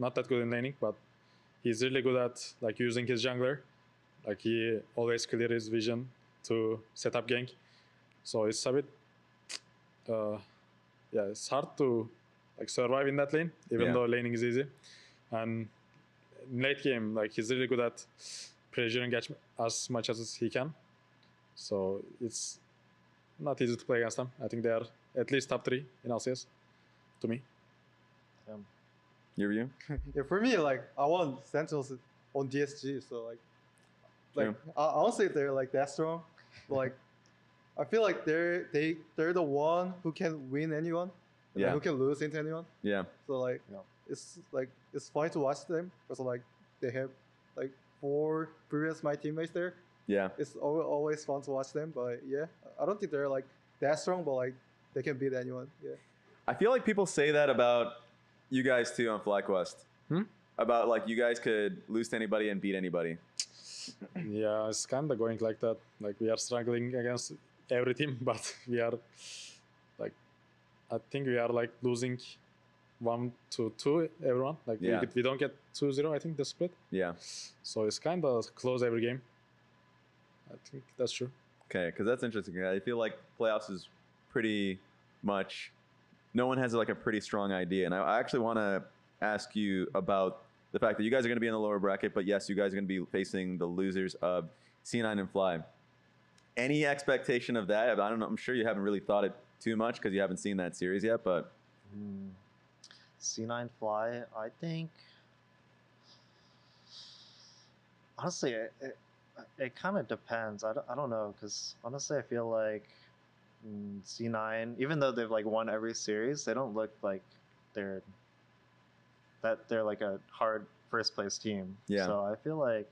not that good in laning, but he's really good at like using his jungler. Like he always clear his vision to set up gank. So it's a bit, it's hard to like survive in that lane, even though laning is easy. And in late game, like he's really good at pressuring as much as he can. So it's not easy to play against them. I think they are at least top 3 in LCS, to me. Your view? Yeah, for me, like I want Sentinels on DSG, so like I won't say they're like that strong, but like I feel like they're the one who can win anyone, who can lose into anyone. Yeah. So like it's fun to watch them because like they have like 4 previous my teammates there. Yeah. It's always fun to watch them, but yeah, I don't think they're like that strong, but like they can beat anyone. Yeah. I feel like people say that about you guys too on FlyQuest. About like you guys could lose to anybody and beat anybody. Yeah, it's kind of going like that. Like we are struggling against every team, but we are like, I think we are like losing 1-2 everyone. Like we don't get 2-0, I think, the split. Yeah. So it's kind of close every game. I think that's true. Okay, because that's interesting. I feel like playoffs is pretty much, no one has like a pretty strong idea. And I actually want to ask you about the fact that you guys are going to be in the lower bracket, but yes, you guys are going to be facing the losers of C9 and Fly. Any expectation of that? I don't know. I'm sure you haven't really thought it too much because you haven't seen that series yet, but C9 Fly, I think honestly it kind of depends. I don't know, because honestly I feel like C9, even though they've like won every series, they don't look like they're like a hard first place team. Yeah. So I feel like,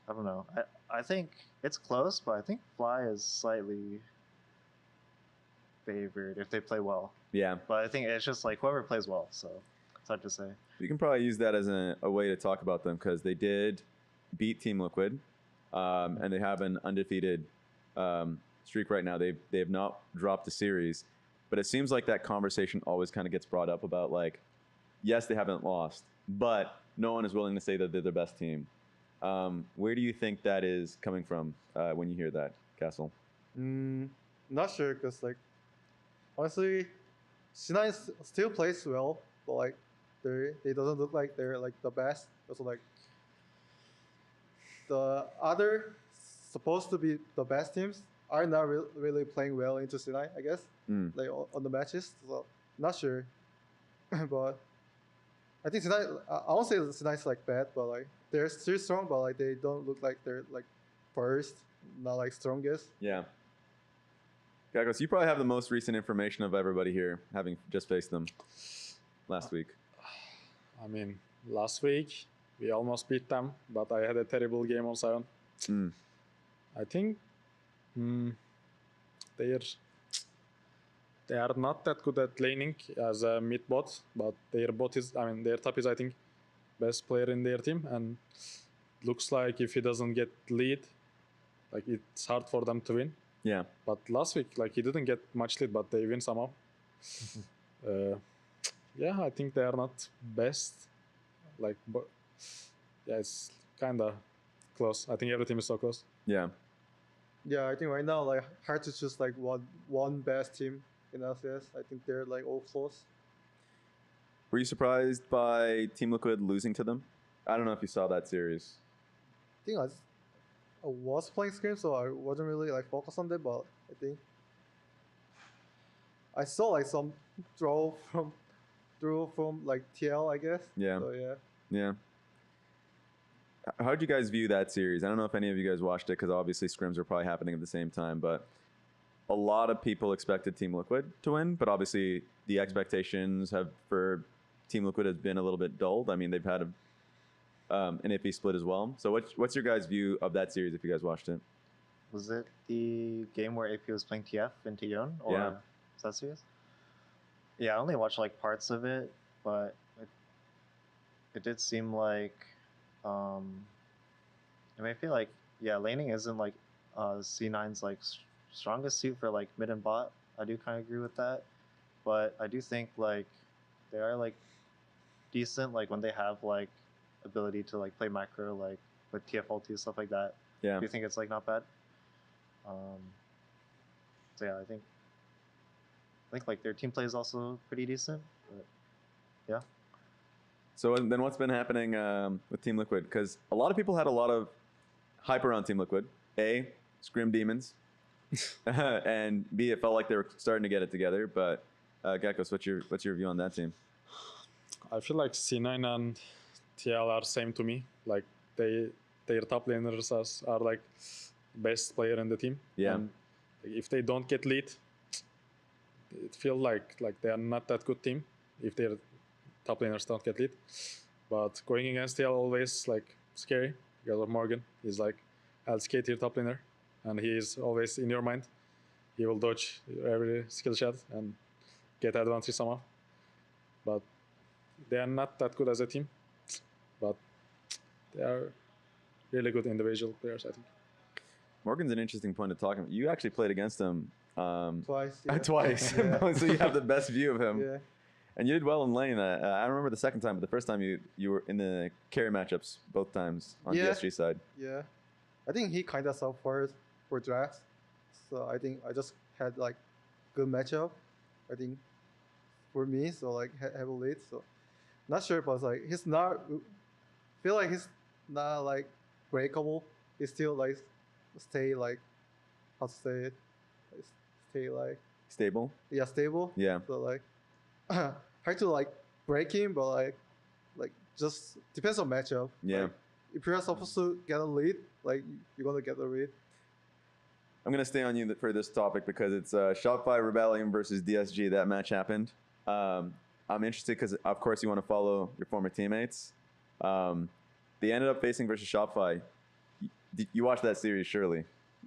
I don't know. I think it's close, but I think Fly is slightly favored if they play well. Yeah. But I think it's just like whoever plays well, so it's hard to say. You can probably use that as a way to talk about them, because they did beat Team Liquid, and they have an undefeated streak right now. They have not dropped a series. But it seems like that conversation always kind of gets brought up about like, yes, they haven't lost, but no one is willing to say that they're the best team. Where do you think that is coming from when you hear that, Castle? Not sure, because like honestly, C9 still plays well, but like they doesn't look like they're like the best. Also like the other supposed to be the best teams are not really playing well into C9, I guess. Like on the matches, so not sure. But I think C9, I won't say C9 is like bad, but like they're still strong, but like they don't look like they're like first, not like strongest. Yeah. Gagos, you probably have the most recent information of everybody here, having just faced them last week. I mean, last week we almost beat them, but I had a terrible game on Sion. I think they are not that good at laning as a mid bot, but their bot is, I mean, their top is, I think, best player in their team, and looks like if he doesn't get lead, like it's hard for them to win. Yeah. But last week, like he didn't get much lead, but they win somehow. Yeah, I think they are not best. Like, but yeah, it's kind of close. I think every team is so close. Yeah. Yeah, I think right now like hard to choose like one best team in LCS. I think they're like all close. Were you surprised by Team Liquid losing to them? I don't know if you saw that series. I think I was playing Scrims, so I wasn't really like focused on that, but I think I saw like some throw from like TL, I guess. Yeah. So yeah. Yeah. How did you guys view that series? I don't know if any of you guys watched it, because obviously scrims are probably happening at the same time, but a lot of people expected Team Liquid to win, but obviously the expectations for Team Liquid has been a little bit dulled. I mean, they've had an iffy split as well. So what's your guys' view of that series if you guys watched it? Was it the game where AP was playing TF in Daejeon? Or Yeah. Is that serious? Yeah, I only watched like parts of it, but it did seem like I mean, I feel like, yeah, laning isn't like C9's like strongest suit for like mid and bot. I do kind of agree with that, but I do think like they are like decent. Like when they have like ability to like play macro, like with TFL2 stuff like that. Yeah. Do you think it's like not bad? So yeah, I think like their team play is also pretty decent. But yeah. So then what's been happening with Team Liquid? Because a lot of people had a lot of hype around Team Liquid. A, Scrim Demons. And B, it felt like they were starting to get it together. But Geckos, what's your view on that team? I feel like C9 and TL are same to me. Like their top laners are like best player in the team. Yeah. And if they don't get lead, it feels like they are not that good team if their top laners don't get lead. But going against TL always like scary because of Morgan. He's like LCK tier top laner, and he is always in your mind. He will dodge every skill shot and get advantage somehow. But they are not that good as a team. But they are really good individual players, I think. Morgan's an interesting point to talk about. You actually played against him Twice. Yeah. twice. Yeah. So you have the best view of him. Yeah. And you did well in lane. I don't remember the second time, but the first time you were in the carry matchups both times on Yeah. PSG side. Yeah. I think he kind of suffered for drafts. So I think I just had like good matchup. I think for me, so like have a lead. So not sure, but like he's not. Feel like he's not like breakable. He still like stay like how to say it. Stay like Stable? stable. Yeah. So like hard to like break him, but like just depends on matchup. Yeah. Like, if you're supposed to get a lead, like you're gonna get a lead. I'm going to stay on you for this topic because it's Shopify Rebellion versus DSG. That match happened. I'm interested because, of course, you want to follow your former teammates. They ended up facing versus Shopify. You watched that series, surely.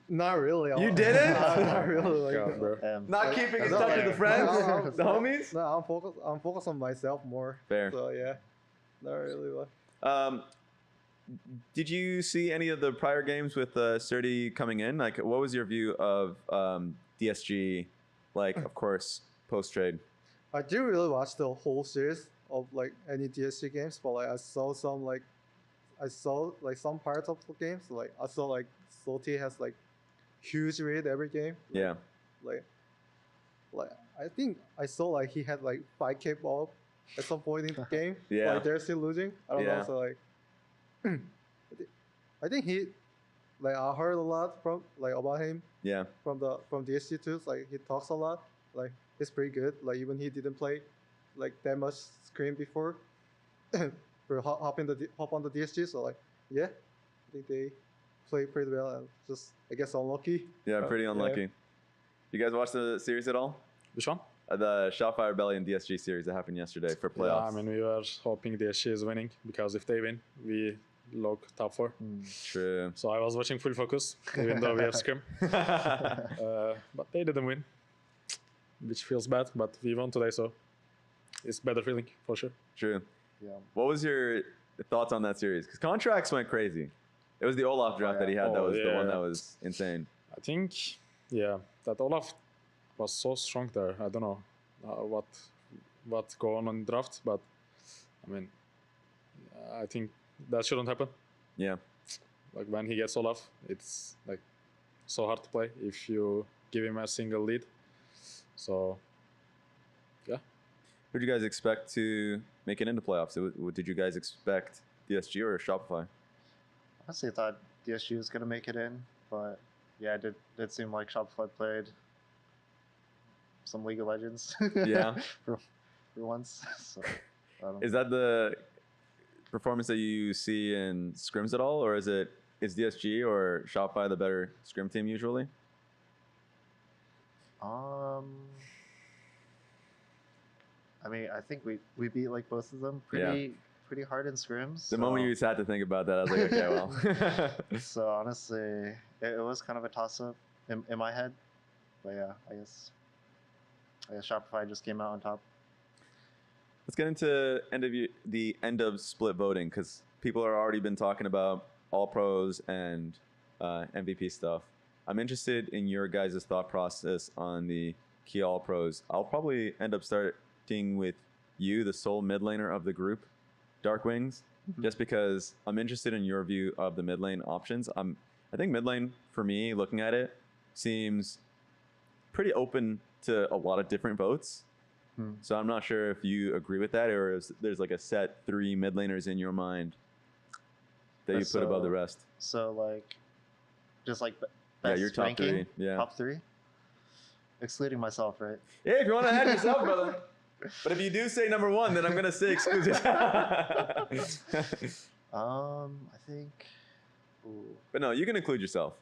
Not really. You didn't? Not really. Like, God, bro. Not Like, keeping in no, touch like, with the friends? no, The homies? No, I'm focused on myself more. Fair. So yeah, not really. But Did you see any of the prior games with Surdy coming in? Like, what was your view of DSG, like, of course, post-trade? I didn't really watch the whole series of like any DSG games, but like I saw like some parts of the games. Like I saw like Salty has like huge lead every game. Yeah. Like I think I saw like he had like 5K ball at some point in the game. Yeah. Like they're still losing. I don't Yeah. know. So like I think he like I heard a lot from like about him Yeah. from DSG too. Like he talks a lot. Like he's pretty good. Like even he didn't play like that much Scrim before. For hop on the DSG. So like yeah, I think they play pretty well and just I guess unlucky. Yeah, pretty Yeah. unlucky. You guys watch the series at all? Which one? The Shopify Rebellion DSG series that happened yesterday for Yeah, playoffs. I mean, we were hoping DSG is winning because if they win, we log top 4. True. So I was watching full focus, even though we have Scrim. But they didn't win, which feels bad. But we won today, so it's better feeling for sure. True. Yeah. What was your thoughts on that series? Because contracts went crazy. It was the Olaf draft that he had that Oh, was the one yeah. that was insane. I think, yeah, that Olaf was so strong there. I don't know what go on in draft, but I mean, I think that shouldn't happen. Yeah. Like when he gets Olaf, it's like so hard to play if you give him a single lead. So, yeah. Who did you guys expect to make it into playoffs? Did you guys expect DSG or Shopify? Honestly, I thought DSG was gonna make it in, but yeah, it did seem like Shopify played some League of Legends. Yeah. for once. So, I don't Is that the performance that you see in scrims at all, or is DSG or Shopify the better scrim team usually? I mean, I think we beat like both of them pretty hard in scrims. The moment you just had to think about that, I was like, okay, well. So honestly, it was kind of a toss-up in my head, but yeah, I guess Shopify just came out on top. Let's get into the end of split voting because people are already been talking about all pros and MVP stuff. I'm interested in your guys' thought process on the key all pros. I'll probably end up starting with you, the sole mid laner of the group, Dark Wings, just because I'm interested in your view of the mid lane options. I think mid lane, for me, looking at it, seems pretty open to a lot of different votes. So I'm not sure if you agree with that, or if there's like a set 3 mid laners in your mind that you put above the rest. So like, just like Yeah, your top ranking, 3. Yeah. top 3, excluding myself, right? Yeah, if you want to add yourself, brother. But if you do say number 1, then I'm gonna say exclusive. I think. Ooh, But no, you can include yourself.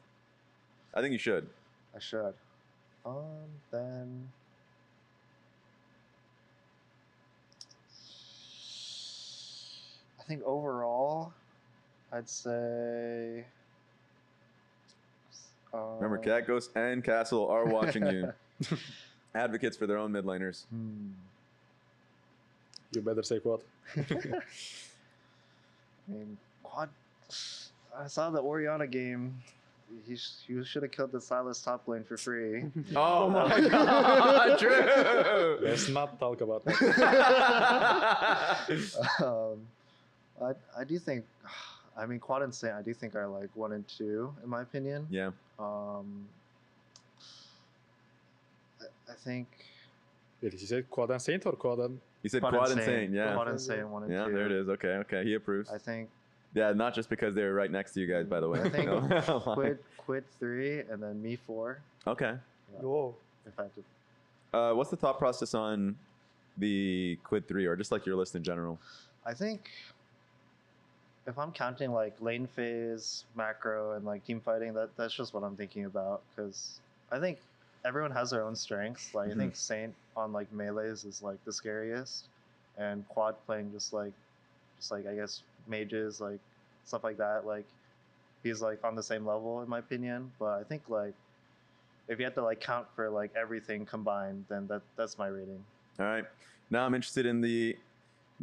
I think you should. I should. Then. I think overall, I'd say. Remember, Cat Ghost and Castle are watching you. Advocates for their own mid laners. You better say Quad. I mean, Quad. I saw the Oriana game. He should have killed the Silas top lane for free. Oh my god, true! Let's not talk about that. I do think, I mean, Quad and Saint, I do think are like 1 and 2 in my opinion. Yeah. I think. Wait, did you say Quad and Saint or Quad and? He said Quad and Saint, yeah. Quad and Saint, 1 and 2. Yeah, there it is. Okay, he approves. I think. Yeah, not just because they were right next to you guys, by the way. I think No. Quid 3 and then me 4. Okay. Whoa. If I had to. What's the thought process on the Quid 3, or just like your list in general? I think if I'm counting like lane phase, macro, and like team fighting, that's just what I'm thinking about. Because I think everyone has their own strengths. Like I think Saint on like melees is like the scariest, and Quad playing just like I guess mages, like stuff like that. Like he's like on the same level in my opinion. But I think like if you have to like count for like everything combined, then that's my rating. All right. Now I'm interested in the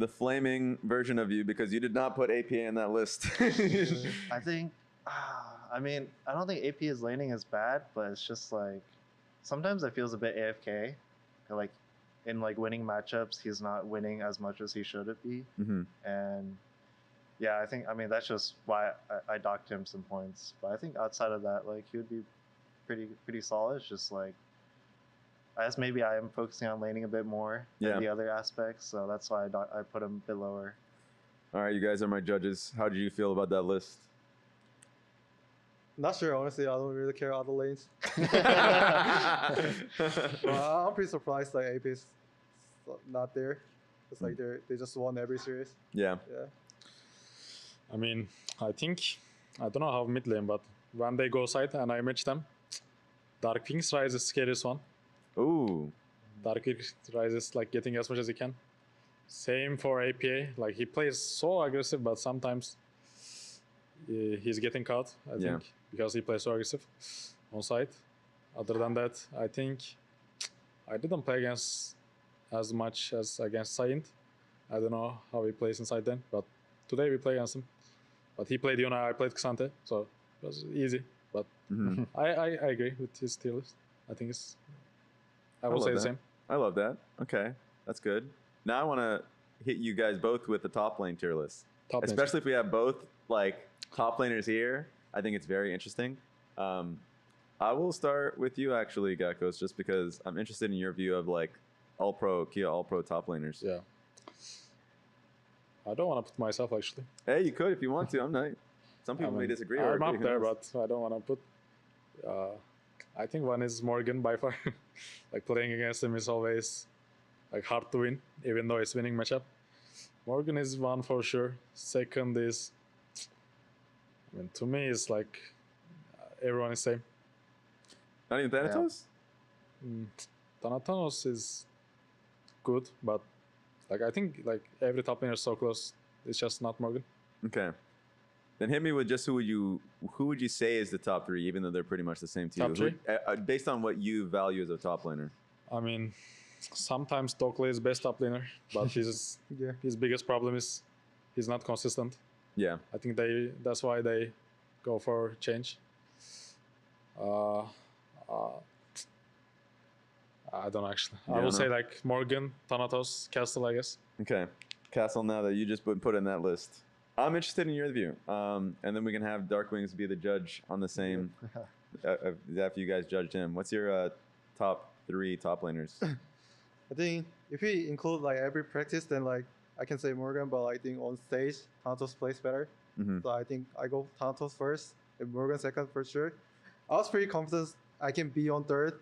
flaming version of you, because you did not put APA in that list. I think, I mean, I don't think AP's laning is bad, but it's just like sometimes it feels a bit AFK. Like in like winning matchups, he's not winning as much as he should be. And yeah, I think, I mean, that's just why I docked him some points. But I think outside of that, like he would be pretty solid. It's just like, I guess maybe I am focusing on laning a bit more than the other aspects, so that's why I put him a bit lower. All right, you guys are my judges. How did you feel about that list? Not sure, honestly. I don't really care about the lanes. I'm pretty surprised like AP's not there. It's like they just won every series. Yeah. Yeah. I mean, I don't know how mid lane, but when they go side and I match them, Dark Wings Rise is scariest one. Ooh. Dark Wings Rise is like getting as much as he can. Same for APA. Like he plays so aggressive, but sometimes he's getting caught, I think, because he plays so aggressive on side. Other than that, I think I didn't play against as much as against Saint. I don't know how he plays inside then, but today we play against him. But he played Yuna, I played Xante, so it was easy. But I agree with his tier list. I think it's, I will say the same. I love that. Okay, that's good. Now I want to hit you guys both with the top lane tier list. Especially if we have both like top laners here. I think it's very interesting. I will start with you actually, Gakkos, just because I'm interested in your view of like Kia All-Pro top laners. Yeah. I don't want to put myself actually. Hey, you could if you want to. I'm not. Some people may disagree. I'm up there, but I don't want to put. I think one is Morgan by far. Like playing against him is always like hard to win, even though it's winning matchup. Morgan is one for sure. Second is, I mean, to me, it's like everyone is same. Not even Thanatos? Thanatos is good, but like I think like every top laner is so close. It's just not Morgan. Okay. Then hit me with just who would you say is the top 3, even though they're pretty much the same to top you? 3? Based on what you value as a top laner. I mean, sometimes Dokle is best top laner, but his biggest problem is he's not consistent. Yeah. I think that's why they go for change. I don't actually. You I will don't say know? like Morgan, Thanatos, Castle, I guess. Okay, Castle. Now that you just put in that list, I'm interested in your view. And then we can have Darkwings be the judge on the same. After you guys judged him, what's your top 3 top laners? I think if we include like every practice, then like I can say Morgan, but I think on stage Thanatos plays better. Mhm. So I think I go Thanatos first and Morgan second for sure. I was pretty confident I can be on third,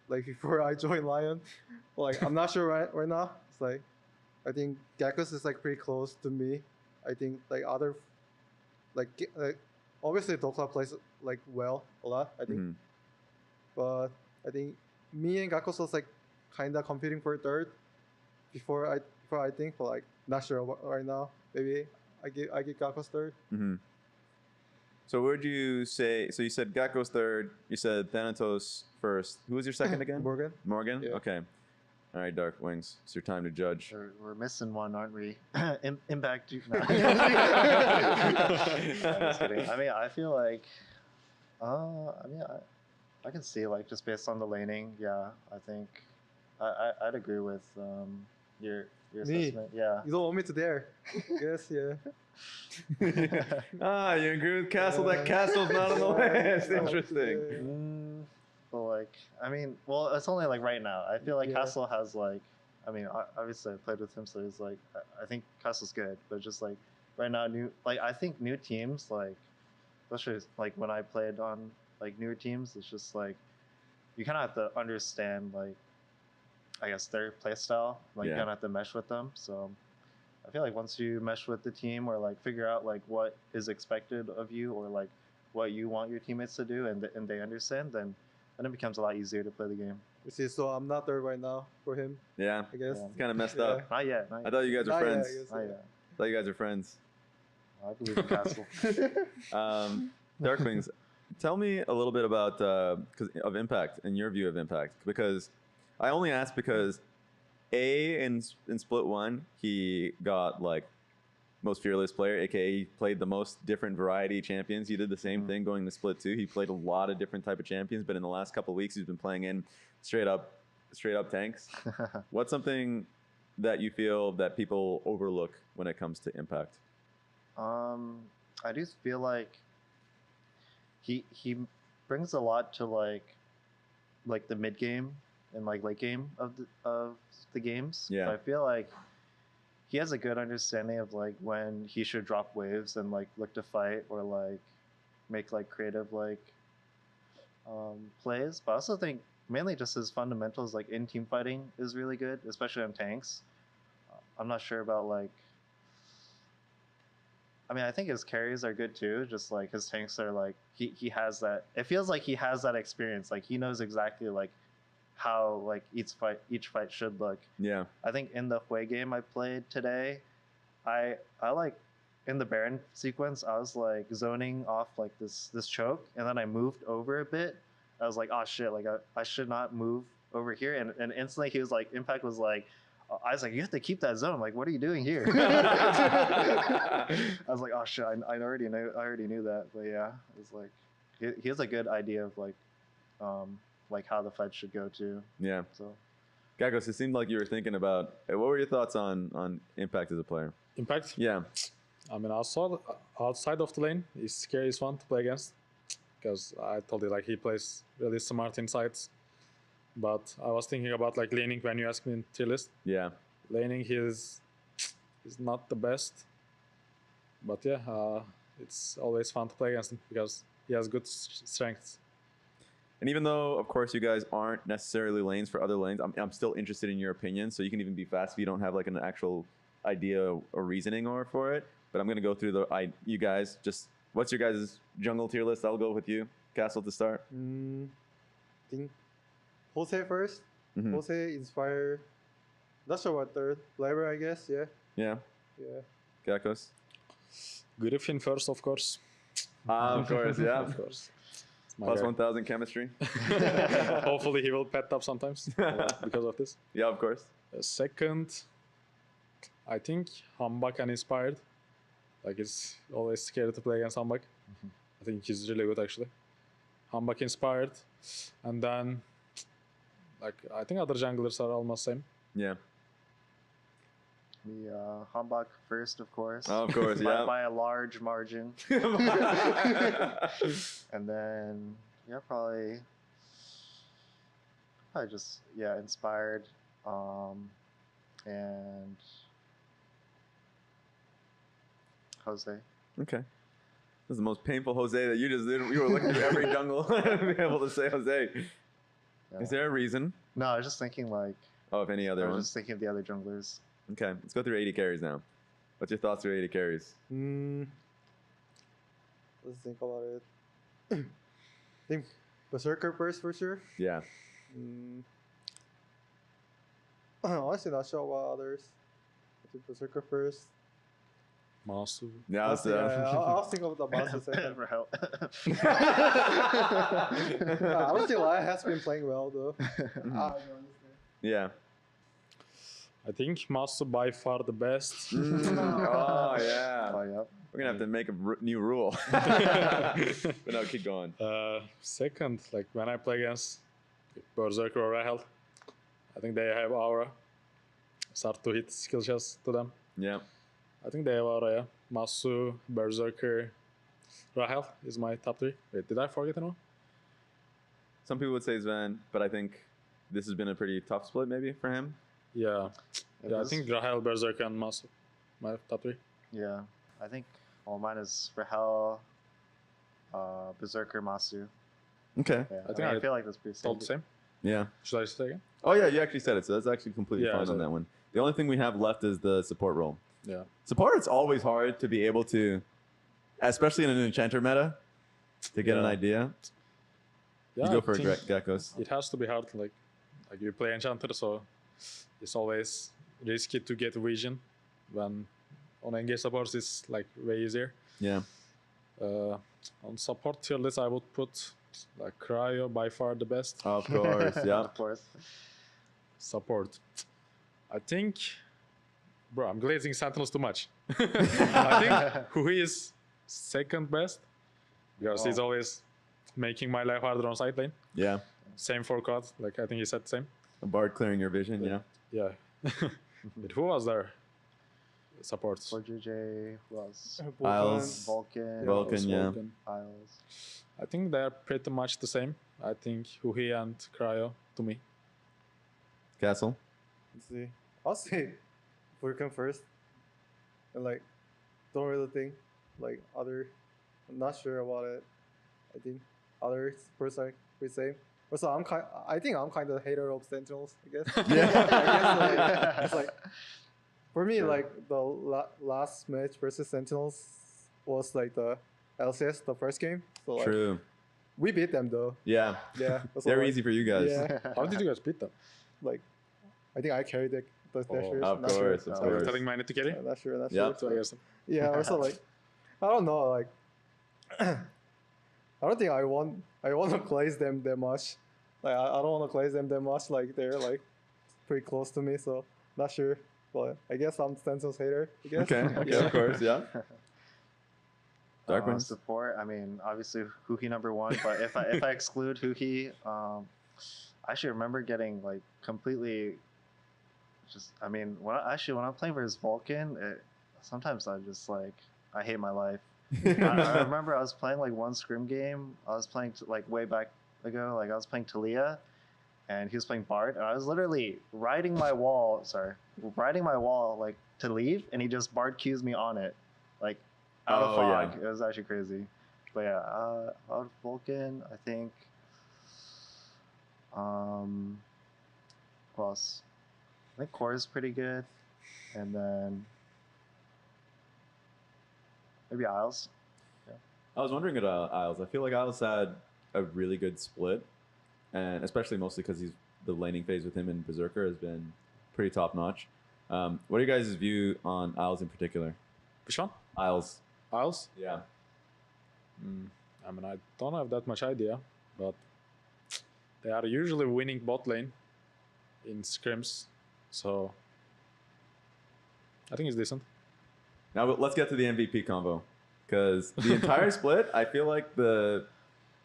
like before I joined Lyon. But, like I'm not sure right now. It's like I think Gekkus is like pretty close to me. I think like other like obviously Dokla plays like well a lot. I think, Mhm. but I think me and Gekkus was like kinda competing for third before I think, but like not sure right now. Maybe I get Gekkus third. Mhm. So where'd you say? So you said Gakko's third. You said Thanatos first. Who was your second again? Morgan. Morgan. Yeah. Okay. All right, Darkwings. It's your time to judge. We're missing one, aren't we? Impact. No. I'm just kidding. I mean, I feel like, I mean, I can see like just based on the laning. Yeah, I think I'd agree with your Me? assessment. Yeah. You don't want me to dare. Yes, yeah. You agree with Castle that Castle's not on the list. Interesting. But like, I mean, well, it's only like right now. I feel like Yeah. Castle has like, I mean, obviously I played with him, so it's like I think Castle's good, but just like right now, I think new teams like, especially like when I played on like newer teams, it's just like you kind of have to understand like, I guess their play style. Like you Yeah. kind of have to mesh with them. So I feel like once you mesh with the team or like figure out like what is expected of you or like what you want your teammates to do and they understand, then it becomes a lot easier to play the game. You see, so I'm not third right now for him, Yeah. I guess. Yeah. It's kind of messed Yeah. up. Not yet. I thought you guys were Not yet, friends. I guess. Not yet. I thought you guys were friends. I believe in Castle. Darkwings, tell me a little bit about of Impact and your view of Impact, because I only asked because in Split 1 he got like most fearless player, aka he played the most different variety champions. He did the same thing going to Split 2. He played a lot of different type of champions, but in the last couple of weeks he's been playing in straight up tanks. What's something that you feel that people overlook when it comes to Impact? I do feel like he brings a lot to like the mid game and like late game of the games. Yeah. So I feel like he has a good understanding of like when he should drop waves and like look to fight or like make like creative like plays. But I also think mainly just his fundamentals like in team fighting is really good, especially on tanks. I'm not sure about like. I mean, I think his carries are good too. Just like his tanks are like he has that. It feels like he has that experience. Like he knows exactly like how like each fight should look. Yeah. I think in the Hui game I played today, I like in the Baron sequence I was like zoning off like this choke, and then I moved over a bit. I was like, oh shit, like I should not move over here, and instantly he was like, Impact was like. I was like, you have to keep that zone. Like, what are you doing here? I was like, oh shit, I already knew that. But yeah, it was like, he has a good idea of like how the fight should go too. Yeah. So, Gagos, it seemed like you were thinking about. What were your thoughts on Impact as a player? Impact? Yeah. I mean, outside of the lane, he's scary one to play against. Because I told you, like, he plays really smart insights. But I was thinking about, like, laning when you asked me in tier list. Yeah. Laning, he's not the best. But yeah, it's always fun to play against him because he has good strengths. And even though, of course, you guys aren't necessarily lanes for other lanes, I'm still interested in your opinion. So you can even be fast if you don't have like an actual idea or reasoning for it. But I'm gonna go through you guys. Just what's your guys' jungle tier list? I'll go with you, Castle, to start. I think Jose first. Mhm. Jose, Inspire. Not sure what third. Flavor, I guess. Yeah. Yeah. Yeah. Gakos. Griffin first, of course. Of course, yeah. Of course. It's my Plus guy. 1,000 chemistry. Hopefully he will pet up sometimes because of this. Yeah, of course. Second, I think Hambak and Inspired. Like, it's always scary to play against Hambak. I think he's really good, actually. Hambak Inspired. And then like I think other junglers are almost same. Yeah. The Hambak first, of course. Oh, of course, yeah. By a large margin. And then, yeah, probably just, inspired. And Jose. Okay. This is the most painful Jose that you just did. You were looking through every jungle to be able to say Jose. Yeah. Is there a reason? No, I was just thinking like. Oh, if any other I was ones? just thinking of the other junglers. Okay, let's go through 80 carries now. What's your thoughts through 80 carries? Let's think about it. I think Berserker first for sure. Yeah. Honestly, not sure about others. I think Berserker first. Masu. Yeah, that's I'll think of the Master second. For help. I don't think Lyon has been playing well though. yeah. I think Masu by far the best. Oh, yeah. Oh, yeah. We're going to have to make a new rule. But no, keep going. Second, like when I play against Berserker or Rahel, I think they have aura. Start to hit skill shots to them. Yeah. I think they have aura, yeah. Masu, Berserker, Rahel is my top 3. Wait, did I forget anyone? Some people would say Sven, but I think this has been a pretty tough split maybe for him. Yeah. I think Rahel, Berserker, and Masu, my top 3. Yeah, I think mine is Rahel, Berserker, Masu. Okay. Yeah, I feel like that's pretty Told the safe. same. Yeah. Should I say again? Oh, yeah, you actually said it, so that's actually completely Yeah, fine on that one. The only thing we have left is the support role. Yeah. Support, it's always hard to be able to, especially in an enchanter meta, to get an idea. Yeah, You go I for think geckos. It has to be hard, like you play enchanter, so it's always risky to get vision when on engage supports it's like way easier. Yeah. On support tier list I would put like Cryo by far the best. Of course, yeah. Of course. Support. I think, bro, I'm glazing Sentinels too much. I think who is second best because he's always making my life harder on side lane. Yeah. Same for COD, like I think he said same. A bard clearing your vision, yeah. Yeah. But who was there? Support. For JJ, who else? Isles. Vulcan. Vulcan, yeah. Vulcan. Isles. I think they're pretty much the same. I think Huhi and Cryo to me. Castle. Let's see. I'll say Vulcan first. And like, don't really think like other. I'm not sure about it. I think other first are pretty same. Also, I think I'm kind of a hater of Sentinels. I guess. Yeah. I guess it's like for me, Sure. like the last match versus Sentinels was like the LCS, the first game. So like, True. we beat them though. Yeah. Yeah. So, They're like, easy for you guys. Yeah. How did you guys beat them? Like, I think I carried the Dashers. Of not course, sure. of Are you course. telling me I need to carry? Not sure. Not Yep. sure. So I guess. Yeah. Also, like, I don't know. Like, I don't think I want to glaze them that much. Like, I don't want to glaze them that much. Like, they're like pretty close to me. So not sure. But I guess I'm Sentinels hater. I guess. Okay. Yeah, of course, yeah. Dark ones. Support. I mean, obviously Huhi #1, but if I exclude Huhi, I actually remember getting like completely. I mean, when I'm playing versus Vulcan, sometimes I just like I hate my life. I remember I was playing like one scrim game. I was playing like way back ago. Like I was playing TLAW, and he was playing Bard, and I was literally riding my wall like to leave, and he just Bard cues me on it, like out of fog. Yeah. It was actually crazy. But yeah, out of Vulcan, I think. Who else? I think Core is pretty good, and then maybe Isles. I was wondering about Isles. I feel like Isles had a really good split, and especially mostly because the laning phase with him and Berserker has been pretty top notch. What are you guys' view on Isles in particular? Which one? Isles. Isles? Yeah. I mean, I don't have that much idea, but they are usually winning bot lane in scrims, so I think it's decent. Now let's get to the MVP combo, because the entire split, I feel like the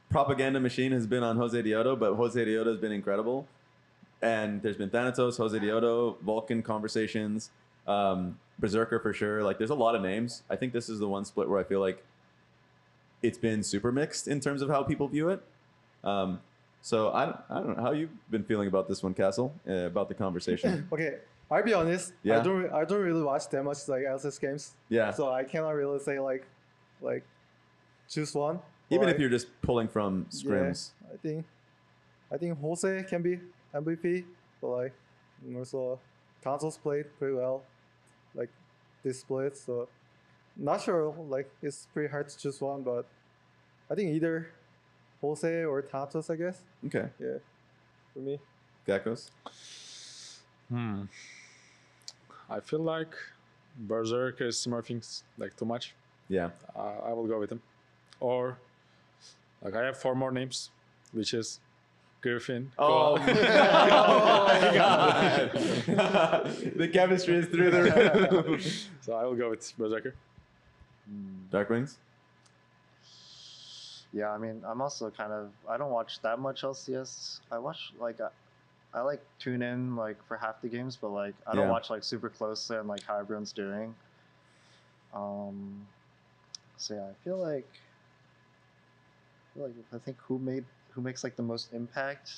propaganda machine has been on Jose Deodo, but Jose Deodo has been incredible. and there's been Thanatos, Jose Diodo, Vulcan conversations, Berserker for sure. Like, there's a lot of names. I think this is the one split where I feel like it's been super mixed in terms of how people view it. So I don't know how you've been feeling about this one, Castle, about the conversation. Okay, I'll be honest. Yeah. I don't really watch that much like LCS games. Yeah. So I cannot really say like choose one. Even But if you're just pulling from scrims. Yeah, I think Jose can be MVP, but like also Consoles played pretty well, like this split. So not sure. Like it's pretty hard to choose one, but I think either Jose or Thanatos, I guess. Okay. Yeah, for me. Geckos? I feel like Berserker is smurfing like too much. Yeah. I will go with him. Or like I have 4 more names, which is Griffin. Oh, Koa. oh my god. The chemistry is through the roof. So I will go with Berserker. Dark Wings? Yeah, I mean, I'm also kind of, I don't watch that much LCS. I watch like I like tune in like for half the games, but like I don't Yeah. watch like super closely and like how everyone's doing. So yeah, I feel like if I think who makes like the most impact.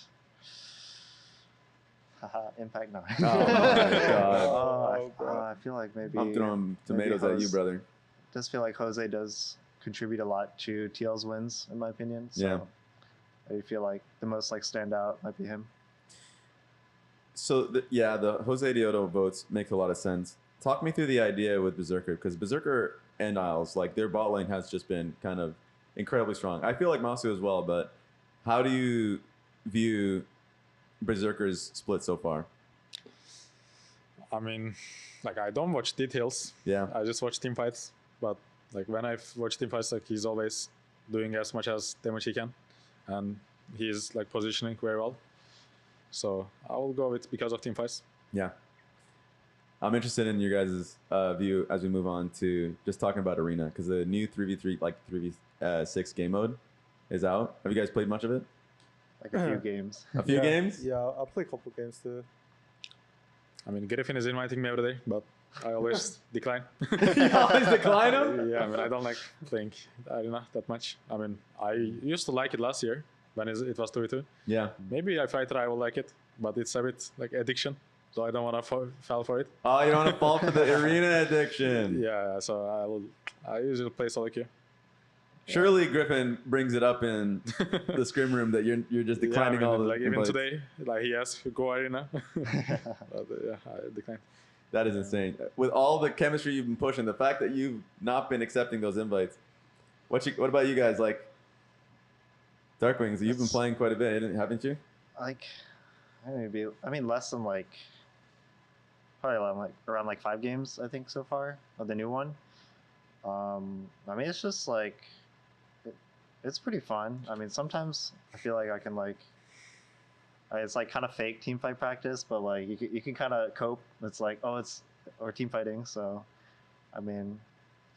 Haha, Impact 9. Oh my god. I feel like maybe I'm throwing tomatoes at you, Jose. brother. Just feel like Jose does contribute a lot to TL's wins, in my opinion. So I feel like the most like standout might be him. So, the Jose Diodo votes make a lot of sense. Talk me through the idea with Berserker, because Berserker and Isles, like their bot lane has just been kind of incredibly strong. I feel like Masu as well, but how do you view Berserker's split so far? I mean, like I don't watch details. Yeah. I just watch team fights. But like when I've watched team fights, like he's always doing as much as damage he can, and he's like positioning very well. So I will go with because of team fights. Yeah. I'm interested in your guys' view as we move on to just talking about Arena, because the new 3v3, like 3v6 game mode is out. Have you guys played much of it? Like a few games. A few games? Yeah, I'll play a couple games too. I mean, Griffin is inviting me every day, but I always decline. You always decline them? Yeah, I mean, I don't like playing Arena that much. I mean, I used to like it last year when it was 2v2. Yeah. Maybe if I try, I will like it, but it's a bit like addiction, so I don't want to fall for it. Oh, you don't want to fall for the Arena addiction. Yeah, so I usually play solo queue. Surely Griffin brings it up in the scrim room that you're just declining yeah, I mean, all the like even invites. today, like he asked to go Arena, but yeah, I declined. That is insane. With all the chemistry you've been pushing, the fact that you've not been accepting those invites. What about you guys? Like Dark Wings, you've been playing quite a bit, haven't you? Like, I mean, less than like probably around 5 games, I think, so far of the new one. I mean, it's just like it's pretty fun. I mean, sometimes I feel like I can like it's like kind of fake team fight practice, but like you can kind of cope. It's like or team fighting. So, I mean,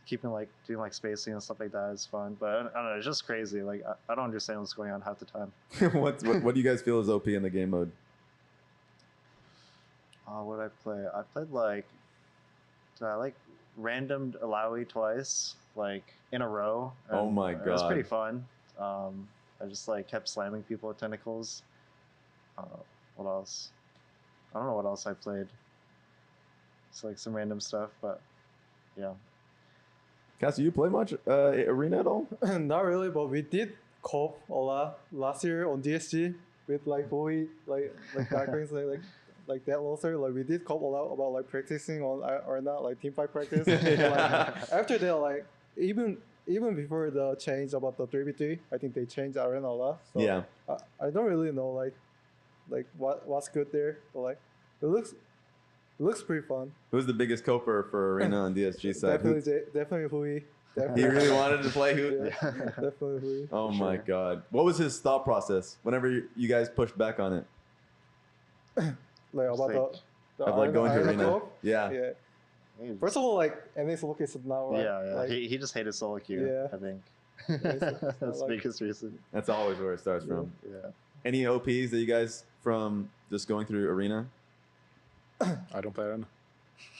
keeping like doing like spacing and stuff like that is fun. But I don't know, it's just crazy. Like I don't understand what's going on half the time. what do you guys feel is OP in the game mode? What did I play? I played like randomed Alawi twice, like in a row. Oh my It was God. pretty fun. I just like kept slamming people with tentacles. What else? I don't know what else I played. It's like some random stuff, but yeah. Cassie, you play much Arena at all? Not really, but we did cope a lot last year on DSG with like Bowie, like Dark Wings, like that loser. Like we did cope a lot about like practicing on or not like team fight practice. Like, after that, like even before the change about the 3v3, I think they changed Arena a lot. So Yeah. I don't really know like what's good there, but like it looks pretty fun. Who's the biggest coper for Arena on DSG side? Definitely Hui. He really wanted to play Who? Yeah, definitely Hui. Oh my God. What was his thought process whenever you guys pushed back on it? Like about the Of like going to Arena? co-op? Yeah. Yeah. First of all, like NX location now, right? Yeah. Like, He just hated solo queue. Yeah. I think it's that's the like- biggest reason. That's always where it starts from. Yeah. Any OPs that you guys from just going through Arena? I don't play Arena.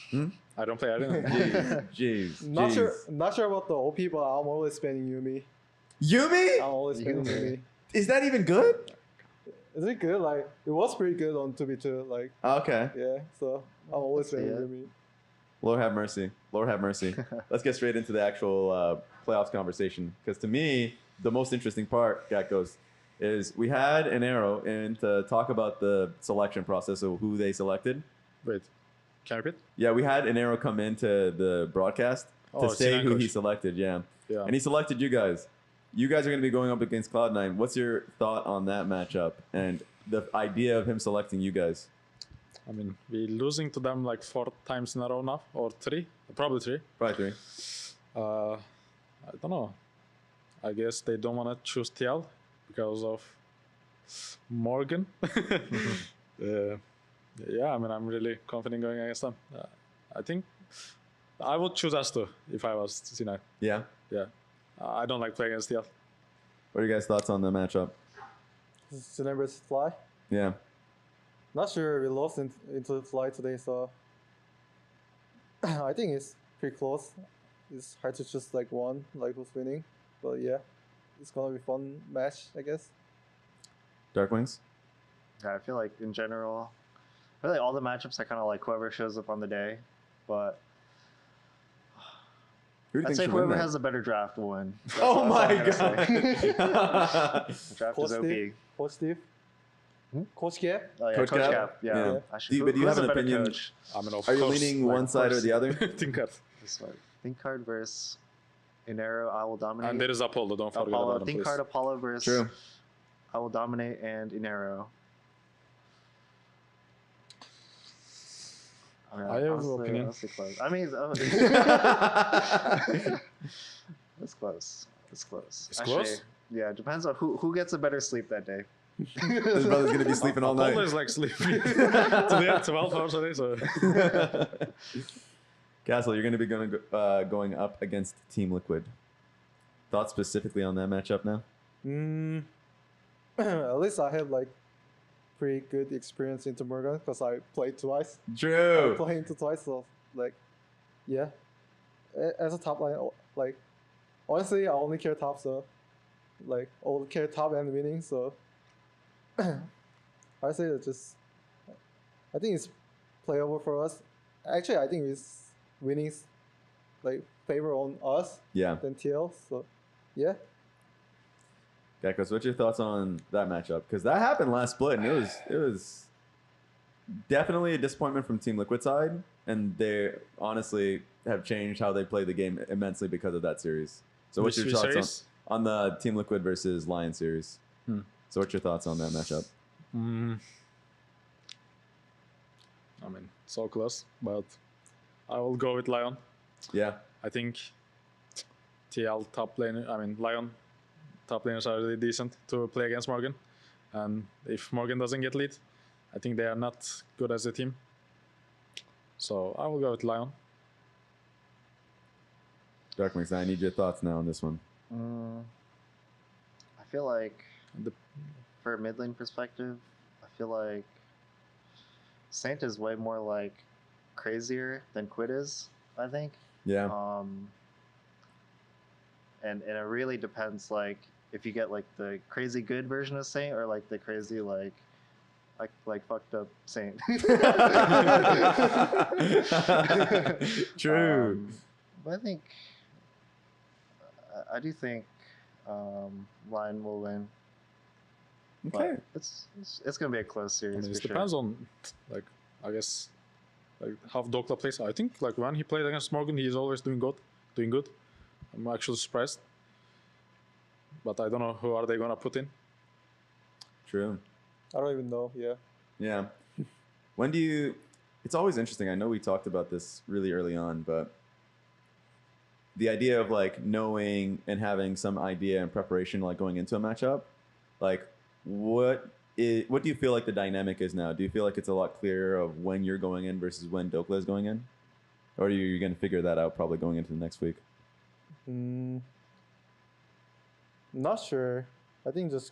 Hmm? I don't play Arena. Jeez. Not sure about the OP, but I'm always spamming Yumi. Yumi? I'm always spamming Yumi. Yumi. Is that even good? Is it good? Like, it was pretty good on 2v2. Like, Okay. yeah, so I'm always Let's see spamming it. Yumi. Lord have mercy. Lord have mercy. Let's get straight into the actual playoffs conversation. Because to me, the most interesting part, Gatkos, is we had an arrow in to talk about the selection process of who they selected. Wait, can I repeat? Yeah, we had an arrow come into the broadcast to say Sinan who he coach. selected. Yeah. Yeah. And he selected you guys. You guys are going to be going up against Cloud9. What's your thought on that matchup and the idea of him selecting you guys? I mean, we're losing to them like 4 times in a row now, or 3, probably 3. Probably 3. I don't know. I guess they don't want to choose TL because of Morgan. Yeah, I mean, I'm really confident going against them. I think I would choose S2 if I was C9. Yeah. Yeah. I don't like playing against TL. What are your guys' thoughts on the matchup? Sinner versus Fly. Yeah. Not sure we lost into Fly today, so I think it's pretty close. It's hard to choose like one, like who's winning. But yeah, it's gonna be a fun match, I guess. Dark Wings? Yeah, I feel like in general, I feel like all the matchups are kind of like whoever shows up on the day, but Who do you I'd think say should win whoever that? has the better draft will win. That's Oh all my I'm gonna say. god! The draft Coach is OP. Steve? Coach Steve? Coach Cap? Oh yeah, Coach Coach Cap? Cap. Yeah. Yeah. Actually, But do you who's have a an better opinion? coach? I mean, of Are you course, leaning like, one side or the other? Tinkard. This one. Thinkard versus Inero, I will dominate. And there is Apollo, don't forget Apollo, about him, please. Thinkard, Apollo versus True. I will dominate and Inero. I have an opinion. Honestly close. I mean, it's close. It's close. It's close? Yeah, it depends on who gets a better sleep that day. His brother's gonna be sleeping all night. Apollo is like sleeping today at 12 hours a day, so... Castle, you're gonna be going up against Team Liquid. Thoughts specifically on that matchup now? At least I have like pretty good experience into Morgan because I played twice. True. Playing into twice, so like, yeah. As a top line, like, honestly, I only care top, so like, I only care top and winning, so I say that just, I think it's playable for us. Actually, I think it's winning's like favor on us Yeah. than TL, so yeah. Gekos, what's your thoughts on that matchup? Because that happened last split, and it was definitely a disappointment from Team Liquid side, and they honestly have changed how they play the game immensely because of that series. So what's Which your thoughts series? on the Team Liquid versus Lyon series? So what's your thoughts on that matchup? I mean, so close, but I will go with Lyon. Yeah. I think TL top laner, I mean, Lyon top laners are really decent to play against Morgan. And if Morgan doesn't get lead, I think they are not good as a team. So I will go with Lyon. Darkwings, I need your thoughts now on this one. I feel like The- for a mid lane perspective, I feel like Saint is way more like crazier than Quid is, I think. Yeah. And it really depends like if you get like the crazy good version of Saint or like the crazy like fucked up Saint. True. But I think I do think Lion will win. Okay. But it's gonna be a close I series. mean, for it sure. depends on, like, I guess, like how Dokla plays. I think like when he played against Morgan, he's always doing good. I'm actually surprised. But I don't know who are they gonna put in. True. I don't even know, yeah. Yeah. When do you... It's always interesting. I know we talked about this really early on, but the idea of like knowing and having some idea and preparation like going into a matchup, like what do you feel like the dynamic is now? Do you feel like it's a lot clearer of when you're going in versus when Dokla is going in? Or are you going to figure that out probably going into the next week? Not sure. I think just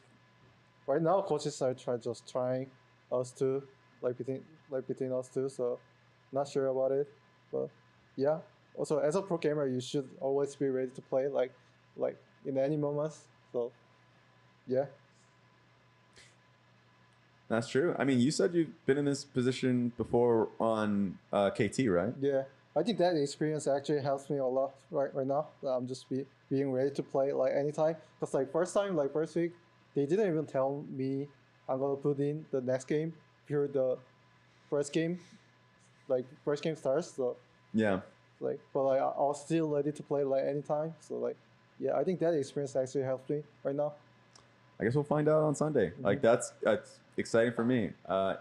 right now coaches are trying us to between us two. So not sure about it, but yeah. Also, as a pro gamer, you should always be ready to play like in any moments. So yeah. That's true. I mean, you said you've been in this position before on KT, right? Yeah, I think that experience actually helps me a lot right now. I'm just being ready to play like anytime. Cause like first week, they didn't even tell me I'm gonna put in the next game before the first game starts. So Yeah. but like I was still ready to play like anytime. So like, yeah, I think that experience actually helps me right now. I guess we'll find out on Sunday. Like that's exciting for me.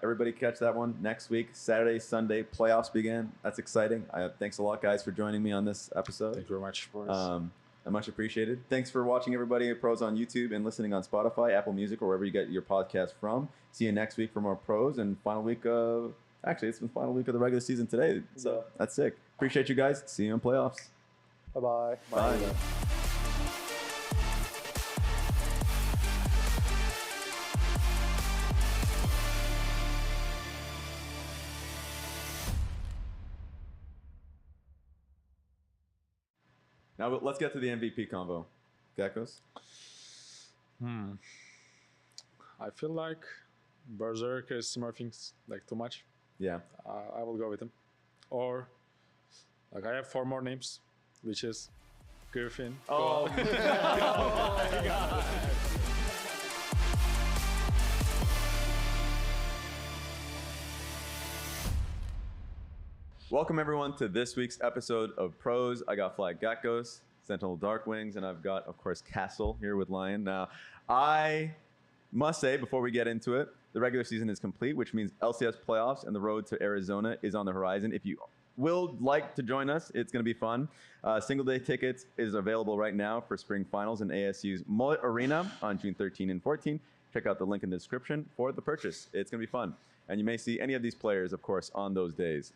Everybody catch that one next week, Saturday, Sunday. Playoffs begin. That's exciting. Thanks a lot, guys, for joining me on this episode. Thank you very much. I much appreciated. Thanks for watching, everybody. Pros on YouTube and listening on Spotify, Apple Music, or wherever you get your podcast from. See you next week for more pros and final week of. Actually, it's the final week of the regular season today. So that's sick. Appreciate you guys. See you in playoffs. Bye-bye. Bye. Now let's get to the MVP convo. Geckos? I feel like Berserk is smurfing like too much. Yeah. I will go with him. Or like I have 4 more names, which is Griffin. Oh, oh my God. Welcome everyone to this week's episode of Pros. I got FlyQuest, Sentinel Darkwings, and I've got, of course, Castle here with Lyon. Now, I must say, before we get into it, the regular season is complete, which means LCS playoffs and the road to Arizona is on the horizon. If you will like to join us, it's going to be fun. Single day tickets is available right now for spring finals in ASU's Mullet Arena on June 13 and 14. Check out the link in the description for the purchase. It's going to be fun. And you may see any of these players, of course, on those days.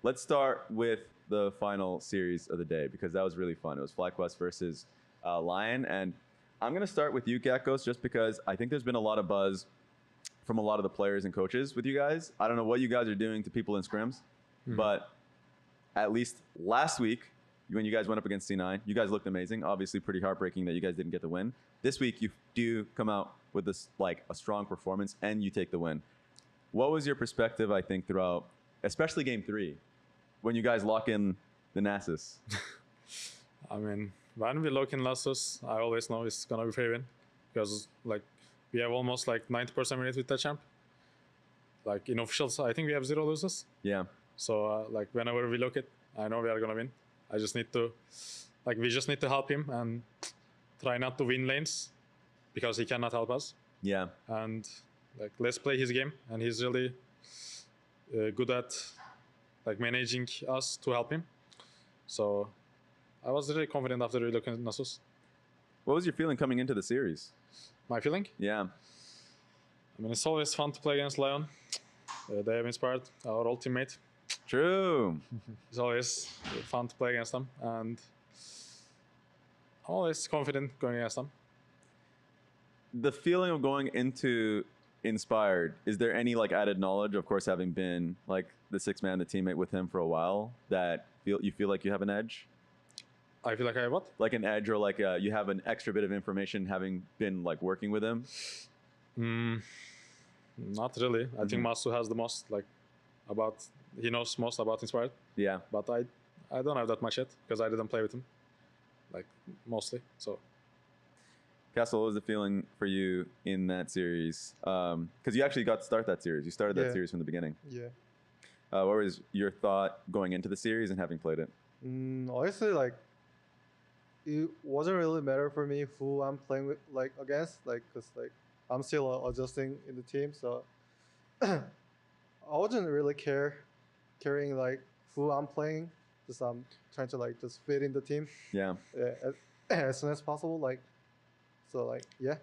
Let's start with the final series of the day because that was really fun. It was FlyQuest versus Lyon. And I'm going to start with you, Geckos, just because I think there's been a lot of buzz from a lot of the players and coaches with you guys. I don't know what you guys are doing to people in scrims, but at least last week, when you guys went up against C9, you guys looked amazing. Obviously pretty heartbreaking that you guys didn't get the win. This week, you do come out with this like a strong performance and you take the win. What was your perspective, I think, throughout, especially game 3, when you guys lock in the Nasus? I mean, when we lock in Nasus, I always know it's gonna be free win because like we have almost like 90% win rate with the champ. Like in officials, I think we have 0 losses. Yeah. So like whenever we look it, I know we are gonna win. I just need to, like we just need to help him and try not to win lanes because he cannot help us. Yeah. And like let's play his game, and he's really good at like managing us to help him. So I was really confident after looking at Nasus. What was your feeling coming into the series? My feeling? Yeah. I mean, it's always fun to play against Lyon. They have inspired our old teammate. True. It's always fun to play against them, and I'm always confident going against them. The feeling of going into Inspired, is there any like added knowledge, of course, having been like the 6th man, the teammate with him for a while, that you feel like you have an edge? I feel like I have what? Like an edge, or like you have an extra bit of information having been like working with him? Not really. I think Masu has the most like he knows most about Inspired. Yeah. But I don't have that much yet because I didn't play with him like mostly. So Castle, what was the feeling for you in that series? Because you actually got to start that series. You started that series from the beginning. Yeah. What was your thought going into the series and having played it? Honestly, like, it wasn't really matter for me who I'm playing with, like, against, like, cause like I'm still adjusting in the team, so I wasn't really caring like who I'm playing. Just I'm trying to like just fit in the team. Yeah. As soon as possible, like. So like, yeah.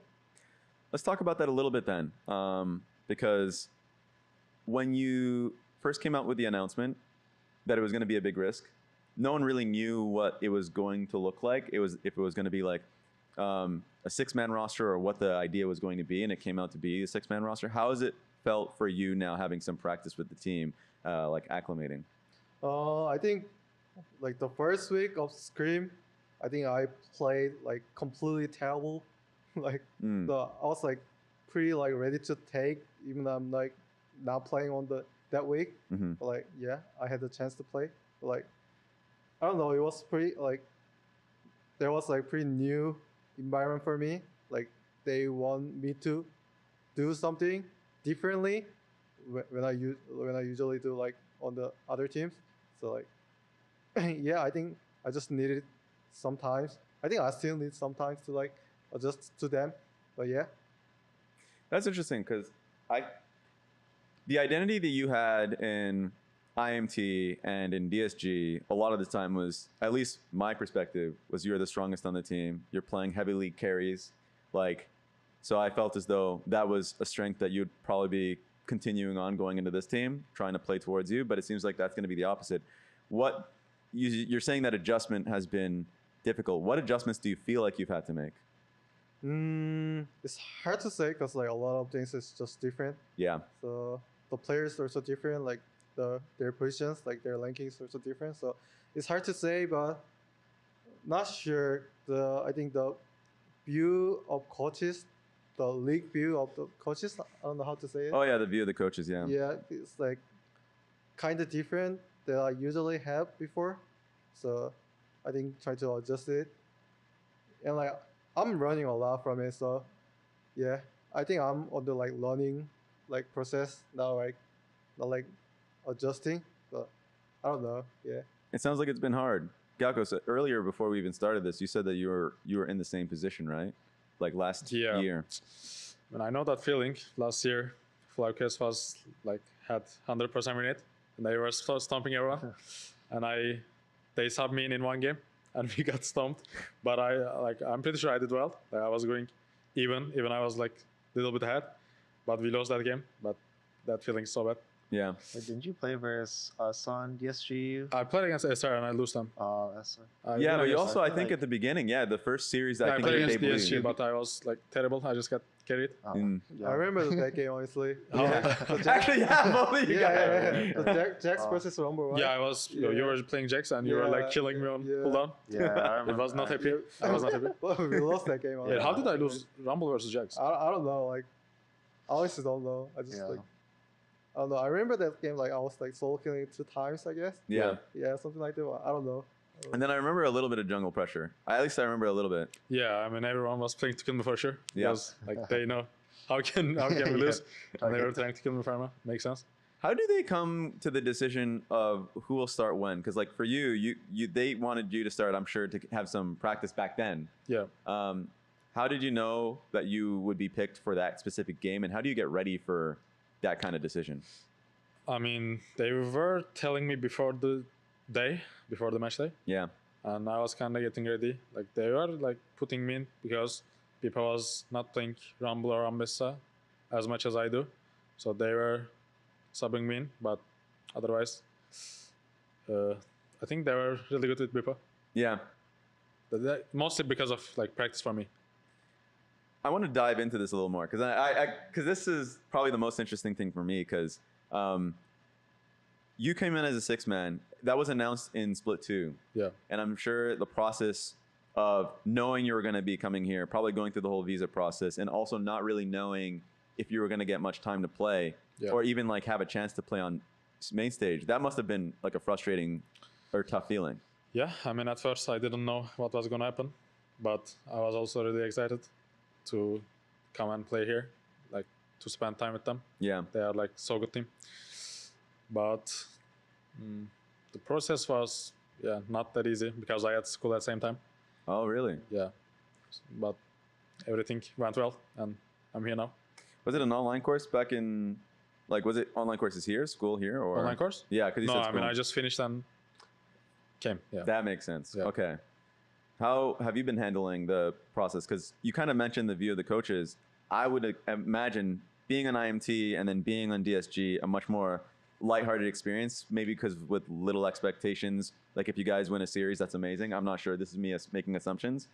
Let's talk about that a little bit then, because when you first came out with the announcement that it was going to be a big risk, no one really knew what it was going to look like. If it was going to be like a 6-man roster or what the idea was going to be, and it came out to be a 6-man roster. How has it felt for you now having some practice with the team, like acclimating? I think like the first week of Scrim, I think I played like completely terrible. Like I was like pretty like ready to take, even though I'm like not playing on that week. But like yeah, I had the chance to play. But, like I don't know, it was pretty like there was like pretty new environment for me. Like they want me to do something differently when I usually do like on the other teams. So like yeah, I think I just needed sometimes. I think I still need sometimes to like adjust to them. But yeah. That's interesting because the identity that you had in IMT and in DSG a lot of the time was, at least my perspective, was you're the strongest on the team. You're playing heavy league carries, like, so I felt as though that was a strength that you'd probably be continuing on going into this team, trying to play towards you. But it seems like that's going to be the opposite. What you're saying that adjustment has been difficult. What adjustments do you feel like you've had to make? It's hard to say because like a lot of things is just different. Yeah. So the players are so different, like their positions, like their rankings are so different. So it's hard to say, but not sure. I think the view of coaches, the league view of the coaches, I don't know how to say it. Oh yeah, the view of the coaches. Yeah. Yeah, it's like kind of different than I usually have before. So I think try to adjust it, and like I'm running a lot from it. So yeah, I think I'm on the like learning like process now, like not like adjusting. But I don't know. Yeah. It sounds like it's been hard. Galko, so earlier before we even started this, you said that you were in the same position, right? Like last year. And I know that feeling. Last year, FlyQuest was like had 100% win it, and they were stomping everyone. And they subbed me in one game, and we got stomped. But I'm pretty sure I did well. Like, I was going even I was like a little bit ahead, but we lost that game. But that feeling is so bad. Yeah. Wait, didn't you play versus us on DSG? I played against SR and I lost them. Oh, that's Yeah, but you also, I think at the beginning, the first series, I think played they against blew DSG, but I was like terrible. I just got carried. Yeah. I remember that game honestly. Actually, yeah, both of you guys. The Jax versus Rumble, right? Yeah, I was. You were playing Jax and you were like killing me on cooldown. Yeah, I remember. It was not happy. I was not happy. Well, we lost that game. Yeah, how did I lose Rumble versus Jax? I don't know. Like, I honestly don't know. I just like. I don't know. I remember that game. Like I was like solo killing it 2 times, I guess. Yeah. Yeah, something like that. I don't know. And then I remember a little bit of jungle pressure. At least I remember a little bit. Yeah, I mean everyone was playing to kill me for sure. Yeah. Because like they know how can we lose, and they were trying to kill me pharma. Makes sense. How do they come to the decision of who will start when? Because like for you, they wanted you to start, I'm sure, to have some practice back then. Yeah. How did you know that you would be picked for that specific game, and how do you get ready for that kind of decision? I mean, they were telling me before the match day. Yeah. And I was kind of getting ready. Like they were like putting me in because people was not playing Rumble or Ambessa as much as I do, so they were subbing me in. But otherwise, I think they were really good with Bipa. Yeah. Mostly because of like practice for me. I want to dive into this a little more because because this is probably the most interesting thing for me because you came in as a 6-man. That was announced in Split 2. Yeah. And I'm sure the process of knowing you were going to be coming here, probably going through the whole visa process, and also not really knowing if you were going to get much time to play or even like have a chance to play on main stage. That must have been like a frustrating or tough feeling. Yeah. I mean, at first I didn't know what was going to happen, but I was also really excited to come and play here, like to spend time with them. Yeah. They are like so good team. But the process was not that easy because I had school at the same time. Oh, really? Yeah. But everything went well and I'm here now. Was it an online course back in, like, was it online courses here, school here, or? Online course? Yeah, because you said No, school. I mean, I just finished and came. Yeah. That makes sense. Yeah. Okay. How have you been handling the process? Because you kind of mentioned the view of the coaches. I would imagine being on IMT and then being on DSG a much more lighthearted experience, maybe because with little expectations. Like if you guys win a series, that's amazing. I'm not sure. This is me making assumptions.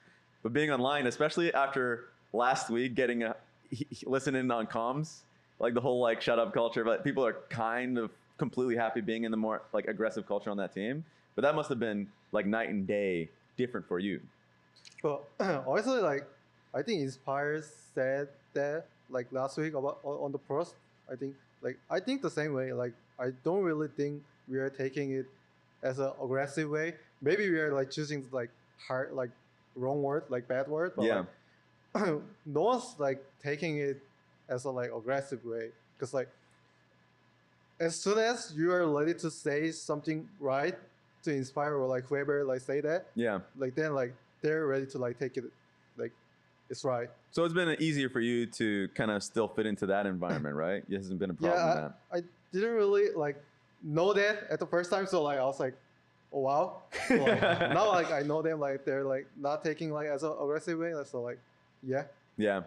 But being online, especially after last week, listening on comms, like the whole like shut up culture, but people are kind of completely happy being in the more like aggressive culture on that team. But that must have been like night and day different for you. But honestly, like I think Inspire said that like last week about on the pros. I think the same way. Like I don't really think we are taking it as an aggressive way. Maybe we are like choosing like hard like wrong word like bad word. But Yeah. like, no one's like taking it as a like aggressive way because like as soon as you are ready to say something right to Inspire or like whoever like say that, Yeah. like then like they're ready to like take it like it's right. So it's been easier for you to kind of still fit into that environment, right? It hasn't been a problem with Yeah, that. I didn't really like know that at the first time, so like I was like, oh wow. So, like, now like I know them like they're like not taking like as an aggressive way. So like, yeah. Yeah.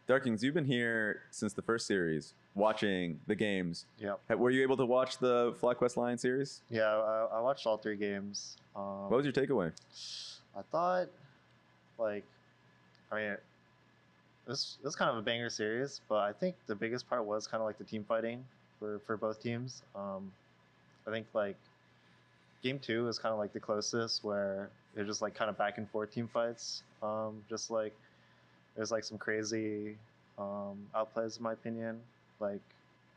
Darkings, you've been here since the first series, watching the games. Yep. Were you able to watch the FlyQuest Lion series? Yeah, I watched all 3 games. What was your takeaway? I thought, like, I mean, this kind of a banger series, but I think the biggest part was kind of like the team fighting for both teams. I think like game 2 was kind of like the closest, where they're just like kind of back and forth team fights. Just like there's like some crazy outplays in my opinion, like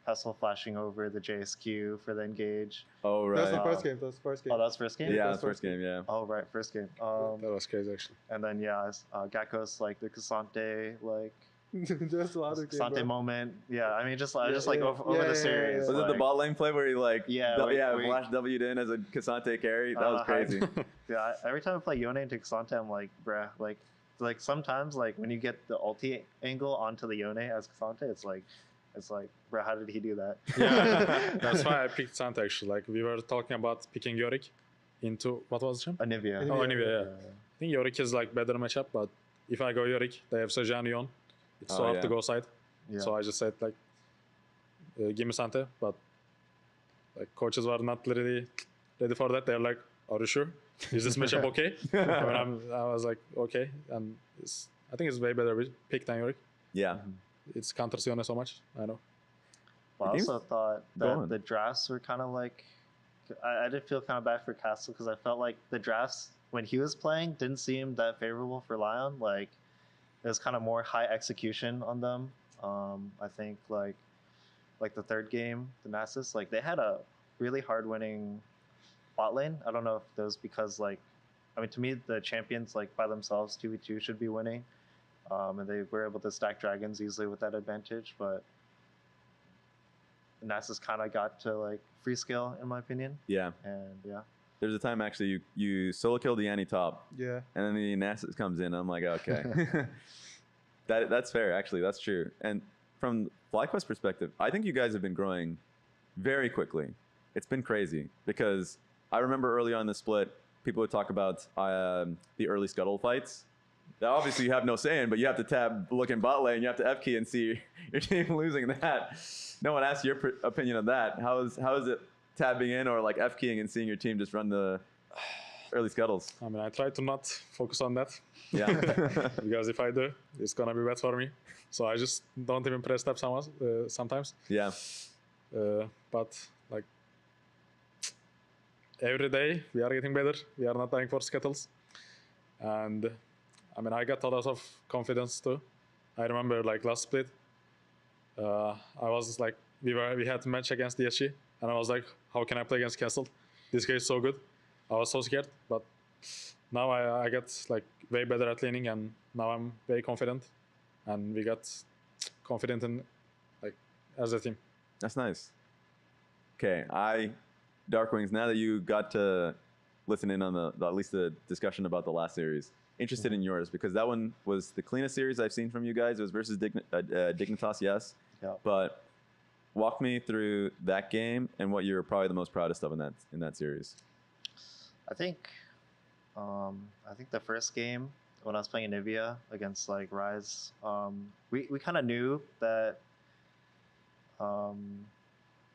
Hessel flashing over the JSQ for the engage. Oh, right. That's the first game. That's the first game. Oh, that's first game. Yeah, that's the first game, yeah. Oh, right, first game. That was crazy actually. And then yeah, Gakko's like the Cassante like There's a lot of games. Cassante moment. Yeah, I mean just like Yeah. over the Yeah, series. Was it the like- bot lane play where he like Yeah, flash W'd in as a Cassante carry? That was crazy. Yeah, every time I play Yone into Cassante, I'm like, bruh, like sometimes like when you get the ulti angle onto the Yone as Cassante, it's like, bro, how did he do that? Yeah, that's why I picked Santa actually. Like we were talking about picking Yorick into what was the champ? Anivia. Oh, anyway, yeah. I think Yorick is like better matchup, but if I go Yorick, they have Sejan Lyon. It's so hard to go side. Yeah. So I just said like, give me Santa, but like coaches were not ready for that. They're like, are you sure? Is this matchup okay? I was like, okay, and I think it's way better pick than Yorick. Yeah. It's counters Yone so much. I know. But I The game's also thought going. that the drafts were kind of like, I did feel kind of bad for Castle because I felt like the drafts when he was playing didn't seem that favorable for Lyon. Like it was kind of more high execution on them. I think like the third game, the Nasus, like they had a really hard winning bot lane. I don't know if that was because like, I mean, to me the champions like by themselves 2v2 should be winning. And they were able to stack dragons easily with that advantage, but Nasus kind of got to like free scale in my opinion. Yeah. And yeah, There's a time actually you solo kill the Annie top, Yeah. and then the Nasus comes in. And I'm like, okay, that's fair. Actually, that's true. And from FlyQuest perspective, I think you guys have been growing very quickly. It's been crazy because I remember early on in the split, people would talk about the early scuttle fights. Now, obviously, you have no say in, but you have to tab look in bot lane. You have to F key and see your team losing that. No one asked your opinion on that. How is it tabbing in or like F keying and seeing your team just run the early scuttles? I mean, I try to not focus on that. Yeah. Because if I do, it's gonna be bad for me. So I just don't even press tab sometimes. Yeah. But like every day we are getting better. We are not dying for scuttles. And I mean, I got a lot of confidence too. I remember like last split, I was like, we had a match against DSG, and I was like, how can I play against Castle? This guy is so good. I was so scared, but now I got like way better at laning, and now I'm very confident, and we got confident in like as a team. That's nice. Okay, Darkwings, now that you got to listen in on the at least the discussion about the last series, interested in yours because that one was the cleanest series I've seen from you guys. It was versus Dignitas, yes. Yeah. But walk me through that game and what you're probably the most proudest of in that series. I think the first game when I was playing Anivia against like Rise, we kind of knew that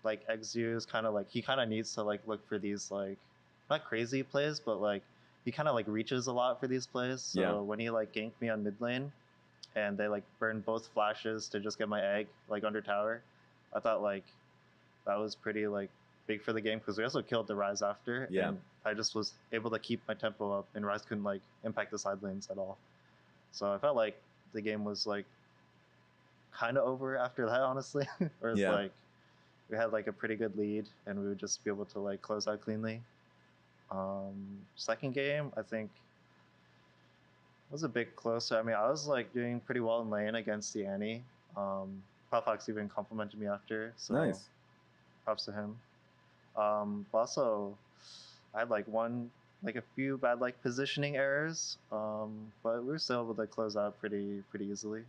like Exu is kind of like he kind of needs to like look for these like not crazy plays, but like he kind of like reaches a lot for these plays. So when he like ganked me on mid lane, and they like burned both flashes to just get my egg like under tower, I thought like that was pretty like big for the game because we also killed the Ryze after. Yeah. And I just was able to keep my tempo up, and Ryze couldn't like impact the side lanes at all. So I felt like the game was like kind of over after that, honestly. Or it's like we had like a pretty good lead, and we would just be able to like close out cleanly. Second game, I think was a bit closer. I mean, I was like doing pretty well in lane against the Annie. Fox even complimented me after, so nice. Props to him. But also, I had like a few bad like positioning errors, but we were still able to close out pretty easily.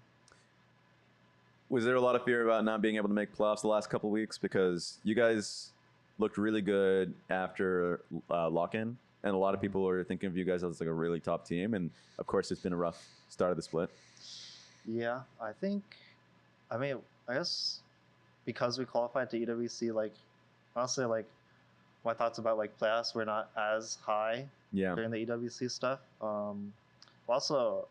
Was there a lot of fear about not being able to make playoffs the last couple of weeks because you guys looked really good after lock-in, and a lot of people are thinking of you guys as like a really top team, and of course it's been a rough start of the split. Yeah, I mean, I guess because we qualified to EWC, like honestly, like my thoughts about like playoffs were not as high during the EWC stuff. Also,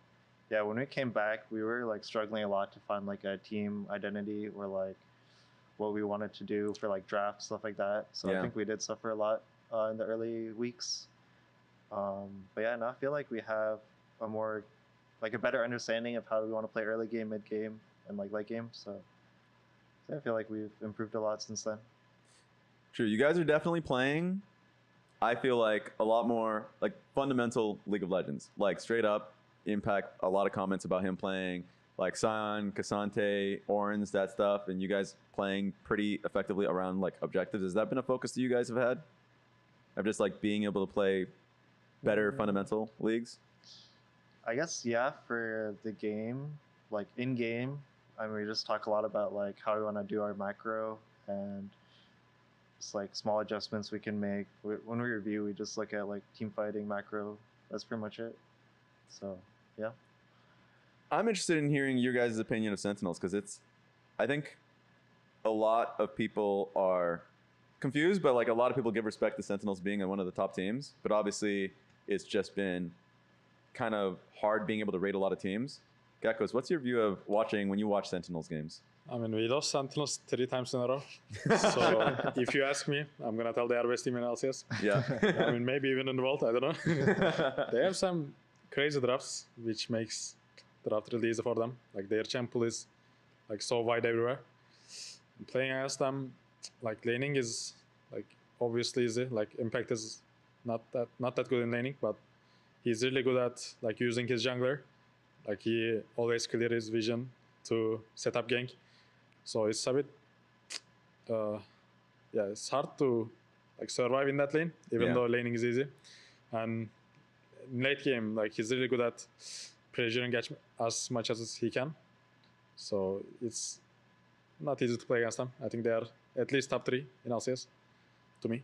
yeah, when we came back, we were like struggling a lot to find like a team identity or like what we wanted to do for like draft stuff like that. So I think we did suffer a lot in the early weeks. But yeah, now I feel like we have a more like a better understanding of how we want to play early game, mid game, and like late game. So I feel like we've improved a lot since then. True, you guys are definitely playing, I feel like, a lot more like fundamental League of Legends, like straight up Impact. A lot of comments about him playing like Sion, Cassante, Orange, that stuff, and you guys playing pretty effectively around like objectives. Has that been a focus that you guys have had? Of just like being able to play better fundamental leagues? I guess, yeah, for the game, like in game, I mean, we just talk a lot about like how we want to do our macro and just like small adjustments we can make. When we review, we just look at like team fighting macro. That's pretty much it. So, yeah. I'm interested in hearing your guys' opinion of Sentinels because I think a lot of people are confused, but like a lot of people give respect to Sentinels being one of the top teams. But obviously, it's just been kind of hard being able to rate a lot of teams. Geckos, what's your view of when you watch Sentinels games? I mean, we lost Sentinels 3 times in a row. So if you ask me, I'm going to tell they are best team in LCS. Yeah. I mean, maybe even in the world, I don't know. They have some crazy drafts, which makes draft really easy for them. Like their champ pool is like so wide everywhere. And playing against them, like laning is like obviously easy. Like Impact is not that good in laning, but he's really good at like using his jungler. Like he always clear his vision to set up gank. So it's a bit, it's hard to like survive in that lane, even though laning is easy. And in late game, like he's really good at pressuring as much as he can. So it's not easy to play against them. I think they are at least top 3 in LCS, to me.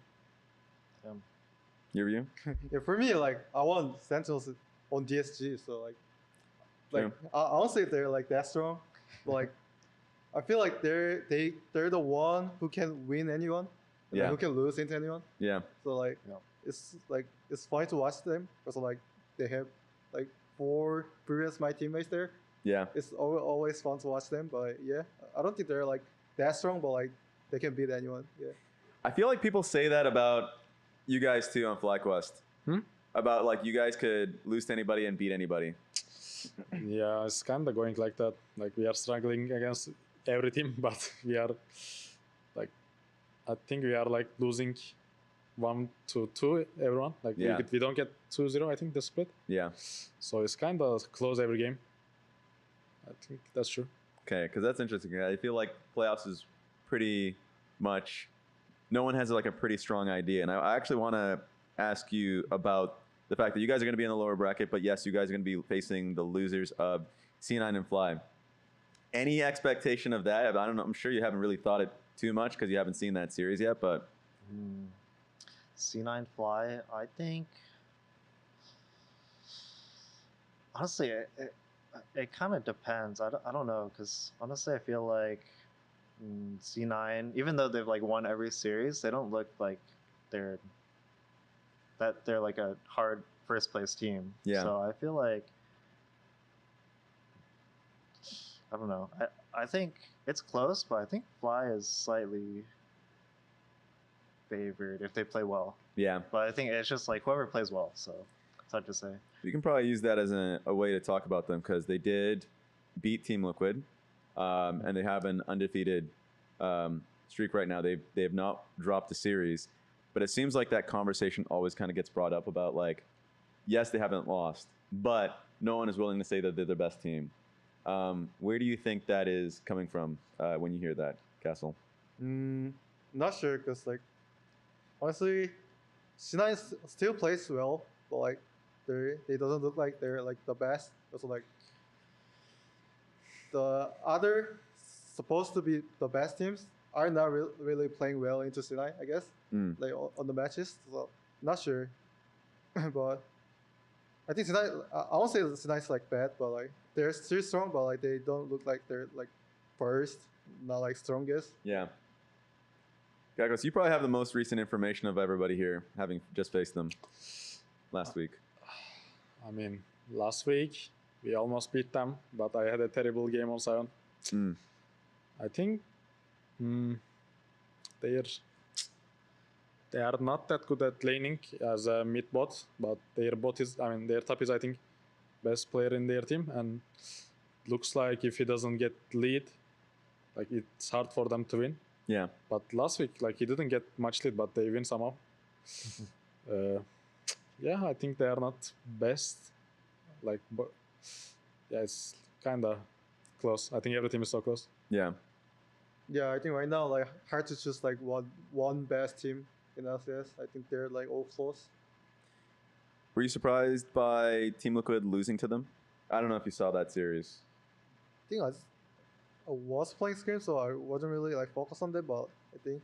Your view? Yeah, for me, like I want Sentinels on DSG, so I don't say they're like that strong, but like I feel like they're the one who can win anyone, and who can lose into anyone. Yeah. So like it's fun to watch them because like they have like 4 previous my teammates there. Yeah. It's always fun to watch them, but yeah, I don't think they're like that strong, but like they can beat anyone. Yeah. I feel like people say that about you guys too on FlyQuest. About like you guys could lose to anybody and beat anybody. Yeah, it's kind of going like that. Like we are struggling against every team, but we are like, I think we are like losing 1-2 everyone. Like we don't get 2-0, I think, the split. Yeah. So it's kind of close every game. I think that's true. Okay, because that's interesting. I feel like playoffs is pretty much, no one has like a pretty strong idea. And I actually want to ask you about the fact that you guys are going to be in the lower bracket, but yes, you guys are going to be facing the losers of C9 and Fly. Any expectation of that? I don't know. I'm sure you haven't really thought it too much because you haven't seen that series yet, but C9 Fly, I think honestly it kind of depends. I don't know, because honestly I feel like C9, even though they've like won every series, they don't look like they're like a hard first place team. Yeah. So I feel like I don't know. I think it's close, but I think Fly is slightly favored if they play well. Yeah. But I think it's just like whoever plays well. So it's hard to say. You can probably use that as a way to talk about them because they did beat Team Liquid, and they have an undefeated streak right now. They have not dropped a series, but it seems like that conversation always kind of gets brought up about like, yes, they haven't lost, but no one is willing to say that they're the best team. Where do you think that is coming from when you hear that, Castle? Not sure, because like honestly, C9 still plays well, but like they doesn't look like they're like the best. Also like the other supposed to be the best teams are not really playing well into C9, I guess. Like on the matches, so not sure. But I think C9, I won't say C9 is like bad, but like they're still strong, but like they don't look like they're like first, not like strongest. Yeah. Gagos, you probably have the most recent information of everybody here, having just faced them last week. I mean, last week we almost beat them, but I had a terrible game on Sion. I think they are not that good at laning as a mid bot, but their top is I think best player in their team, and looks like if he doesn't get lead, like it's hard for them to win. Yeah. But last week, like he didn't get much lead, but they win somehow. Yeah, I think they are not best. Like, but yeah, it's kind of close. I think every team is so close. Yeah. Yeah, I think right now like hard to choose like one best team in LCS. I think they're like all close. Were you surprised by Team Liquid losing to them? I don't know if you saw that series. I think I was playing Scrims, so I wasn't really like focused on that, but I think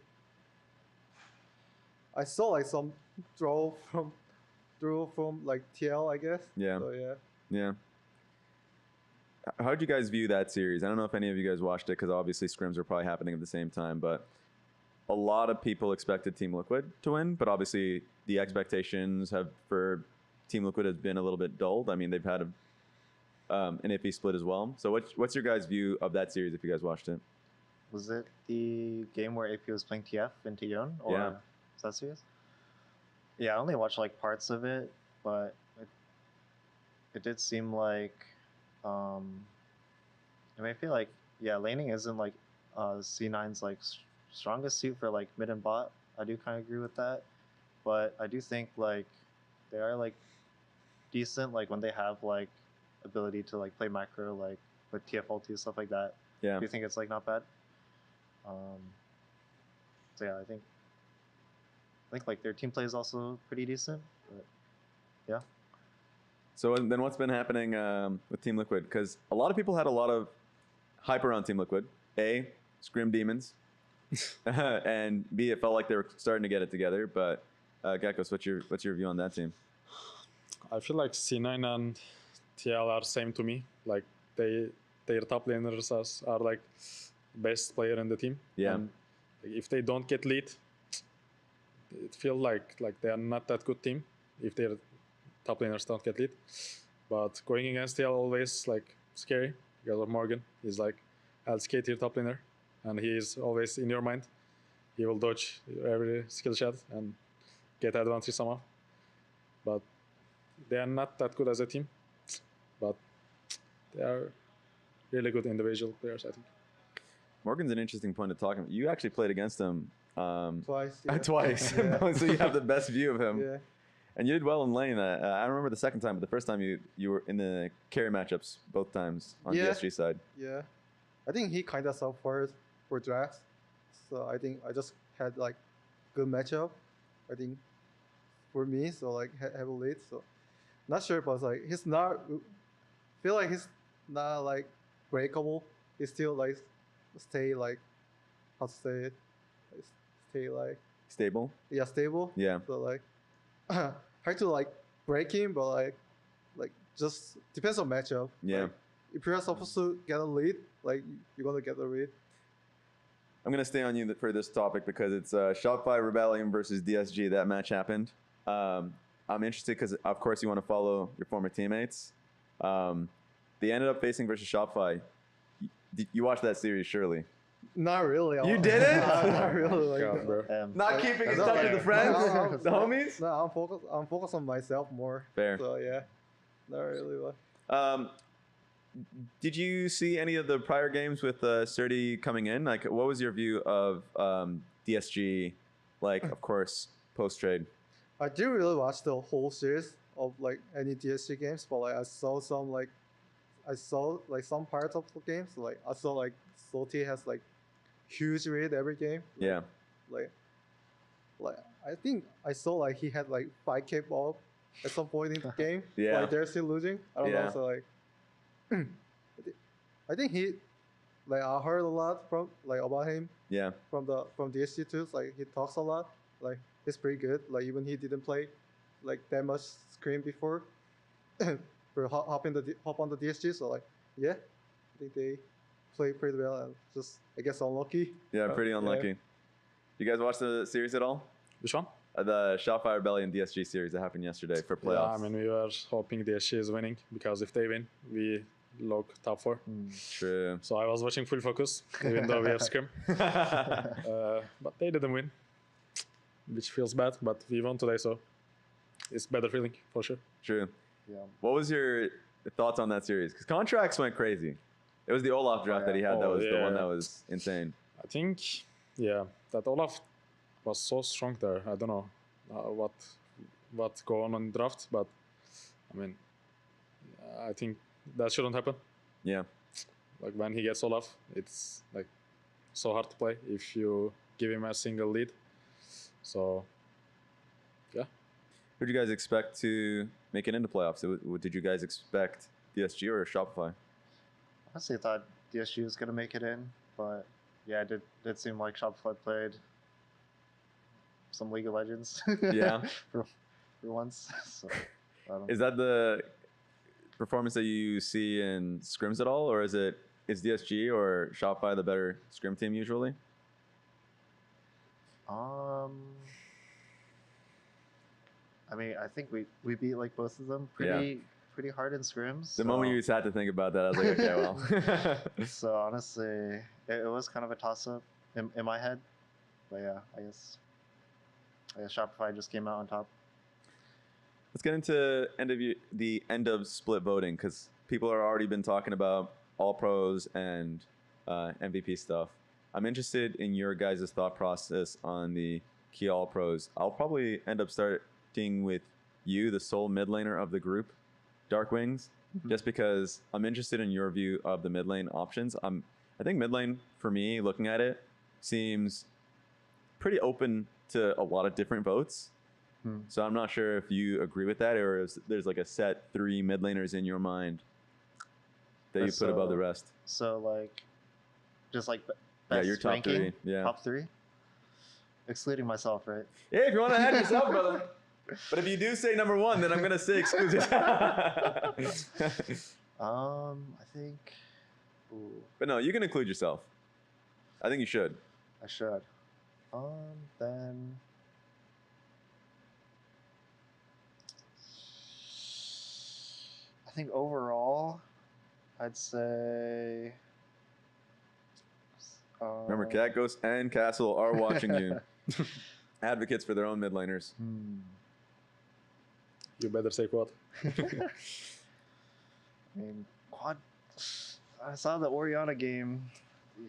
I saw like some through from like TL, I guess. Yeah. So yeah. Yeah. How did you guys view that series? I don't know if any of you guys watched it because obviously scrims are probably happening at the same time, but a lot of people expected Team Liquid to win, but obviously the expectations for Team Liquid has been a little bit dulled. I mean, they've had an iffy split as well. So what's your guys' view of that series if you guys watched it? Was it the game where AP was playing TF in Daejeon? Or Yeah. is that serious? Yeah, I only watched like parts of it, but it did seem like I mean, I feel like laning isn't like C9's like strongest suit for like mid and bot. I do kind of agree with that, but I do think like they are like decent like when they have like ability to like play macro like with TF ulti stuff like that. Yeah. Do you think it's like not bad? So yeah, I think like their team play is also pretty decent, but yeah. So then what's been happening with Team Liquid? Because a lot of people had a lot of hype around Team Liquid. A, Scrim Demons. And B, it felt like they were starting to get it together. But Geckos, what's your view on that team? I feel like C9 and TL are same to me. Like their top laners are like best player in the team. Yeah. And if they don't get lead, it feels like they are not that good team if their top laners don't get lead. But going against TL always like scary because of Morgan. He's like LCK tier top laner, and he is always in your mind. He will dodge every skill shot and get advantage somehow. But they are not that good as a team, but they are really good individual players, I think. Morgan's an interesting point to talk about. You actually played against him Twice. Yeah. twice. Yeah. So you have the best view of him. Yeah. And you did well in lane. I remember the second time, but the first time you were in the carry matchups both times on PSG side. Yeah. I think he kind of suffered for drafts. So I think I just had like good matchup. I think for me, so like have a lead. So not sure, but like he's not. Feel like he's not like breakable. He still like stay like how to say it. Stay like Stable. yeah, stable. Yeah. So like hard to like break him, but like just depends on matchup. Yeah. Like, if you're supposed to get a lead, like you're gonna get the lead. I'm gonna stay on you for this topic because it's Shopify Rebellion versus DSG. That match happened. I'm interested because, of course, you want to follow your former teammates. They ended up facing versus Shopify. You watched that series, surely. Not really. You didn't? Not really. Like, God, bro. Not Like, keeping in no, touch like, with the friends, no, the homies. No, I'm focused on myself more. Fair. So yeah, not really. Did you see any of the prior games with Surdy coming in? Like, what was your view of DSG? Like, of course, post trade. I didn't really watch the whole series of like any DSG games, but like I saw like some parts of the games. Like I saw like Salty has like huge lead every game. Yeah. Like I think I saw like he had like 5K ball at some point in the game. Yeah. Like they're still losing. I don't know. So like, I think he, like I heard a lot from like about him. Yeah. From DSG too. Like he talks a lot. Like he's pretty good. Like even he didn't play like that much Scrim before. For hop on the DSG. So like yeah, I think they play pretty well and just I guess unlucky. Yeah, pretty unlucky. Yeah. You guys watch the series at all? Which one? The Shopify Rebellion DSG series that happened yesterday for playoffs. Yeah, I mean, we were hoping DSG is winning because if they win, we log top 4. True. So I was watching full focus, even though we have Scrim. But they didn't win, which feels bad, but we won today, so it's better feeling for sure. True. Yeah. What was your thoughts on that series? Because contracts went crazy. It was the Olaf draft that he had that was the one that was insane. I think, yeah, that Olaf was so strong there. I don't know what go on in draft, but I mean, I think that shouldn't happen. Yeah. Like when he gets Olaf, it's like so hard to play if you give him a single lead. So, yeah. Who did you guys expect to make it into playoffs? Did you guys expect DSG or Shopify? Honestly, I thought DSG was gonna make it in, but yeah, it did seem like Shopify played some League of Legends. Yeah. for once. So, is that the performance that you see in scrims at all, or is DSG or Shopify the better scrim team usually? I mean, I think we beat like both of them pretty hard in scrims. The moment you just had to think about that, I was like, okay, well. So honestly, it was kind of a toss-up in my head. But yeah, I guess Shopify just came out on top. Let's get into the end of split voting, because people are already been talking about all pros and MVP stuff. I'm interested in your guys' thought process on the key all pros. I'll probably end up starting with you, the sole mid laner of the group, Dark Wings, just because I'm interested in your view of the mid lane options. I think mid lane, for me, looking at it, seems pretty open to a lot of different votes. So I'm not sure if you agree with that, or if there's like a set 3 mid laners in your mind that you put above the rest. So like, just like best your top ranking, 3. Yeah. Top 3? Excluding myself, right? Yeah, if you want to add yourself, brother. But if you do say number 1, then I'm going to say exclude yourself. I think... Ooh, but no, you can include yourself. I think you should. I should. Then... I think overall, I'd say... Remember, Cat Ghost and Castle are watching you. Advocates for their own mid laners. You better say quad. I mean, quad. I saw the Oriana game.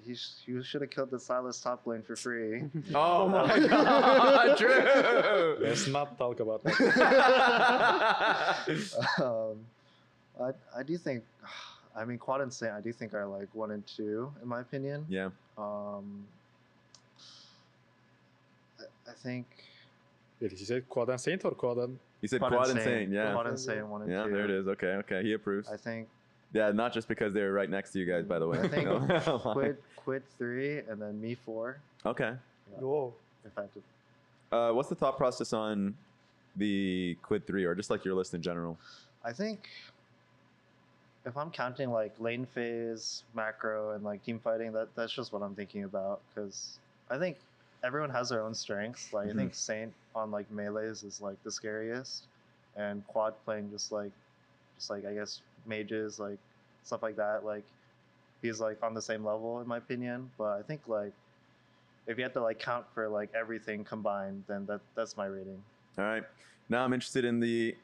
He should have killed the Silas top lane for free. Oh my god, true! Let's not talk about that. I do think, I mean, Quad and Saint, I do think are like 1 and 2 in my opinion. Yeah. I think. Did he say quad and Saint or quad and? He said Quad and Saint, yeah. Quad and Saint 1 and 2. Yeah, there it is. Okay, he approves. I think. Yeah, not just because they're right next to you guys, by the way. I think Quid 3 and then me 4. Okay. Yeah, Whoa. effective. What's the thought process on the Quid 3, or just like your list in general? I think if I'm counting like lane phase, macro, and like team fighting, that's just what I'm thinking about. Because I think everyone has their own strengths. Like I think Saint on like melees is like the scariest. and Quad playing just like I guess mages, like stuff like that. Like he's like on the same level in my opinion. But I think like if you have to like count for like everything combined, then that's my rating. All right. Now I'm interested in the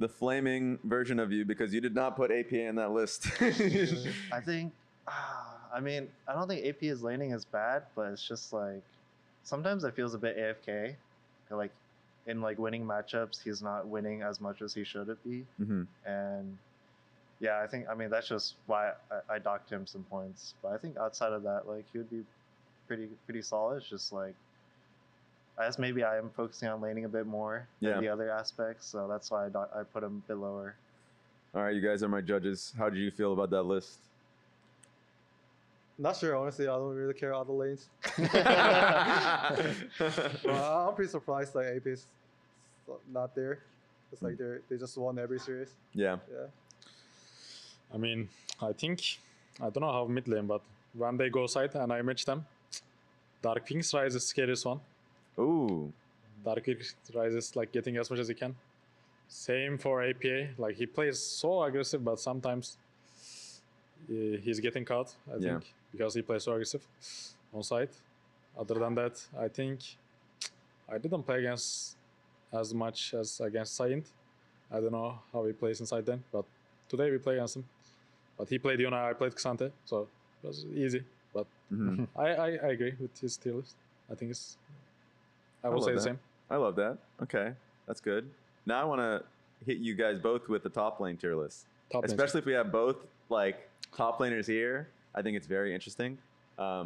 flaming version of you because you did not put APA in that list. I think, I mean, I don't think AP's laning is bad, but it's just like sometimes it feels a bit AFK. Like in like winning matchups, he's not winning as much as he should be. Mm-hmm. And yeah, I think, I mean, that's just why I docked him some points. But I think outside of that, like he would be pretty solid. It's just like, I guess maybe I am focusing on laning a bit more than the other aspects, so that's why I put him a bit lower. All right, you guys are my judges. How did you feel about that list? Not sure, honestly. I don't really care about the lanes. I'm pretty surprised like AP's not there. It's like they just won every series. Yeah. Yeah. I mean, I don't know how mid lane, but when they go side and I match them, Dark Wings Rise is the scariest one. Ooh. Dark Wings Rise is like getting as much as he can. Same for APA. Like he plays so aggressive, but sometimes he's getting caught, I think, because he plays so aggressive on side. Other than that, I think I didn't play against as much as against Saint. I don't know how he plays inside then, but today we play against him. But he played Yuna, I played Xante, so it was easy. But I agree with his tier list. I think it's... I will say the same. I love that. Okay, that's good. Now I want to hit you guys both with the top lane tier list. Especially if we have both like top laners here. I think it's very interesting. I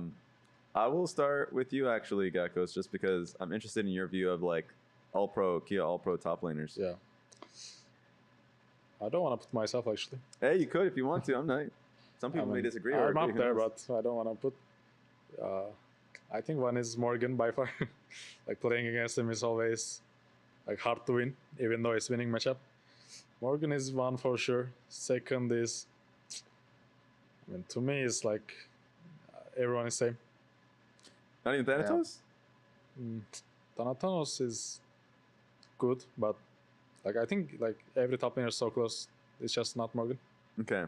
will start with you actually, Gakkos, just because I'm interested in your view of like Kia All-Pro top laners. Yeah. I don't want to put myself actually. Hey, you could if you want to. I'm not. Some people may disagree. I'm up there, but I don't want to put... I think one is Morgan by far. Like playing against him is always like hard to win, even though it's winning matchup. Morgan is one for sure. Second is, I mean, to me, it's like everyone is same. Not even Thanatos? Thanatos is good, but like I think like every top laner is so close. It's just not Morgan. Okay.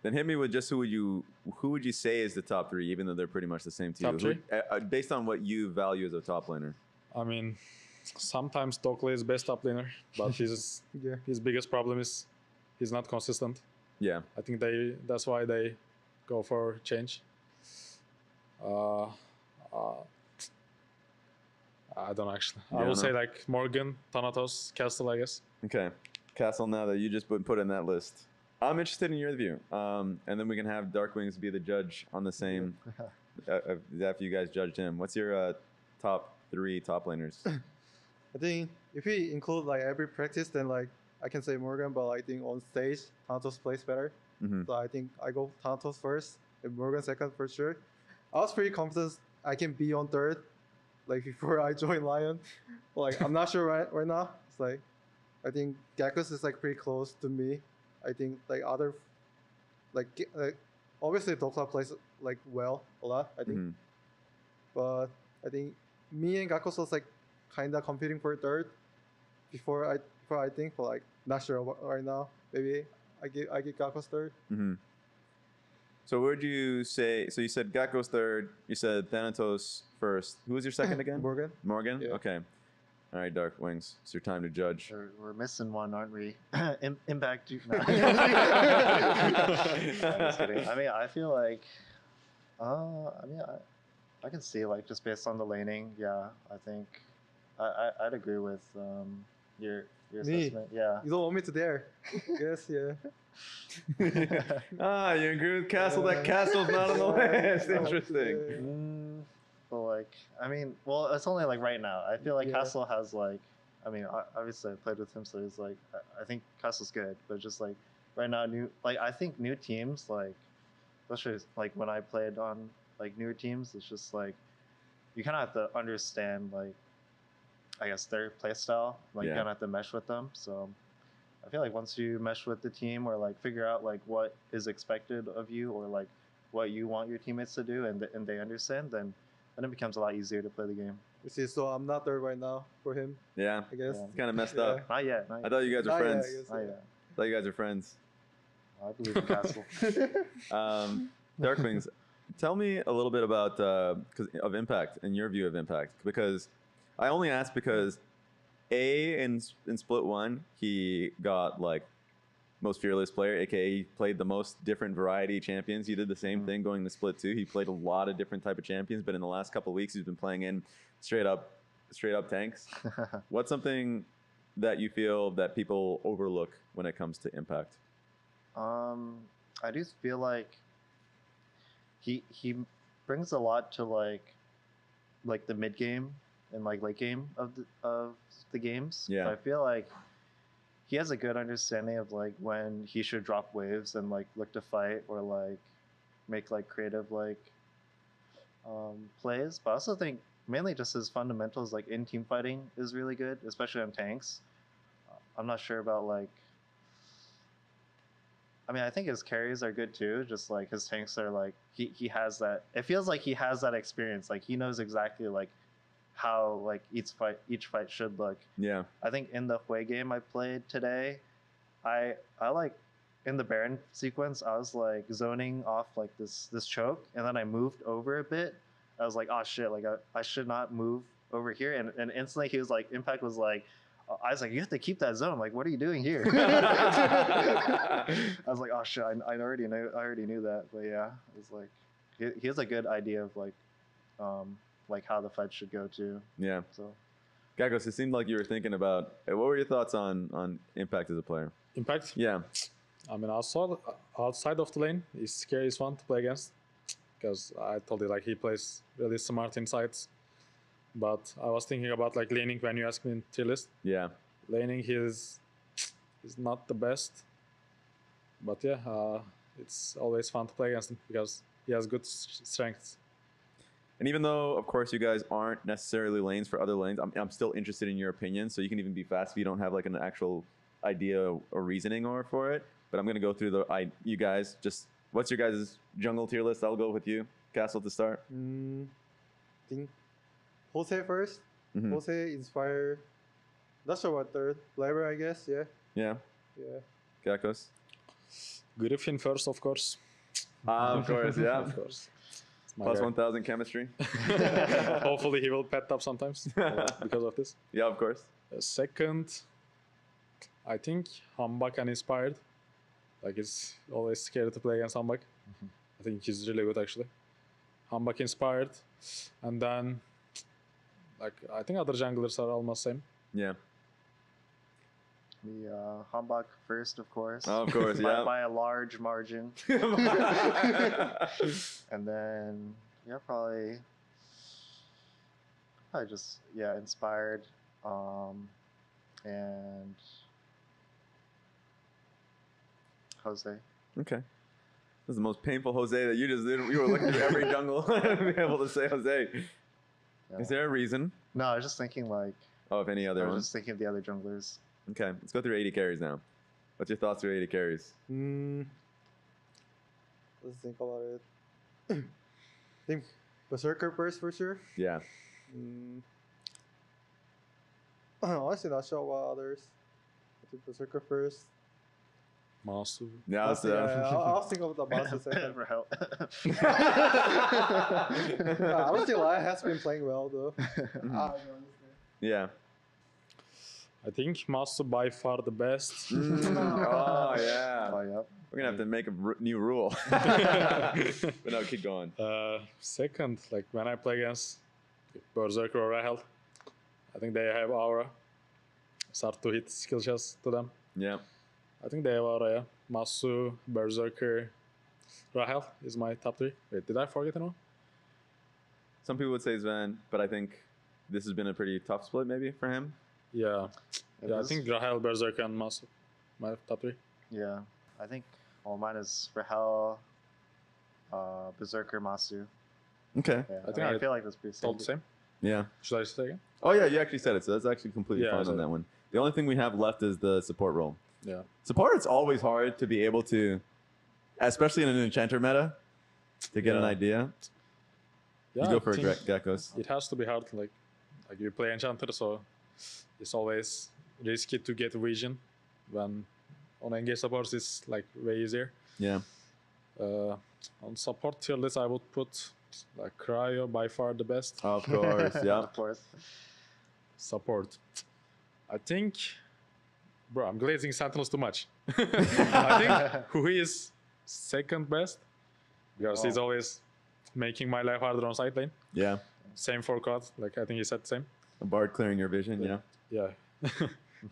Then hit me with just who would you say is the top three, even though they're pretty much the same to top you? Based on what you value as a top laner. I mean, sometimes Tokle is best top laner, but his biggest problem is he's not consistent. Yeah. I think that's why they go for change. I don't actually. I will say like Morgan, Thanatos, Castle, I guess. Okay. Castle, now that you just put in that list. I'm interested in your view. And then we can have Darkwings be the judge on the same, after you guys judged him. What's your top three top laners? I think if we include like every practice, then like I can say Morgan, but I think on stage, Thanatos plays better. So I think I go Thanatos first and Morgan second for sure. I was pretty confident I can be on third, like before I joined Lyon. But, like I'm not sure right now. It's like I think Gakkos is like pretty close to me. I think like other, like obviously Dokla plays like well a lot. I think, but I think me and Gakkos was like kind of competing for third before I think, but like not sure right now. Maybe I get Gakkos third. So where'd you say? So you said Gakkos third. You said Thanatos first. Who was your second again? Morgan. Morgan. Yeah. Okay. All right, Dark Wings. It's your time to judge. We're missing one, aren't we? Impact. No. I'm just kidding. I mean, I feel like, I can see like just based on the laning. Yeah, I think I'd agree with your assessment. Yeah. You don't want me to dare. Yes. Yeah. You agree with Castle that Castle's not on the list. Interesting. But like, I mean, well, it's only like right now. I feel like Castle has like, I mean, obviously I played with him, so it's like, I think Castle's good, but just like right now, I think new teams, like, especially like when I played on like newer teams, it's just like, you kind of have to understand like, I guess their play style, like you kind of have to mesh with them. So I feel like once you mesh with the team or like figure out like what is expected of you or like what you want your teammates to do and they understand, then then it becomes a lot easier to play the game. You see, so I'm not third right now for him, Yeah. I guess. Yeah. It's kind of messed Yeah. up. Not yet. Not I yet. thought you guys were Not yet, friends. I guess, Not yeah. yet. I thought you guys were friends. I believe in Castle. Darkwings, tell me a little bit about of Impact and your view of Impact, because I only asked because in Split 1 he got like most fearless player, aka he played the most different variety champions. He did the same thing going to Split 2. He played a lot of different type of champions, but in the last couple of weeks he's been playing in straight up tanks. What's something that you feel that people overlook when it comes to Impact? I do feel like he brings a lot to like the mid game and like late game of the games. Yeah. So I feel like he has a good understanding of like when he should drop waves and like look to fight or like make like creative like plays. But I also think mainly just his fundamentals like in team fighting is really good, especially on tanks. I'm not sure about like. I mean, I think his carries are good too. Just like his tanks are like he has that. It feels like he has that experience. Like he knows exactly like how like each fight should look. Yeah. I think in the Hui game I played today, I like in the Baron sequence I was like zoning off like this choke, and then I moved over a bit. I was like, oh shit, like I should not move over here, and instantly he was like, Impact was like. I was like, you have to keep that zone. Like, what are you doing here? I was like, oh shit, I already knew that. But yeah, it was like, he has a good idea of like how the fight should go too. Yeah. So, Gagos, it seemed like you were thinking about. What were your thoughts on Impact as a player? Impact? Yeah. I mean, outside of the lane, he's scariest one to play against. Because I told you, like, he plays really smart insights. But I was thinking about like laning when you asked me in tier list. Yeah. Laning, he's not the best. But yeah, it's always fun to play against him because he has good strengths. And even though, of course, you guys aren't necessarily lanes for other lanes, I'm still interested in your opinion. So you can even be fast if you don't have like an actual idea or reasoning for it. But I'm going to go through you guys. Just what's your guys' jungle tier list? I'll go with you. Castle to start. Think Jose first. Mhm. Jose, Inspire. Not sure what third. Flavor, I guess. Yeah. Yeah. Yeah. Gakos. Griffin first, of course. Of course, yeah. Of course. It's my Plus guy. 1,000 chemistry. Hopefully he will pet up sometimes because of this. Yeah, of course. Second, I think Hambak and Inspired. Like, he's always scared to play against Hambak. I think he's really good, actually. Hambak Inspired. And then, like, I think other junglers are almost same. Yeah. the Hambak first, of course. Oh, of course, yeah. By a large margin. And then, yeah, probably just, yeah, Inspired. And Jose. Okay. This is the most painful Jose that you just did. You were looking through every jungle to be able to say Jose. Yeah. Is there a reason? No, I was just thinking like. Oh, if any I other was ones? just thinking of the other junglers. Okay, let's go through 80 carries now. What's your thoughts through 80 carries? Let's think about it. I think Berserker first for sure. Yeah. Honestly, not sure about others. I think Berserker first. Masu. Yeah, that's I was thinking of the Master second. For help. Honestly, Lyon has been playing well though. Yeah. I think Masu by far the best. Oh, yeah. Oh, yep. We're going to have to make a new rule. But no, keep going. Second, like when I play against Berserker or Rahel, I think they have aura. Start to hit skill shots to them. Yeah. I think they have aura, yeah. Masu, Berserker, Rahel is my top three. Wait, did I forget anyone? Some people would say Sven, but I think this has been a pretty tough split maybe for him. Yeah. Yeah, I think Rahel, Berserker, and Masu, my top three. Yeah, I think mine is Rahel, Berserker, Masu. Okay. Yeah, I feel like that's pretty Told the same. Yeah. Should I say again? Oh, yeah, you actually said it, so that's actually completely Yeah, I fine said on it. that one. The only thing we have left is the support role. Yeah. Support, it's always hard to be able to, especially in an enchanter meta, to get an Yeah. idea. Yeah, You go I for think Geckos. it has to be hard. Like you play Enchanter, so it's always risky to get vision when on engage supports it's like way easier. Yeah. On support tier list, I would put like Cryo by far the best. Of course. Yeah. Of course. Support. I think, bro, I'm glazing Sentinels too much. I think who is second best because he's always making my life harder on side lane. Yeah. Same for COD, like I think he said the same. A bard clearing your vision. Yeah. Yeah.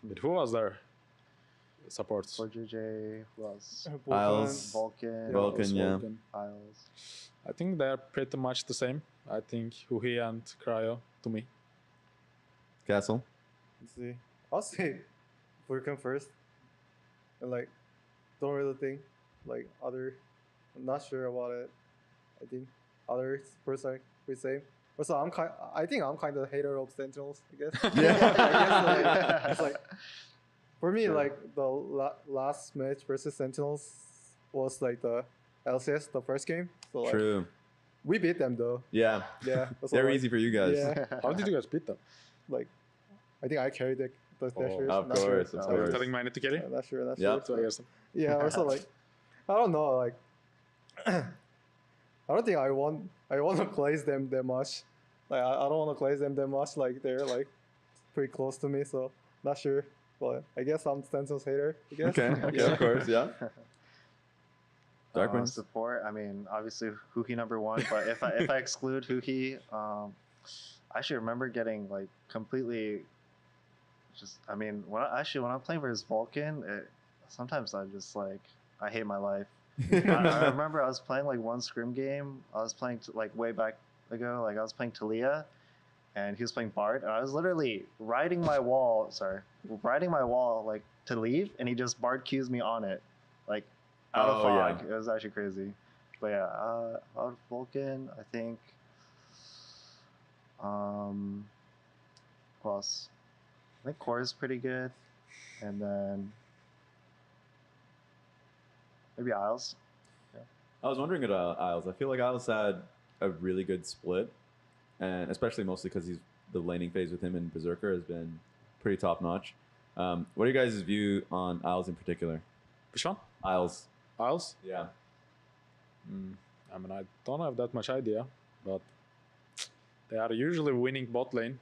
But who was there? Supports. For JJ, who else? Isles. Vulcan. Vulcan, yeah. Isles. I think they're pretty much the same. I think Huhi and Cryo to me. Castle. Let's see. I'll say Vulcan first. And like, don't really think like other. I'm not sure about it. I think other first are pretty same. Also, I think I'm kind of a hater of Sentinels. I guess. Yeah. I guess like, it's like for me, Sure. like the last match versus Sentinels was like the LCS, the first game. So like, True. we beat them though. Yeah. Yeah. So, They're like, easy for you guys. Yeah. How did you guys beat them? Like, I think I carried the Dashers. of not sure. course, of So you're course. telling mine to carry? Not sure. Not Yep. sure. So I guess Yeah. Also, like, I don't know. Like, I don't think I want to glaze them that much. Like, I don't want to glaze them that much. Like, they're like pretty close to me. So not sure. But I guess I'm Sentinels hater. I guess. Okay. Okay. Yeah. Of course. Yeah. Dark Wings. Support. I mean, obviously Huhi number one, but if I exclude Huhi, I actually remember getting like completely. Just I mean, when I'm playing versus Vulcan, sometimes I hate my life. I remember I was playing like one scrim game. I was playing like way back ago. Like I was playing TLAW, and he was playing Bard, and I was literally riding my wall like to leave, and he just Bard cues me on it, like out of fog. Yeah. It was actually crazy. But yeah, out of Vulcan, I think. Who else? I think Core is pretty good, and then maybe Isles. I was wondering about Isles. I feel like Isles had a really good split, and especially mostly because the laning phase with him and Berserker has been pretty top notch. What are you guys' view on Isles in particular? which one? Isles. Isles? Yeah. I mean, I don't have that much idea, but they are usually winning bot lane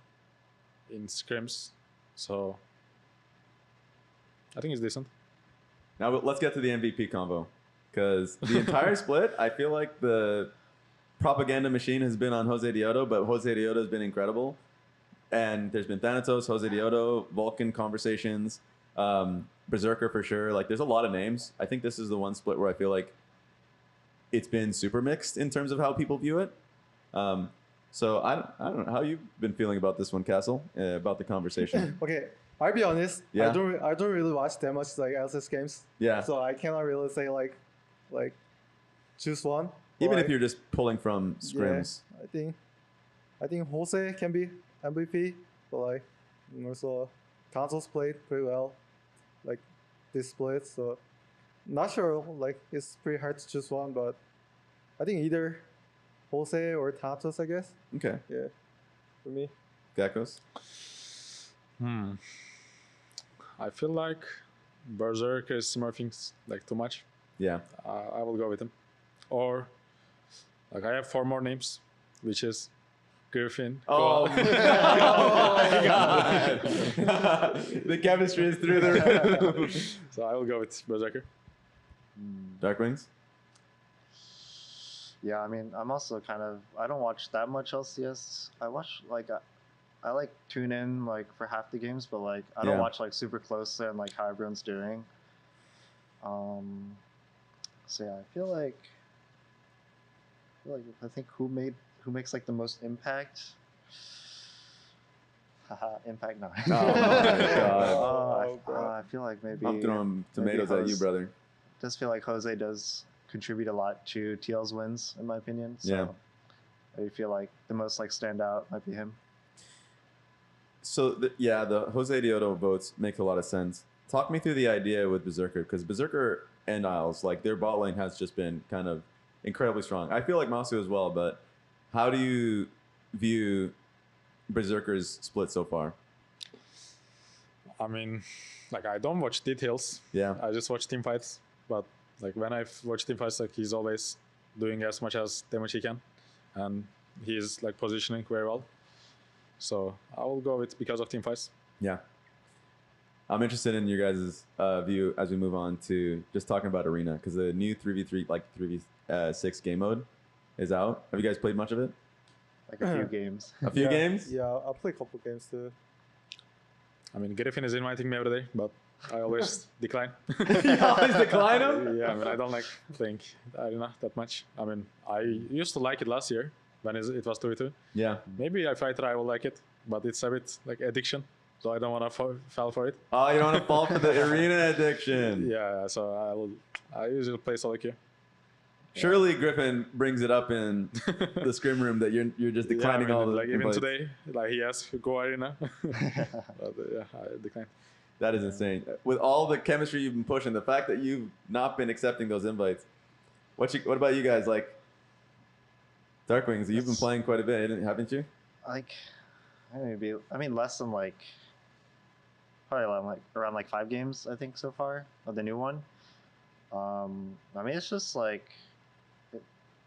in scrims, so I think it's decent. Now let's get to the MVP convo, because the entire split, I feel like the propaganda machine has been on Jose Diodo, but Jose Diodo has been incredible. And there's been Thanatos, Jose Diodo, Vulcan conversations, Berserker for sure. Like, there's a lot of names. I think this is the one split where I feel like it's been super mixed in terms of how people view it. So I don't know how you've been feeling about this one, Castle, about the conversation. Okay, I'll be honest. Yeah. I don't really watch that much like LCS games. Yeah. So I cannot really say like choose one. Even But if you're just pulling from scrims. Yeah, I think Jose can be MVP, but like also consoles played pretty well, like this split. So not sure. Like it's pretty hard to choose one, but I think either Jose or Thanatos, I guess. Okay. Yeah, for me. Geckos. I feel like Berserker is smurfing like too much. Yeah. I will go with him. Or like I have 4 more names, which is Griffin. Oh, Koa. oh my god. The chemistry is through the roof. So I will go with Berserker. Dark Wings? Yeah, I mean, I'm also kind of I don't watch that much LCS. I watch like I like tune in like for half the games, but like I don't Yeah. watch like super closely and like how everyone's doing. So yeah, I feel like if I think who makes like the most impact. Haha, Impact 9. Oh my god. I feel like maybe I'm throwing tomatoes at you, Jose. brother. Just feel like Jose does contribute a lot to TL's wins, in my opinion. So Yeah. I feel like the most like standout might be him. So, the Jose Diodo votes make a lot of sense. Talk me through the idea with Berserker, because Berserker and Isles, like their bot lane has just been kind of incredibly strong. I feel like Masu as well, but How do you view Berserker's split so far? I mean, like I don't watch details. Yeah. I just watch team fights. But like when I watch team fights, like he's always doing as much damage he can, and he's like positioning very well. So I will go with because of team fights. Yeah. I'm interested in your guys' view as we move on to just talking about Arena, because the new 3v3, like 3v6 game mode is out. Have you guys played much of it? Like a few games. A few games? Yeah, I play a couple games too. I mean, Griffin is inviting me every day, but I always decline. You always decline him? Yeah, I mean, I don't like playing Arena that much. I mean, I used to like it last year when it was 2v2. Yeah. Maybe if I try, I will like it, but it's a bit like addiction, so I don't want to fall for it. Oh, you don't want to fall for the Arena addiction. Yeah, so I usually play solo queue. Surely Griffin brings it up in the scrim room that you're just declining yeah, I mean, all the like even invites. today, like he asked go Arena, but yeah, I declined. That is insane. With all the chemistry you've been pushing, the fact that you've not been accepting those invites. What about you guys? Like Darkwings, you've been playing quite a bit, haven't you? Like, I mean, less than like probably around like 5 games I think so far of the new one. I mean, it's just like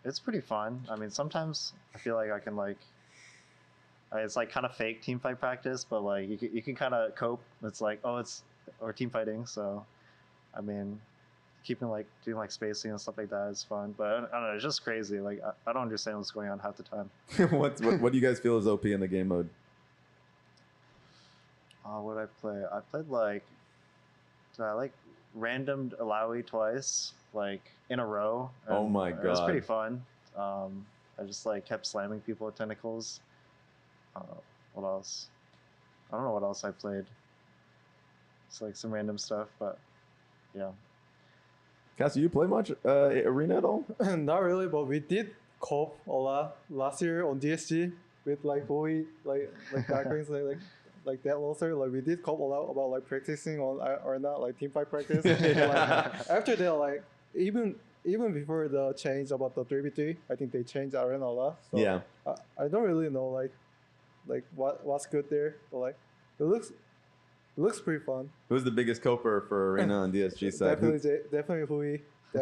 it's pretty fun. I mean, sometimes I feel like I can like it's like kind of fake team fight practice, but like you can kind of cope. It's like or team fighting. So, I mean, keeping like doing like spacing and stuff like that is fun. But I don't know, it's just crazy. Like I don't understand what's going on half the time. what do you guys feel is OP in the game mode? What I play? I played like randomed Alawi twice, like in a row. Oh my It was God. pretty fun. I just like kept slamming people with tentacles. What else? I don't know what else I played. It's like some random stuff, but yeah. Cassie, you play much Arena at all? Not really, but we did cope a lot last year on DSG with like Bowie, like Darkwings, like that loser. Like we did cope a lot about like practicing on or not like team fight practice. Like, after that, like even before the change about the 3v3, I think they changed Arena a lot. So Yeah. I don't really know like what's good there, but like it looks pretty fun. Who's the biggest coper for Arena on DSG side? Definitely Hui.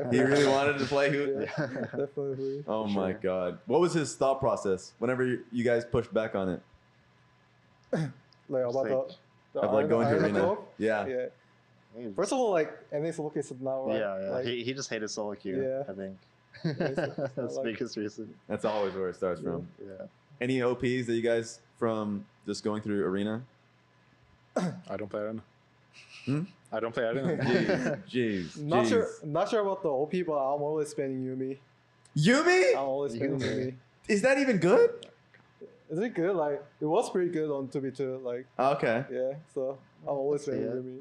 He really wanted to play Who? Yeah, definitely Hui. Oh my Sure. God. What was his thought process whenever you guys pushed back on it? Like about the Of like going to Arena? co-op? Yeah. Yeah. First of all, like NA's location now, right? Yeah, yeah. Like, He just hated solo queue. Yeah. I think it's that's the like- biggest reason. That's always where it starts Yeah. from. Yeah. Any OPs that you guys from just going through Arena? I don't play Arena. Hmm? I don't play Arena. Jeez. Not jeez. sure about the OP, but I'm always spending Yumi. Yumi? I'm always spending Yumi. Yumi. Is that even good? Is it good? Like it was pretty good on 2v2. Like Okay. yeah, so I'm always spending Yeah. Yumi.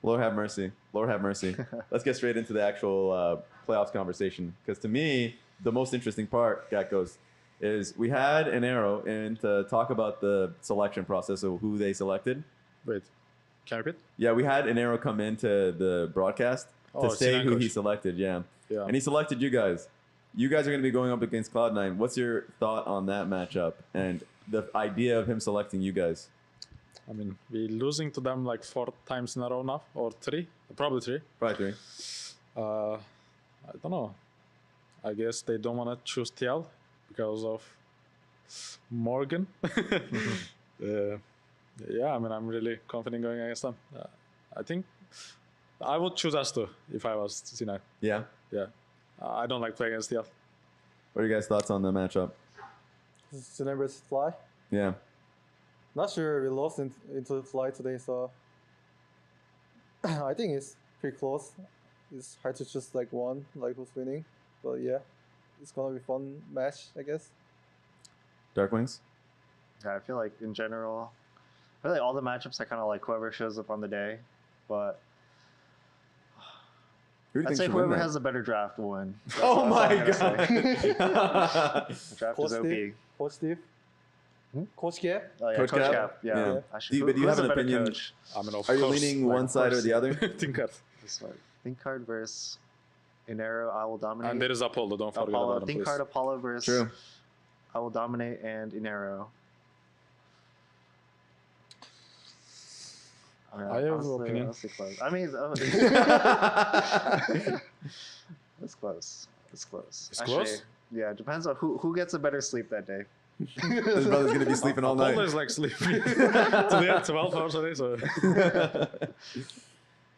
Lord have mercy. Lord have mercy. Let's get straight into the actual playoffs conversation. Because to me, the most interesting part, Geckos, is we had an arrow in to talk about the selection process of who they selected. Wait, can you repeat? Yeah, we had an arrow come into the broadcast to Oh, say Sinan who coach. he selected. Yeah. Yeah. And he selected you guys. You guys are going to be going up against Cloud9. What's your thought on that matchup and the idea of him selecting you guys? I mean, we're losing to them like 4 times in a row now, or 3, probably 3. Probably 3. I don't know. I guess they don't want to choose TL because of Morgan. Yeah, I mean, I'm really confident going against them. I think I would choose us2 if I was C9. Yeah. Yeah. I don't like playing against TL. What are your guys' thoughts on the matchup? Sinner versus Fly. Yeah. Not sure we lost into Fly today, so I think it's pretty close. It's hard to choose like one, like who's winning, but yeah, it's gonna be a fun match, I guess. Darkwings? Yeah, I feel like in general, really all the matchups are kind of like whoever shows up on the day, but Who do you I'd think say should win whoever that? has a better draft will win. That's Oh all I'm my gonna say. God. The draft Coach is OP. Steve? Coach Steve? Coach Cap? Oh, yeah, Coach Coach Cap? Cap. Yeah. Yeah. Actually, But do you who have has an a better opinion? coach? I mean, of Are you course, leaning like, one of side or course. the other? Tinkard. This one. Thinkard versus Inero, I will dominate. And there is Apollo, don't forget Apollo. about him, please. Thinkard, Apollo versus. True. I will dominate and Inero. I have an opinion. Honestly close. I mean, it's close. It's close. It's close? Yeah, it depends on who gets a better sleep that day. His brother's gonna be sleeping all night. Apollo is like sleeping to the 12 hours a day. So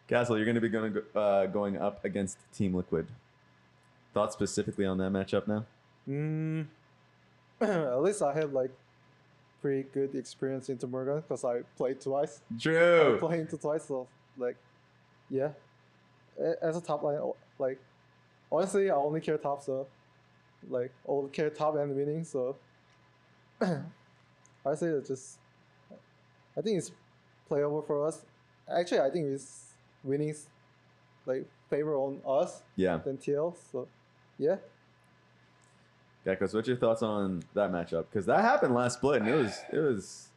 Castle, you're gonna be going up against Team Liquid. Thoughts specifically on that matchup now? At least I had like pretty good experience into Morgan because I played twice. True. I played into twice, so like, yeah. As a top line, like, honestly, I only care top, so like, only care top and winning. So I say that I think it's playable for us. Actually, I think it's winning, like favor on us Yeah. than TL. So yeah. Geckos, what's your thoughts on that matchup? Because that happened last split, and it was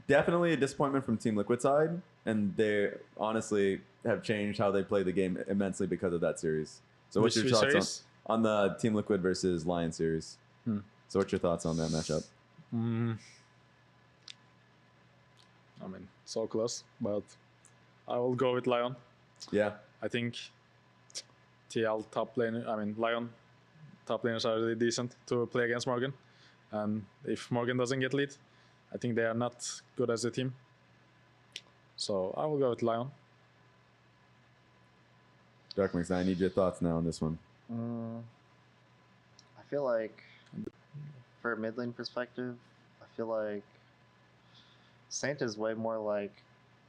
definitely a disappointment from Team Liquid side, and they honestly have changed how they play the game immensely because of that series. So what's your thoughts on the Team Liquid versus Lyon series? So what's your thoughts on that matchup? I mean, so close, but I will go with Lyon. Yeah. I think TL top lane. I mean, Lyon top laners are really decent to play against Morgan, and if Morgan doesn't get lead, I think they are not good as a team. So I will go with Lyon. Darkmix, I need your thoughts now on this one. I feel like, for a mid lane perspective, I feel like Saint is way more like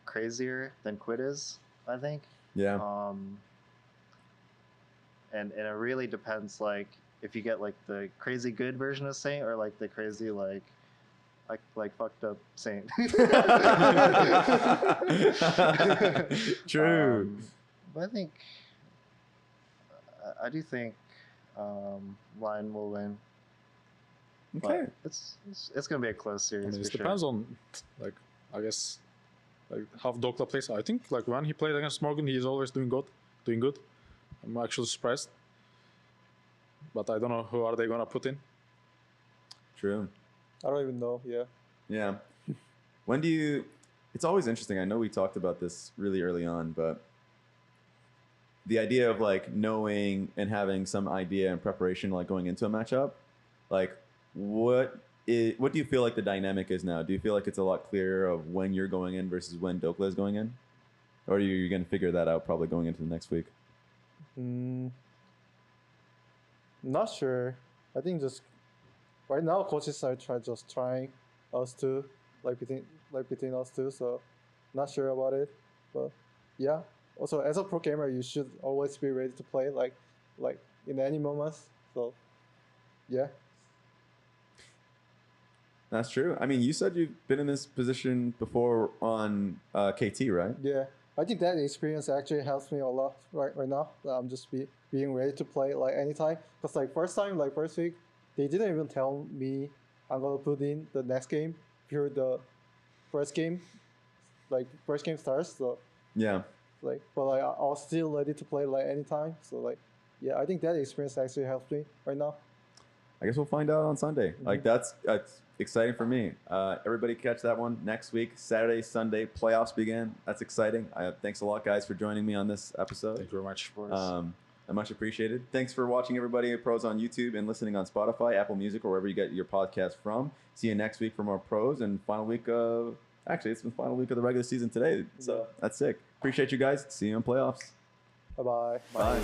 crazier than Quid is, I think. Yeah. And it really depends, like, if you get like the crazy good version of Saint or like the crazy like fucked up Saint. True. But I think I do think Lyon will win. Okay. But it's gonna be a close I series. mean, it for depends sure. on, like, I guess, like how Dokla plays. I think like when he played against Morgan, he's always doing good. I'm actually surprised, but I don't know who are they gonna put in. True. I don't even know. Yeah. Yeah. When do you... It's always interesting. I know we talked about this really early on, but the idea of like knowing and having some idea and preparation like going into a matchup, like what do you feel like the dynamic is now? Do you feel like it's a lot clearer of when you're going in versus when Dokla is going in? Or are you going to figure that out probably going into the next week? Not sure. I think just right now coaches are trying us to between us two. So not sure about it, but yeah. Also, as a pro gamer, you should always be ready to play like in any moments. So yeah. That's true. I mean, you said you've been in this position before on KT, right? Yeah, I think that experience actually helps me a lot right now. I'm just being ready to play like anytime. Cause like first week, they didn't even tell me I'm gonna put in the next game before the first game starts. So Yeah. like, but like I was still ready to play like anytime. So like, yeah, I think that experience actually helps me right now. I guess we'll find out on Sunday. Like that's exciting for me. Everybody catch that one next week, Saturday, Sunday. Playoffs begin. That's exciting. Thanks a lot, guys, for joining me on this episode. Thank you very much. I much appreciated. Thanks for watching, everybody. Pros on YouTube and listening on Spotify, Apple Music, or wherever you get your podcast from. See you next week for more pros and final week of. Actually, it's the final week of the regular season today. So that's sick. Appreciate you guys. See you in playoffs. Bye-bye. Bye.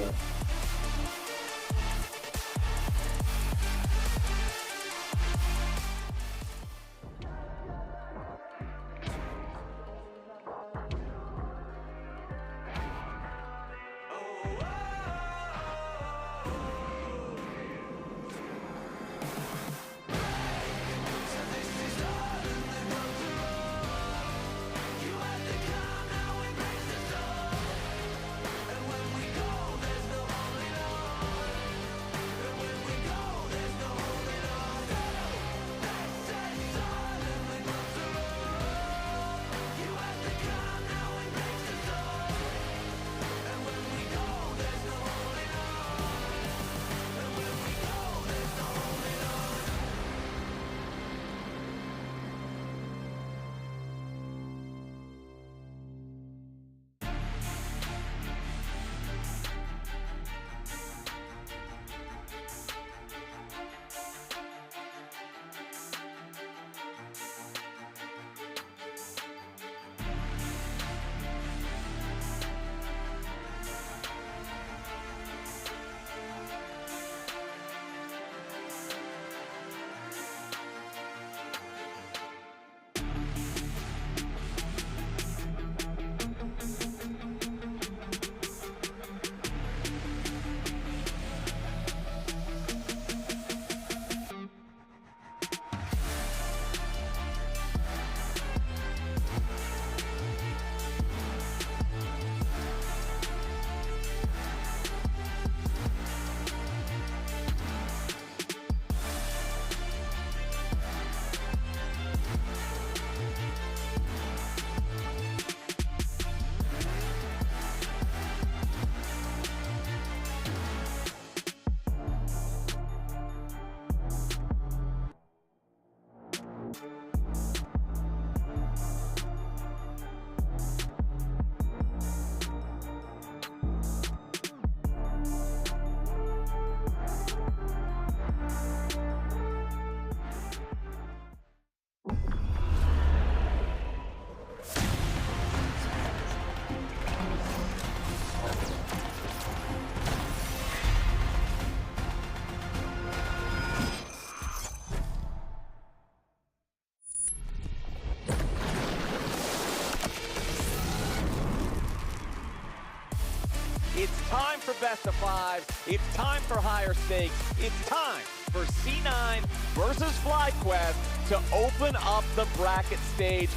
for best of 5. It's time for higher stakes. It's time for C9 versus FlyQuest to open up the bracket stage.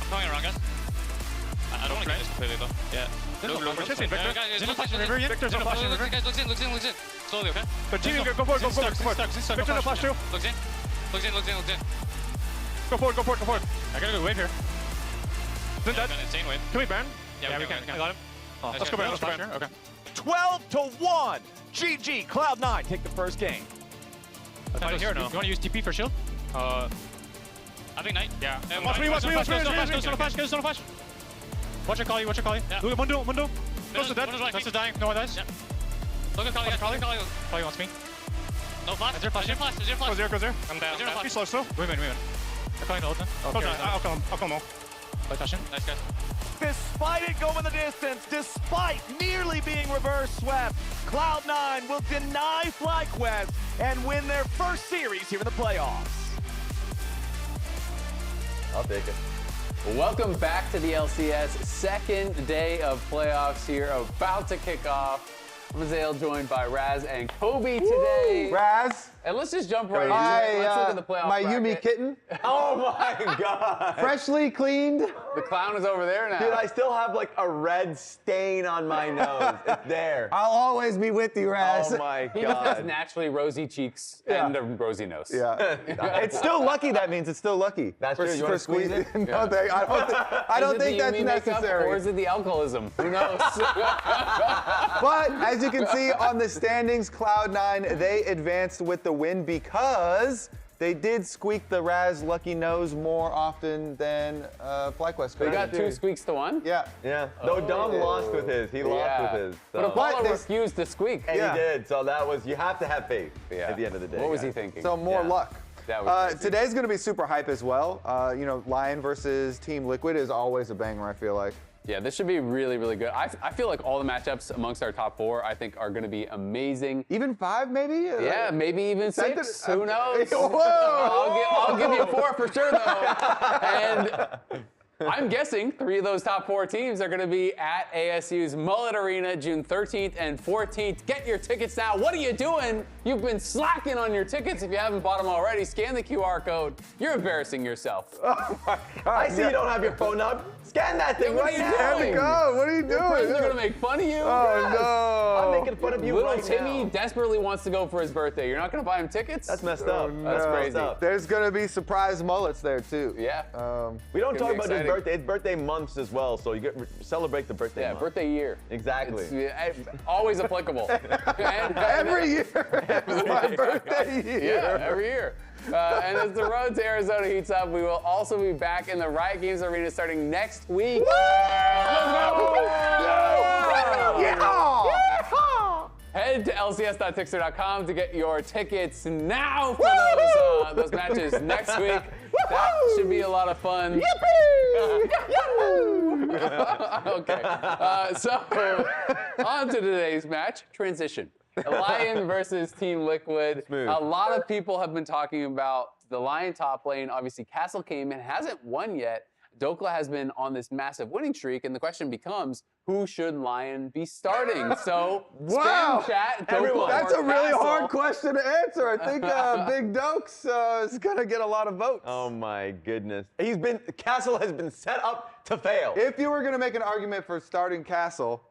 I'm coming around, guys. I don't want to get this completely though. Yeah. We're chasing Victor. Zeno flashing river yet? Victor's not flashing river. Guys, looks in. Slowly, okay? Continue, go forward. Victor no flash too. Looks in. Go forward. I gotta go wave here. Isn't that insane wave? Can we ban? Yeah, we can. I got him. Let's go ban. Okay. 12-1. GG. Cloud9 take the first game. Here You no. want to use TP for shield? I think Knight. Yeah. Watch me. Stone flash. Watch it, Kali. Yeah. Mundo. Close to dead. Mundo's right. That's a dying. No one dies. Yeah. Look at Kali. Kali wants me. No flash. Is there flash? Goes there. I'm down. He's slow still. Wait a minute. I'm calling the ult now. Okay, I'll kill him all. Nice guys. Despite it going the distance, despite nearly being reverse swept, Cloud9 will deny FlyQuest and win their first series here in the playoffs. I'll take it. Welcome back to the LCS. Second day of playoffs here, about to kick off. I'm Zale, joined by Raz and Kobe today. Raz. And let's just jump right into it. Let's look at the playoff My bracket. Yumi kitten. Oh my god. Freshly cleaned. The clown is over there now. Dude, I still have like a red stain on my nose. It's there. I'll always be with you, Raz. Oh my He just has god. naturally rosy cheeks and a rosy nose. Yeah. It's still lucky, that means it's still lucky. That's true. You wanna squeeze it? No, Yeah. I don't Is it think the that's Yumi makeup, necessary. or is it the alcoholism? Who knows? But as you can see on the standings, Cloud9, they advanced with the win because they did squeak the Raz lucky nose more often than FlyQuest. They got 2 squeaks to 1? Yeah. Yeah. Though Dom lost with his. He lost with his. But So. Apollo But refused to squeak. And Yeah. he did. So that was, you have to have faith at the end of the day. What was guys. he thinking? So more Yeah. luck. That was crazy. Today's going to be super hype as well. Lyon versus Team Liquid is always a banger, I feel like. Yeah, this should be really, really good. I feel like all the matchups amongst our top 4, I think, are going to be amazing. Even 5, maybe? Yeah, maybe even 6. Who knows? Whoa! I'll give you 4 for sure, though. And I'm guessing 3 of those top 4 teams are going to be at ASU's Mullet Arena June 13th and 14th. Get your tickets now. What are you doing? You've been slacking on your tickets. If you haven't bought them already, scan the QR code. You're embarrassing yourself. Oh my God. I see you don't have your phone up. Scan that thing What right are you now. doing? God, what are you Your friends doing? are going to make fun of you. Oh no! I'm making fun of you Little right Timmy now. desperately wants to go for his birthday. You're not going to buy him tickets? That's messed up. That's no. crazy. up. There's gonna be surprise mullets there too. Yeah. We don't It's talk gonna be about his exciting. birthday. It's birthday months as well, so you celebrate the birthday Yeah, month. birthday year. Exactly. It's always applicable. Every year, it's my birthday year. Yeah, every year. And as the road to Arizona heats up, we will also be back in the Riot Games Arena starting next week. Head to lcs.tixter.com to get your tickets now for those matches next week. That should be a lot of fun. Okay. So, on to today's match, transition. Lyon versus Team Liquid. Smooth. A lot of people have been talking about the Lyon top lane. Obviously, Castle came in, hasn't won yet. Dokla has been on this massive winning streak, and the question becomes, who should Lyon be starting? So, Wow. spam chat, Everyone. Dokla That's or a really Castle. hard question to answer. I think Big Dokes is gonna get a lot of votes. Oh my goodness. Castle has been set up to fail. If you were gonna make an argument for starting Castle,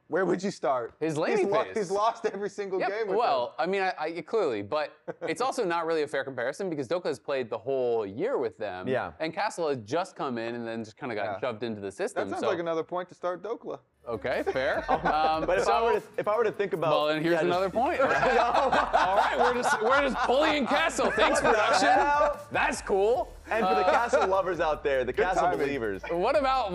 where would you start? His laning phase. He's lost every single Yep, game with well, I mean, I clearly, but it's also not really a fair comparison because Dokla has played the whole year with them. Yeah. And Castle has just come in and then just kind of got Yeah. shoved into the them. system. That sounds so, like another point to start Dokla. okay, fair. But if I were to think about, well, then here's yeah, just- another point. All right, we're just bullying Castle. Thanks, production. That's cool. And for the Castle lovers out there, the Castle timing. believers. What about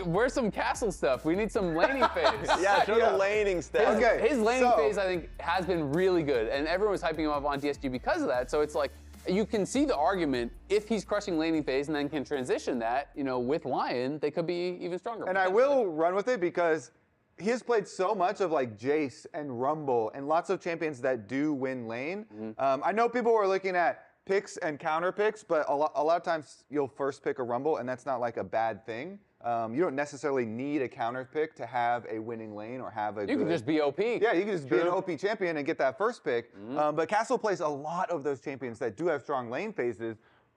where's some Castle stuff? We need some laning phase. Yeah, show the laning stats. Okay. His laning so- phase, I think, has been really good, and everyone was hyping him up on DSG because of that. So it's like you can see the argument if he's crushing laning phase and then can transition that, with Lyon, they could be even stronger. And I will run with it because he has played so much of like Jace and Rumble and lots of champions that do win lane. I know people were looking at picks and counter picks, but a lot of times you'll first pick a Rumble and that's not like a bad thing. You don't necessarily need a counter pick to have a winning lane or have a You can just be OP. Yeah, you can just be an OP champion and get that first pick. But Castle plays a lot of those champions that do have strong lane phases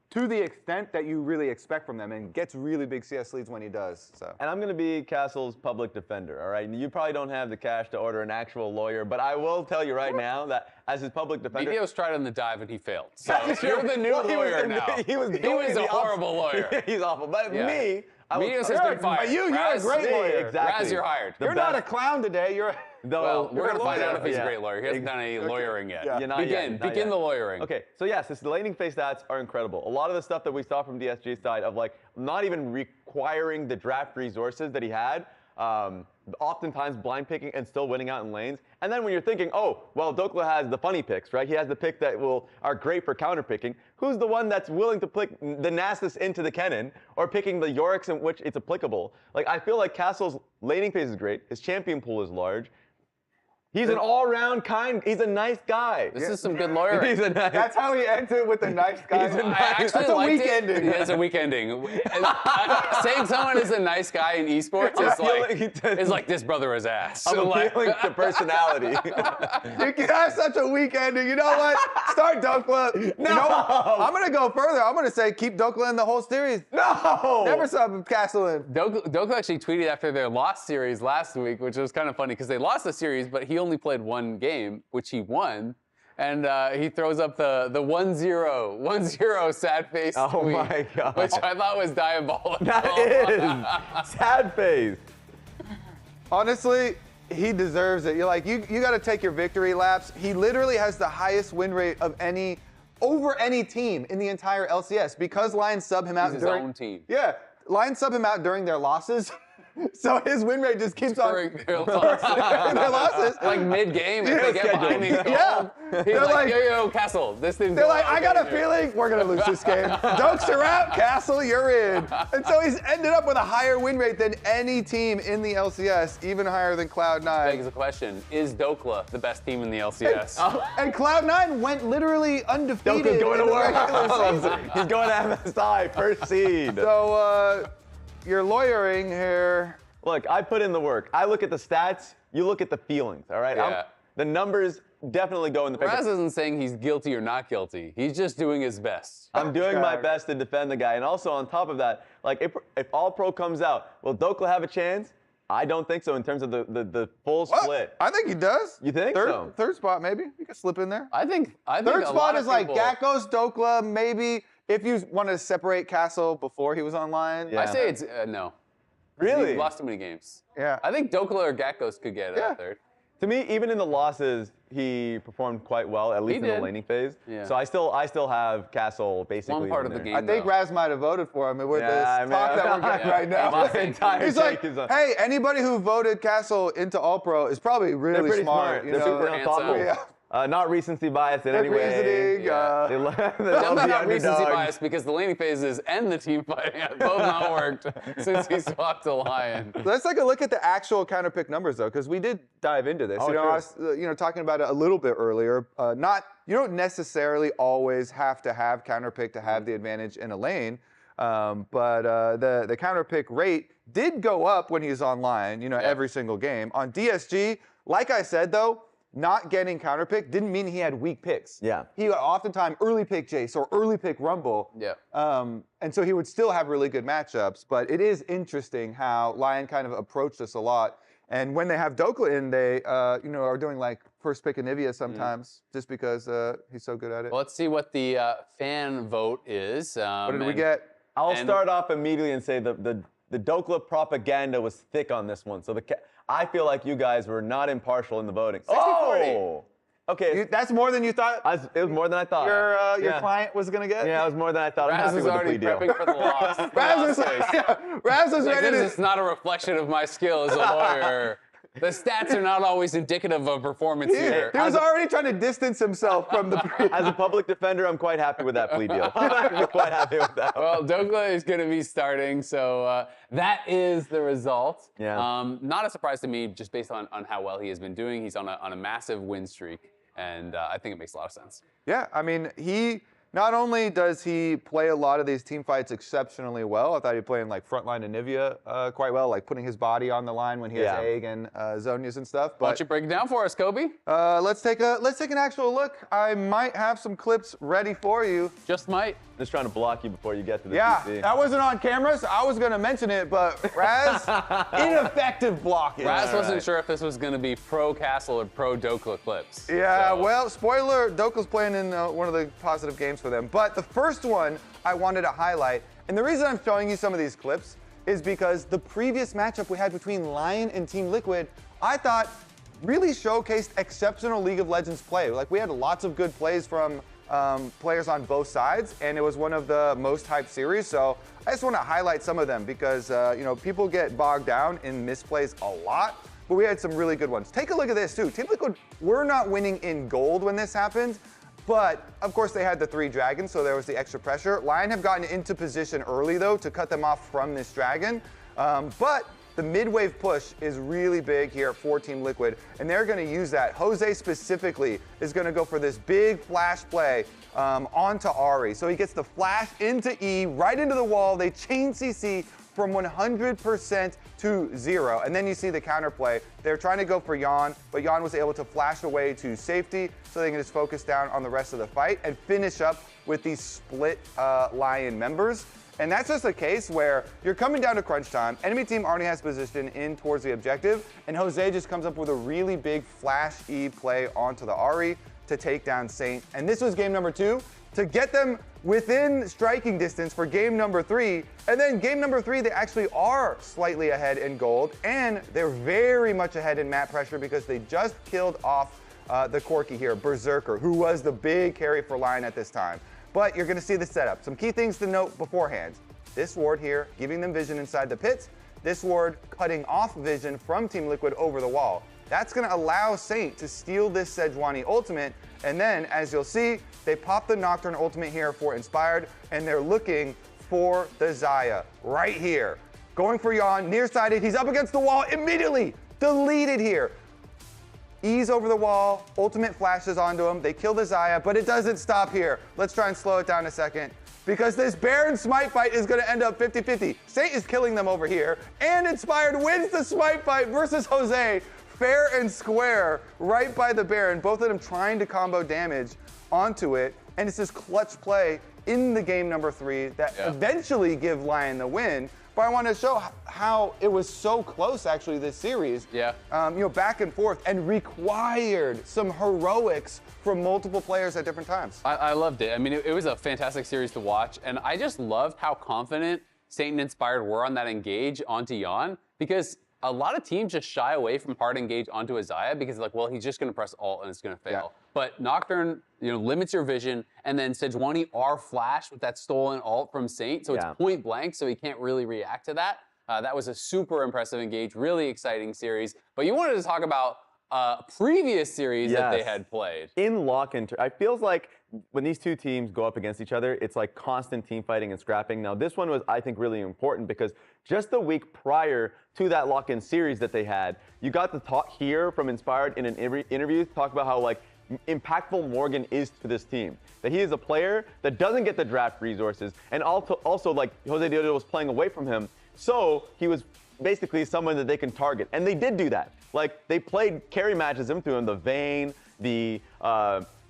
to the extent that you really expect from them, and gets really big CS leads when he does. So. And I'm going to be Castle's public defender, all right? You probably don't have the cash to order an actual lawyer, but I will tell you right now that as his public defender... Meteos tried on the dive and he failed. So you're the new lawyer now. He was a horrible lawyer. He's awful. But me... Meteos has been fired. You're a great lawyer. Exactly. Raz, you're hired. You're not a clown today. Well, we're going to find out if he's a great lawyer. He hasn't done any lawyering yet. Begin the lawyering. Okay, so yes, the laning phase stats are incredible. A lot of the stuff that we saw from DSG's side of like not even requiring the draft resources that he had, oftentimes blind picking and still winning out in lanes. And then when you're thinking, oh, well, Dokla has the funny picks, right? He has the pick that are great for counter picking. Who's the one that's willing to pick the Nasus into the Kennen or picking the Yoriks in which it's applicable? Like, I feel like Castle's laning phase is great. His champion pool is large. He's an all-round he's a nice guy. This is some good lawyering. That's how he ends it with a nice guy. That's a weak ending. It's a weak ending. Saying someone is a nice guy in esports is like this brother is ass. I'm appealing to personality. You have such a weak ending. You know what? Start Dokla. No. You know what? I'm going to go further. I'm going to say keep Dokla in the whole series. No. Never sub Castle in. Dokla actually tweeted after their lost series last week, which was kind of funny because they lost the series, but he only played one game, which he won, and he throws up the 1-0 sad face tweet, my God. which I thought was diabolical. That is sad face. Honestly, he deserves it. You're like, you got to take your victory laps. He literally has the highest win rate of over any team in the entire LCS because Lions sub him out He's his own team. Yeah, Lions sub him out during their losses. So his win rate just keeps on their losses. Like mid-game, if they get behind these goals, he's like, yo, Castle, this thing's They're like, I got a feeling we're going to lose this game. Dokes are out, Castle, you're in. And so he's ended up with a higher win rate than any team in the LCS, even higher than Cloud9. Begs the question, is Dokla the best team in the LCS? And Cloud9 went literally undefeated. Dokla's going to work. He's going to MSI, first seed. So, you're lawyering here. Look, I put in the work. I look at the stats. You look at the feelings, all right? Yeah. The numbers definitely go in the favor. Raz isn't saying he's guilty or not guilty. He's just doing his best. I'm doing my best to defend the guy. And also on top of that, like if All-Pro comes out, will Dokla have a chance? I don't think so in terms of the full split. I think he does. You think so? Third spot, maybe. You could slip in there. I think third a spot lot is of like people... Gakkos, Dokla, maybe. If you want to separate Castle before he was online. Yeah. I say it's no. Really? He lost too many games. Yeah. I think Dokla or Gakkos could get third. To me, even in the losses, he performed quite well, at least in the laning phase. Yeah. So I still have Castle basically. One part of the game. I think Raz might have voted for him with this talk that we're getting right now. My entire He's like, hey, anybody who voted Castle into All-Pro is probably really pretty smart. You They're know? super thoughtful. Yeah. Not recency bias in any way. Reasoning, Definitely not recency bias because the laning phases and the team fighting have both not worked since he swapped to Lyon. Let's take a look at the actual counterpick numbers though, because we did dive into this. I was talking about it a little bit earlier. You don't necessarily always have to have counterpick to have the advantage in a lane, but the counterpick rate did go up when he was online. Every single game on DSG. Like I said though. Not getting counterpick didn't mean he had weak picks. Yeah. He would oftentimes early pick Jace or early pick Rumble. Yeah. And so he would still have really good matchups. But it is interesting how Lyon kind of approached us a lot. And when they have Dokla in, they are doing like first pick Anivia sometimes just because he's so good at it. Well, let's see what the fan vote is. What did we get? I'll start off immediately and say the Dokla propaganda was thick on this one. So I feel like you guys were not impartial in the voting. 60-40. Okay. That's more than you thought? It was more than I thought. Your client was going to get? Yeah, it was more than I thought. Raz is already prepping for the loss. Raz was ready to... This is not a reflection of my skill as a lawyer. The stats are not always indicative of performance here. He was already trying to distance himself from the... As a public defender, I'm quite happy with that plea deal. I'm quite happy with that. Well, Dokla is going to be starting, so that is the result. Yeah. Not a surprise to me, just based on how well he has been doing. He's on a massive win streak, and I think it makes a lot of sense. Yeah, I mean, he not only does he play a lot of these team fights exceptionally well, I thought he'd play in like frontline and Nivea quite well, like putting his body on the line when he has Egg and Zonias and stuff. But Why don't you break it down for us, Kobe? let's take an actual look. I might have some clips ready for you. Just might. Just trying to block you before you get to the Yeah, PC. that wasn't on camera, so I was going to mention it, but Raz, ineffective blocking. Raz wasn't sure if this was going to be pro Castle or pro Dokla clips. Yeah, so. well, spoiler, Dokla's playing in one of the positive games for them. But the first one I wanted to highlight, and the reason I'm showing you some of these clips is because the previous matchup we had between Lyon and Team Liquid, I thought really showcased exceptional League of Legends play. Like, we had lots of good plays from players on both sides, and it was one of the most hyped series. So I just want to highlight some of them because people get bogged down in misplays a lot, but we had some really good ones. Take a look at this too. Team Liquid were not winning in gold when this happened, but of course they had the 3 dragons, so there was the extra pressure. Lyon have gotten into position early though to cut them off from this dragon, but the mid-wave push is really big here for Team Liquid, and they're going to use that. Jose specifically is going to go for this big flash play onto Ahri. So he gets the flash into E, right into the wall. They chain CC from 100% to 0. And then you see the counterplay. They're trying to go for Yeon, but Yeon was able to flash away to safety so they can just focus down on the rest of the fight and finish up with these split Lyon members. And that's just a case where you're coming down to crunch time, enemy team already has position in towards the objective, and Jose just comes up with a really big flash E play onto the Ahri to take down Saint. And this was game number 2 to get them within striking distance for game number 3. And then game number 3, they actually are slightly ahead in gold, and they're very much ahead in map pressure because they just killed off the Corki here, Berserker, who was the big carry for Lyon at this time. But you're going to see the setup. Some key things to note beforehand. This ward here, giving them vision inside the pits. This ward cutting off vision from Team Liquid over the wall. That's going to allow Saint to steal this Sejuani ultimate. And then, as you'll see, they pop the Nocturne ultimate here for Inspired, and they're looking for the Xayah right here. Going for Yeon, nearsighted. He's up against the wall immediately. Deleted here. Ease over the wall, ultimate flashes onto him. They kill the Xayah, but it doesn't stop here. Let's try and slow it down a second because this Baron Smite fight is going to end up 50-50. Saint is killing them over here, and Inspired wins the Smite fight versus Jose. Fair and square right by the Baron, both of them trying to combo damage onto it, and it's this clutch play in the game number 3 that eventually give Lyon the win. But I want to show how it was so close, actually, this series. Yeah. Back and forth, and required some heroics from multiple players at different times. I loved it. I mean, it was a fantastic series to watch, and I just loved how confident Saint and Inspired were on that engage onto Yeon, because a lot of teams just shy away from hard engage onto a Xayah because like, well, he's just going to press ult and it's going to fail. Yeah. But Nocturne, limits your vision, and then Sejuani R flash with that stolen ult from Saint, so it's point blank, so he can't really react to that. That was a super impressive engage, really exciting series. But you wanted to talk about a previous series that they had played. In lock-in, I feels like when these two teams go up against each other, it's like constant team fighting and scrapping. Now, this one was, I think, really important because just the week prior to that lock-in series that they had, you got to talk here from Inspired in an interview to talk about how like impactful Morgan is to this team. That he is a player that doesn't get the draft resources, and also like Jose Daejeon was playing away from him, so he was basically someone that they can target, and they did do that. Like they played carry matches into him, the Vayne, the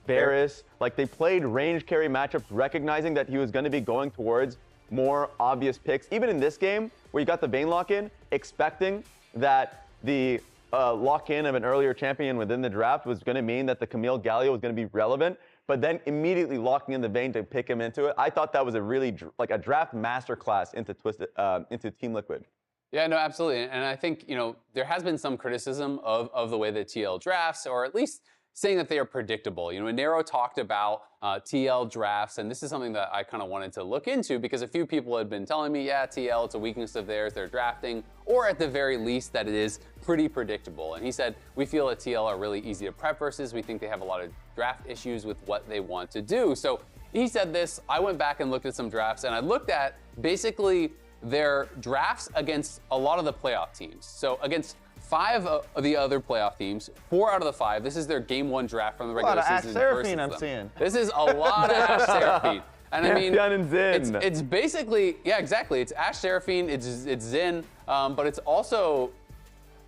Varus, like they played range carry matchups, recognizing that he was going to be going towards more obvious picks. Even in this game, where you got the Vayne lock-in, expecting that the lock-in of an earlier champion within the draft was going to mean that the Camille Galio was going to be relevant, but then immediately locking in the Vayne to pick him into it. I thought that was a really like a draft masterclass into Team Liquid. Yeah, no, absolutely. And I think, there has been some criticism of the way that TL drafts, or at least saying that they are predictable. Nero talked about TL drafts, and this is something that I kind of wanted to look into because a few people had been telling me, yeah, TL, it's a weakness of theirs, they're drafting, or at the very least that it is pretty predictable. And he said, we feel that TL are really easy to prep versus, we think they have a lot of draft issues with what they want to do. So he said this, I went back and looked at some drafts, and I looked at basically their drafts against a lot of the playoff teams. So against 5 of the other playoff teams, 4 out of the 5. This is their game 1 draft from the A lot regular of Ash season. Seraphine I'm them. seeing. This is a lot of Ash Seraphine. And I mean, Daejeon and Zin. it's basically, yeah, exactly. It's Ash Seraphine, it's Zin, but it's also,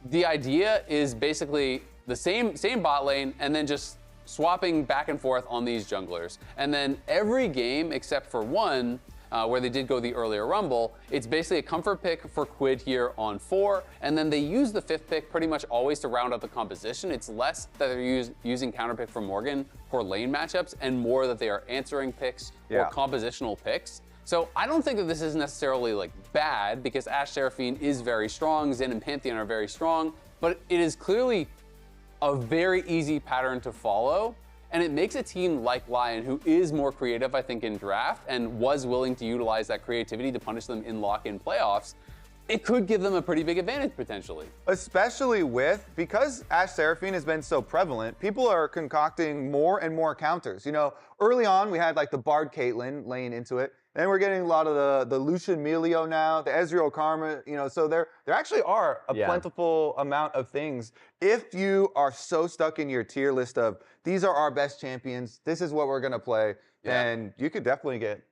the idea is basically the same bot lane and then just swapping back and forth on these junglers. And then every game except for one, where they did go the earlier Rumble, it's basically a comfort pick for Quid here on 4, and then they use the 5th pick pretty much always to round out the composition. It's less that they're using counter pick for Morgan for lane matchups, and more that they are answering picks or compositional picks. So I don't think that this is necessarily like bad, because Ash Seraphine is very strong, Zen and Pantheon are very strong, but it is clearly a very easy pattern to follow. And it makes a team like Lyon, who is more creative, I think, in draft and was willing to utilize that creativity to punish them in lock-in playoffs, it could give them a pretty big advantage potentially. Especially because Ash Seraphine has been so prevalent, people are concocting more and more counters. You know, early on we had like the Bard Caitlyn laying into it. Then we're getting a lot of the Lucian Melio now, the Ezreal Karma, you know, so there actually are a plentiful amount of things. If you are so stuck in your tier list of, these are our best champions, this is what we're going to play, then you could definitely get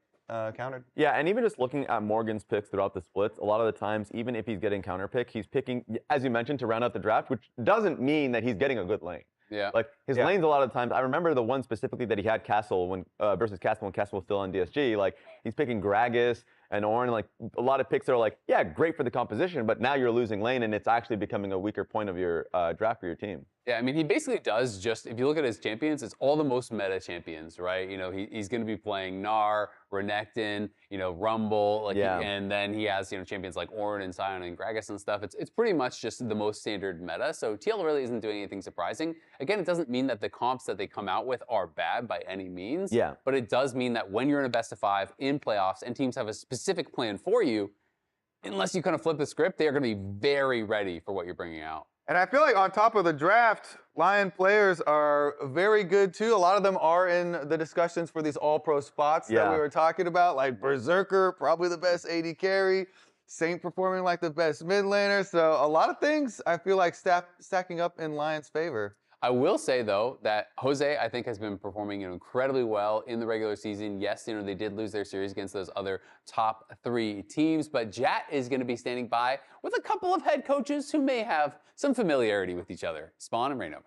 countered. Yeah, and even just looking at Morgan's picks throughout the splits, a lot of the times, even if he's getting counter pick, he's picking, as you mentioned, to round out the draft, which doesn't mean that he's getting a good lane. Yeah. Like his lanes a lot of times, I remember the one specifically that he had Castle when versus Castle when Castle was still on DSG. Like he's picking Gragas and Ornn. Like a lot of picks are like, yeah, great for the composition, but now you're losing lane and it's actually becoming a weaker point of your draft for your team. Yeah, I mean, he basically does just, if you look at his champions, it's all the most meta champions, right? You know, he's going to be playing Gnar, Renekton, you know, Rumble, like, and then he has, you know, champions like Ornn and Sion and Gragas and stuff. It's pretty much just the most standard meta. So TL really isn't doing anything surprising. Again, it doesn't mean that the comps that they come out with are bad by any means. Yeah. But it does mean that when you're in a best of 5 in playoffs and teams have a specific plan for you, unless you kind of flip the script, they are going to be very ready for what you're bringing out. And I feel like on top of the draft, Lyon players are very good too. A lot of them are in the discussions for these all-pro spots that we were talking about, like Berserker, probably the best AD carry, Saint performing like the best mid laner. So a lot of things I feel like stacking up in Lyon's favor. I will say, though, that Jose, I think, has been performing incredibly well in the regular season. Yes, you know, they did lose their series against those other top 3 teams, but Jat is going to be standing by with a couple of head coaches who may have some familiarity with each other. Spawn and Rainover.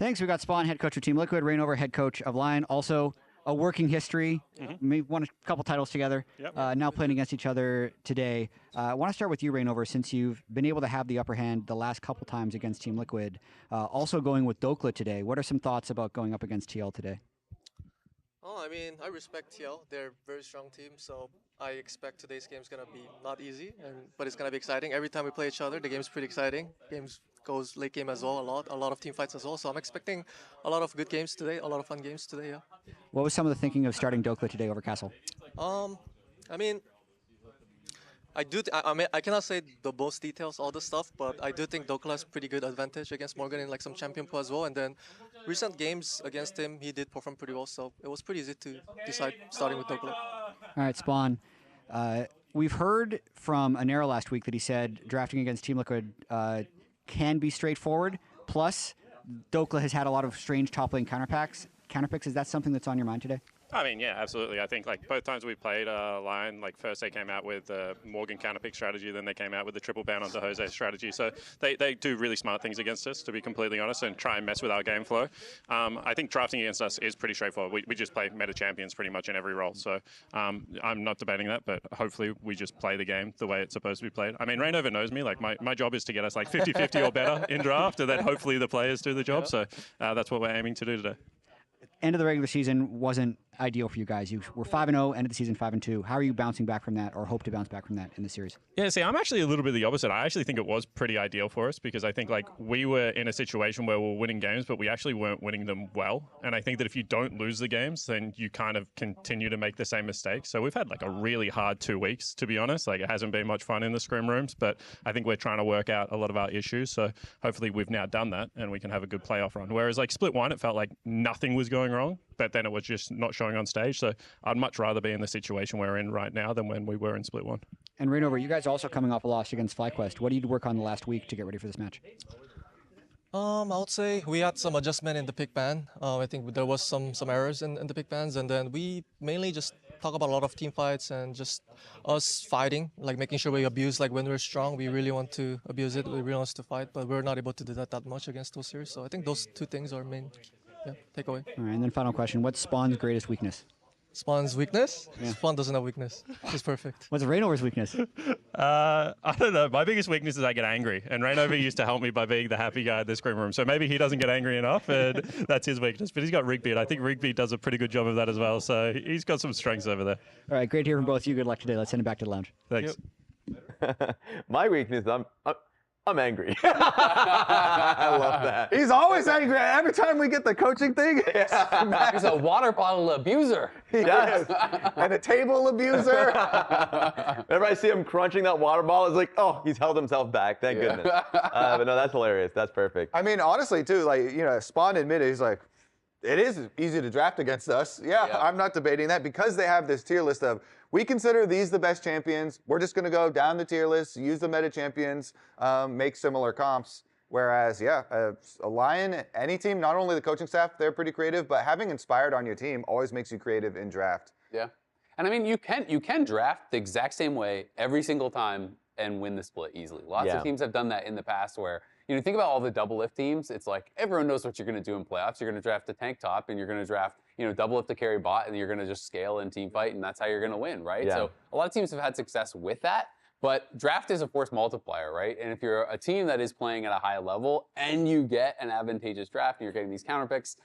Thanks. We got Spawn, head coach of Team Liquid, Rainover, head coach of Lyon. Also, a working history. Maybe won a couple titles together. Now playing against each other today. I want to start with you, Rainover, since you've been able to have the upper hand the last couple times against Team Liquid. Also going with Dokla today. What are some thoughts about going up against TL today? Oh, I mean, I respect TL. They're a very strong team, so I expect today's game is going to be not easy, but it's going to be exciting. Every time we play each other, the game's pretty exciting. Games goes late game as well, a lot of team fights as well. So I'm expecting a lot of good games today, a lot of fun games today, What was some of the thinking of starting Dokla today over Castle? I mean, I cannot say the most details, all the stuff, but I do think Dokla has pretty good advantage against Morgan in like some champion pool as well. And then recent games against him, he did perform pretty well, so it was pretty easy to decide starting with Dokla. All right, Spawn. We've heard from Anera last week that he said drafting against Team Liquid can be straightforward. Plus, Dokla has had a lot of strange top lane counterpicks. Is that something that's on your mind today? I mean, yeah, absolutely. I think like both times we played Lyon, like first they came out with the Morgan counterpick strategy, then they came out with the triple ban onto Jose strategy. So they do really smart things against us, to be completely honest, and try and mess with our game flow. I think drafting against us is pretty straightforward. We just play meta champions pretty much in every role. So I'm not debating that, but hopefully we just play the game the way it's supposed to be played. I mean, Rainover knows me. Like my job is to get us like 50-50 or better in draft, and then hopefully the players do the job. So that's what we're aiming to do today. End of the regular season wasn't ideal for you guys. You were 5-0, end of the season 5-2. How are you bouncing back from that, or hope to bounce back from that in the series? Yeah, see, I'm actually a little bit the opposite. I actually think it was pretty ideal for us because I think like we were in a situation where we were winning games, but we actually weren't winning them well. And I think that if you don't lose the games, then you kind of continue to make the same mistakes. So we've had like a really hard 2 weeks, to be honest. Like it hasn't been much fun in the scrim rooms, but I think we're trying to work out a lot of our issues. So hopefully we've now done that and we can have a good playoff run. Whereas like split 1, it felt like nothing was going wrong. but then it was just not showing on stage. So I'd much rather be in the situation we're in right now than when we were in Split 1. And Rainover, you guys also coming off a loss against FlyQuest. What did you work on the last week to get ready for this match? I would say we had some adjustment in the pick ban. I think there was some errors in the pick bans, and then we mainly just talk about a lot of team fights and just us fighting, like making sure we abuse, like when we're strong, we really want to abuse it, we really want to fight, but we're not able to do that much against those series. So I think those two things are main takeaway. All right, and then final question, what's Spawn's greatest weakness? Spawn's weakness? Yeah. Spawn doesn't have weakness. He's perfect. What's Rainover's weakness? I don't know. My biggest weakness is I get angry, and Rainover used to help me by being the happy guy in the scrim room. So maybe he doesn't get angry enough, and that's his weakness. But he's got Rigby, and I think Rigby does a pretty good job of that as well. So he's got some strengths over there. All right, great to hear from both of you. Good luck today. Let's send it back to the lounge. Thanks. My weakness, I'm angry. I love that. He's always angry. Every time we get the coaching thing, He's a water bottle abuser. he does. And a table abuser. Whenever I see him crunching that water bottle, it's like, oh, he's held himself back. Thank goodness. But no, that's hilarious. That's perfect. I mean, honestly, too, like, Spawn admitted, he's like, it is easy to draft against us. Yeah, I'm not debating that because they have this tier list of, we consider these the best champions. We're just going to go down the tier list, use the meta champions, make similar comps. Whereas, a Lyon, any team, not only the coaching staff, they're pretty creative, but having Inspired on your team always makes you creative in draft. Yeah. And I mean, you can draft the exact same way every single time and win the split easily. Lots of teams have done that in the past where, think about all the double lift teams. It's like everyone knows what you're going to do in playoffs. You're going to draft a tank top, and you're going to draft, double lift to carry bot, and you're going to just scale and team fight, and that's how you're going to win, right? Yeah. So a lot of teams have had success with that, but draft is a force multiplier, right? And if you're a team that is playing at a high level and you get an advantageous draft and you're getting these counter picks,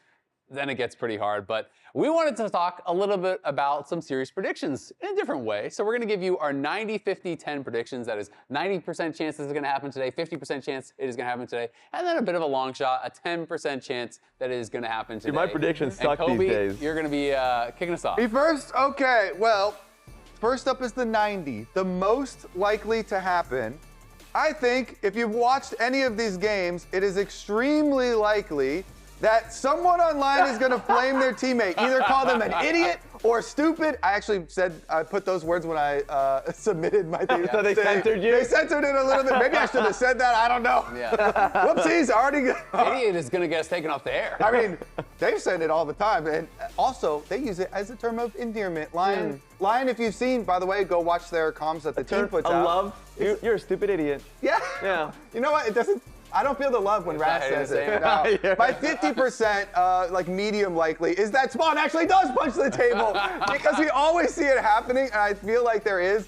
then it gets pretty hard. But we wanted to talk a little bit about some series predictions in a different way. So we're going to give you our 90, 50, 10 predictions. That is 90% chance this is going to happen today, 50% chance it is going to happen today, and then a bit of a long shot, a 10% chance that it is going to happen today. Dude, my predictions suck Kobe, these days. You're going to be kicking us off. Me first? Okay, well, first up is the 90. The most likely to happen. I think if you've watched any of these games, it is extremely likely that someone online is going to flame their teammate, either call them an idiot or stupid. I actually I put those words when I submitted my thing. So they censored you? They censored it a little bit. Maybe I should have said that. I don't know. Yeah. Whoopsies, already. Idiot is going to get us taken off the air. I mean, they've said it all the time. And also, they use it as a term of endearment. Lyon, if you've seen, by the way, go watch their comms that the team puts out. Love. You're a stupid idiot. Yeah. Yeah. You know what? It doesn't. I don't feel the love when Raz says it. No. My 50%, like medium likely, is that Spawn actually does punch the table because we always see it happening, and I feel like there is.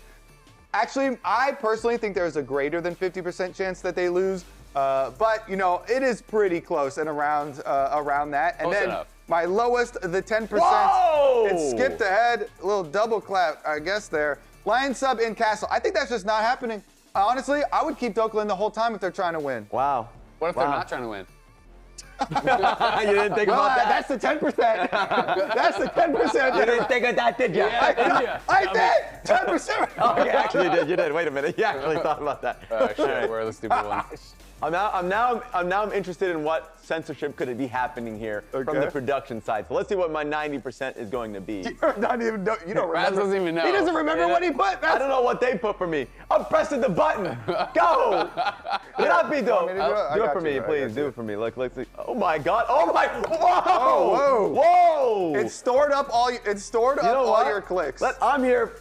Actually, I personally think there's a greater than 50% chance that they lose, but it is pretty close and around that. And Close then enough. my lowest, the 10%. Whoa! It skipped ahead, a little double clap, I guess there. Lion sub in Castle. I think that's just not happening. Honestly, I would keep Dokkan the whole time if they're trying to win. Wow. What if they're not trying to win? You didn't think about that? That's the 10%. That's the 10%. You didn't think of that, did you? I did. 10%. Oh, you actually did. You did. Wait a minute. You actually thought about that. Sure, we're the stupid ones. I'm now interested in what censorship could be happening here from the production side. So let's see what my 90% is going to be. You don't remember. Raz doesn't even know. He doesn't remember what he put. I don't know what they put for me. I'm pressing the button. Go. Rápido. Do it for me, please. Do it for me. Look, let's see. Oh my God. Oh my. Whoa. Whoa. It's stored up all. It's stored up all your clicks. I'm here.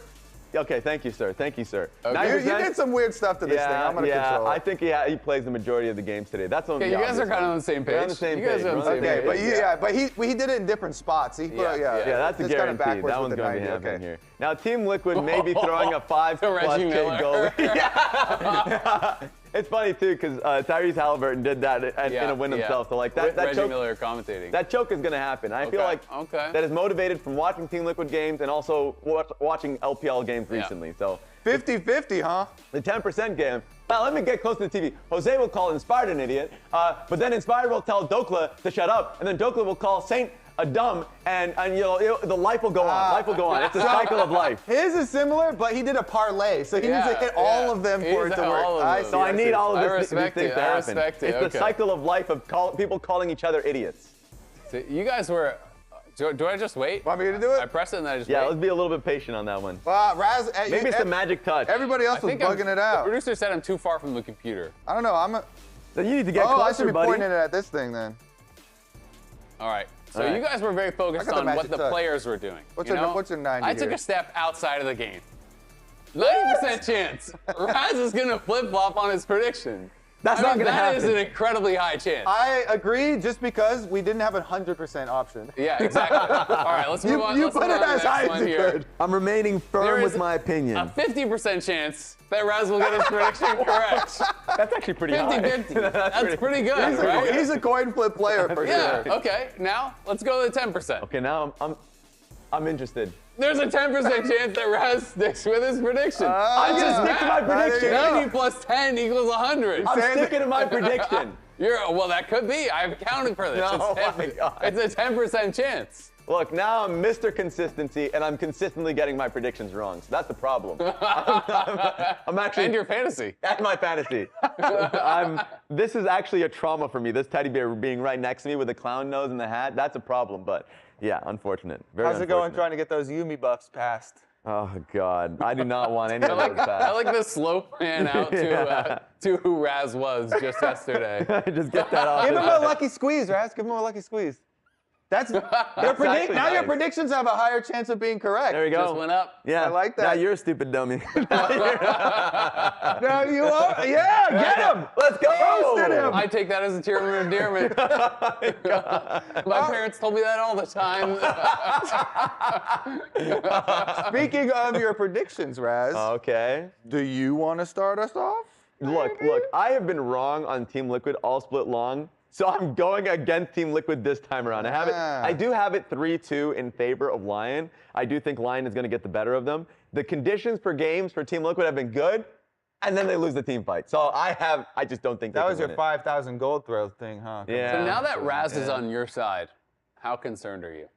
Okay, thank you, sir. Thank you, sir. Okay. You did some weird stuff to this thing. I'm gonna control it. I think he plays the majority of the games today. That's on. Okay, you guys are kind of on the same page. We're on the same you guys page. are on the same Okay, page. but he did it in different spots. He put, that's a it's kinda guarantee. backwards That with one's the going to be 90, happening here. Now, Team Liquid may be throwing a 5+ Miller. K goal. It's funny too because Tyrese Halliburton did that in a win himself. So like that Reggie choke, Miller commentating. that choke is going to happen. I feel like that is motivated from watching Team Liquid games and also watching LPL games recently. So 50-50, huh? the 10% game. Now let me get close to the TV. Jose will call Inspired an idiot, but then Inspired will tell Dokla to shut up, and then Dokla will call Saint a dumb, and the life will go on. Life will go on. It's a cycle of life. His is similar, but he did a parlay, so he needs to hit all of them for it to work. So I need all of these things to I happen. respect it. It's the cycle of life of people calling each other idiots. So you guys were Do I just wait? Want me to do it? I press it and then I just Yeah, wait. let's be a little bit patient on that one. Raz, Maybe it's the magic touch. Everybody else was bugging it out. The producer said I'm too far from the computer. I don't know. So you need to get I closer, should be buddy. pointing it at this thing then. All right. So All right. you guys were very focused I got the on what magic the touch. players were doing. What's you your- know? what's your 90 I took here? a step outside of the game. 90% chance. Raz is gonna flip flop on his prediction. That's not gonna That is happen. an incredibly high chance. I agree, just because we didn't have a 100% option. Yeah, exactly. All right, let's move on. You Let's put move it on to as the high next as one you here. could. I'm remaining There firm is with my opinion. A 50% chance that Raz will get his prediction correct. That's actually pretty high. 50-50. That's pretty good, right? He's a coin flip player for Yeah, sure. okay. Now, let's go to the 10%. Okay, now I'm interested. There's a 10% chance that Raz sticks with his prediction. I just stick to my prediction. 90 plus 10 equals 100. I'm sticking to my prediction. Well, that could be. I've counted for this. No, my God. It's a 10% chance. Look, now I'm Mr. Consistency, and I'm consistently getting my predictions wrong. So that's the problem. I'm actually. And your fantasy. And my fantasy. This is actually a trauma for me. This teddy bear being right next to me with the clown nose and the hat. That's a problem. But yeah, unfortunate. Very How's it going unfortunate. trying to get those Yumi buffs passed? Oh God, I do not want any I of like, those I back. like the slow pan out to who Raz was just yesterday. Just get that off. Give him a lucky squeeze, Raz. Give him a lucky squeeze. That's your actually now your nice. predictions have a higher chance of being correct. There we go. Just went up. Yeah, I like that. Now you're a stupid dummy. Now you are. Yeah, get him. Let's go. Roasted him. I take that as a term of endearment. My parents told me that all the time. Speaking of your predictions, Raz, Okay. do you want to start us off? Look, I have been wrong on Team Liquid all split long, so I'm going against Team Liquid this time around. I do have it 3-2 in favor of Lyon. I do think Lyon is going to get the better of them. The conditions per games for Team Liquid have been good, and then they lose the team fight. So I just don't think That they was can your win 5,000 gold throw thing, huh? Yeah. So now that Raz is on your side, how concerned are you?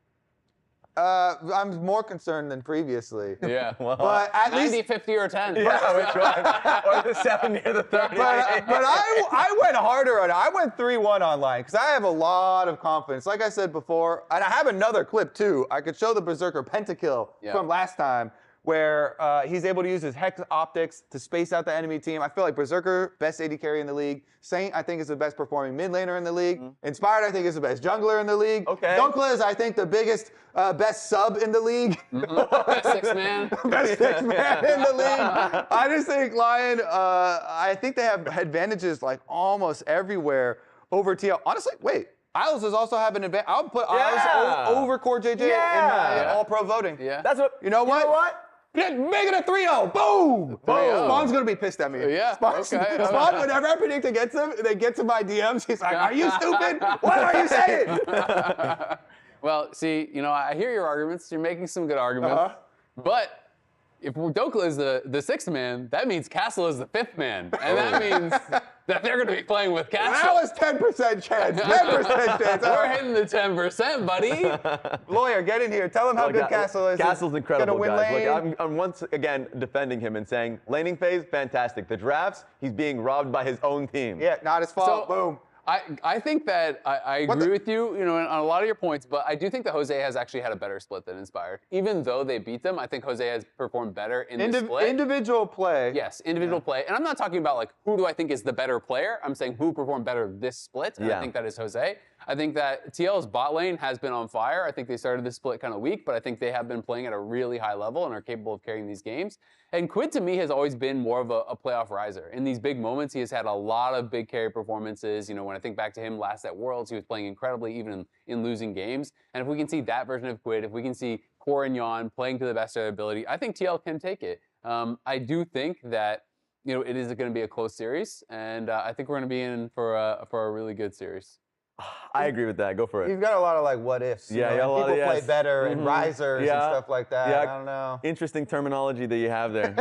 I'm more concerned than previously. Yeah. But at 90, least 50, or 10. Yeah, which one? Or the 70 or the 30. But I went harder on it. I went 3-1 online because I have a lot of confidence. Like I said before, and I have another clip too. I could show the Berserker pentakill from last time where he's able to use his Hex optics to space out the enemy team. I feel like Berserker, best AD carry in the league. Saint, I think, is the best performing mid laner in the league. Inspired, I think, is the best jungler in the league. Okay. Dunkla is, I think, the biggest, best sub in the league. Best six man. Best six man in the league. I just think Lyon, I think they have advantages like almost everywhere over TL. Honestly, wait. Isles does also have an advantage. I'll put Isles over Core JJ in my all-pro voting. Yeah. That's what. You know what? Make it a 3-0. Boom! 3-0. Spawn's going to be pissed at me. Yeah, Spawn, okay. Spawn, whenever I predict against him, they get to my DMs. He's like, are you stupid? What are you saying? Well, see, I hear your arguments. You're making some good arguments. But if Dokla is the sixth man, that means Castle is the fifth man. And that means that they're going to be playing with Castle. That was 10% chance. 10% chance. We're hitting the 10%, buddy. Lawyer, get in here. Tell him how good Castle is. Castle's incredible, Gonna win guys. lane. Look, I'm once again defending him and saying, laning phase, fantastic. The drafts, he's being robbed by his own team. Yeah, not his fault. So- Boom. I think that I agree with you, on a lot of your points, but I do think that Jose has actually had a better split than Inspired. Even though they beat them, I think Jose has performed better in the split. Individual play. Yes, individual play. And I'm not talking about like who do I think is the better player. I'm saying who performed better this split. And I think that is Jose. I think that TL's bot lane has been on fire. I think they started this split kind of weak, but I think they have been playing at a really high level and are capable of carrying these games. And Quid to me has always been more of a playoff riser. In these big moments, he has had a lot of big carry performances. When I think back to him last at Worlds, he was playing incredibly even in losing games. And if we can see that version of Quid, if we can see Core and Yon playing to the best of their ability, I think TL can take it. I do think that it is going to be a close series, and I think we're going to be in for a really good series. I agree with that. Go for it. You've got a lot of like what ifs. Yeah, and a lot of people play yes. better and risers and stuff like that. Yeah. I don't know. Interesting terminology that you have there.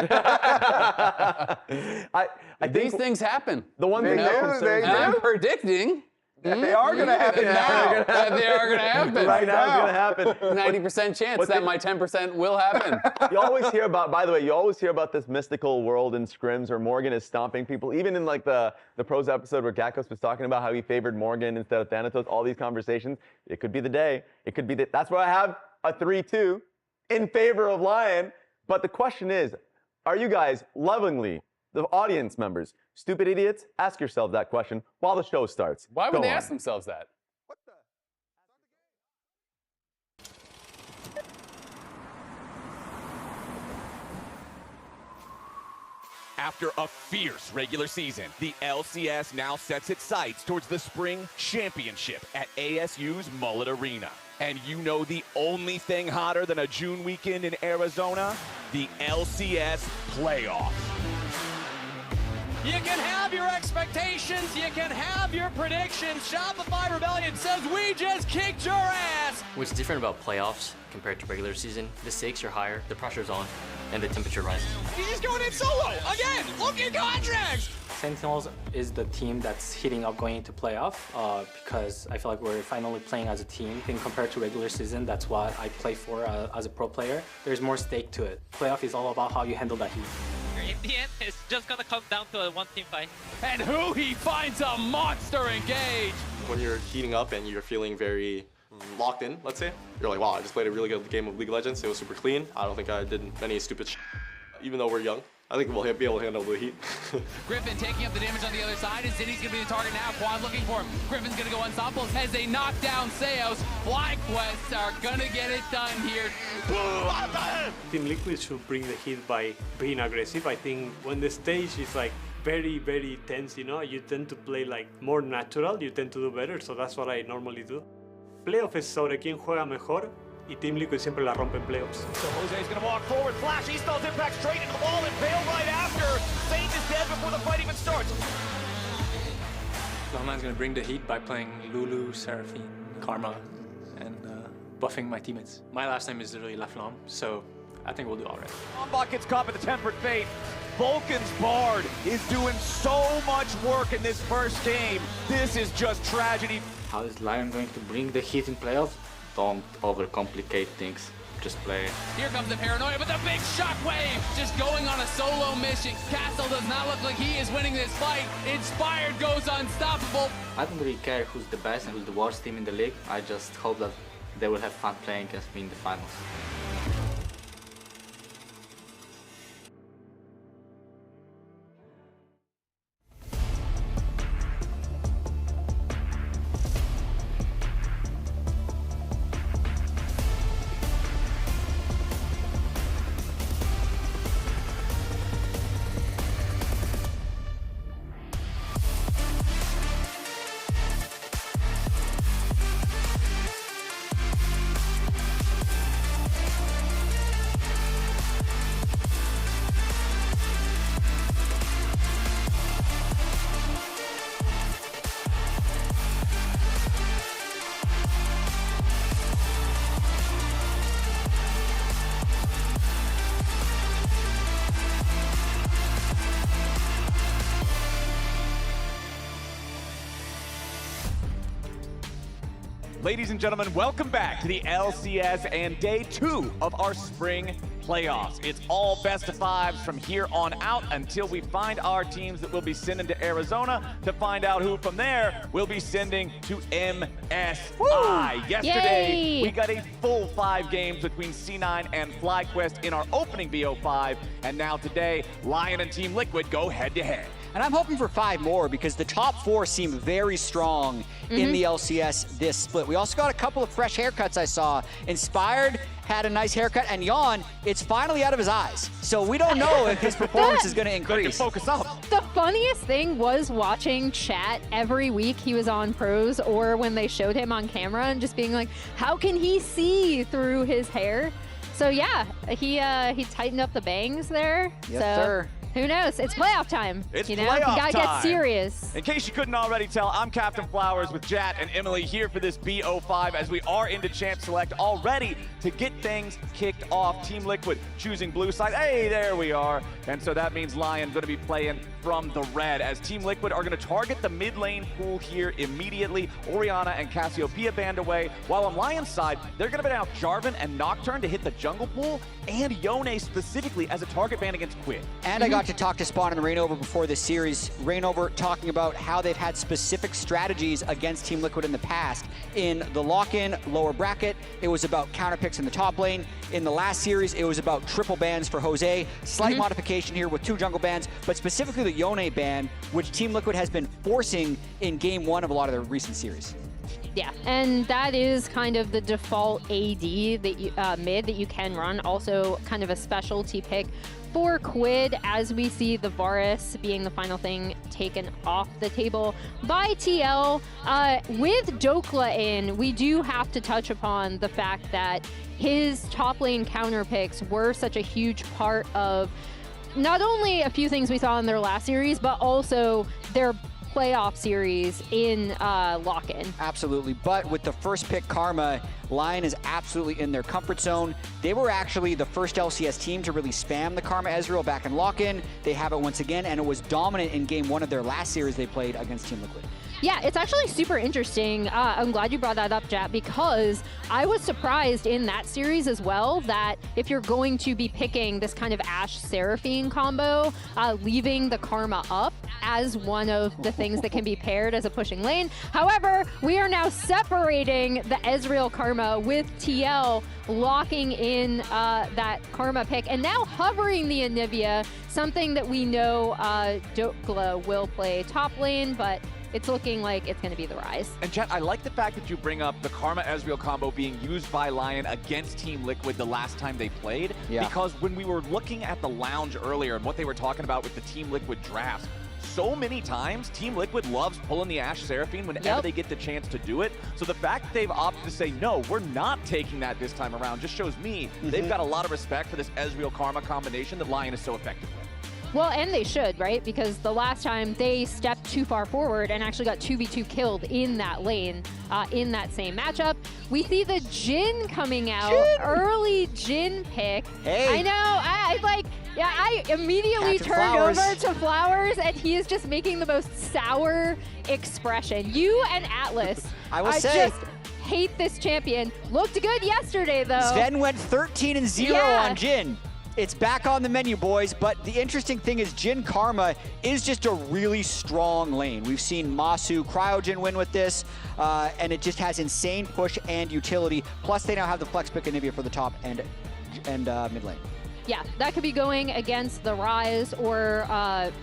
I These things happen. The one thing that concerns me. I'm predicting They are going to happen now. They are going to happen. Right now it's going to happen. 90% chance that my 10% will happen. You always hear about, by the way, you always hear about this mystical world in Scrims where Morgan is stomping people. Even in like the pros episode where Gakos was talking about how he favored Morgan instead of Thanatos, all these conversations. It could be the day. It could be that's why I have a 3-2 in favor of Lyon. But the question is, are you guys lovingly, the audience members, stupid idiots? Ask yourselves that question while the show starts. Why would they ask themselves that? After a fierce regular season, the LCS now sets its sights towards the Spring Championship at ASU's Mullet Arena. And you know the only thing hotter than a June weekend in Arizona? The LCS playoffs. You can have your expectations, you can have your predictions. Shopify Rebellion says we just kicked your ass. What's different about playoffs compared to regular season, the stakes are higher, the pressure's on, and the temperature rises. He's just going in solo, again, look at contracts. Sentinels is the team that's heating up going into playoff because I feel like we're finally playing as a team. And compared to regular season, that's what I play for as a pro player. There's more stake to it. Playoff is all about how you handle that heat. In the end, it's just gonna come down to a one-team fight. And who he finds a monster engage. When you're heating up and you're feeling very locked in, let's say, you're like, wow, I just played a really good game of League of Legends. It was super clean. I don't think I did any stupid shit. Even though we're young, I think we'll be able to handle the heat. Griffin taking up the damage on the other side, and Zinni's gonna be the target now. Quad looking for him. Griffin's gonna go unstoppable as they knock down Seos. FlyQuest are gonna get it done here. Team Liquid should bring the heat by being aggressive. I think when the stage is like very, very tense, you know, you tend to play like more natural, you tend to do better, so that's what I normally do. Playoff es sobre quién juega mejor, y Team Liquid siempre la rompe en playoffs. So Jose's gonna walk forward, flash, he spells impact straight into the wall and bail right after. Saint is dead before the fight even starts. Cloud9's gonna bring the heat by playing Lulu, Seraphine, Karma, and buffing my teammates. My last name is literally Laflamme, so I think we'll do all right. Ombak gets caught by the tempered fate. Vulcan's Bard is doing so much work in this first game. This is just tragedy. How is Lyon going to bring the heat in playoffs? Don't overcomplicate things. Just play. Here comes the paranoia with a big shockwave, just going on a solo mission. Castle does not look like he is winning this fight. Inspired goes unstoppable. I don't really care who's the best and who's the worst team in the league. I just hope that they will have fun playing against me in the finals. Ladies and gentlemen, welcome back to the LCS and day 2 of our spring playoffs. It's all best of 5s from here on out until we find our teams that we'll be sending to Arizona to find out who from there we'll be sending to MSI. Woo! Yesterday, Yay! we got a full 5 games between C9 and FlyQuest in our opening BO5, and now today, Lyon and Team Liquid go head-to-head. And I'm hoping for 5 more because the top 4 seem very strong in the LCS this split. We also got a couple of fresh haircuts I saw. Inspired had a nice haircut, and Yon, it's finally out of his eyes. So we don't know if his performance is going to increase. Focus up. The funniest thing was watching chat every week he was on pros or when they showed him on camera and just being like, how can he see through his hair? So yeah, he tightened up the bangs there. Yes, so sir. Who knows? It's playoff time. It's you know? playoff You gotta time. get serious. In case you couldn't already tell, I'm Captain Flowers with Jat and Emily here for this BO5 as we are into Champ Select already to get things kicked off. Team Liquid choosing blue side. Hey, there we are. And so that means Lyon going to be playing from the red as Team Liquid are going to target the mid lane pool here immediately. Orianna and Cassiopeia banned away. While on Lyon's side, they're going to ban out Jarvan and Nocturne to hit the jungle pool and Yone specifically as a target ban against Quid. And I got to talk to Spawn and Rainover before this series. Rainover talking about how they've had specific strategies against Team Liquid in the past. In the lock-in lower bracket, it was about counter picks in the top lane. In the last series, it was about triple bans for Jose. Slight modification here with 2 jungle bans, but specifically the Yone ban, which Team Liquid has been forcing in game 1 of a lot of their recent series. Yeah, and that is kind of the default AD that you, mid that you can run. Also kind of a specialty pick for Quid as we see the Varus being the final thing taken off the table by TL. With Dokla in, we do have to touch upon the fact that his top lane counter picks were such a huge part of not only a few things we saw in their last series, but also their playoff series in lock-in. Absolutely, but with the first pick Karma, Lyon is absolutely in their comfort zone. They were actually the first LCS team to really spam the Karma Ezreal back in lock-in. They have it once again, and it was dominant in game 1 of their last series they played against Team Liquid. Yeah, it's actually super interesting. I'm glad you brought that up, Jat, because I was surprised in that series as well that if you're going to be picking this kind of Ashe Seraphine combo, leaving the Karma up as one of the things that can be paired as a pushing lane. However, we are now separating the Ezreal Karma with TL, locking in that Karma pick, and now hovering the Anivia, something that we know Dokla will play top lane, but it's looking like it's going to be the Rise. And Chet, I like the fact that you bring up the Karma Ezreal combo being used by Lyon against Team Liquid the last time they played. Yeah. Because when we were looking at the lounge earlier and what they were talking about with the Team Liquid drafts, so many times Team Liquid loves pulling the Ashe Seraphine whenever they get the chance to do it. So the fact that they've opted to say, no, we're not taking that this time around just shows me they've got a lot of respect for this Ezreal Karma combination that Lyon is so effective with. Well, and they should, right? Because the last time they stepped too far forward and actually got 2v2 killed in that lane, in that same matchup. We see the Jhin coming out. Early Jhin pick. Hey. I know. I immediately Captain turned Flowers. over to Flowers, and he is just making the most sour expression. You and Atlas. I will say. Just hate this champion. Looked good yesterday, though. Sven went 13-0 on Jhin. It's back on the menu, boys, but the interesting thing is Jhin Karma is just a really strong lane. We've seen Masu Cryogen win with this, and it just has insane push and utility. Plus, they now have the flex pick Anivia for the top and mid lane. Yeah, that could be going against the Rise, or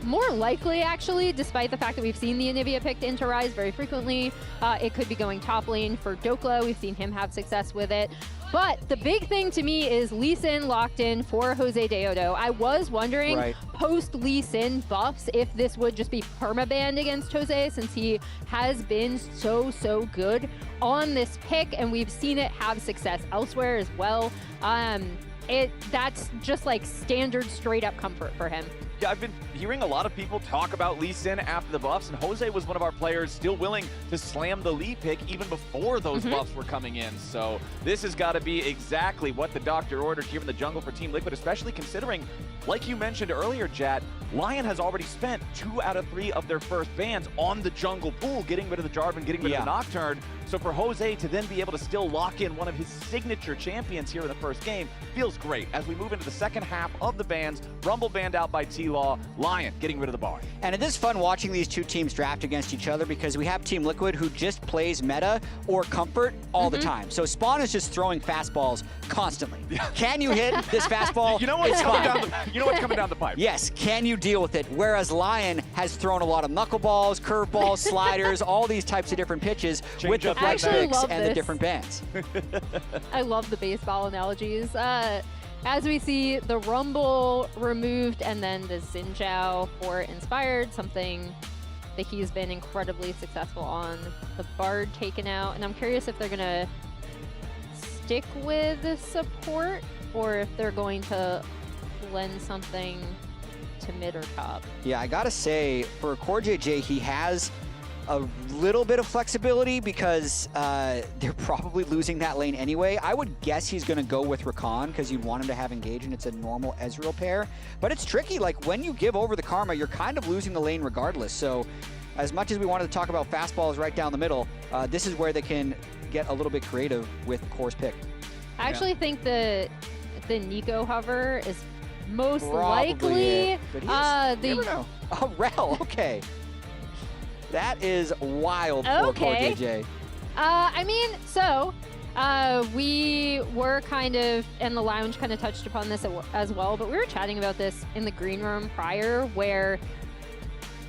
more likely, actually, despite the fact that we've seen the Anivia picked into Rise very frequently, it could be going top lane for Dokla. We've seen him have success with it. But the big thing to me is Lee Sin locked in for Jose Deodo. I was wondering, post Lee Sin buffs, if this would just be permabanned against Jose, since he has been so good on this pick, and we've seen it have success elsewhere as well. That's just like standard straight up comfort for him. Yeah, I've been hearing a lot of people talk about Lee Sin after the buffs, and Jose was one of our players still willing to slam the Lee pick even before those buffs were coming in. So this has got to be exactly what the doctor ordered here in the jungle for Team Liquid, especially considering, like you mentioned earlier, Jat, Lyon has already spent 2 out of 3 of their first bans on the jungle pool, getting rid of the Jarvan, getting rid of the Nocturne. So for Jose to then be able to still lock in one of his signature champions here in the first game feels great. As we move into the second half of the bans, Rumble banned out by TLAW, Lyon getting rid of the bar. And it is fun watching these two teams draft against each other because we have Team Liquid who just plays meta or comfort all the time. So Spawn is just throwing fastballs constantly. Can you hit this fastball? You know what's coming down the pipe. Yes, can you deal with it? Whereas Lyon has thrown a lot of knuckleballs, curveballs, sliders, all these types of different pitches with the flex picks and the different bands. I love the baseball analogies. As we see the Rumble removed and then the Xin Zhao for Inspired, something that he's been incredibly successful on. The Bard taken out, and I'm curious if they're going to stick with support or if they're going to lend something to mid or top. Yeah, I gotta say, for CoreJJ, he has a little bit of flexibility because they're probably losing that lane anyway. I would guess he's going to go with Rakan because you'd want him to have engage, and it's a normal Ezreal pair. But it's tricky. Like, when you give over the Karma, you're kind of losing the lane regardless. So as much as we wanted to talk about fastballs right down the middle, this is where they can get a little bit creative with Core's pick. I actually think the Nico hover is most Probably likely but he is, never know. Oh, Rel, okay. That is wild for CoreJJ. I mean, so we were kind of, and the lounge kind of touched upon this as well, but we were chatting about this in the green room prior where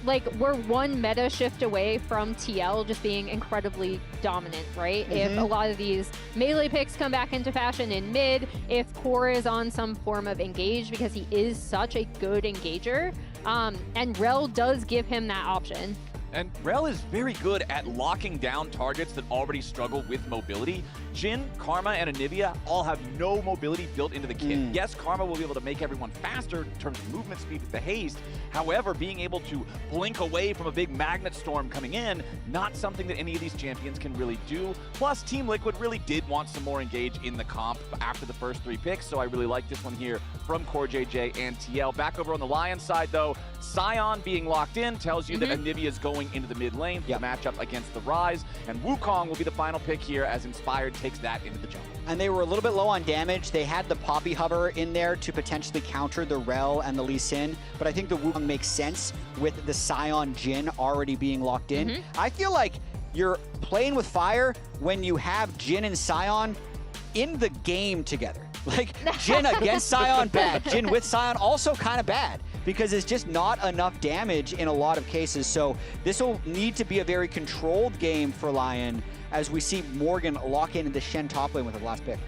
like we're one meta shift away from TL just being incredibly dominant, right? If a lot of these melee picks come back into fashion in mid, if Core is on some form of engage because he is such a good engager, and Rel does give him that option. And Rel is very good at locking down targets that already struggle with mobility. Jhin, Karma, and Anivia all have no mobility built into the kit. Yes, Karma will be able to make everyone faster in terms of movement speed with the haste. However, being able to blink away from a big magnet storm coming in, not something that any of these champions can really do. Plus, Team Liquid really did want some more engage in the comp after the first 3 picks, so I really like this one here from CoreJJ and TL. Back over on the Lion side, though, Sion being locked in tells you that Anivia is going into the mid lane for the matchup against the Rise, and Wukong will be the final pick here as Inspired takes that into the jungle. And they were a little bit low on damage. They had the Poppy hover in there to potentially counter the Rel and the Lee Sin, but I think the Wukong makes sense with the Sion Jhin already being locked in. I feel like you're playing with fire when you have Jhin and Sion in the game together. Like, Jhin against Sion, bad. Jhin with Sion, also kind of bad, because it's just not enough damage in a lot of cases. So this will need to be a very controlled game for Lyon as we see Morgan lock in the Shen top lane with the last pick.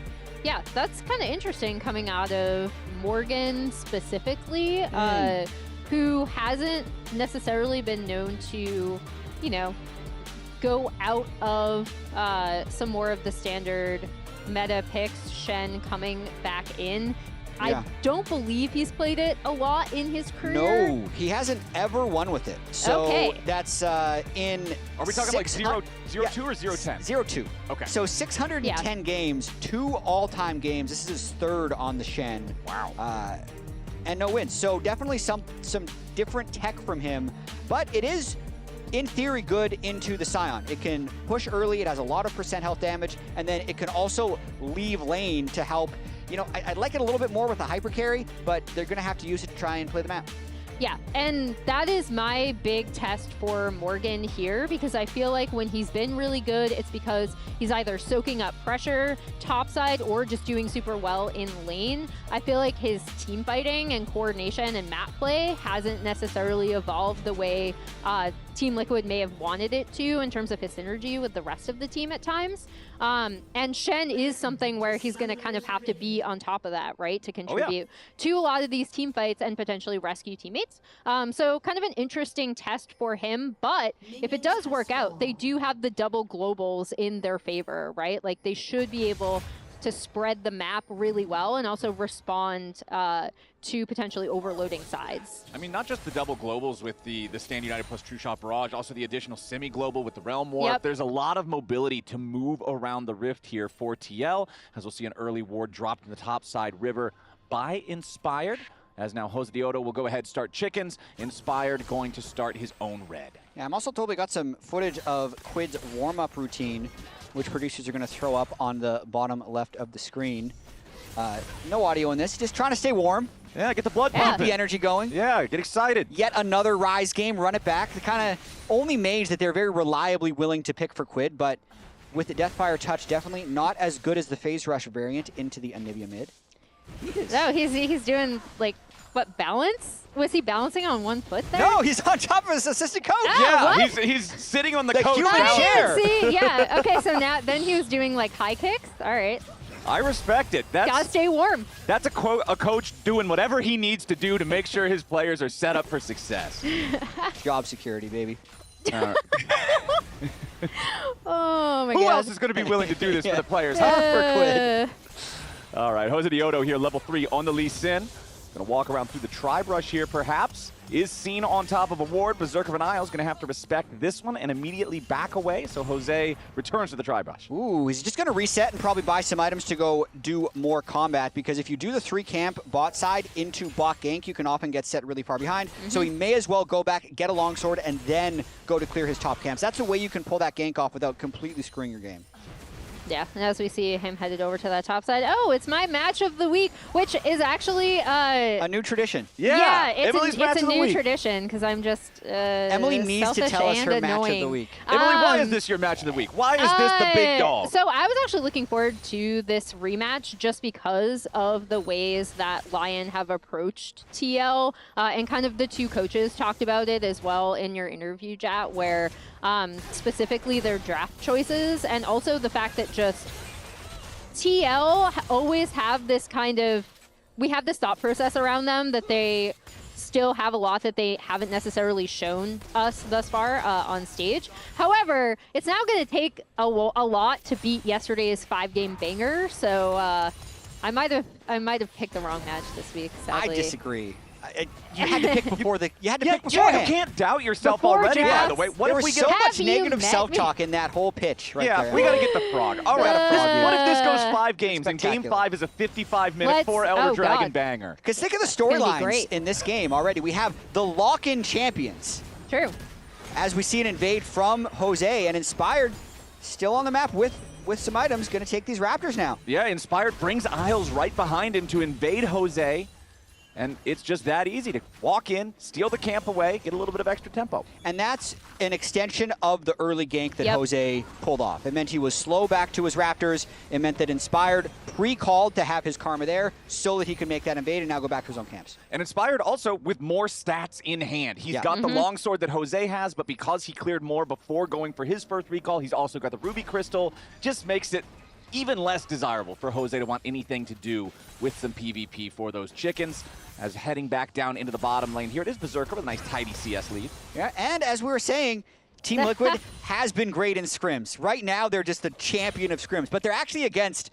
Yeah, that's kind of interesting coming out of Morgan specifically, who hasn't necessarily been known to, you know, go out of some more of the standard meta picks, Shen coming back in. I don't believe he's played it a lot in his career. No, he hasn't ever won with it. So that's in... Are we talking like 0-2 or 0-10? 0-2. Okay. So 610 games, 2 all-time games. This is his 3rd on the Shen. Wow. And no wins. So definitely some different tech from him. But it is, in theory, good into the Sion. It can push early. It has a lot of % health damage. And then it can also leave lane to help. You know, I'd like it a little bit more with a hyper carry, but they're going to have to use it to try and play the map. Yeah, and that is my big test for Morgan here, because I feel like when he's been really good, it's because he's either soaking up pressure topside or just doing super well in lane. I feel like his team fighting and coordination and map play hasn't necessarily evolved the way Team Liquid may have wanted it to in terms of his synergy with the rest of the team at times. And Shen is something where he's going to kind of have to be on top of that, right, to contribute to a lot of these team fights and potentially rescue teammates. So kind of an interesting test for him, but if it does work out, they do have the double globals in their favor, right? Like, they should be able to spread the map really well and also respond to potentially overloading sides. I mean, not just the double globals with the Stand United plus True Shot Barrage, also the additional semi-global with the Realm Warp. There's a lot of mobility to move around the Rift here for TL, as we'll see an early ward dropped in the top side river by Inspired. As now Jose Diodo will go ahead start chickens. Inspired going to start his own red. Yeah, I'm also told we got some footage of Quid's warm-up routine, which producers are going to throw up on the bottom left of the screen. No audio in this, just trying to stay warm. Yeah, get the blood pumping. pumping. The energy going. Yeah, get excited. Yet another Rise game, run it back. The kind of only mage that they're very reliably willing to pick for Quid, but with the Deathfire touch, definitely not as good as the Phase Rush variant into the Anivia mid. No, he's doing, like, what, balance? Was he balancing on one foot there? No, he's on top of his assistant coach. He's sitting on the coach human chair. See, yeah. Okay, so now then he was doing like high kicks. All right. I respect it. Gotta stay warm. That's a coach doing whatever he needs to do to make sure his players are set up for success. Job security, baby. Oh my Who god. else is going to be willing to do this for the players? Huh? All right, Jose Daejeon here, level 3 on the Lee Sin. Going to walk around through the tri-brush here, perhaps. Is seen on top of a ward. Berserker of Isle is going to have to respect this one and immediately back away. So Jose returns to the tri-brush. Ooh, he's just going to reset and probably buy some items to go do more combat, because if you do the 3-camp bot side into bot gank, you can often get set really far behind. So he may as well go back, get a longsword, and then go to clear his top camps. That's a way you can pull that gank off without completely screwing your game. Yeah, and as we see him headed over to that top side, oh, it's my match of the week, which is actually a new tradition. Yeah, it's a new tradition because I'm just Emily needs to tell us her match of the week. Emily, why is this your match of the week? Why is this the big dog? So I was actually looking forward to this rematch just because of the ways that Lyon have approached TL, and kind of the two coaches talked about it as well in your interview chat, where specifically their draft choices, and also the fact that just TL always have this kind of, we have this thought process around them that they still have a lot that they haven't necessarily shown us thus far on stage. However, it's now going to take a lot to beat yesterday's 5-game banger, so I might have picked the wrong match this week, sadly. I disagree. You had to pick before the. You had to pick Yeah, beforehand. you can't doubt yourself already, by the way. What there if we was get so much negative self-talk in that whole pitch right there. Yeah, we got to get the frog. All right, what if this goes 5 games and Game 5 is a 55-minute 4 Elder Dragon banger? Because think of the storylines in this game already. We have the lock-in champions. True. As we see an invade from Jose, and Inspired still on the map with some items, going to take these Raptors now. Yeah, Inspired brings Isles right behind him to invade Jose. And it's just that easy to walk in, steal the camp away, get a little bit of extra tempo. And that's an extension of the early gank that Jose pulled off. It meant he was slow back to his Raptors. It meant that Inspired pre-called to have his Karma there so that he could make that invade and now go back to his own camps. And Inspired also with more stats in hand. He's got the longsword that Jose has, but because he cleared more before going for his first recall, he's also got the Ruby Crystal. Just makes it even less desirable for Jose to want anything to do with some PvP for those chickens. As heading back down into the bottom lane here, it is Berserker with a nice tidy CS lead. Yeah, and as we were saying, Team Liquid has been great in scrims. Right now, they're just the champion of scrims, but they're actually against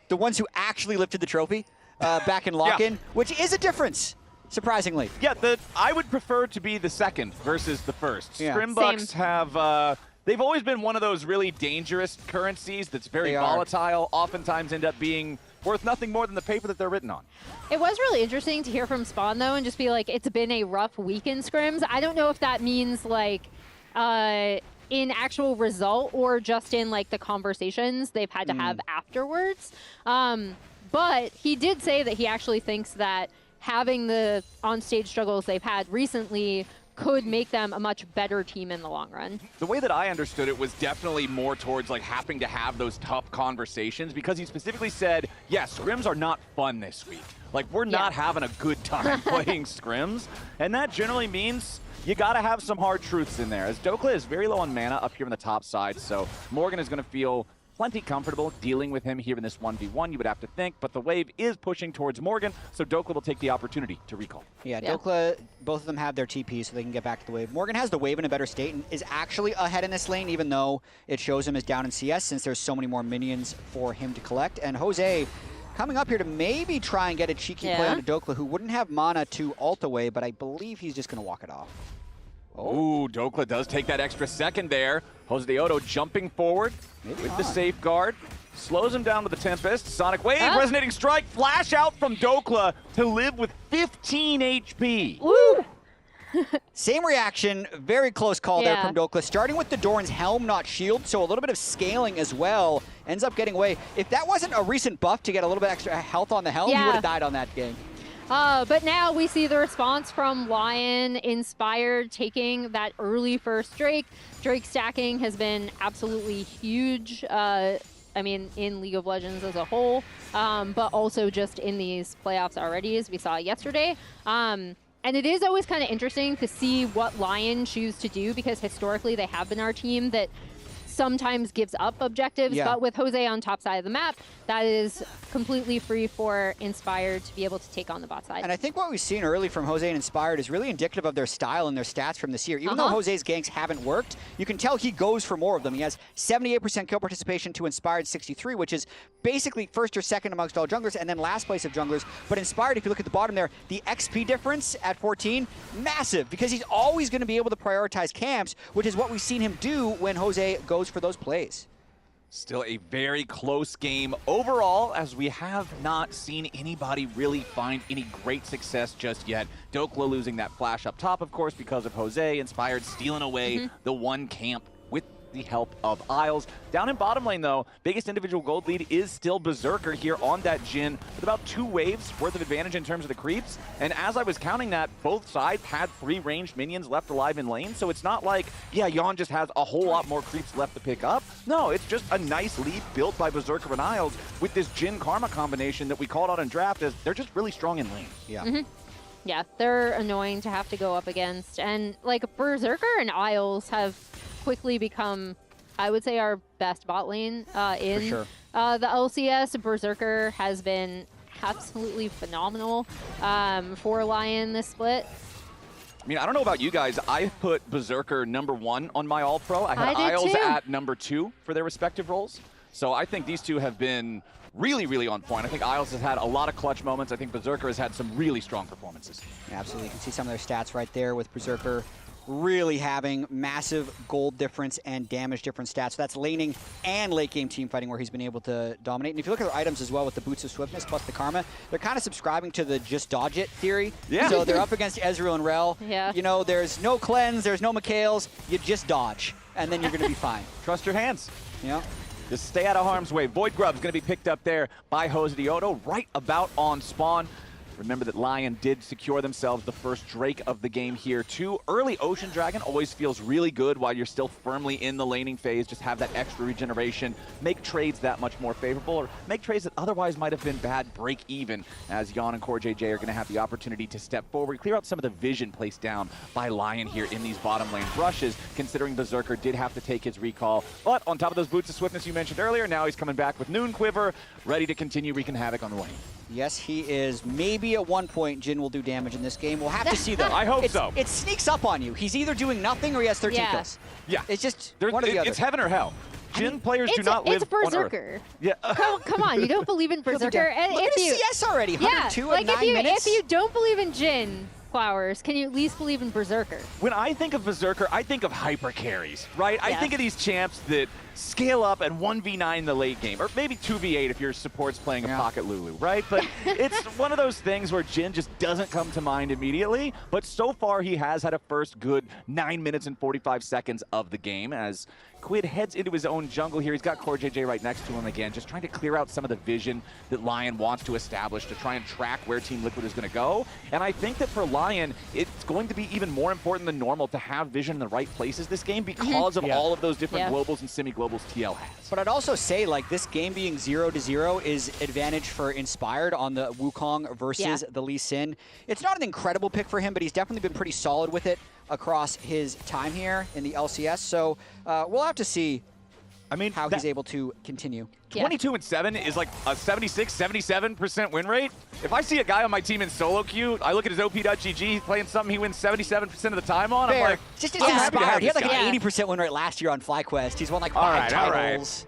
the ones who actually lifted the trophy back in lock-in, which is a difference, surprisingly. Yeah, I would prefer to be the second versus the first. Yeah. Scrimbucks have... they've always been one of those really dangerous currencies that's very volatile, oftentimes end up being worth nothing more than the paper that they're written on. It was really interesting to hear from Spawn, though, and just be like, it's been a rough week in scrims. I don't know if that means, like, in actual result or just in, like, the conversations they've had to have afterwards. But he did say that he actually thinks that having the on-stage struggles they've had recently could make them a much better team in the long run. The way that I understood it was definitely more towards like having to have those tough conversations, because he specifically said, yeah, scrims are not fun this week. Like, we're not having a good time playing scrims, and that generally means you got to have some hard truths in there, as Dokla is very low on mana up here on the top side, so Morgan is going to feel plenty comfortable dealing with him here in this 1v1, you would have to think, but the wave is pushing towards Morgan, so Dokla will take the opportunity to recall. Yeah, Dokla, both of them have their TP so they can get back to the wave. Morgan has the wave in a better state and is actually ahead in this lane, even though it shows him as down in CS, since there's so many more minions for him to collect. And Jose coming up here to maybe try and get a cheeky play onto Dokla, who wouldn't have mana to ult away, but I believe he's just going to walk it off. Oh, Dokla does take that extra second there. Jose Daejeon jumping forward with the safeguard. Slows him down with the Tempest. Sonic Wave, Resonating Strike, flash out from Dokla to live with 15 HP. Woo! Same reaction, very close call there from Dokla. Starting with the Doran's Helm, not shield, so a little bit of scaling as well. Ends up getting away. If that wasn't a recent buff to get a little bit extra health on the Helm, he would have died on that game. But now we see the response from Lyon, Inspired taking that early first Drake. Drake stacking has been absolutely huge, I mean, in League of Legends as a whole, but also just in these playoffs already, as we saw yesterday. And it is always kind of interesting to see what Lyon choose to do, because historically they have been our team that sometimes gives up objectives, but with Jose on top side of the map, that is completely free for Inspired to be able to take on the bot side. And I think what we've seen early from Jose and Inspired is really indicative of their style and their stats from this year. Even though Jose's ganks haven't worked, you can tell he goes for more of them. He has 78% kill participation to Inspired 63, which is basically first or second amongst all junglers, and then last place of junglers. But Inspired, if you look at the bottom there, the XP difference at 14, massive, because he's always going to be able to prioritize camps, which is what we've seen him do when Jose goes for those plays. Still a very close game overall, as we have not seen anybody really find any great success just yet. Dokla losing that flash up top, of course, because of Jose. Inspired stealing away the one camp with the help of Isles. Down in bottom lane, though, biggest individual gold lead is still Berserker here on that Jhin with about 2 waves worth of advantage in terms of the creeps. And as I was counting that, both sides had 3 ranged minions left alive in lane. So it's not like, yeah, Yon just has a whole lot more creeps left to pick up. No, it's just a nice lead built by Berserker and Isles with this Jhin Karma combination that we called out in draft as they're just really strong in lane. Yeah. Yeah, they're annoying to have to go up against. And like Berserker and Isles have quickly become, I would say, our best bot lane in the LCS. Berserker has been absolutely phenomenal for Lyon this split. I mean, I don't know about you guys. I put Berserker #1 on my All-Pro. I had Isles at #2 for their respective roles. So I think these two have been really, really on point. I think Isles has had a lot of clutch moments. I think Berserker has had some really strong performances. Yeah, absolutely. You can see some of their stats right there with Berserker really having massive gold difference and damage difference stats. So that's laning and late game team fighting where he's been able to dominate. And if you look at their items as well with the Boots of Swiftness plus the Karma, they're kind of subscribing to the just dodge it theory. Yeah. So they're up against Ezreal and Rel. Yeah. You know, there's no cleanse, there's no Mikhails, you just dodge, and then you're going to be fine. Trust your hands. Yeah. Just stay out of harm's way. Void Grub's going to be picked up there by Jose Diodo right about on spawn. Remember that Lyon did secure themselves the first Drake of the game here too. Early Ocean Dragon always feels really good while you're still firmly in the laning phase. Just have that extra regeneration, make trades that much more favorable, or make trades that otherwise might have been bad break even, as Jan and CoreJJ are going to have the opportunity to step forward, clear out some of the vision placed down by Lyon here in these bottom lane rushes, considering Berserker did have to take his recall. But on top of those Boots of Swiftness you mentioned earlier, now he's coming back with Noon Quiver, ready to continue wreaking havoc on the lane. Yes, he is. Maybe at one point Jhin will do damage in this game. We'll have to see, though. I hope so. It sneaks up on you. He's either doing nothing or he has 13 kills. Yeah. It's just one or the other. It's heaven or hell. Jhin players do not live It's Berserker. Yeah. Come on, you don't believe in Berserker? And Look at his CS already, 102 like at 9 minutes. If you don't believe in Jhin, Flowers, can you at least believe in Berserker? When I think of Berserker, I think of hyper carries, right? I think of these champs that scale up and 1v9 in the late game, or maybe 2v8 if your support's playing a Pocket Lulu, right? But it's one of those things where Jhin just doesn't come to mind immediately, but so far he has had a first good 9 minutes and 45 seconds of the game as Quid heads into his own jungle here. He's got CoreJJ right next to him again, just trying to clear out some of the vision that Lyon wants to establish to try and track where Team Liquid is going to go. And I think that for Lyon, it's going to be even more important than normal to have vision in the right places this game because of all of those different globals and semi-globals TL has. But I'd also say, like, this game being 0-0 is advantage for Inspired on the Wukong versus the Lee Sin. It's not an incredible pick for him, but he's definitely been pretty solid with it across his time here in the LCS. So we'll have to see how he's able to continue. 22-7 is like a 76-77% win rate. If I see a guy on my team in solo queue, I look at his OP.GG, he's playing something he wins 77% of the time on. Fair. I'm like, just I'm happy to have He had like this guy. an 80% win rate last year on FlyQuest. He's won like 5 titles.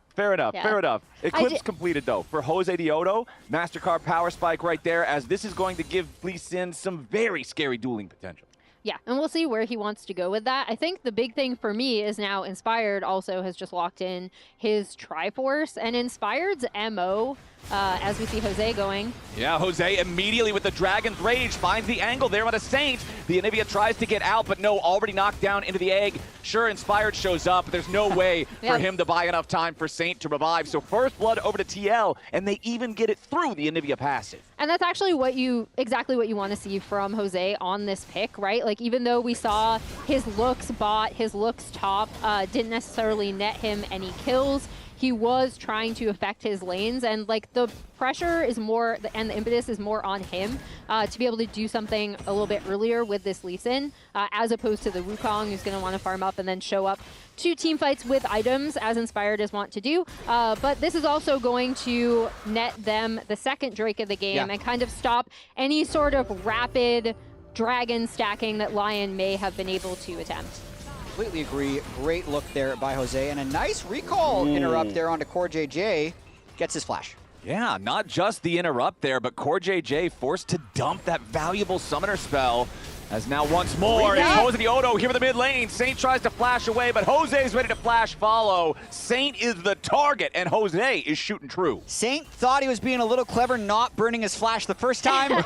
Fair enough, fair enough. Eclipse completed, though, for Jose Diodo. MasterCard Power Spike right there, as this is going to give Lee Sin some very scary dueling potential. Yeah, and we'll see where he wants to go with that. I think the big thing for me is now Inspired also has just locked in his Triforce, and Inspired's MO, as we see Jose going. Yeah, Jose immediately with the Dragon's Rage finds the angle there on a Saint. The Anivia tries to get out, but no, already knocked down into the egg. Sure, Inspired shows up, but there's no way for him to buy enough time for Saint to revive. So first blood over to TL, and they even get it through the Anivia passive. And that's actually exactly what you want to see from Jose on this pick, right? Like, even though we saw his looks bot, his looks top, didn't necessarily net him any kills, he was trying to affect his lanes, and like the pressure is more, and the impetus is more on him to be able to do something a little bit earlier with this Lee Sin, as opposed to the Wukong who's going to want to farm up and then show up 2 team fights with items, as Inspired is wont to do. But this is also going to net them the second Drake of the game and kind of stop any sort of rapid dragon stacking that Lyon may have been able to attempt. Completely agree. Great look there by Jose, and a nice recall interrupt there onto Core JJ. Gets his flash. Yeah, not just the interrupt there, but Core JJ forced to dump that valuable summoner spell. As now once more, it's Jose Daejeon here in the mid lane. Saint tries to flash away, but Jose is ready to flash follow. Saint is the target, and Jose is shooting true. Saint thought he was being a little clever, not burning his flash the first time.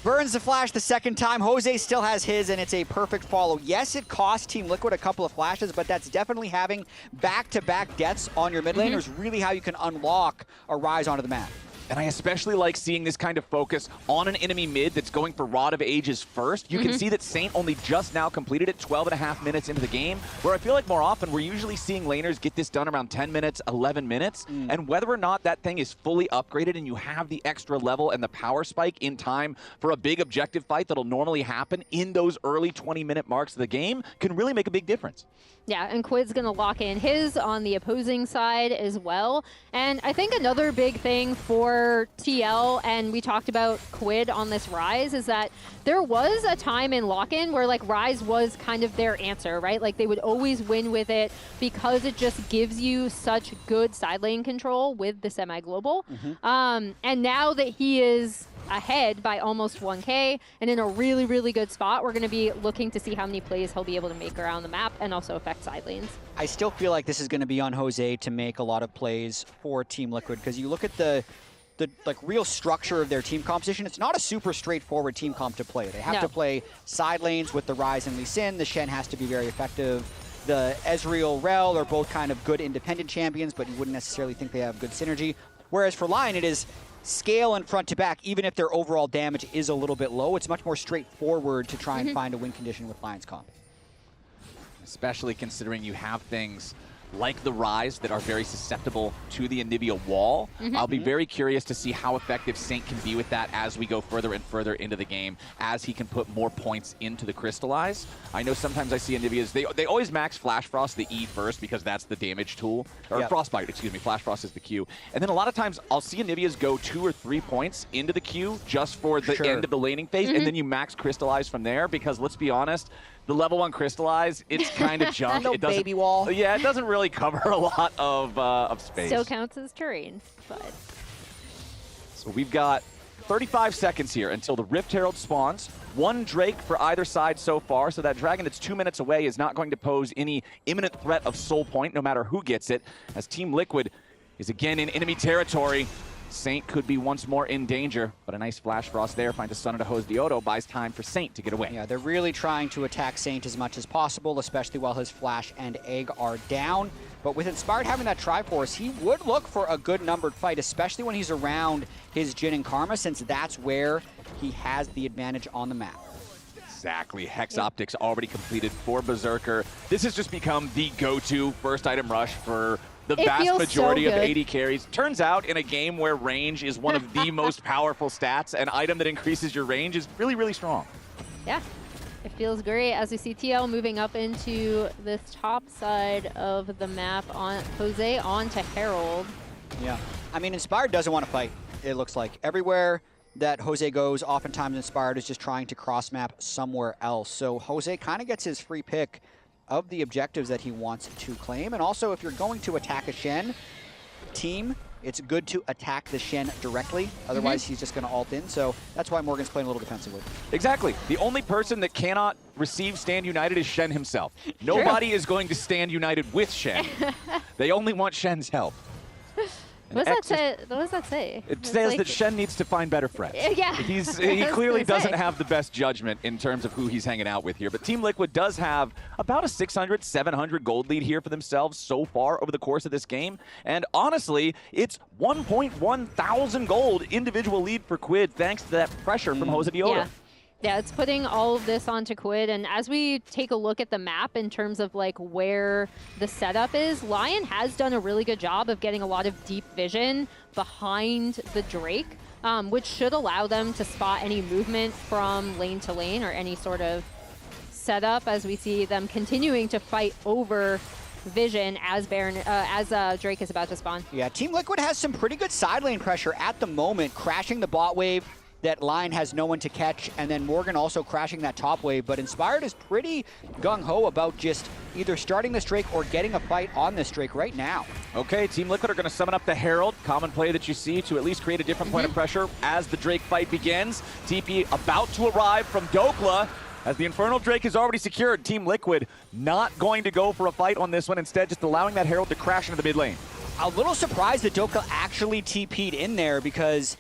Burns the flash the second time. Jose still has his, and it's a perfect follow. Yes, it cost Team Liquid a couple of flashes, but that's definitely having back-to-back deaths on your mid laner is really how you can unlock a rise onto the map. And I especially like seeing this kind of focus on an enemy mid that's going for Rod of Ages first. You can see that Saint only just now completed it 12.5 minutes into the game, where I feel like more often we're usually seeing laners get this done around 10 minutes, 11 minutes. And whether or not that thing is fully upgraded and you have the extra level and the power spike in time for a big objective fight that'll normally happen in those early 20-minute marks of the game can really make a big difference. Yeah, and Quid's going to lock in his on the opposing side as well. And I think another big thing for TL, and we talked about Quid on this Rise, is that there was a time in lock-in where like Rise was kind of their answer, right? Like they would always win with it because it just gives you such good side lane control with the semi-global. And now that he is ahead by almost 1K and in a really, really good spot, we're going to be looking to see how many plays he'll be able to make around the map and also affect side lanes. I still feel like this is going to be on Jose to make a lot of plays for Team Liquid, because you look at the like real structure of their team composition. It's not a super straightforward team comp to play. They have to play side lanes with the Ryze and Lee Sin. The Shen has to be very effective. The Ezreal, Rel are both kind of good independent champions, but you wouldn't necessarily think they have good synergy. Whereas for Lyon, it is scale and front to back. Even if their overall damage is a little bit low, it's much more straightforward to try and find a win condition with Lyon's comp. Especially considering you have things like the Ryze that are very susceptible to the Anivia wall. I'll be very curious to see how effective Saint can be with that as we go further and further into the game, as he can put more points into the Crystallize. I know sometimes I see Anivia's, they always max Flash Frost, the E first, because that's the damage tool. Or Frostbite, excuse me, Flash Frost is the Q. And then a lot of times I'll see Anivia's go 2 or 3 points into the Q just for the end of the laning phase, and then you max Crystallize from there, because let's be honest, the level 1 Crystallize, it's kind of junk. It doesn't, baby wall. Yeah, it doesn't really cover a lot of space. Still counts as terrain, but. So we've got 35 seconds here until the Rift Herald spawns. 1 Drake for either side so far, so that dragon that's 2 minutes away is not going to pose any imminent threat of soul point, no matter who gets it, as Team Liquid is again in enemy territory. Saint could be once more in danger, but a nice Flash Frost there finds a stun into Jose Daejeon, buys time for Saint to get away. Yeah, they're really trying to attack Saint as much as possible, especially while his Flash and Egg are down. But with Inspired having that Triforce, he would look for a good numbered fight, especially when he's around his Jhin and Karma, since that's where he has the advantage on the map. Exactly. Hex Optics already completed for Berserker. This has just become the go-to first item rush for the vast majority of AD carries. Turns out in a game where range is one of the most powerful stats, an item that increases your range is really, really strong. Yeah, it feels great as we see TL moving up into this top side of the map on Jose onto Herald. Yeah, I mean, Inspired doesn't want to fight, it looks like. Everywhere that Jose goes, oftentimes Inspired is just trying to cross-map somewhere else. So Jose kind of gets his free pick of the objectives that he wants to claim. And also, if you're going to attack a Shen team, it's good to attack the Shen directly. Otherwise, he's just going to ult in. So that's why Morgan's playing a little defensively. Exactly. The only person that cannot receive Stand United is Shen himself. Nobody is going to stand united with Shen. They only want Shen's help. What does that say? It says like that Shen needs to find better friends. Yeah. He clearly doesn't have the best judgment in terms of who he's hanging out with here. But Team Liquid does have about a 600, 700 gold lead here for themselves so far over the course of this game. And honestly, it's 1.1 thousand gold individual lead for Quid thanks to that pressure from Jose Daejeon. Yeah, it's putting all of this onto Quid, and as we take a look at the map in terms of like where the setup is, Lyon has done a really good job of getting a lot of deep vision behind the Drake, which should allow them to spot any movement from lane to lane or any sort of setup as we see them continuing to fight over vision as Drake is about to spawn. Yeah, Team Liquid has some pretty good side lane pressure at the moment, crashing the bot wave that Lyon has no one to catch, and then Morgan also crashing that top wave, but Inspired is pretty gung-ho about just either starting this Drake or getting a fight on this Drake right now. Okay, Team Liquid are going to summon up the Herald, common play that you see to at least create a different point of pressure as the Drake fight begins. TP about to arrive from Dokla, as the Infernal Drake is already secured. Team Liquid not going to go for a fight on this one, instead just allowing that Herald to crash into the mid lane. A little surprised that Dokla actually TP'd in there because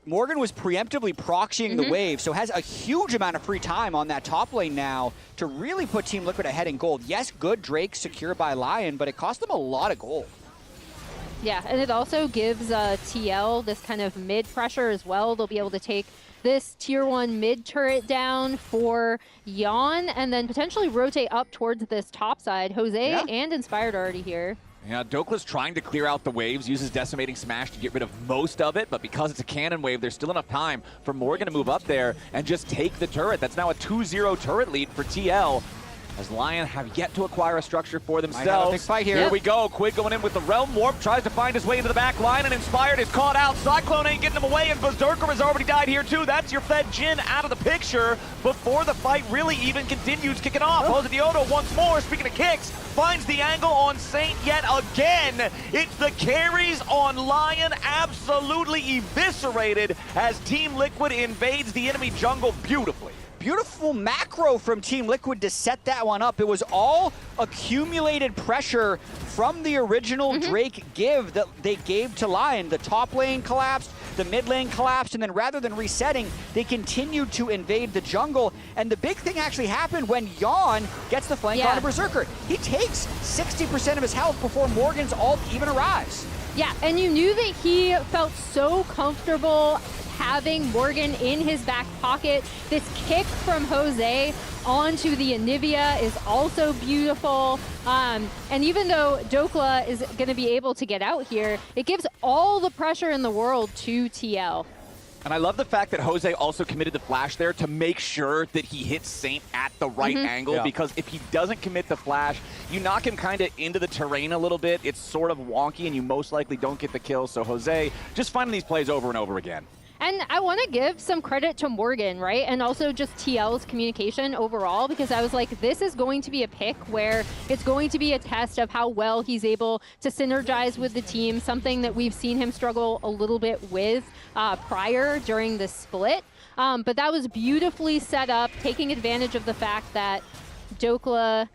Morgan was preemptively proxying the wave, so has a huge amount of free time on that top lane now to really put Team Liquid ahead in gold. Yes, good Drake secured by Lyon, but it cost them a lot of gold. Yeah, and it also gives TL this kind of mid pressure as well. They'll be able to take this tier 1 mid turret down for Yawn and then potentially rotate up towards this top side. Jose and Inspired already here. Yeah, Dokla's trying to clear out the waves, uses Decimating Smash to get rid of most of it, but because it's a cannon wave, there's still enough time for Morgan to move up there and just take the turret. That's now a 2-0 turret lead for TL, as Lyon have yet to acquire a structure for themselves. Big fight here. Here we go. Quid going in with the Realm Warp, tries to find his way into the back line, and Inspired is caught out. Cyclone ain't getting him away, and Berserker has already died here too. That's your Fed Jin out of the picture before the fight really even continues kicking off. Jose Diodo once more, speaking of kicks, finds the angle on Saint yet again. It's the carries on Lyon, absolutely eviscerated as Team Liquid invades the enemy jungle beautifully. Beautiful macro from Team Liquid to set that one up. It was all accumulated pressure from the original Drake give that they gave to Lyon. The top lane collapsed, the mid lane collapsed, and then rather than resetting, they continued to invade the jungle. And the big thing actually happened when Yawn gets the flank on a Berserker. He takes 60% of his health before Morgan's ult even arrives. Yeah, and you knew that he felt so comfortable having Morgan in his back pocket. This kick from Jose onto the Anivia is also beautiful. And even though Dokla is going to be able to get out here, it gives all the pressure in the world to TL. And I love the fact that Jose also committed the flash there to make sure that he hits Saint at the right angle, because if he doesn't commit the flash, you knock him kind of into the terrain a little bit. It's sort of wonky, and you most likely don't get the kill. So Jose just finding these plays over and over again. And I want to give some credit to Morgan, right? And also just TL's communication overall, because I was like, this is going to be a pick where it's going to be a test of how well he's able to synergize with the team, something that we've seen him struggle a little bit with prior during the split. But that was beautifully set up, taking advantage of the fact that Dokla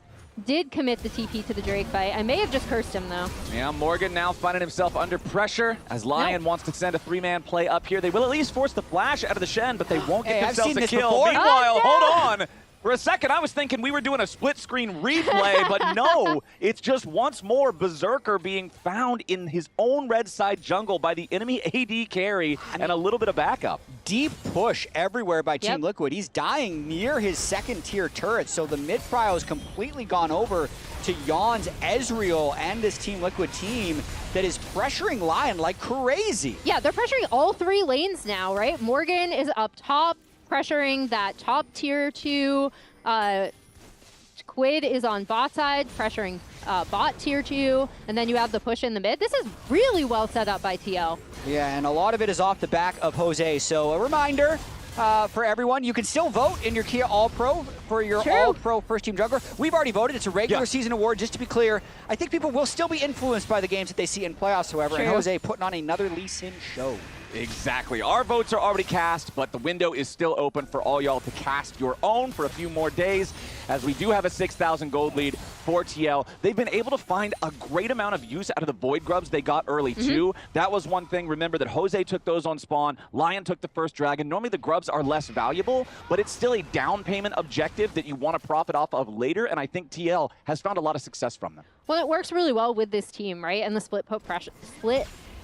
did commit the TP to the Drake fight. I may have just cursed him, though. Yeah, Morgan now finding himself under pressure as Lyon wants to send a 3-man play up here. They will at least force the flash out of the Shen, but they won't get themselves a kill. Before. Meanwhile, hold on. For a second, I was thinking we were doing a split-screen replay, but no. It's just once more Berserker being found in his own red side jungle by the enemy AD carry and a little bit of backup. Deep push everywhere by Team Liquid. He's dying near his second-tier turret, so the mid-prio is completely gone over to Yawn's Ezreal and this Team Liquid team that is pressuring Lyon like crazy. Yeah, they're pressuring all 3 lanes now, right? Morgan is up top, pressuring that top tier 2. Quid is on bot side, pressuring bot tier 2, and then you have the push in the mid. This is really well set up by TL. Yeah, and a lot of it is off the back of Jose. So a reminder for everyone, you can still vote in your Kia All-Pro for your All-Pro First Team Jungler. We've already voted. It's a regular season award, just to be clear. I think people will still be influenced by the games that they see in playoffs, however, and Jose putting on another Lee Sin show. Exactly. Our votes are already cast, but the window is still open for all y'all to cast your own for a few more days, as we do have a 6,000 gold lead for TL. They've been able to find a great amount of use out of the Void Grubs they got early, too. That was one thing. Remember that Jose took those on spawn. Lyon took the first dragon. Normally, the Grubs are less valuable, but it's still a down payment objective that you want to profit off of later, and I think TL has found a lot of success from them. Well, it works really well with this team, right? And the split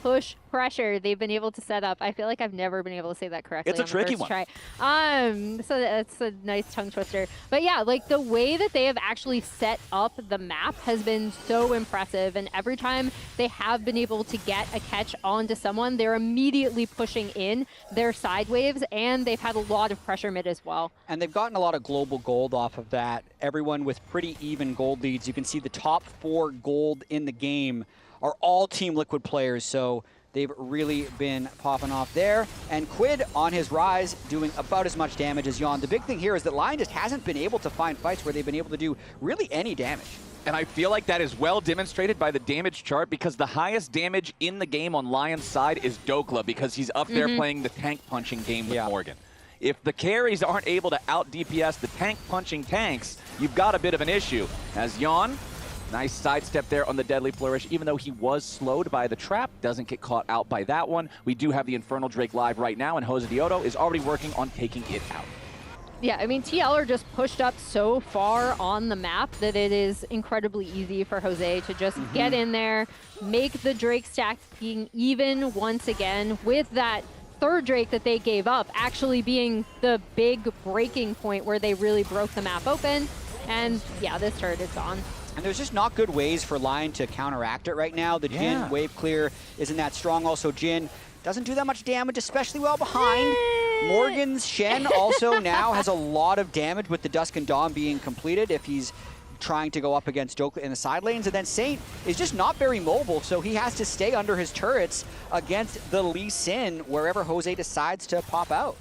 push pressure they've been able to set up. I feel like I've never been able to say that correctly. It's a on the tricky first one. Try. So that's a nice tongue twister. But yeah, like the way that they have actually set up the map has been so impressive. And every time they have been able to get a catch onto someone, they're immediately pushing in their side waves, and they've had a lot of pressure mid as well. And they've gotten a lot of global gold off of that. Everyone with pretty even gold leads. You can see the top 4 gold in the game are all Team Liquid players, so they've really been popping off there. And Quid on his rise, doing about as much damage as Yon. The big thing here is that Lyon just hasn't been able to find fights where they've been able to do really any damage. And I feel like that is well demonstrated by the damage chart, because the highest damage in the game on Lion's side is Dokla, because he's up there playing the tank punching game with Morgan. If the carries aren't able to out DPS the tank punching tanks, you've got a bit of an issue. As Yon, nice sidestep there on the Deadly Flourish, even though he was slowed by the trap, doesn't get caught out by that one. We do have the Infernal Drake live right now, and Jose Diodo is already working on taking it out. Yeah, I mean, TL are just pushed up so far on the map that it is incredibly easy for Jose to just get in there, make the Drake stack being even once again, with that third Drake that they gave up actually being the big breaking point where they really broke the map open. And yeah, this turret is gone. And there's just not good ways for Lyon to counteract it right now. The Jhin wave clear isn't that strong. Also, Jhin doesn't do that much damage, especially well behind. Morgan's Shen also now has a lot of damage with the Dusk and Dawn being completed if he's trying to go up against Dokla in the side lanes. And then Saint is just not very mobile, so he has to stay under his turrets against the Lee Sin wherever Jose decides to pop out.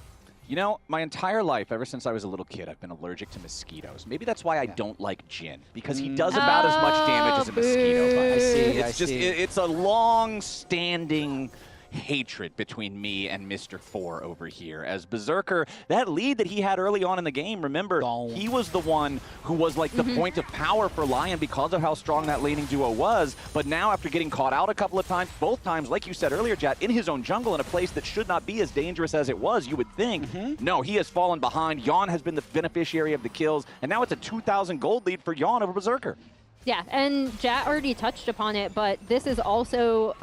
You know, my entire life, ever since I was a little kid, I've been allergic to mosquitoes. Maybe that's why I don't like Jhin, because he does about as much damage as a mosquito does. It's a long-standing hatred between me and Mr. 4 over here. As Berserker, that lead that he had early on in the game, remember, he was the one who was like the point of power for Lyon because of how strong that laning duo was. But now, after getting caught out a couple of times, both times, like you said earlier, Jat, in his own jungle in a place that should not be as dangerous as it was, you would think. No, he has fallen behind. Yon has been the beneficiary of the kills, and now it's a 2,000 gold lead for Yon over Berserker. Yeah, and Jat already touched upon it, but this is also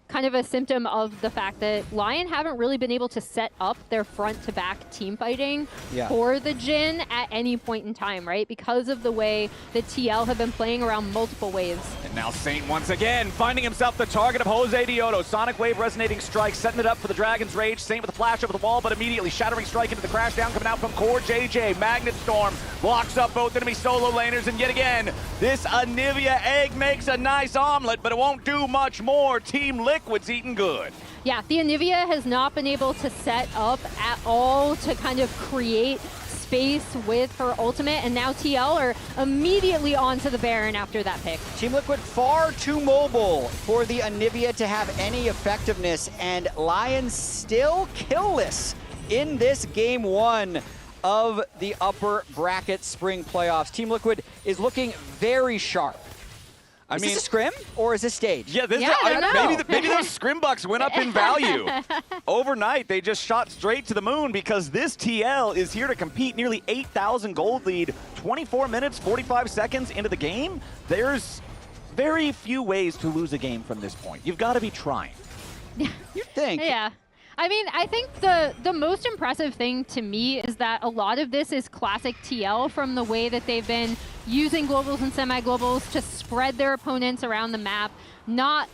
kind of a symptom of the fact that Lyon haven't really been able to set up their front-to-back team fighting for the Jhin at any point in time, right? Because of the way that TL have been playing around multiple waves. And now Saint once again finding himself the target of Jose Diodo. Sonic Wave resonating strike, setting it up for the Dragon's Rage. Saint with a flash over the wall, but immediately Shattering Strike into the crash down coming out from Core JJ. Magnet Storm blocks up both enemy solo laners, and yet again, this Anivia egg makes a nice omelet, but it won't do much more. Team Liquid's eating good. Yeah, the Anivia has not been able to set up at all to kind of create space with her ultimate, and now TL are immediately onto the Baron after that pick. Team Liquid far too mobile for the Anivia to have any effectiveness, and Lyon still killless in this game 1 of the upper bracket spring playoffs. Team Liquid is looking very sharp. Is this a scrim or is this stage? Yeah, maybe those scrim bucks went up in value. Overnight, they just shot straight to the moon because this TL is here to compete. Nearly 8,000 gold lead, 24 minutes, 45 seconds into the game. There's very few ways to lose a game from this point. You've got to be trying. You think? Yeah. I mean, I think the most impressive thing to me is that a lot of this is classic TL from the way that they've been using globals and semi-globals to spread their opponents around the map, not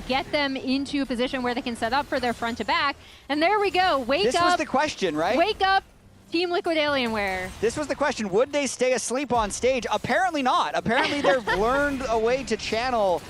get them into a position where they can set up for their front to back. And there we go. Wake up. This was the question, right? Wake up, Team Liquid Alienware. This was the question. Would they stay asleep on stage? Apparently not. Apparently they've learned a way to channel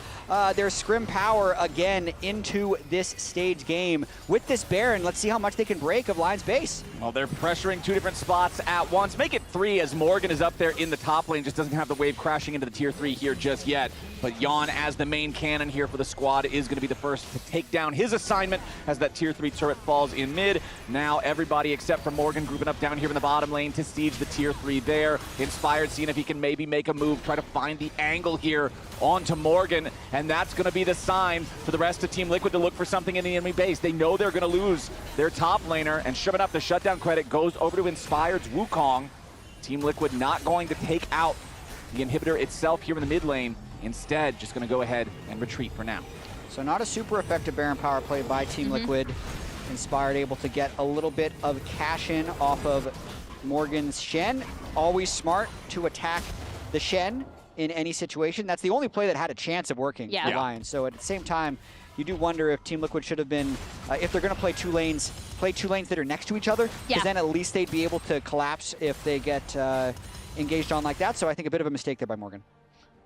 their scrim power again into this stage game. With this Baron, let's see how much they can break of Lyon's base. Well, they're pressuring 2 different spots at once. Make it 3 as Morgan is up there in the top lane. Just doesn't have the wave crashing into the tier 3 here just yet. But Yon, as the main cannon here for the squad, is going to be the first to take down his assignment as that tier 3 turret falls in mid. Now everybody except for Morgan grouping up down here in the bottom lane to siege the tier 3 there. Inspired, seeing if he can maybe make a move, try to find the angle here onto Morgan. And that's going to be the sign for the rest of Team Liquid to look for something in the enemy base. They know they're going to lose their top laner, and sure enough, the shutdown credit goes over to Inspired's Wukong. Team Liquid not going to take out the inhibitor itself here in the mid lane. Instead, just going to go ahead and retreat for now. So not a super effective Baron power play by Team Liquid. Inspired able to get a little bit of cash in off of Morgan's Shen. Always smart to attack the Shen in any situation. That's the only play that had a chance of working for Lion. So at the same time, you do wonder if Team Liquid should have been, if they're going to play two lanes that are next to each other, because then at least they'd be able to collapse if they get engaged on like that. So I think a bit of a mistake there by Morgan.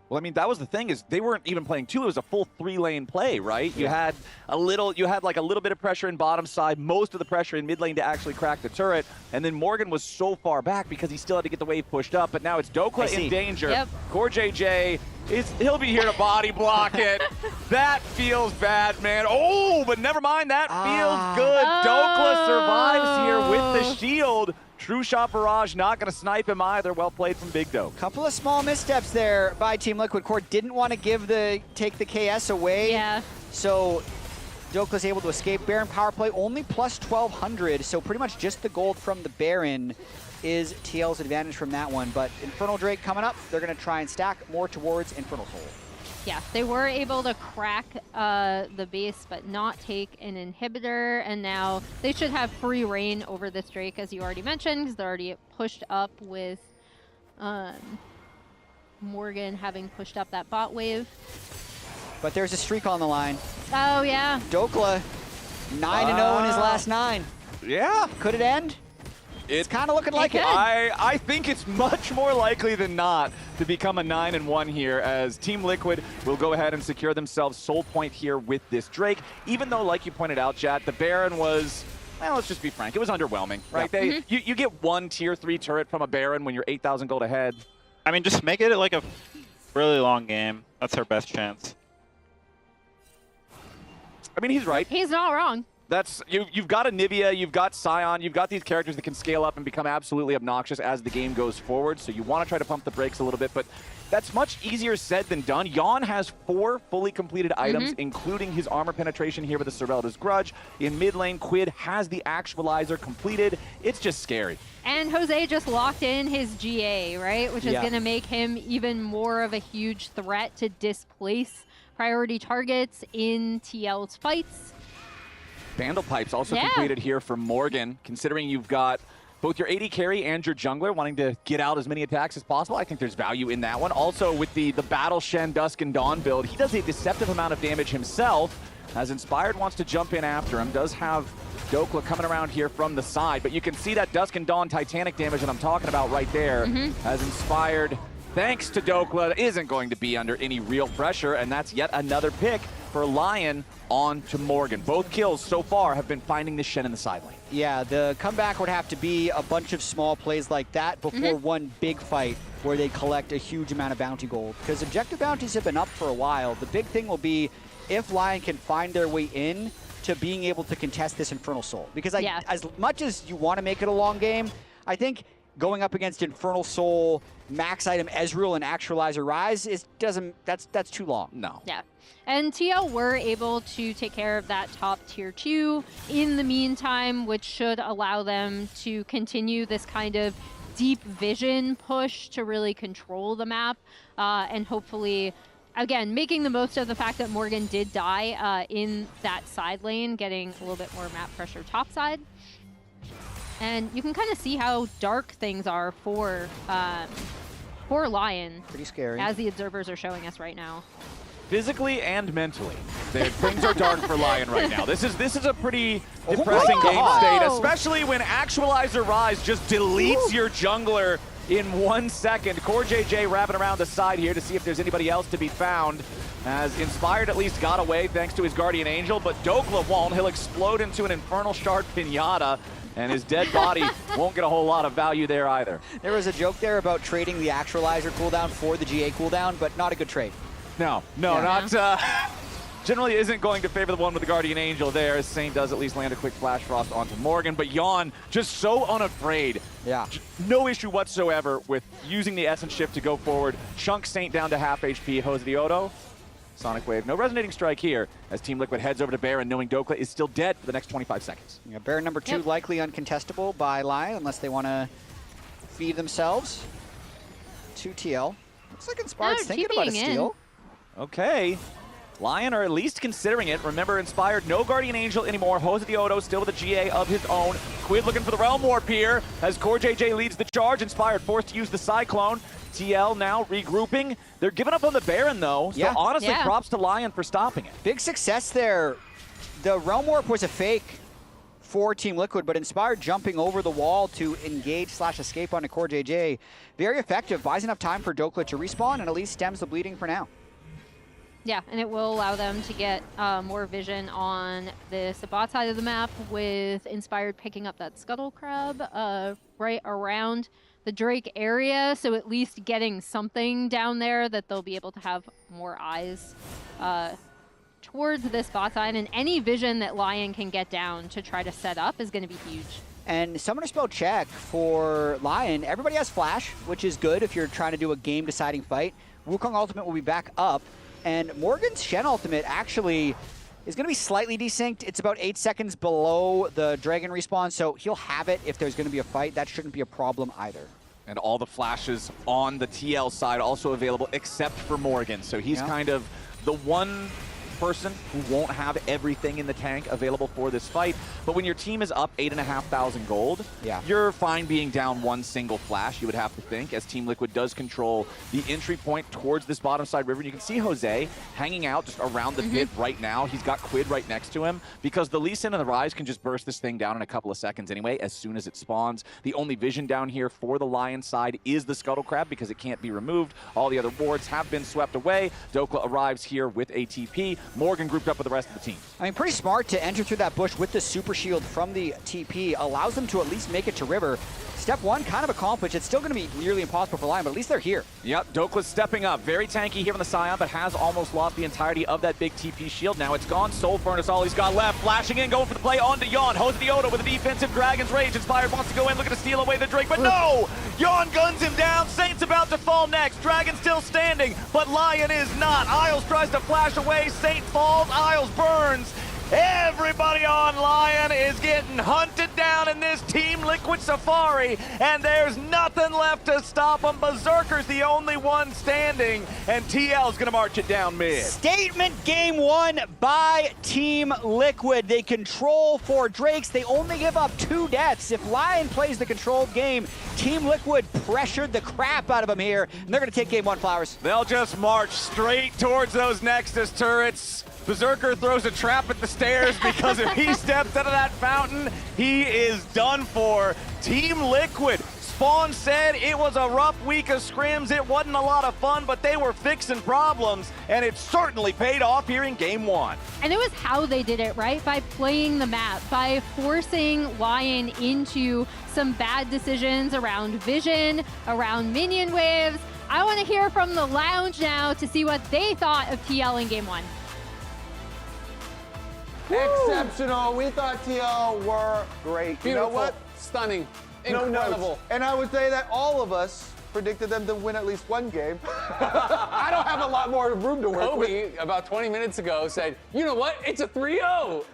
Well, I mean, that was the thing, is they weren't even playing two. It was a full 3-lane play, right? You had like a little bit of pressure in bottom side, most of the pressure in mid lane to actually crack the turret. And then Morgan was so far back because he still had to get the wave pushed up. But now it's Dokla in danger. Core JJ, he'll be here to body block it. That feels bad, man. Oh, but never mind. That feels good. Dokla survives here with the shield. True shot barrage, not going to snipe him either. Well played from Big Doke. Couple of small missteps there by Team Liquid. Core didn't want to take the KS away. Yeah. So Dokla's able to escape. Baron power play only plus 1,200. So pretty much just the gold from the Baron is TL's advantage from that one. But Infernal Drake coming up. They're going to try and stack more towards Infernal Soul. Yeah, they were able to crack the base, but not take an inhibitor, and now they should have free reign over this Drake, as you already mentioned, because they're already pushed up with Morgan having pushed up that bot wave. But there's a streak on the line. Oh, yeah. Dokla, 9-0 in his last 9. Yeah. Could it end? It's kind of looking like it. I think it's much more likely than not to become a 9-1 here, as Team Liquid will go ahead and secure themselves soul point here with this Drake. Even though, like you pointed out, Jad, the Baron was, well, let's just be frank, it was underwhelming, right? You get one tier 3 turret from a Baron when you're 8,000 gold ahead. I mean, just make it like a really long game. That's our best chance. I mean, he's right. He's not wrong. You've got Anivia, you've got Scion, you've got these characters that can scale up and become absolutely obnoxious as the game goes forward, so you want to try to pump the brakes a little bit, but that's much easier said than done. Yon has 4 fully completed items, including his armor penetration here with the Servelda's Grudge. In mid lane, Quid has the Actualizer completed. It's just scary. And Jose just locked in his GA, right? Which is going to make him even more of a huge threat to displace priority targets in TL's fights. Vandal Pipes also completed here for Morgan, considering you've got both your AD carry and your jungler wanting to get out as many attacks as possible. I think there's value in that one. Also with the Battle Shen Dusk and Dawn build, he does a deceptive amount of damage himself, as Inspired wants to jump in after him. Does have Dokla coming around here from the side, but you can see that Dusk and Dawn Titanic damage that I'm talking about right there, as Inspired, thanks to Dokla, isn't going to be under any real pressure, and that's yet another pick for Lyon on to Morgan. Both kills so far have been finding the Shen in the side lane. Yeah, the comeback would have to be a bunch of small plays like that before one big fight where they collect a huge amount of bounty gold. Because objective bounties have been up for a while. The big thing will be if Lyon can find their way in to being able to contest this Infernal Soul. Because as much as you want to make it a long game, I think going up against Infernal Soul, max item Ezreal, and Actualizer Rise that's too long. No. Yeah. And TL were able to take care of that top tier 2 in the meantime, which should allow them to continue this kind of deep vision push to really control the map, and hopefully, again, making the most of the fact that Morgan did die in that side lane, getting a little bit more map pressure topside. And you can kind of see how dark things are for Lyon. Pretty scary. As the observers are showing us right now. Physically and mentally, things are dark for Lyon right now. This is a pretty depressing game state, especially when Actualizer Rise just deletes your jungler in 1 second. Core JJ wrapping around the side here to see if there's anybody else to be found, as Inspired at least got away thanks to his Guardian Angel, but Dokla won't. He'll explode into an Infernal Shard Pinata, and his dead body won't get a whole lot of value there either. There was a joke there about trading the Actualizer cooldown for the GA cooldown, but not a good trade. No, not generally isn't going to favor the one with the Guardian Angel there, as Saint does at least land a quick Flash Frost onto Morgan, but Yon just so unafraid. Yeah. No issue whatsoever with using the Essence Shift to go forward. Chunk Saint down to half HP. Jose Diodo, Sonic Wave. No Resonating Strike here, as Team Liquid heads over to Baron, knowing Dokla is still dead for the next 25 seconds. Yeah, Baron number 2 likely uncontestable by Lyon, unless they want to feed themselves to TL. Looks like Inspired's thinking about a steal. Okay. Lyon are at least considering it. Remember, Inspired, no Guardian Angel anymore. Jose Diodo still with a GA of his own. Quid looking for the Realm Warp here as Core JJ leads the charge. Inspired forced to use the Cyclone. TL now regrouping. They're giving up on the Baron, though. So honestly, props to Lyon for stopping it. Big success there. The Realm Warp was a fake for Team Liquid, but Inspired jumping over the wall to engage/escape onto Core JJ. Very effective. Buys enough time for Dokla to respawn and at least stems the bleeding for now. Yeah, and it will allow them to get more vision on the bot side of the map with Inspired picking up that Scuttle Crab right around the Drake area. So at least getting something down there that they'll be able to have more eyes towards this bot side. And any vision that Lyon can get down to try to set up is going to be huge. And Summoner Spell check for Lyon. Everybody has Flash, which is good if you're trying to do a game-deciding fight. Wukong Ultimate will be back up. And Morgan's Shen ultimate actually is going to be slightly desynced. It's about 8 seconds below the Dragon respawn, so he'll have it if there's going to be a fight. That shouldn't be a problem either. And all the flashes on the TL side also available except for Morgan. So he's kind of the one person who won't have everything in the tank available for this fight. But when your team is up 8,500 gold, you're fine being down one single flash, you would have to think, as Team Liquid does control the entry point towards this bottom side river. You can see Jose hanging out just around the pit right now. He's got Quid right next to him because the Lee Sin and the Rise can just burst this thing down in a couple of seconds anyway as soon as it spawns. The only vision down here for the Lion side is the Scuttle Crab because it can't be removed. All the other wards have been swept away. Dokla arrives here with ATP. Morgan grouped up with the rest of the team. I mean, pretty smart to enter through that bush with the super shield from the TP. Allows them to at least make it to river. Step one kind of accomplished. It's still going to be nearly impossible for Lyon, but at least they're here. Yep, Dokla's stepping up. Very tanky here on the Scion, but has almost lost the entirety of that big TP shield. Now it's gone. Soul Furnace, all he's got left. Flashing in, going for the play on Daejeon. Jose Diodo with a defensive Dragon's Rage. Inspired wants to go in, looking to steal away the Drake, but no! Yon guns him down. Saint's about to fall next. Dragon still standing, but Lyon is not. Isles tries to flash away. Saint falls. Isles burns. Everybody on Lyon is getting hunted down in this Team Liquid Safari, and there's nothing left to stop them. Berserker's the only one standing, and TL's gonna march it down mid. Statement game one by Team Liquid. They control 4 Drakes. They only give up 2 deaths. If Lyon plays the controlled game, Team Liquid pressured the crap out of them here, and they're gonna take game one, Flowers. They'll just march straight towards those Nexus turrets. Berserker throws a trap at the stairs because if he steps out of that fountain, he is done for. Team Liquid. Spawn said it was a rough week of scrims. It wasn't a lot of fun, but they were fixing problems, and it certainly paid off here in game one. And it was how they did it, right? By playing the map, by forcing Lyon into some bad decisions around vision, around minion waves. I want to hear from the lounge now to see what they thought of TL in game one. Exceptional. We thought TL were great. Beautiful. You know what? Stunning. No Incredible. notes. And I would say that all of us predicted them to win at least one game. I don't have a lot more room to work with. Kobe, about 20 minutes ago, said, you know what? It's a 3-0.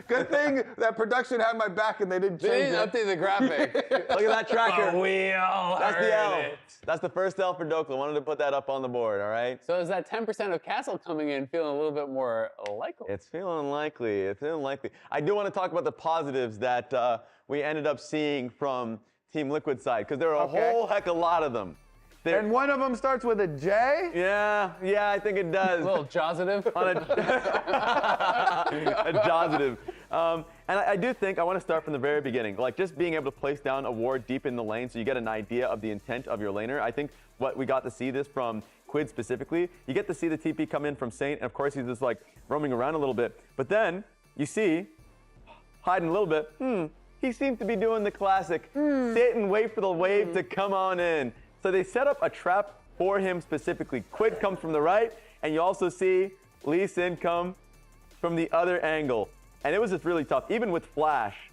Good thing that production had my back and they didn't change They didn't it. update the graphic. Look at that tracker. But we all That's heard the L. it. That's the first L for Dokla. Wanted to put that up on the board, all right? So is that 10% of Castle coming in feeling a little bit more likely? It's feeling likely. It's feeling likely. I do want to talk about the positives that we ended up seeing from Team Liquid side, because there are a whole heck of a lot of them. And one of them starts with a J? Yeah, I think it does. A little jositive. A jositive. And I do think I want to start from the very beginning. Like, just being able to place down a ward deep in the lane so you get an idea of the intent of your laner. I think what we got to see this from Quid specifically, you get to see the TP come in from Saint, and of course he's just like roaming around a little bit. But then you see, hiding a little bit, he seems to be doing the classic, sit and wait for the wave to come on in. So they set up a trap for him specifically. Quid comes from the right, and you also see Lee Sin come from the other angle. And it was just really tough, even with Flash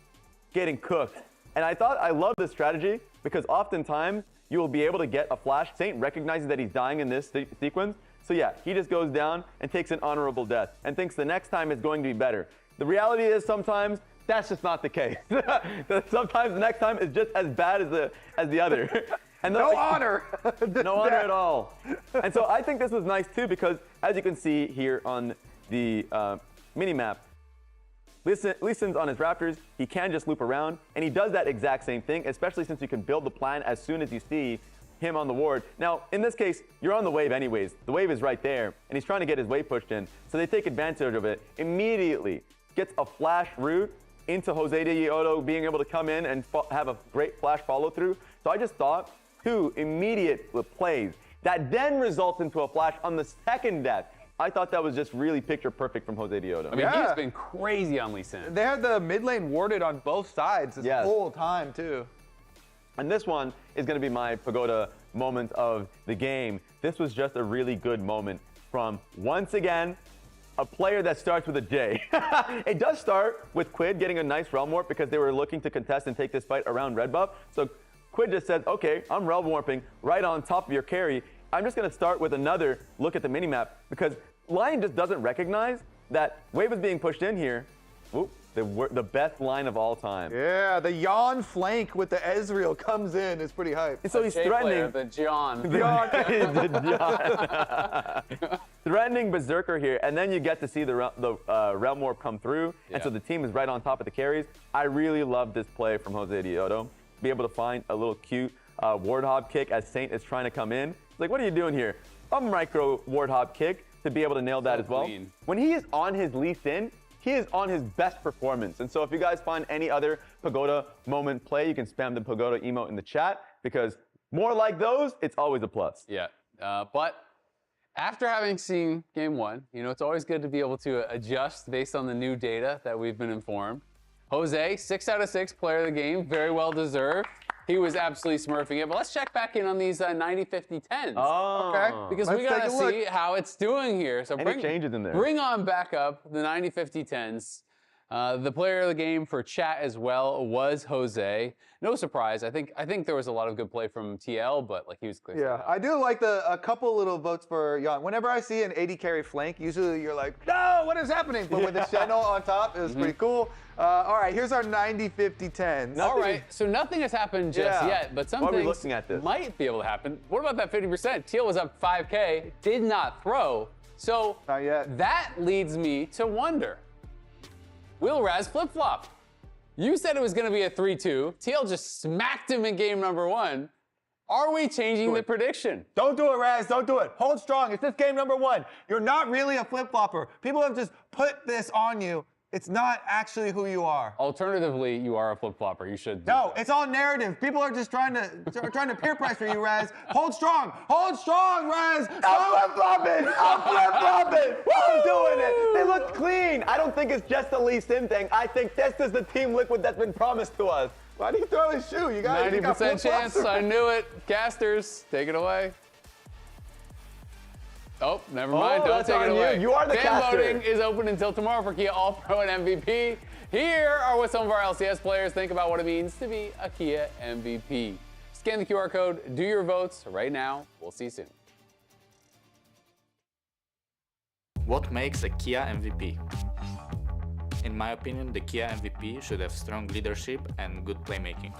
getting cooked. And I love this strategy because oftentimes you will be able to get a Flash. Saint recognizes that he's dying in this sequence. So yeah, he just goes down and takes an honorable death and thinks the next time is going to be better. The reality is sometimes that's just not the case. Sometimes the next time is just as bad as the other. And no honor. No honor at all. And so I think this was nice too because as you can see here on the mini-map, Lee Sin's on his Raptors, he can just loop around, and he does that exact same thing, especially since you can build the plan as soon as you see him on the ward. Now, in this case, you're on the wave anyways. The wave is right there, and he's trying to get his wave pushed in, so they take advantage of it. Immediately gets a flash route into Jose Daejeon being able to come in and have a great flash follow-through. So I just thought 2 immediate plays that then results into a flash on the second death. I thought that was just really picture perfect from Jose Daejeon. I mean, he's been crazy on Lee Sin. They had the mid lane warded on both sides this whole time, too. And this one is going to be my Pagoda moment of the game. This was just a really good moment from, once again, a player that starts with a J. It does start with Quid getting a nice realm warp because they were looking to contest and take this fight around red buff. So Quid just says, okay, I'm realm warping right on top of your carry. I'm just going to start with another look at the minimap because Lyon just doesn't recognize that wave is being pushed in here. Oop, the best line of all time. Yeah, the yawn flank with the Ezreal comes in. It's pretty hype. So he's threatening. The Daejeon. Threatening Berserker here, and then you get to see the realm warp come through, and so the team is right on top of the carries. I really love this play from Jose Daejeon. Be able to find a little cute Wardhog kick as Saint is trying to come in. It's like, what are you doing here? A micro Wardhog kick to be able to nail that as well. Clean. When he is on his Lee Sin, he is on his best performance. And so if you guys find any other Pagoda moment play, you can spam the Pagoda emote in the chat because more like those, it's always a plus. Yeah, but after having seen game 1, you know, it's always good to be able to adjust based on the new data that we've been informed. Jose, 6 out of 6 player of the game, very well deserved. He was absolutely smurfing it, but let's check back in on these 90-50-10s. Oh, okay. Because we gotta see how it's doing here. So any changes in there? Bring on back up the 90-50-10s. The player of the game for chat as well was Jose. No surprise. I think there was a lot of good play from TL, but like he was clear. Yeah, I do like a couple little votes for Jan. Whenever I see an 80 carry flank, usually you're like, no, what is happening? But with the channel on top, it was pretty cool. All right, here's our 90-50-10s. All right, so nothing has happened just yet, but some things looking at this? might be able to happen. What about that 50%? TL was up 5K, did not throw. So not yet. That leads me to wonder, will Raz flip-flop? You said it was going to be a 3-2. TL just smacked him in game number 1. Are we changing the prediction? Don't do it, Raz. Don't do it. Hold strong. It's this game number 1. You're not really a flip-flopper. People have just put this on you. It's not actually who you are. Alternatively, you are a flip-flopper. You should. No, it's all narrative. People are just trying to peer pressure you, Raz. Hold strong. Hold strong, Raz. I'm flip-flopping. I'm flip-flopping. I'm doing it. They look clean. I don't think it's just a Lee Sin thing. I think this is the Team Liquid that's been promised to us. Why did he throw his shoe? You guys 90% chance. I knew it. Casters, take it away. Oh, never mind. Don't take it away. You are the caster. Fan voting is open until tomorrow for Kia All-Pro and MVP. Here are what some of our LCS players think about what it means to be a Kia MVP. Scan the QR code, do your votes right now. We'll see you soon. What makes a Kia MVP? In my opinion, the Kia MVP should have strong leadership and good playmaking.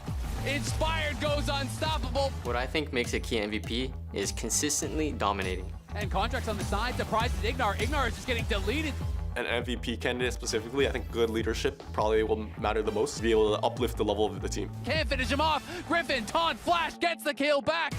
Inspired goes unstoppable. What I think makes a Kia MVP is consistently dominating. And contracts on the side, surprises Ignar. Ignar is just getting deleted. An MVP candidate specifically, I think good leadership probably will matter the most to be able to uplift the level of the team. Can't finish him off. Griffin, taunt, flash, gets the kill back.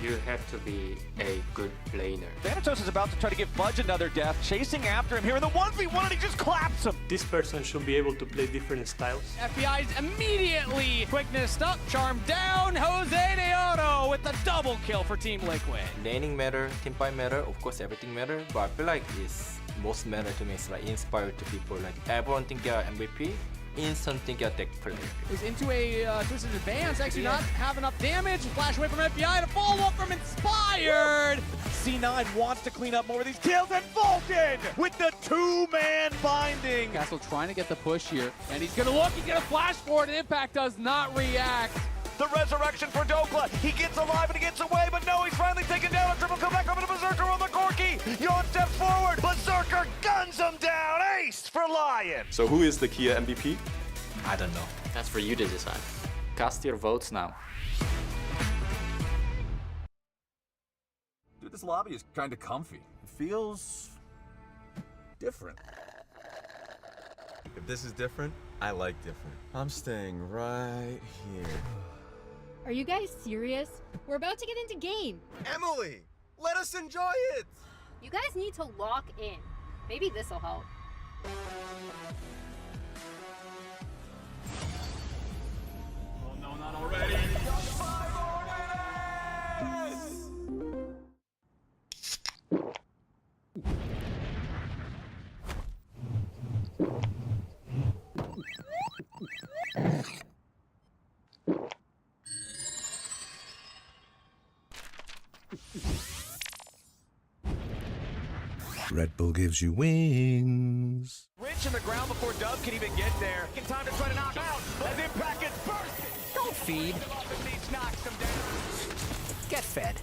You have to be a good laner. Thanatos is about to try to give Fudge another death, chasing after him here in the 1v1, and he just claps him. This person should be able to play different styles. FBI's immediately quickness up, charm down. Jose Daejeon with the double kill for Team Liquid. Laning matter, team fight matter, of course everything matter, but I feel like it's most matter to me is like inspired to people. Like everyone think they're MVP. Instant think attack player. Is into a twisted advance, actually not have enough damage. Flash away from FBI to follow up from Inspired. C9 wants to clean up more of these kills, and Vulcan with the 2-man binding. Castle trying to get the push here, and he's gonna look, he's gonna flash for it, and Impact does not react. The resurrection for Dokla. He gets alive and he gets away, but no, he's finally taken down. A triple comeback over to Berserker on the Corki. Yon steps forward. Berserker guns him down. Ace for Lyon. So who is the Kia MVP? I don't know. That's for you to decide. Cast your votes now. This lobby is kind of comfy. It feels different. If this is different, I like different. I'm staying right here. Are you guys serious? We're about to get into game. Emily, let us enjoy it! You guys need to lock in. Maybe this'll help. Oh no, not already. Red Bull gives you wings. Rich in the ground before Dub can even get there. In time to try to knock out as Impact gets bursted. Don't feed. Knocks him down. Get fed.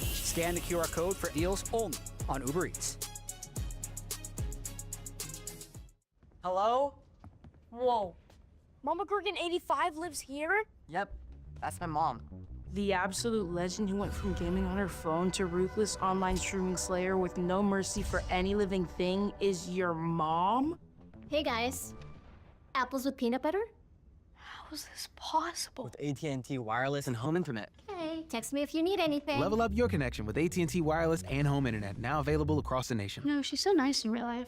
Scan the QR code for deals only on Uber Eats. Hello? Whoa. Mama Gurgan 85 lives here? Yep, that's my mom. The absolute legend who went from gaming on her phone to ruthless online streaming slayer with no mercy for any living thing is your mom? Hey guys. Apples with peanut butter? How is this possible? With AT&T Wireless and Home Internet. Hey, text me if you need anything. Level up your connection with AT&T Wireless and Home Internet, now available across the nation. No, she's so nice in real life.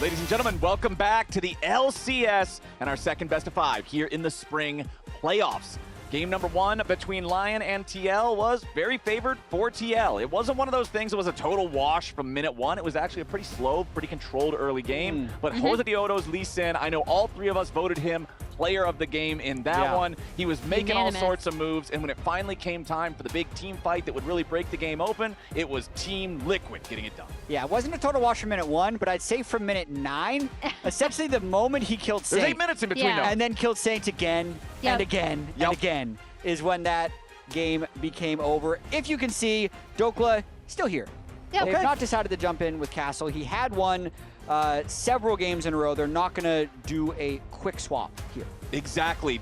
Ladies and gentlemen, welcome back to the LCS and our second best of 5 here in the spring playoffs. Game number 1 between Lyon and TL was very favored for TL. It wasn't one of those things that was a total wash from minute 1. It was actually a pretty slow, pretty controlled early game. But Jose Diodo's Lee Sin, I know all 3 of us voted him player of the game in that one. He was making all Unanimous. sorts of moves, and when it finally came time for the big team fight that would really break the game open, it was Team Liquid getting it done. Yeah, it wasn't a total wash from minute 1, but I'd say from minute 9, essentially the moment he killed Saint. There's 8 minutes in between them. And then killed Saint again and again and again is when that game became over. If you can see, Dokla still here. Yep. They've not decided to jump in with Castle. He had won several games in a row. They're not going to do a quick swap here. Exactly.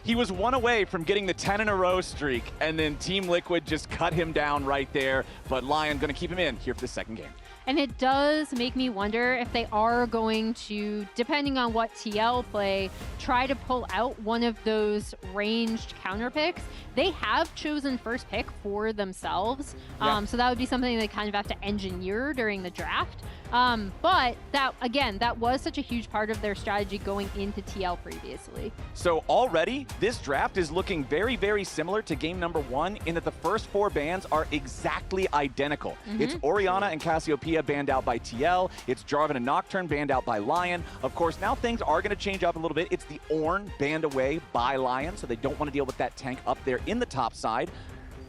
He was one away from getting the 10 in a row streak, and then Team Liquid just cut him down right there. But Lyon going to keep him in here for the second game. And it does make me wonder if they are going to, depending on what TL play, try to pull out one of those ranged counter picks. They have chosen first pick for themselves, so that would be something they kind of have to engineer during the draft. But that was such a huge part of their strategy going into TL previously. So already, this draft is looking very, very similar to game number 1 in that the first 4 bans are exactly identical. It's Orianna and Cassiopeia banned out by TL. It's Jarvan and Nocturne banned out by Lyon. Of course, now things are going to change up a little bit. It's the Ornn banned away by Lyon, so they don't want to deal with that tank up there in the top side.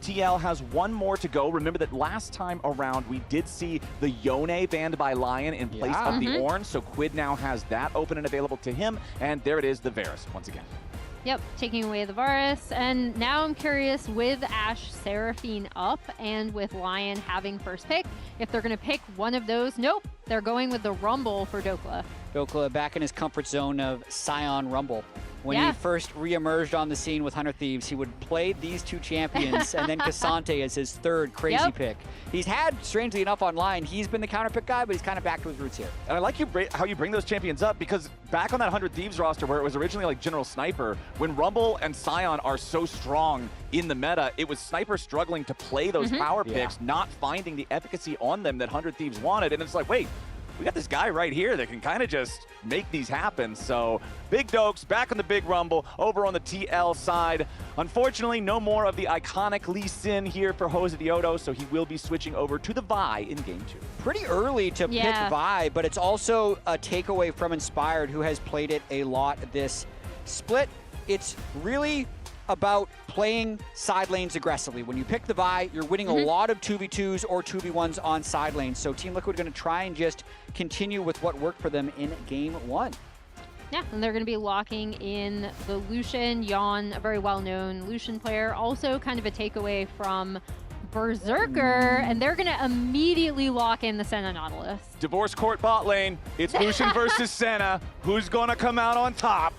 TL has one more to go. Remember that last time around, we did see the Yone banned by Lyon in place of the Ornn, so Quid now has that open and available to him, and there it is, the Varus once again. Yep, taking away the Varus. And now I'm curious, with Ashe Seraphine up and with Lyon having first pick, if they're going to pick one of those. Nope, they're going with the Rumble for Dokla. Dokla back in his comfort zone of Scion Rumble. When he first re-emerged on the scene with Hunter Thieves, he would play these 2 champions and then Cassante as his third crazy pick. He's had, strangely enough, online, he's been the counter pick guy, but he's kind of back to his roots here. And I like how you bring those champions up, because back on that 100 Thieves roster where it was originally like General Sniper, when Rumble and Scion are so strong in the meta, it was Sniper struggling to play those power picks, not finding the efficacy on them that 100 Thieves wanted. And it's like, wait, we got this guy right here that can kind of just make these happen. So Big Dokes back on the Big Rumble over on the TL side. Unfortunately, no more of the iconic Lee Sin here for Jose Diodo, so he will be switching over to the Vi in game 2. Pretty early to pick Vi, but it's also a takeaway from Inspired, who has played it a lot this split. It's really about playing side lanes aggressively. When you pick the Vi, you're winning a lot of 2v2s or 2v1s on side lanes. So Team Liquid are going to try and just continue with what worked for them in game 1. Yeah, and they're going to be locking in the Lucian. Yon, a very well-known Lucian player, also kind of a takeaway from Berserker, and they're going to immediately lock in the Senna Nautilus. Divorce Court bot lane. It's Lucian versus Senna. Who's going to come out on top?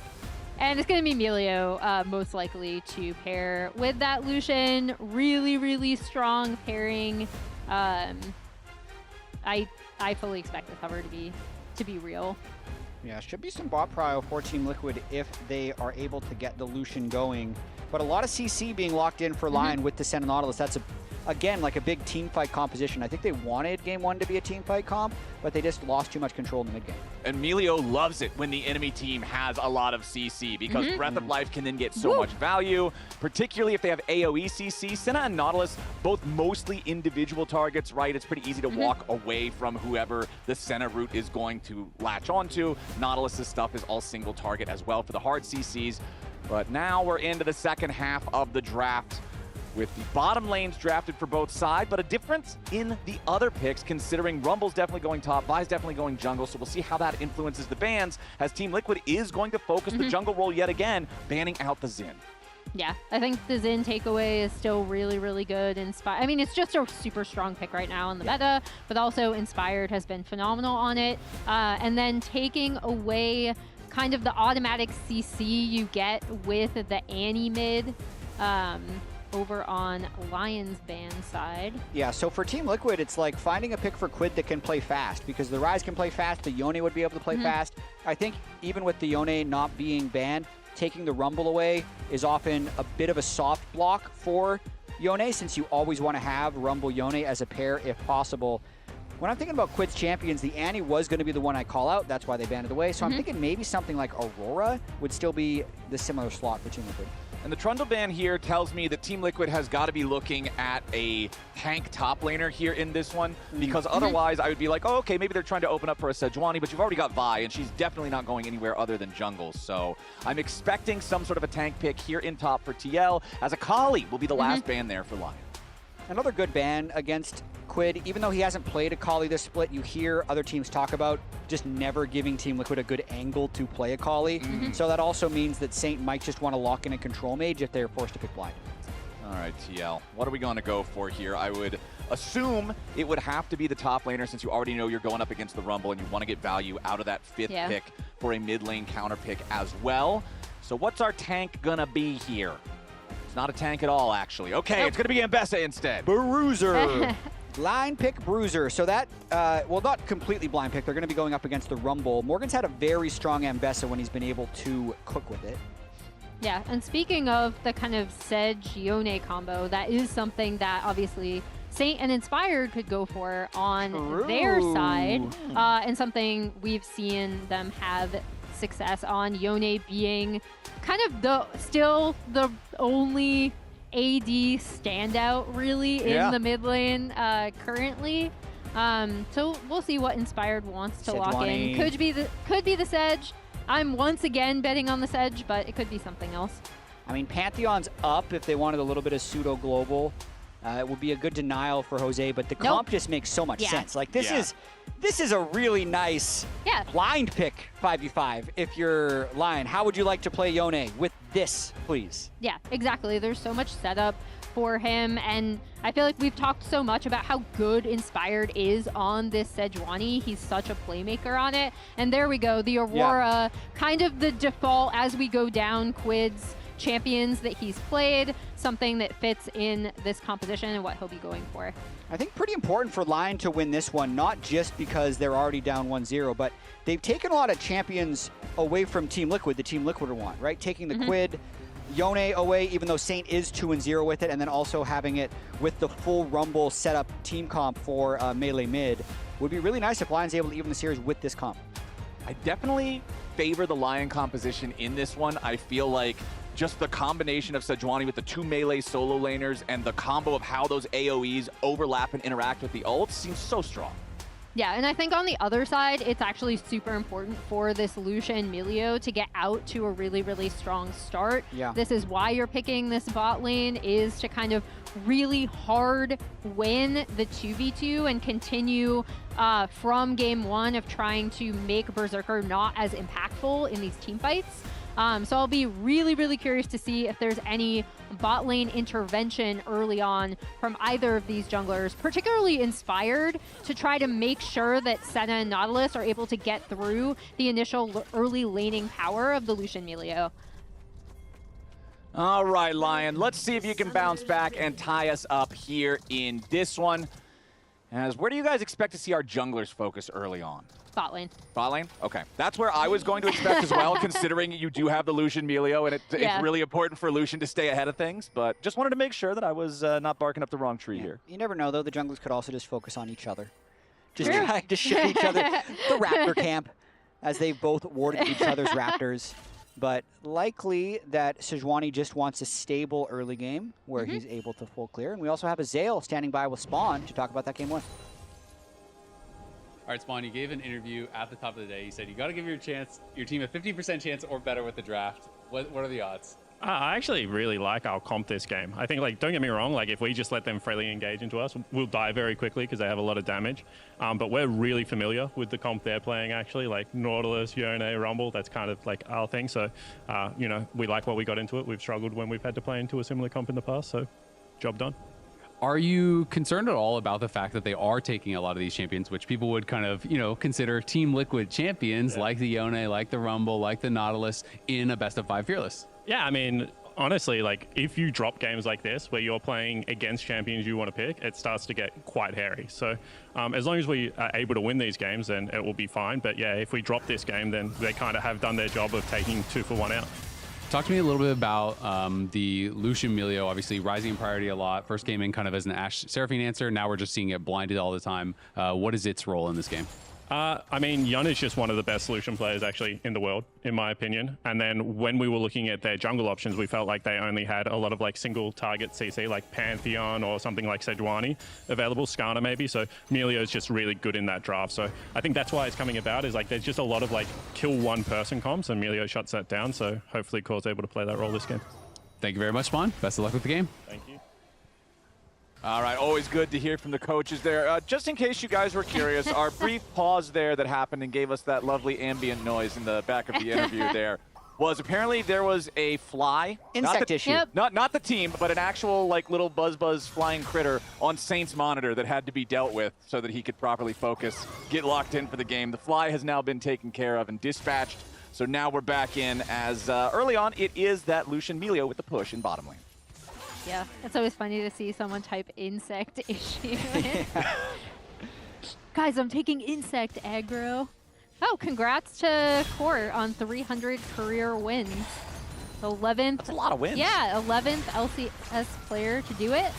And it's going to be Melio, most likely, to pair with that Lucian. Really, really strong pairing. I fully expect the cover to be real. Yeah, should be some bot prio for Team Liquid if they are able to get the Lucian going. But a lot of CC being locked in for Lyon with the Senna Nautilus. That's, again, like a big team fight composition. I think they wanted game 1 to be a team fight comp, but they just lost too much control in the mid game. And Melio loves it when the enemy team has a lot of CC, because Breath of Life can then get so much value, particularly if they have AoE CC. Senna and Nautilus, both mostly individual targets, right? It's pretty easy to walk away from whoever the Senna route is going to latch onto. Nautilus' stuff is all single target as well for the hard CCs. But now we're into the second half of the draft, with the bottom lanes drafted for both sides, but a difference in the other picks, considering Rumble's definitely going top, Vi's definitely going jungle, so we'll see how that influences the bans, as Team Liquid is going to focus the jungle role yet again, banning out the Xin. Yeah, I think the Xin takeaway is still really, really good. I mean, it's just a super strong pick right now in the meta, but also Inspired has been phenomenal on it. And then taking away kind of the automatic CC you get with the Annie mid, over on Lyon's ban side. Yeah, so for Team Liquid, it's like finding a pick for Quid that can play fast, because the Ryze can play fast, the Yone would be able to play fast. I think even with the Yone not being banned, taking the Rumble away is often a bit of a soft block for Yone, since you always want to have Rumble Yone as a pair if possible. When I'm thinking about Quid's champions, the Annie was going to be the one I call out. That's why they banned it away. So I'm thinking maybe something like Aurora would still be the similar slot for Team Liquid. And the Trundle ban here tells me that Team Liquid has got to be looking at a tank top laner here in this one, because otherwise I would be like, oh, okay, maybe they're trying to open up for a Sejuani, but you've already got Vi, and she's definitely not going anywhere other than jungle. So I'm expecting some sort of a tank pick here in top for TL, as Akali will be the last ban there for Lyon. Another good ban against Quid. Even though he hasn't played Akali this split, you hear other teams talk about just never giving Team Liquid a good angle to play Akali. So that also means that Saint might just want to lock in a control mage if they're forced to pick blind. All right, TL, what are we going to go for here? I would assume it would have to be the top laner, since you already know you're going up against the Rumble and you want to get value out of that 5th pick for a mid lane counter pick as well. So what's our tank going to be here? Not a tank at all, actually. Okay, it's going to be Ambessa instead. Bruiser. Blind pick Bruiser. So that, well, not completely blind pick. They're going to be going up against the Rumble. Morgan's had a very strong Ambessa when he's been able to cook with it. Yeah, and speaking of the kind of Sej-Yone combo, that is something that obviously Saint and Inspired could go for on their side, and something we've seen them have success on, Yone being kind of still the only AD standout really in the mid lane currently. So we'll see what Inspired wants to lock in. Could be the Sej. I'm once again betting on the Sej, but it could be something else. I mean, Pantheon's up if they wanted a little bit of pseudo global. It would be a good denial for Jose, but the comp just makes so much sense. Like this is a really nice blind pick 5v5 if you're Lyon. How would you like to play Yone with this, please? Yeah, exactly. There's so much setup for him, and I feel like we've talked so much about how good Inspired is on this Sejuani. He's such a playmaker on it. And there we go, the Aurora, kind of the default as we go down Quid's champions that he's played, something that fits in this composition and what he'll be going for. I think pretty important for Lyon to win this one, not just because they're already down 1-0, but they've taken a lot of champions away from Team Liquid, the Team Liquid want, right? Taking the Quid, Yone away, even though Saint is 2-0 with it, and then also having it with the full Rumble setup team comp for melee mid. Would be really nice if Lyon's able to even the series with this comp. I definitely favor the Lyon composition in this one. I feel like just the combination of Sejuani with the 2 melee solo laners and the combo of how those AoEs overlap and interact with the ults seems so strong. Yeah, and I think on the other side, it's actually super important for this Lucia and Milio to get out to a really, really strong start. Yeah. This is why you're picking this bot lane, is to kind of really hard win the 2v2 and continue from game 1 of trying to make Berserker not as impactful in these team fights. So I'll be really, really curious to see if there's any bot lane intervention early on from either of these junglers, particularly Inspired, to try to make sure that Senna and Nautilus are able to get through the initial early laning power of the Lucian Milio. All right, Lyon, let's see if you can bounce back and tie us up here in this one. As where do you guys expect to see our junglers focus early on? Bot lane. Bot lane? Okay. That's where I was going to expect as well, considering you do have the Lucian Milio, and it's really important for Lucian to stay ahead of things. But just wanted to make sure that I was not barking up the wrong tree here. You never know, though. The junglers could also just focus on each other. Just trying to shoot each other. The Raptor camp, as they both warded each other's Raptors. But likely that Sejuani just wants a stable early game where he's able to full clear. And we also have a Zale standing by with Spawn to talk about that game 1. All right, Spawn, you gave an interview at the top of the day. You said you got to give your team a 50% chance or better with the draft. What are the odds? I actually really like our comp this game. I think, like, don't get me wrong, like, if we just let them freely engage into us, we'll die very quickly because they have a lot of damage. But we're really familiar with the comp they're playing, actually, like Nautilus, Yone, Rumble. That's kind of like our thing. So, you know, we like what we got into it. We've struggled when we've had to play into a similar comp in the past. So, job done. Are you concerned at all about the fact that they are taking a lot of these champions, which people would kind of, you know, consider Team Liquid champions, like the Yone, like the Rumble, like the Nautilus, in a best-of-5 Fearless? Yeah, I mean, honestly, like, if you drop games like this where you're playing against champions you want to pick, it starts to get quite hairy. So as long as we are able to win these games, then it will be fine. But yeah, if we drop this game, then they kind of have done their job of taking 2 for 1 out. Talk to me a little bit about the Lucian Milio, obviously rising in priority a lot. First game in kind of as an Ashe Seraphine answer. Now we're just seeing it blinded all the time. What is its role in this game? I mean, Yun is just one of the best solution players actually in the world, in my opinion. And then when we were looking at their jungle options, we felt like they only had a lot of like single target CC, like Pantheon or something like Sejuani available, Skarner maybe. So Melio is just really good in that draft. So I think that's why it's coming about, is like there's just a lot of like kill one person comps, and Melio shuts that down. So hopefully Core's able to play that role this game. Thank you very much, Spawn. Best of luck with the game. Thank you. All right, always good to hear from the coaches there. Just in case you guys were curious, our brief pause there that happened and gave us that lovely ambient noise in the back of the interview there was apparently there was a fly. Insect issue. Yep. Not the team, but an actual like little buzz flying critter on Saint's monitor that had to be dealt with so that he could properly focus, get locked in for the game. The fly has now been taken care of and dispatched, so now we're back in as early on it is that Lucian Melio with the push in bottom lane. Yeah, it's always funny to see someone type insect issue. Guys, I'm taking insect aggro. Oh, congrats to Core on 300 career wins. 11th. That's a lot of wins. Yeah, 11th LCS player to do it.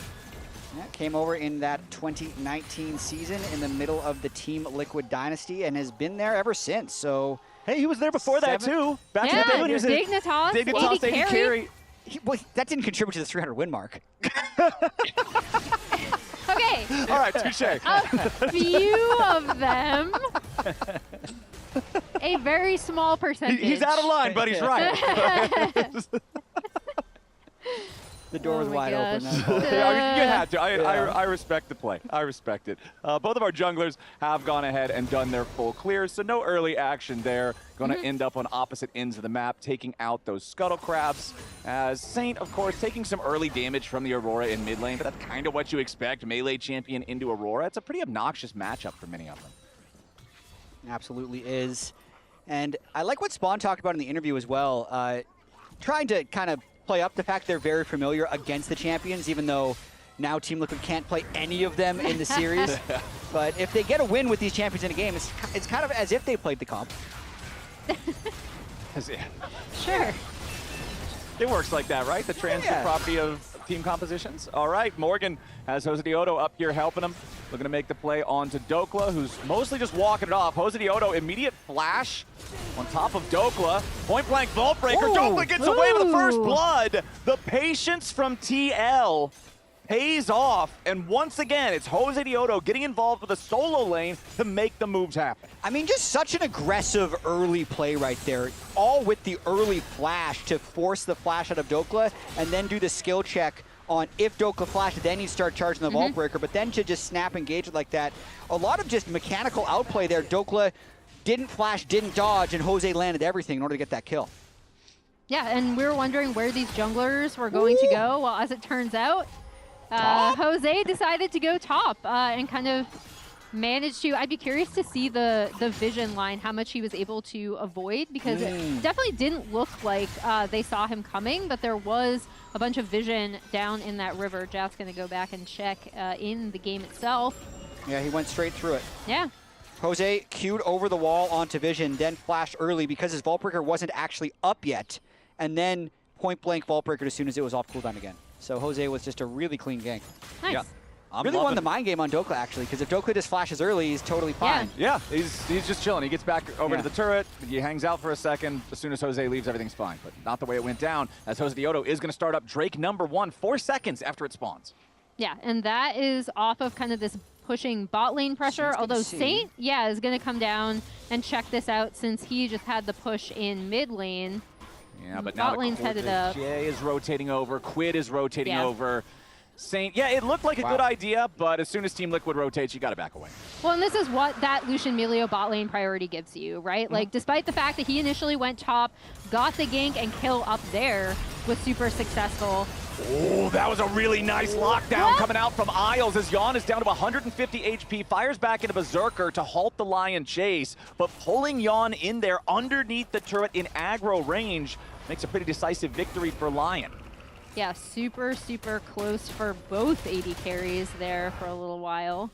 Yeah, came over in that 2019 season in the middle of the Team Liquid dynasty and has been there ever since. So hey, he was there before that too. Back yeah, in the day when he was Dignitas, AD carry. Well, that didn't contribute to the 300 win mark. Okay. All right, touche. A few of them. A very small percentage. He's out of line, but he's right. The door was wide open. You had to. I respect the play. I respect it. Both of our junglers have gone ahead and done their full clears, so no early action there. Going to end up on opposite ends of the map, taking out those Scuttle Crabs. As Saint, of course, taking some early damage from the Aurora in mid lane, but that's kind of what you expect. Melee champion into Aurora. It's a pretty obnoxious matchup for many of them. Absolutely is. And I like what Spawn talked about in the interview as well, trying to kind of play up the fact they're very familiar against the champions, even though now Team Liquid can't play any of them in the series. But if they get a win with these champions in a game, it's kind of as if they played the comp. Sure. It works like that, right? The transfer property of team compositions. All right, Morgan has Jose Diodo up here helping him. Looking to make the play onto Dokla, who's mostly just walking it off. Jose Diodo, immediate flash on top of Dokla. Point blank vault breaker. Dokla gets away with the first blood. The patience from TL pays off. And once again, it's Jose Diodo getting involved with a solo lane to make the moves happen. I mean, just such an aggressive early play right there. All with the early flash to force the flash out of Dokla and then do the skill check on if Dokla flashed, then you start charging the Vault Breaker, but then to just snap engage it like that. A lot of just mechanical outplay there. Dokla didn't flash, didn't dodge, and Jose landed everything in order to get that kill. Yeah, and we were wondering where these junglers were going to go. Well, as it turns out, Jose decided to go top and kind of managed to. I'd be curious to see the vision line, how much he was able to avoid, because it definitely didn't look like they saw him coming, but there was a bunch of vision down in that river. Jack's going to go back and check in the game itself. Yeah, he went straight through it. Yeah. Jose queued over the wall onto vision, then flashed early because his Vault Breaker wasn't actually up yet, and then point blank Vault Breaker as soon as it was off cooldown again. So Jose was just a really clean gank. Nice. Yeah. Really won the mind game on Dokla, actually, because if Dokla just flashes early, he's totally fine. Yeah, he's just chilling. He gets back over to the turret. He hangs out for a second. As soon as Jose leaves, everything's fine. But not the way it went down, as Jose Diodo is going to start up Drake #1 4 seconds after it spawns. Yeah, and that is off of kind of this pushing bot lane pressure, although Saint, is going to come down and check this out since he just had the push in mid lane. Yeah, but bot now lane's headed up. Jay is rotating over. Quid is rotating over. Saint, it looked like a good idea, but as soon as Team Liquid rotates, you got to back away. Well, and this is what that Lucian Melio bot lane priority gives you, right? Like, despite the fact that he initially went top, got the gank and kill up there, was super successful. Oh, that was a really nice lockdown coming out from Isles as Yon is down to 150 HP, fires back into Berserker to halt the Lion chase, but pulling Yon in there underneath the turret in aggro range makes a pretty decisive victory for Lion. Yeah, super, super close for both AD carries there for a little while.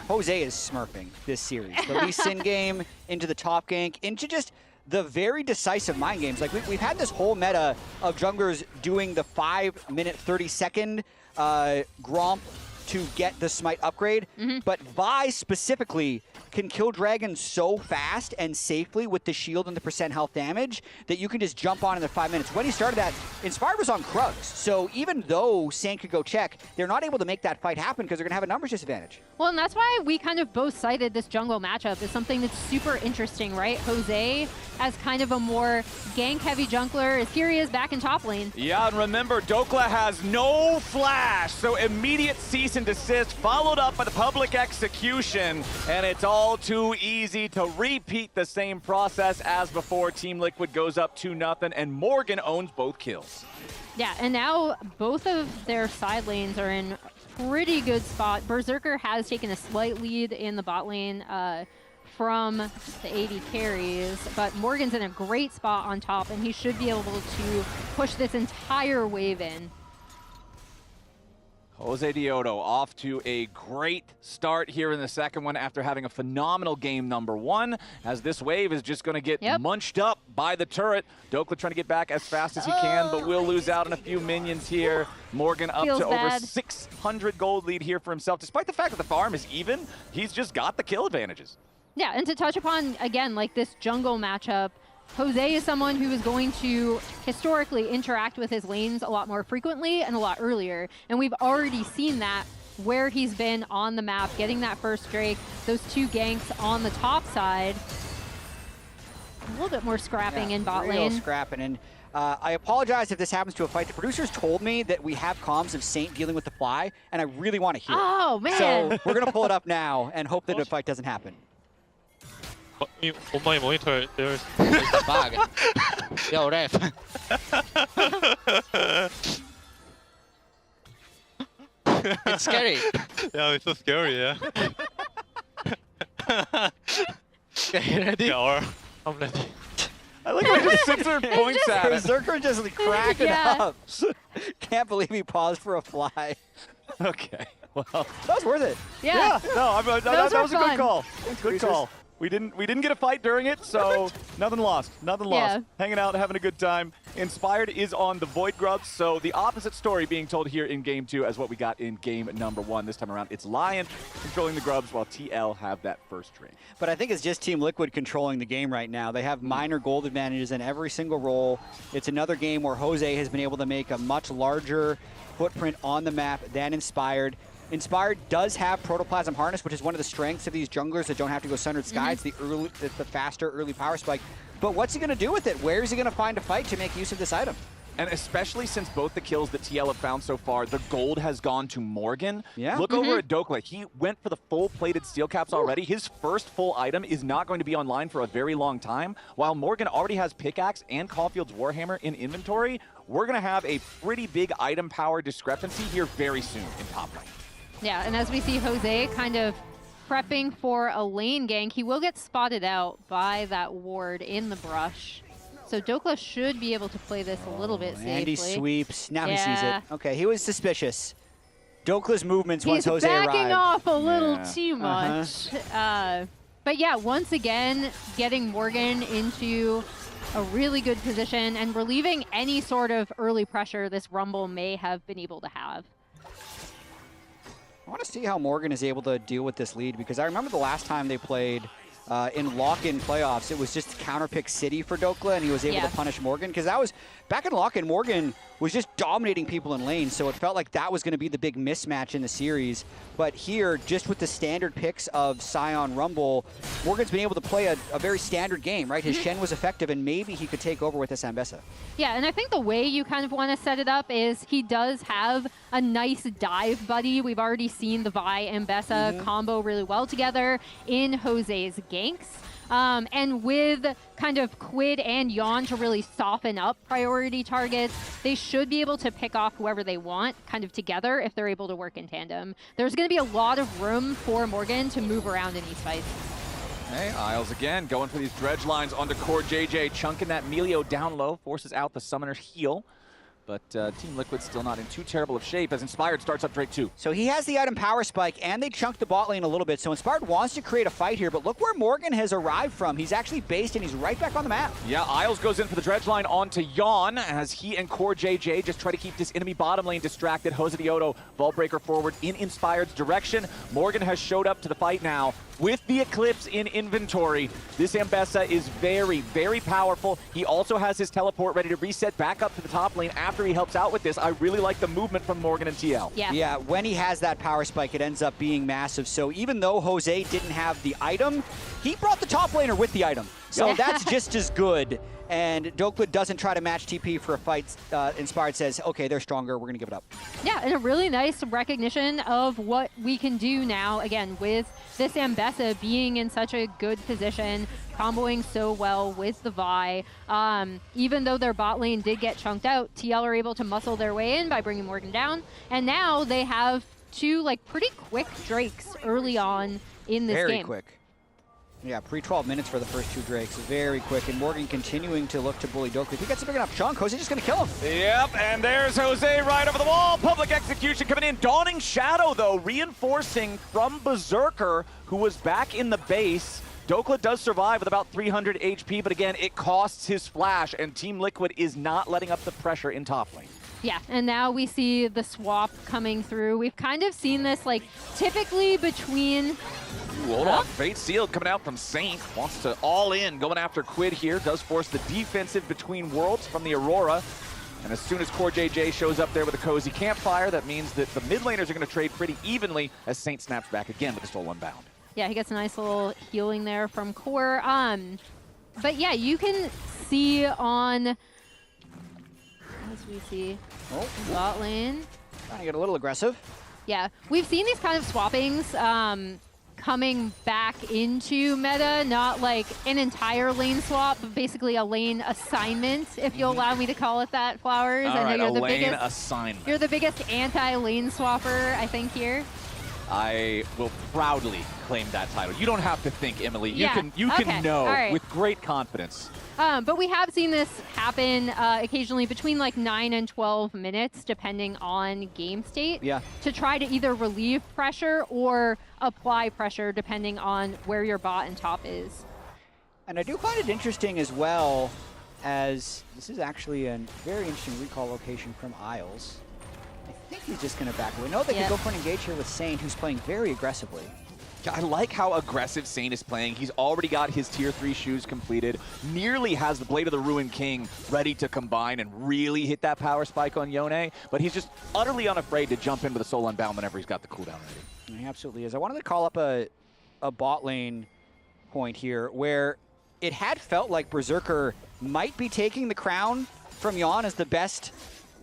Jose is smurfing this series. The Lee Sin game into the top gank, into just the very decisive mind games. Like, we've had this whole meta of junglers doing the 5-minute, 30-second Gromp to get the Smite upgrade, but Vi specifically can kill dragons so fast and safely with the shield and the percent health damage that you can just jump on in the 5 minutes. When he started that, Inspired was on Krugs, so even though Saint could go check, they're not able to make that fight happen because they're going to have a numbers disadvantage. Well, and that's why we kind of both cited this jungle matchup as something that's super interesting, right? Jose as kind of a more gank-heavy jungler. Here he is back in top lane. Yeah, and remember, Dokla has no flash, so immediate cease and desist, followed up by the public execution, and it's all too easy to repeat the same process as before. Team Liquid goes up 2-0, and Morgan owns both kills. Yeah, and now both of their side lanes are in pretty good spot. Berserker has taken a slight lead in the bot lane from the AD carries, but Morgan's in a great spot on top, and he should be able to push this entire wave in. Jose Daejeon off to a great start here in the second one after having a phenomenal game number one, as this wave is just going to get munched up by the turret. Dokla trying to get back as fast as he can, but will lose out on a few minions here. Morgan up to over 600 gold lead here for himself. Despite the fact that the farm is even, he's just got the kill advantages. Yeah, and to touch upon, again, like this jungle matchup, Jose is someone who is going to historically interact with his lanes a lot more frequently and a lot earlier. And we've already seen that where he's been on the map, getting that first Drake, those 2 ganks on the top side. A little bit more scrapping in bot lane. Scrapping. And I apologize if this happens to a fight. The producers told me that we have comms of Saint dealing with the fly, and I really want to hear it. Oh, man. So we're going to pull it up now and hope that the fight doesn't happen. On my monitor, there's a bug. Yo, ref. It's scary. Yeah, it's so scary, yeah. Okay, ready? Yeah, I'm ready. I like how he just sits there and points at it. Berserker just cracking up. Can't believe he paused for a fly. Okay, well. That was worth it. Yeah. No, that was a good call. Good call. We didn't get a fight during it, so nothing lost. Nothing lost. Hanging out, having a good time. Inspired is on the Void Grubs, so the opposite story being told here in game 2 as what we got in game number 1. This time around, it's Lyon controlling the Grubs while TL have that first drink. But I think it's just Team Liquid controlling the game right now. They have minor gold advantages in every single role. It's another game where Jose has been able to make a much larger footprint on the map than Inspired. Inspired does have Protoplasm Harness, which is one of the strengths of these junglers that don't have to go Sundered Sky. It's the faster early power spike. But what's he going to do with it? Where is he going to find a fight to make use of this item? And especially since both the kills that TL have found so far, the gold has gone to Morgan. Yeah. Look over at Dokla. He went for the full-plated steel caps already. His first full item is not going to be online for a very long time. While Morgan already has Pickaxe and Caulfield's Warhammer in inventory, we're going to have a pretty big item power discrepancy here very soon in top lane. Yeah, and as we see Jose kind of prepping for a lane gank, he will get spotted out by that ward in the brush. So Dokla should be able to play this a little bit safely. Andy sweeps. Now he sees it. Okay, he was suspicious. Dokla's movements once Jose He's arrived. backing off a little too much. But yeah, once again, getting Morgan into a really good position and relieving any sort of early pressure this Rumble may have been able to have. I want to see how Morgan is able to deal with this lead, because I remember the last time they played in lock-in playoffs, it was just counterpick City for Dokla, and he was able to punish Morgan, because that was, back in lock-in, Morgan was just dominating people in lane, so it felt like that was going to be the big mismatch in the series. But here, just with the standard picks of Scion Rumble, Morgan's been able to play a very standard game, right? His Shen was effective, and maybe he could take over with this Ambessa. Yeah, and I think the way you kind of want to set it up is he does have a nice dive buddy. We've already seen the Vi and Ambessa combo really well together in Jose's ganks. And with kind of Quid and Yawn to really soften up priority targets, they should be able to pick off whoever they want kind of together if they're able to work in tandem. There's going to be a lot of room for Morgan to move around in these fights. Hey, Isles again going for these dredge lines onto core JJ, chunking that Melio down low, forces out the Summoner's heal. but Team Liquid still not in too terrible of shape as Inspired starts up Drake 2. So he has the item Power Spike, and they chunked the bot lane a little bit, so Inspired wants to create a fight here, but look where Morgan has arrived from. He's actually based, and he's right back on the map. Yeah, Isles goes in for the dredge line onto Yon as he and Core JJ just try to keep this enemy bottom lane distracted. Jose Dioto, Vault Breaker forward in Inspired's direction. Morgan has showed up to the fight now with the Eclipse in inventory. This Ambessa is very, very powerful. He also has his teleport ready to reset back up to the top lane after he helps out with this. I really like the movement from Morgan and TL. Yeah, when he has that Power Spike, it ends up being massive. So even though Jose didn't have the item, he brought the top laner with the item. So that's just as good. And Dokla doesn't try to match TP for a fight. Inspired says, okay, they're stronger, we're gonna give it up. Yeah, and a really nice recognition of what we can do now, again, with this Ambessa being in such a good position, comboing so well with the Vi. Even though their bot lane did get chunked out, TL are able to muscle their way in by bringing Morgan down. And now they have two pretty quick Drakes early on in this game. Very quick. Yeah, pre-12 minutes for the first two Drakes. Very quick. And Morgan continuing to look to bully Dokla. If he gets a big enough chunk, Jose's just going to kill him. Yep, and there's Jose right over the wall. Public execution coming in. Dawning Shadow, though, reinforcing from Berserker, who was back in the base. Dokla does survive with about 300 HP, but again, it costs his flash, and Team Liquid is not letting up the pressure in top lane. Yeah, and now we see the swap coming through. We've kind of seen this, typically between... Ooh, hold on. Fate Sealed coming out from Saint. Wants to all in, going after Quid here. Does force the defensive between worlds from the Aurora. And as soon as Core JJ shows up there with a cozy campfire, that means that the mid laners are going to trade pretty evenly as Saint snaps back again with a Soul Unbound. Yeah, he gets a nice little healing there from Core. But yeah, you can see on... As we see bot lane. Trying to get a little aggressive. Yeah, we've seen these kind of swappings coming back into meta, not like an entire lane swap, but basically a lane assignment, if you'll allow me to call it that, Flowers. All right, a lane assignment. You're the biggest anti-lane swapper, I think, here. I will proudly claim that title. You don't have to think, Emily. You Yeah. you can know All right. with great confidence. But we have seen this happen occasionally between 9 and 12 minutes, depending on game state, to try to either relieve pressure or apply pressure, depending on where your bot and top is. And I do find it interesting as well, as this is actually a very interesting recall location from Isles. I think he's just going to back away. No, they can go for an engage here with Saint, who's playing very aggressively. I like how aggressive Saint is playing. He's already got his tier 3 shoes completed, nearly has the Blade of the Ruined King ready to combine and really hit that power spike on Yone, but he's just utterly unafraid to jump in with a Soul Unbound whenever he's got the cooldown ready. He absolutely is. I wanted to call up a bot lane point here where it had felt like Berserker might be taking the crown from Yon as the best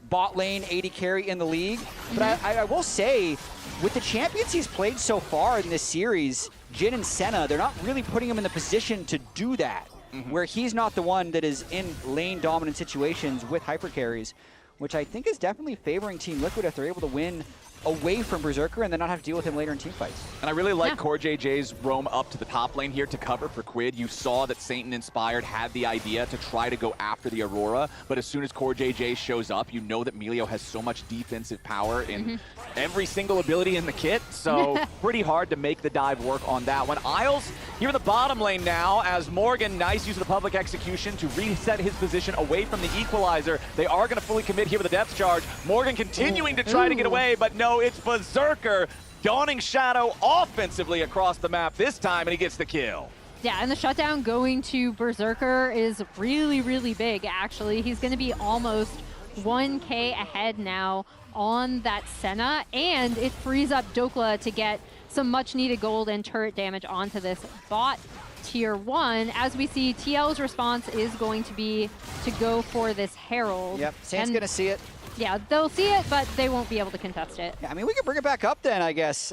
bot lane AD carry in the league. But I will say, with the champions he's played so far in this series, Jhin and Senna, they're not really putting him in the position to do that, where he's not the one that is in lane dominant situations with hyper carries, which I think is definitely favoring Team Liquid if they're able to win away from Berserker and then not have to deal with him later in team fights. And I really like Core JJ's roam up to the top lane here to cover for Quid. You saw that Saint and Inspired had the idea to try to go after the Aurora, but as soon as Core JJ shows up, you know that Melio has so much defensive power in every single ability in the kit, so pretty hard to make the dive work on that one. Isles here in the bottom lane now as Morgan, nice use of the public execution to reset his position away from the equalizer. They are going to fully commit here with a depth charge. Morgan continuing to try to get away, but no, it's Berserker. Dawning Shadow offensively across the map this time, and he gets the kill. Yeah, and the shutdown going to Berserker is really, really big, actually. He's going to be almost 1K ahead now on that Senna, and it frees up Dokla to get some much-needed gold and turret damage onto this bot tier 1. As we see, TL's response is going to be to go for this Herald. Yep, Saint's going to see it. Yeah, they'll see it, but they won't be able to contest it. Yeah, I mean, we can bring it back up then, I guess.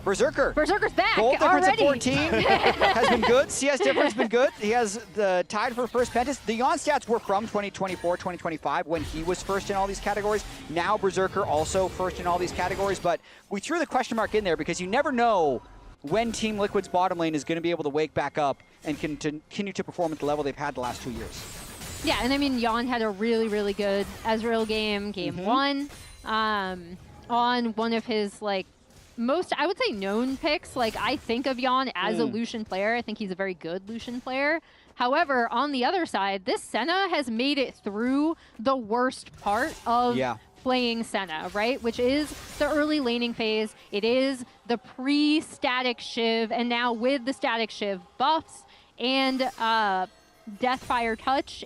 Berserker. Berserker's back Gold difference already. at 14 has been good. CS difference has been good. He has the tied for first Pentas. The Yon stats were from 2024, 2025 when he was first in all these categories. Now Berserker also first in all these categories, but we threw the question mark in there because you never know when Team Liquid's bottom lane is going to be able to wake back up and continue to perform at the level they've had the last 2 years. Yeah, and I mean, Jan had a really, really good Ezreal game, game one, on one of his, like, most, I would say, known picks. Like, I think of Jan as a Lucian player. I think he's a very good Lucian player. However, on the other side, this Senna has made it through the worst part of playing Senna, right? Which is the early laning phase. It is the pre-static Shiv, and now with the static Shiv buffs and Deathfire Touch,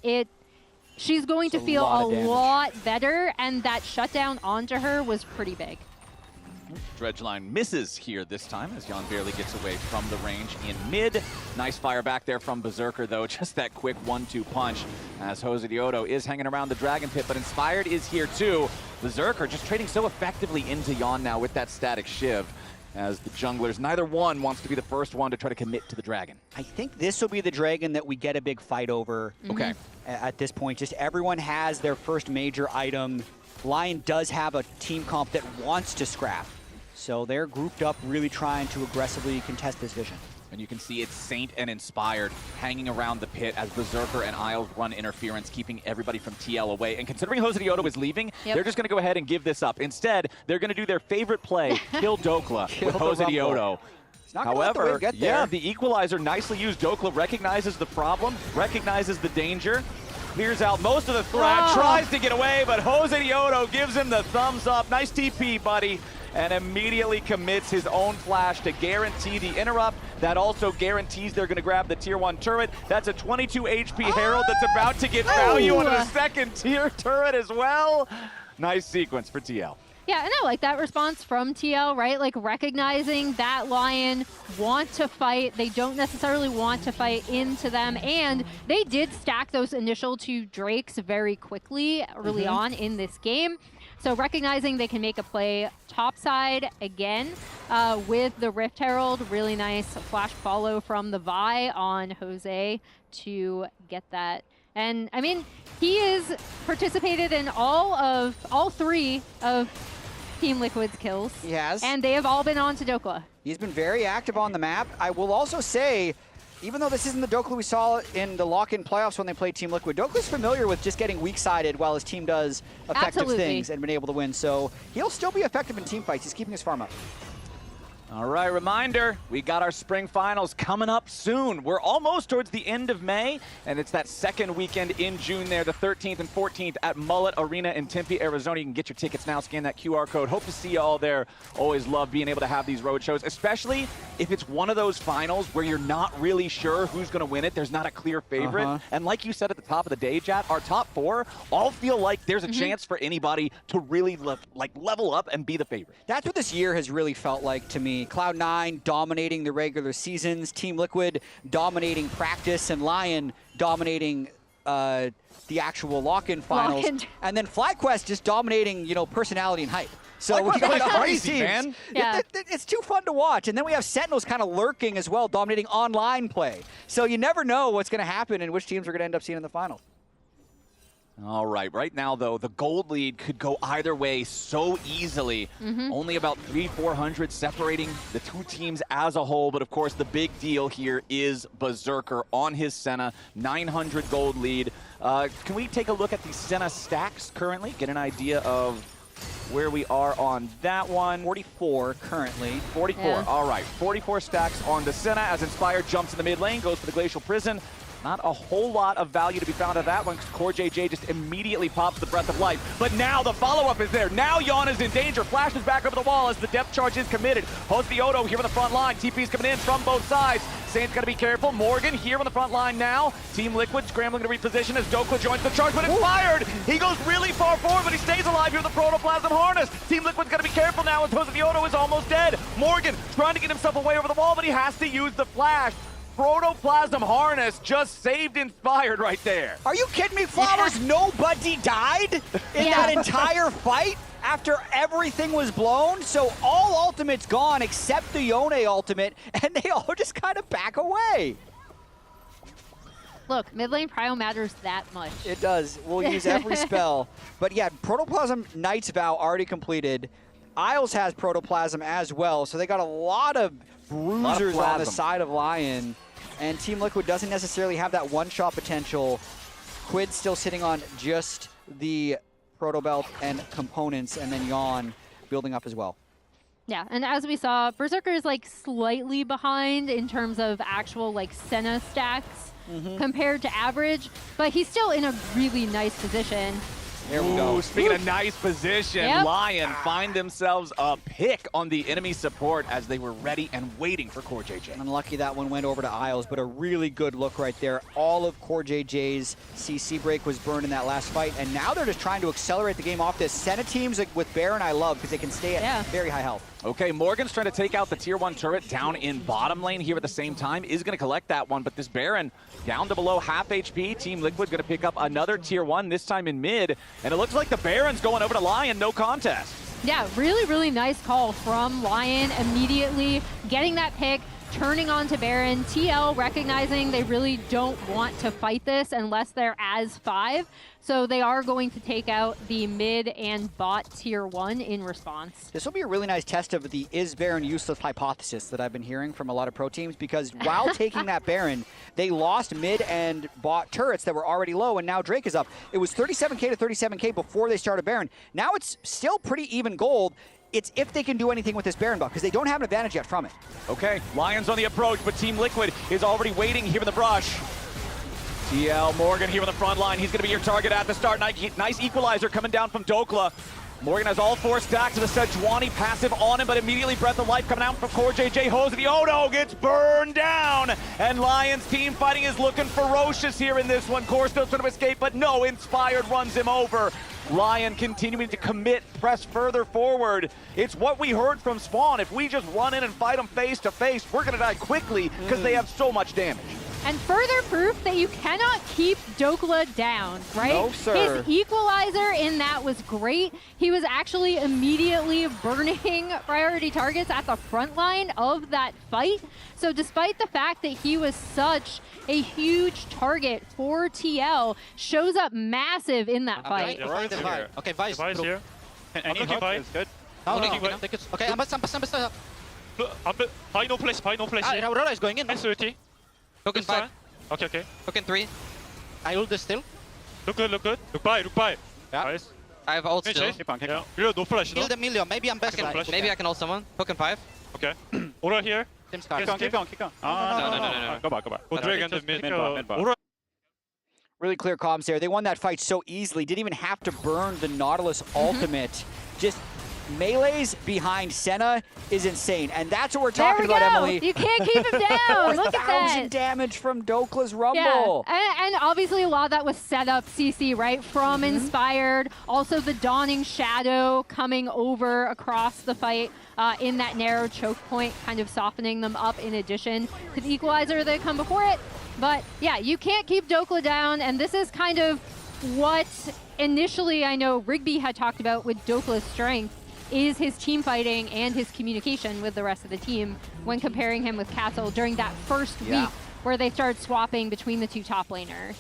she's going to feel a lot better, and that shutdown onto her was pretty big. Dredgeline misses here this time as Jan barely gets away from the range in mid. Nice fire back there from Berserker, though. Just that quick 1-2 punch as Jose Diodo is hanging around the Dragon Pit, but Inspired is here too. Berserker just trading so effectively into Jan now with that static Shiv, as the junglers, neither one wants to be the first one to try to commit to the Dragon. I think this will be the Dragon that we get a big fight over. Okay. At this point, just everyone has their first major item. Lyon does have a team comp that wants to scrap. So they're grouped up, really trying to aggressively contest this vision. And you can see it's Saint and Inspired hanging around the pit as Berserker and Isles run interference, keeping everybody from TL away. And considering Jose Diodo is leaving, they're just going to go ahead and give this up. Instead, they're going to do their favorite play, kill Dokla with Jose Diodo. However, the equalizer nicely used. Dokla recognizes the problem, recognizes the danger, clears out most of the threat, tries to get away, but Jose Diodo gives him the thumbs up. Nice TP, buddy. And immediately commits his own flash to guarantee the interrupt. That also guarantees they're going to grab the tier 1 turret. That's a 22 HP Herald that's about to get value on a second tier turret as well. Nice sequence for TL. Yeah, and I like that response from TL, right? Like recognizing that Lyon want to fight. They don't necessarily want to fight into them. And they did stack those initial 2 Drakes very quickly early on in this game. So recognizing they can make a play topside again with the Rift Herald. Really nice flash follow from the Vi on Jose to get that. And I mean, he has participated in all 3 of Team Liquid's kills. He has. And they have all been on to Dokla. He's been very active on the map. I will also say, even though this isn't the Dokla we saw in the lock-in playoffs when they played Team Liquid, Dokla's familiar with just getting weak-sided while his team does effective things and been able to win. So he'll still be effective in team fights. He's keeping his farm up. All right, reminder, we got our spring finals coming up soon. We're almost towards the end of May, and it's that second weekend in June there, the 13th and 14th at Mullet Arena in Tempe, Arizona. You can get your tickets now, scan that QR code. Hope to see you all there. Always love being able to have these road shows, especially if it's one of those finals where you're not really sure who's going to win it. There's not a clear favorite. And like you said at the top of the day, chat, our top 4 all feel like there's a chance for anybody to really level up and be the favorite. That's what this year has really felt like to me. Cloud9 dominating the regular seasons, Team Liquid dominating practice, and Lyon dominating the actual lock-in finals. And then FlyQuest just dominating, personality and hype. So we got crazy, man. It's too fun to watch. And then we have Sentinels kind of lurking as well, dominating online play. So you never know what's going to happen and which teams we're going to end up seeing in the finals. All right, right now, though, the gold lead could go either way so easily. Only about 300-400 separating the 2 teams as a whole. But, of course, the big deal here is Berserker on his Senna, 900 gold lead. Can we take a look at the Senna stacks currently, get an idea of where we are on that one? 44 currently. 44, all right. 44 stacks on the Senna as Inspired jumps in the mid lane, goes for the Glacial Prison. Not a whole lot of value to be found at that one because Core JJ just immediately pops the Breath of Life. But now the follow-up is there. Now Jan is in danger. Flashes back over the wall as the depth charge is committed. Jose Diodo here on the front line. TP's coming in from both sides. Saint's got to be careful. Morgan here on the front line now. Team Liquid scrambling to reposition as Dokla joins the charge, but Inspired. He goes really far forward, but he stays alive here with the Protoplasm Harness. Team Liquid's got to be careful now as Jose Diodo is almost dead. Morgan trying to get himself away over the wall, but he has to use the flash. Protoplasm Harness just saved Inspired right there. Are you kidding me, Flowers? Nobody died in that entire fight after everything was blown? So all ultimates gone except the Yone ultimate, and they all just kind of back away. Look, mid lane prio matters that much. It does. We'll use every spell. But yeah, Protoplasm Knight's Vow already completed. Isles has Protoplasm as well, so they got a lot of bruisers on the side of Lyon. And Team Liquid doesn't necessarily have that one-shot potential Quid still sitting on just the Proto Belt and components, and then Yon building up as well. Yeah, and as we saw, Berserker is like slightly behind in terms of actual like Senna stacks compared to average, but he's still in a really nice position. There we go. Speaking of nice position, Lyon find themselves a pick on the enemy support as they were ready and waiting for Core JJ. Unlucky that one went over to Isles, but a really good look right there. All of Core JJ's CC break was burned in that last fight, and now they're just trying to accelerate the game off this. Senna teams with Baron I love because they can stay at very high health. Okay, Morgan's trying to take out the tier 1 turret down in bottom lane here at the same time. Is going to collect that one, but this Baron down to below half HP. Team Liquid going to pick up another tier 1, this time in mid. And it looks like the Baron's going over to Lyon, no contest. Yeah, really, really nice call from Lyon, immediately getting that pick, turning on to Baron. TL recognizing they really don't want to fight this unless they're as 5. So they are going to take out the mid and bot tier 1 in response. This will be a really nice test of the is Baron useless hypothesis that I've been hearing from a lot of pro teams, because while taking that Baron, they lost mid and bot turrets that were already low, and now Drake is up. It was 37k to 37k before they started Baron. Now it's still pretty even gold. It's if they can do anything with this Baron buff, because they don't have an advantage yet from it. Okay, Lion's on the approach, but Team Liquid is already waiting here in the brush. TL Morgan here on the front line. He's going to be your target at the start. Nice equalizer coming down from Dokla. Morgan has all 4 stacks of the Sejuani passive on him, but immediately Breath of Life coming out from Core JJ. Hosey, oh no, gets burned down. And Lion's team fighting is looking ferocious here in this one. Core still trying to escape, but no, Inspired runs him over. Lyon continuing to commit, press further forward. It's what we heard from Spawn. If we just run in and fight them face to face, we're going to die quickly because they have so much damage. And further proof that you cannot keep Dokla down, right? No, sir. His equalizer in that was great. He was actually immediately burning priority targets at the front line of that fight. So despite the fact that he was such a huge target for TL, shows up massive in that fight. Okay, Vice here. I'm looking Vice. Good. Okay, I'm Buy no place. Aurora is going in. S30. Token 5. Okay. Token 3. I ult this still. Look good. Look by. Yeah. Nice. I have ult still. Keep on. No flash. Kill the million. Maybe I'm best. Maybe I can ult someone. Token 5. Okay. Aura here. Keep on. No. Go back. Go Dragon to mid. Really clear comms there. They won that fight so easily. Didn't even have to burn the Nautilus ultimate. Just melees behind Senna is insane. And that's what we're talking about, Emily. You can't keep him down. Look at that. 4,000 damage from Dokla's Rumble. Yeah. And obviously a lot of that was set up CC, right? From Inspired. Also the Dawning Shadow coming over across the fight in that narrow choke point, kind of softening them up in addition to the equalizer that come before it. But yeah, you can't keep Dokla down, and this is kind of what initially I know Rigby had talked about with Dokla's strength, is his team fighting and his communication with the rest of the team when comparing him with Castle during that first week where they started swapping between the 2 top laners.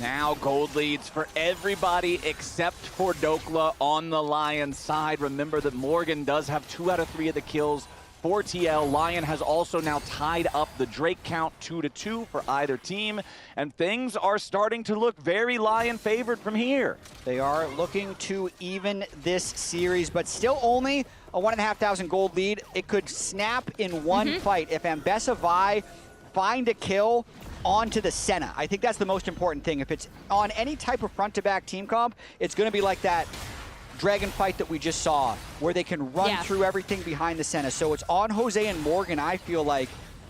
Now gold leads for everybody except for Dokla on the Lion side. Remember that Morgan does have 2 out of 3 of the kills for TL. Lyon has also now tied up the Drake count 2-2 for either team, and things are starting to look very Lyon favored from here. They are looking to even this series, but still only a 1,500 gold lead. It could snap in one fight if Ambessa Vi find a kill onto the Senna. I think that's the most important thing. If it's on any type of front-to-back team comp, it's going to be like that Dragon fight that we just saw, where they can run through everything behind the Senna. So it's on Jose and Morgan, I feel like,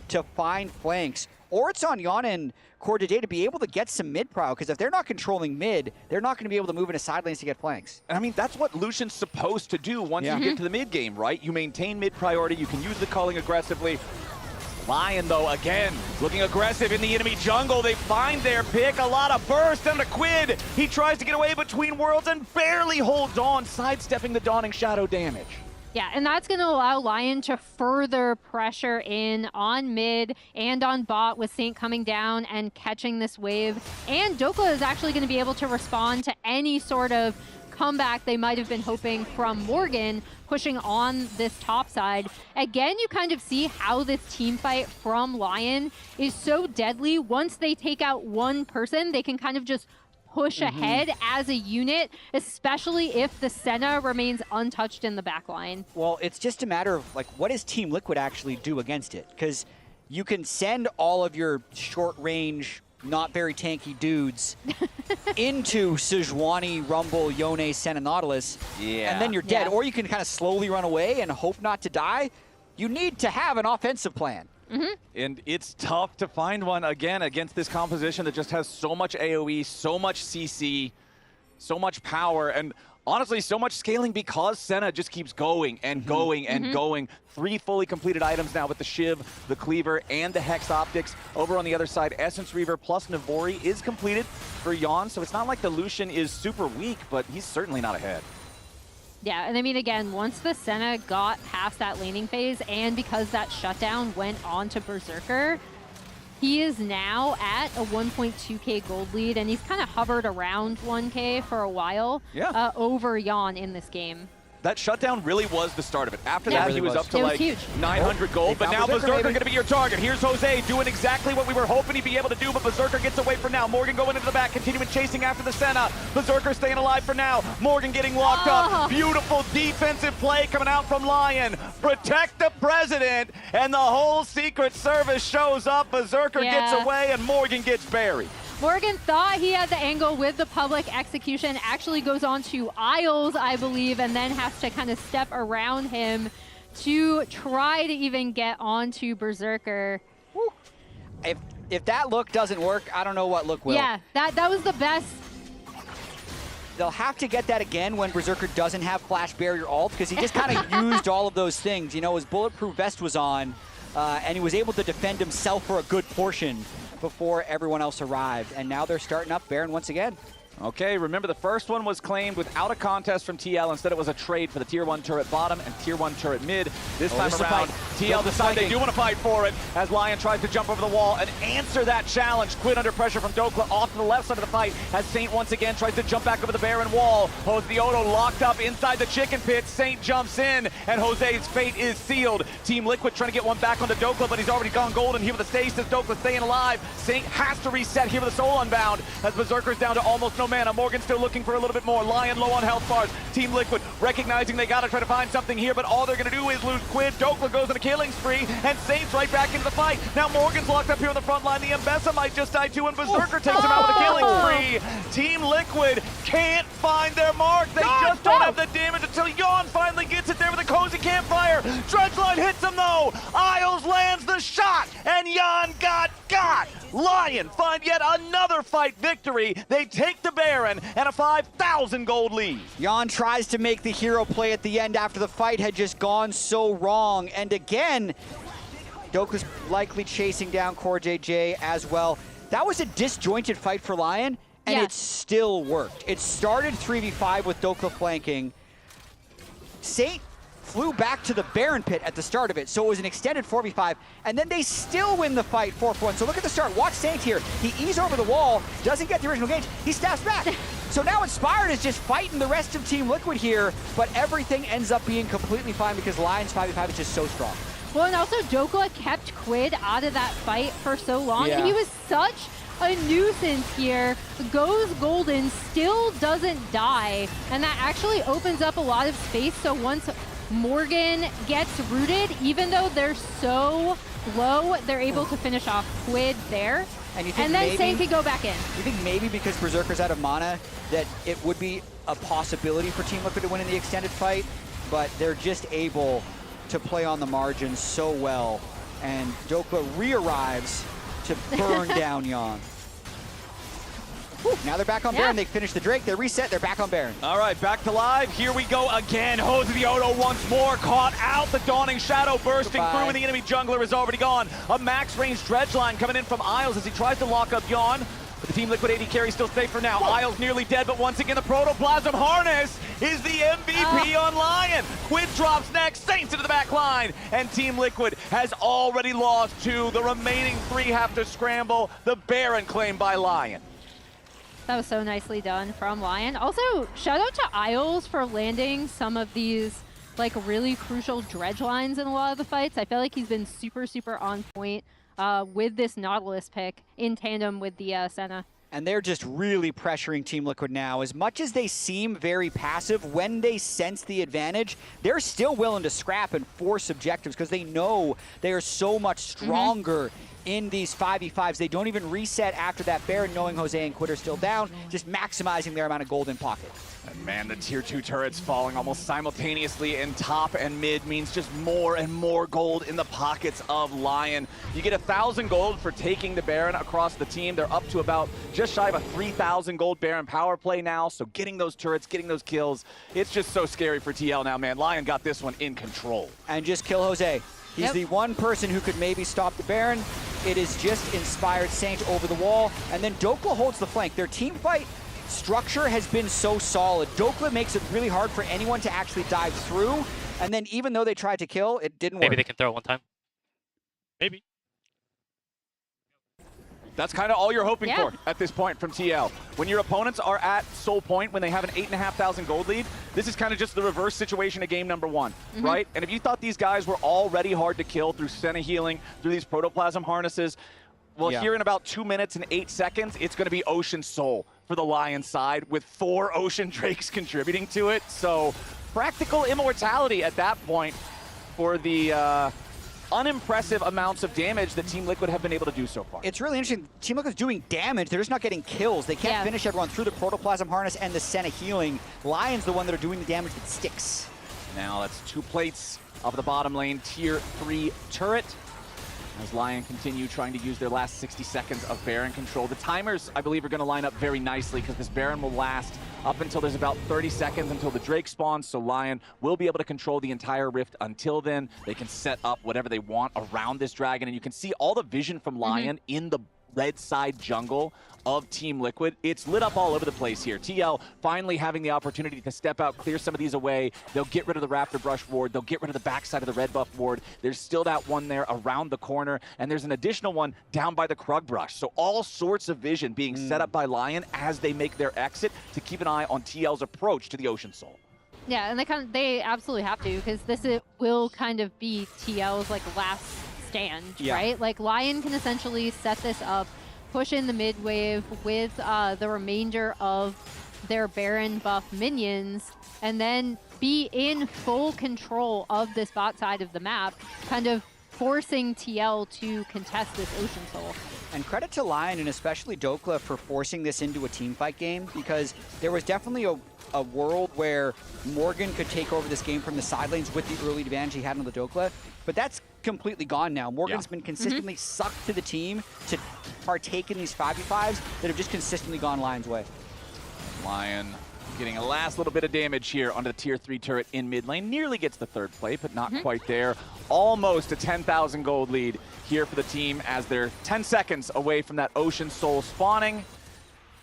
to find flanks. Or it's on Yana and Core JJ to be able to get some mid-prow, because if they're not controlling mid, they're not going to be able to move into side lanes to get flanks. And I mean, that's what Lucian's supposed to do once you get to the mid game, right? You maintain mid priority, you can use the culling aggressively. Lyon, though, again, looking aggressive in the enemy jungle. They find their pick. A lot of burst down to Quid. He tries to get away between worlds and barely holds on, sidestepping the Dawning Shadow damage. Yeah, and that's going to allow Lyon to further pressure in on mid and on bot with Saint coming down and catching this wave. And Dokla is actually going to be able to respond to any sort of comeback they might have been hoping from Morgan pushing on this top side. Again, you kind of see how this team fight from Lyon is so deadly. Once they take out one person, they can kind of just push ahead as a unit, especially if the Senna remains untouched in the backline. Well, it's just a matter of, like, what does Team Liquid actually do against it? Because you can send all of your short-range, not very tanky dudes into Sejuani, Rumble, Yone, Senna, Nautilus, and then you're dead. Or you can kind of slowly run away and hope not to die. You need to have an offensive plan. And it's tough to find one, again, against this composition that just has so much AoE, so much CC, so much power, and honestly, so much scaling because Senna just keeps going and going and going. 3 fully completed items now with the Shiv, the Cleaver, and the Hex Optics. Over on the other side, Essence Reaver plus Navori is completed for Yon, so it's not like the Lucian is super weak, but he's certainly not ahead. Yeah, and I mean, again, once the Senna got past that laning phase, and because that shutdown went on to Berserker, he is now at a 1.2k gold lead, and he's kind of hovered around 1k for a while over Yon in this game. That shutdown really was the start of it. After that, he was up to like huge. 900 gold, but now Berserker going to be your target. Here's Jose doing exactly what we were hoping he'd be able to do, but Berserker gets away for now. Morgan going into the back, continuing chasing after the Senna. Berserker staying alive for now. Morgan getting locked up. Beautiful defensive play coming out from Lyon. Protect the president, and the whole Secret Service shows up. Berserker gets away, and Morgan gets buried. Morgan thought he had the angle with the public execution, actually goes on to Isles, I believe, and then has to kind of step around him to try to even get onto Berserker. If that look doesn't work, I don't know what look will. Yeah, that was the best. They'll have to get that again when Berserker doesn't have Flash Barrier ult, because he just kind of used all of those things. You know, his bulletproof vest was on, and he was able to defend himself for a good portion before everyone else arrived, and now they're starting up Baron once again. Okay, remember the first one was claimed without a contest from TL. Instead, it was a trade for the Tier 1 turret bottom and Tier 1 turret mid. This time around, TL decide they do want to fight for it as Lyon tries to jump over the wall and answer that challenge. Quid under pressure from Dokla off to the left side of the fight as Saint once again tries to jump back over the Baron wall. Jose the Odo locked up inside the chicken pit. Saint jumps in, and Jose's fate is sealed. Team Liquid trying to get one back onto Dokla, but he's already gone golden here with the stasis. Dokla staying alive. Saint has to reset here with the Soul Unbound as Berserker's down to almost no mana. Morgan still looking for a little bit more. Lyon low on health bars. Team Liquid recognizing they gotta try to find something here, but all they're gonna do is lose Quid. Dokla goes on a killing spree, and Saint's right back into the fight. Now Morgan's locked up here on the front line. The Mbessa might just die too, and Berserker takes him out with a killing spree. Team Liquid can't find their mark. They just don't have the damage until Yon finally gets it there with a cozy campfire. Dredgeline hits him though. Isles lands the shot, and Yon got. Lyon find yet another fight victory. They take the Baron and a 5,000 gold lead. Yon tries to make the hero play at the end after the fight had just gone so wrong. And again, Dokla's likely chasing down Core JJ as well. That was a disjointed fight for Lyon, and it still worked. It started 3v5 with Dokla flanking. Saint flew back to the Baron pit at the start of it, so it was an extended 4v5, and then they still win the fight 4-1. So look at the start. Watch Saint here. He eases over the wall, doesn't get the original gauge. He steps back. So now Inspired is just fighting the rest of Team Liquid here, but everything ends up being completely fine because Lyon's 5v5 is just so strong. Well, and also Dokla kept Quid out of that fight for so long, and he was such a nuisance here. Goes golden, still doesn't die, and that actually opens up a lot of space. So once Morgan gets rooted, even though they're so low, they're able to finish off Quid there. And then Saint can go back in. You think maybe because Berserker's out of mana that it would be a possibility for Team Liquid to win in the extended fight, but they're just able to play on the margins so well. And Dokla re-arrives to burn down Yon. Now they're back on Baron. They finish the Drake. They reset. They're back on Baron. All right, back to live. Here we go again. Jose the Odo once more caught out. The Dawning Shadow bursting through, and the enemy jungler is already gone. A max range Dredgeline coming in from Isles as he tries to lock up Yon. But the Team Liquid AD carry still safe for now. Isles nearly dead, but once again the Protoplasm Harness is the MVP on Lyon. Quid drops next, Saints into the back line, and Team Liquid has already lost 2. The remaining 3 have to scramble. The Baron claimed by Lyon. That was so nicely done from Lyon. Also, shout out to Isles for landing some of these like really crucial dredge lines in a lot of the fights. I feel like he's been super, super on point with this Nautilus pick in tandem with the Senna. And they're just really pressuring Team Liquid now. As much as they seem very passive, when they sense the advantage, they're still willing to scrap and force objectives because they know they are so much stronger in these 5v5s. They don't even reset after that Baron, knowing Jose and Quid are still down, just maximizing their amount of gold in pocket. And man, the tier 2 turrets falling almost simultaneously in top and mid means just more and more gold in the pockets of Lyon. You get 1,000 gold for taking the Baron across the team. They're up to about just shy of a 3,000 gold Baron power play now. So getting those turrets, getting those kills, it's just so scary for TL now, man. Lyon got this one in control. And just kill Jose. He's the one person who could maybe stop the Baron. It is just Inspired Saint over the wall. And then Dokla holds the flank. Their team fight structure has been so solid. Dokla makes it really hard for anyone to actually dive through. And then even though they tried to kill, it didn't work. Maybe they can throw it one time. Maybe. That's kind of all you're hoping for at this point from TL. When your opponents are at soul point, when they have an 8,500 gold lead, this is kind of just the reverse situation of game number 1, right? And if you thought these guys were already hard to kill through Senna healing, through these protoplasm harnesses, well, here in about 2 minutes and 8 seconds, it's going to be Ocean Soul for the Lion side with 4 Ocean Drakes contributing to it. So practical immortality at that point for the unimpressive amounts of damage that Team Liquid have been able to do so far. It's really interesting. Team Liquid's doing damage. They're just not getting kills. They can't finish everyone through the protoplasm harness and the Senna healing. Lion's the one that are doing the damage that sticks. Now that's 2 plates of the bottom lane tier 3 turret. As Lyon continue trying to use their last 60 seconds of Baron control. The timers, I believe, are going to line up very nicely because this Baron will last up until there's about 30 seconds until the Drake spawns, so Lyon will be able to control the entire Rift until then. They can set up whatever they want around this dragon, and you can see all the vision from Lyon in the red side jungle of Team Liquid. It's lit up all over the place here. TL finally having the opportunity to step out, clear some of these away. They'll get rid of the Raptor Brush ward. They'll get rid of the backside of the red buff ward. There's still that one there around the corner, and there's an additional one down by the Krug Brush. So all sorts of vision being set up by Lyon as they make their exit to keep an eye on TL's approach to the Ocean Soul. Yeah, and they absolutely have to, because this will kind of be TL's like last stand, right? Like Lyon can essentially set this up, push in the mid wave with the remainder of their Baron buff minions, and then be in full control of this bot side of the map, kind of forcing TL to contest this Ocean Soul. And credit to Lyon and especially Dokla for forcing this into a teamfight game, because there was definitely a world where Morgan could take over this game from the side lanes with the early advantage he had on the Dokla, but that's completely gone now. Morgan's been consistently sucked to the team to partake in these 5v5s that have just consistently gone Lyon's way. Lyon getting a last little bit of damage here onto the tier 3 turret in mid lane. Nearly gets the 3rd plate, but not quite there. Almost a 10,000 gold lead here for the team as they're 10 seconds away from that Ocean Soul spawning.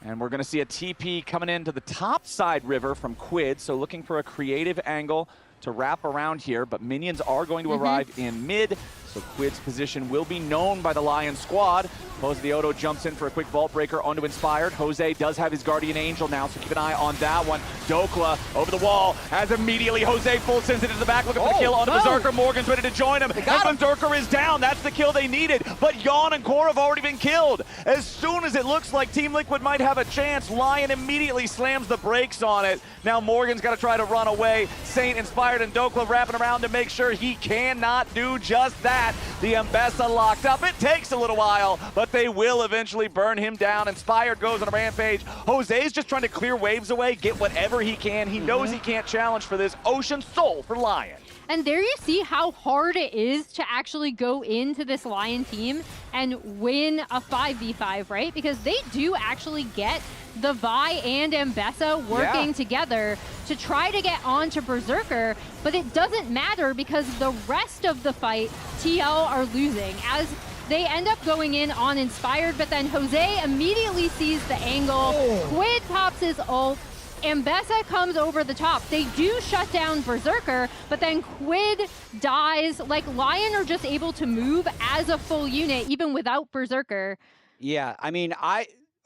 And we're going to see a TP coming into the top side river from Quid, so looking for a creative angle to wrap around here, but minions are going to arrive in mid, so Quid's position will be known by the Lyon squad. Jose the Odo jumps in for a quick vault breaker onto Inspired. Jose does have his Guardian Angel now, so keep an eye on that one. Dokla over the wall, as immediately Jose full sends it into the back, looking for the kill onto Berserker. Morgan's ready to join him, and Berserker is down. That's the kill they needed, but Yawn and Core have already been killed. As soon as it looks like Team Liquid might have a chance, Lyon immediately slams the brakes on it. Now Morgan's got to try to run away. Saint, Inspired, and Dokla wrapping around to make sure he cannot do just that. The Mbessa locked up. It takes a little while, but they will eventually burn him down. Inspired goes on a rampage. Jose's just trying to clear waves away, get whatever he can. He knows he can't challenge for this Ocean Soul for Lyon. And there you see how hard it is to actually go into this Lyon team and win a 5v5, right? Because they do actually get the Vi and Mbessa working together to try to get onto Berserker, but it doesn't matter because the rest of the fight, TL are losing as they end up going in on Inspired, but then Jose immediately sees the angle. Quid pops his ult. Mbessa comes over the top. They do shut down Berserker, but then Quid dies. Like, Lyon are just able to move as a full unit, even without Berserker. Yeah, I mean,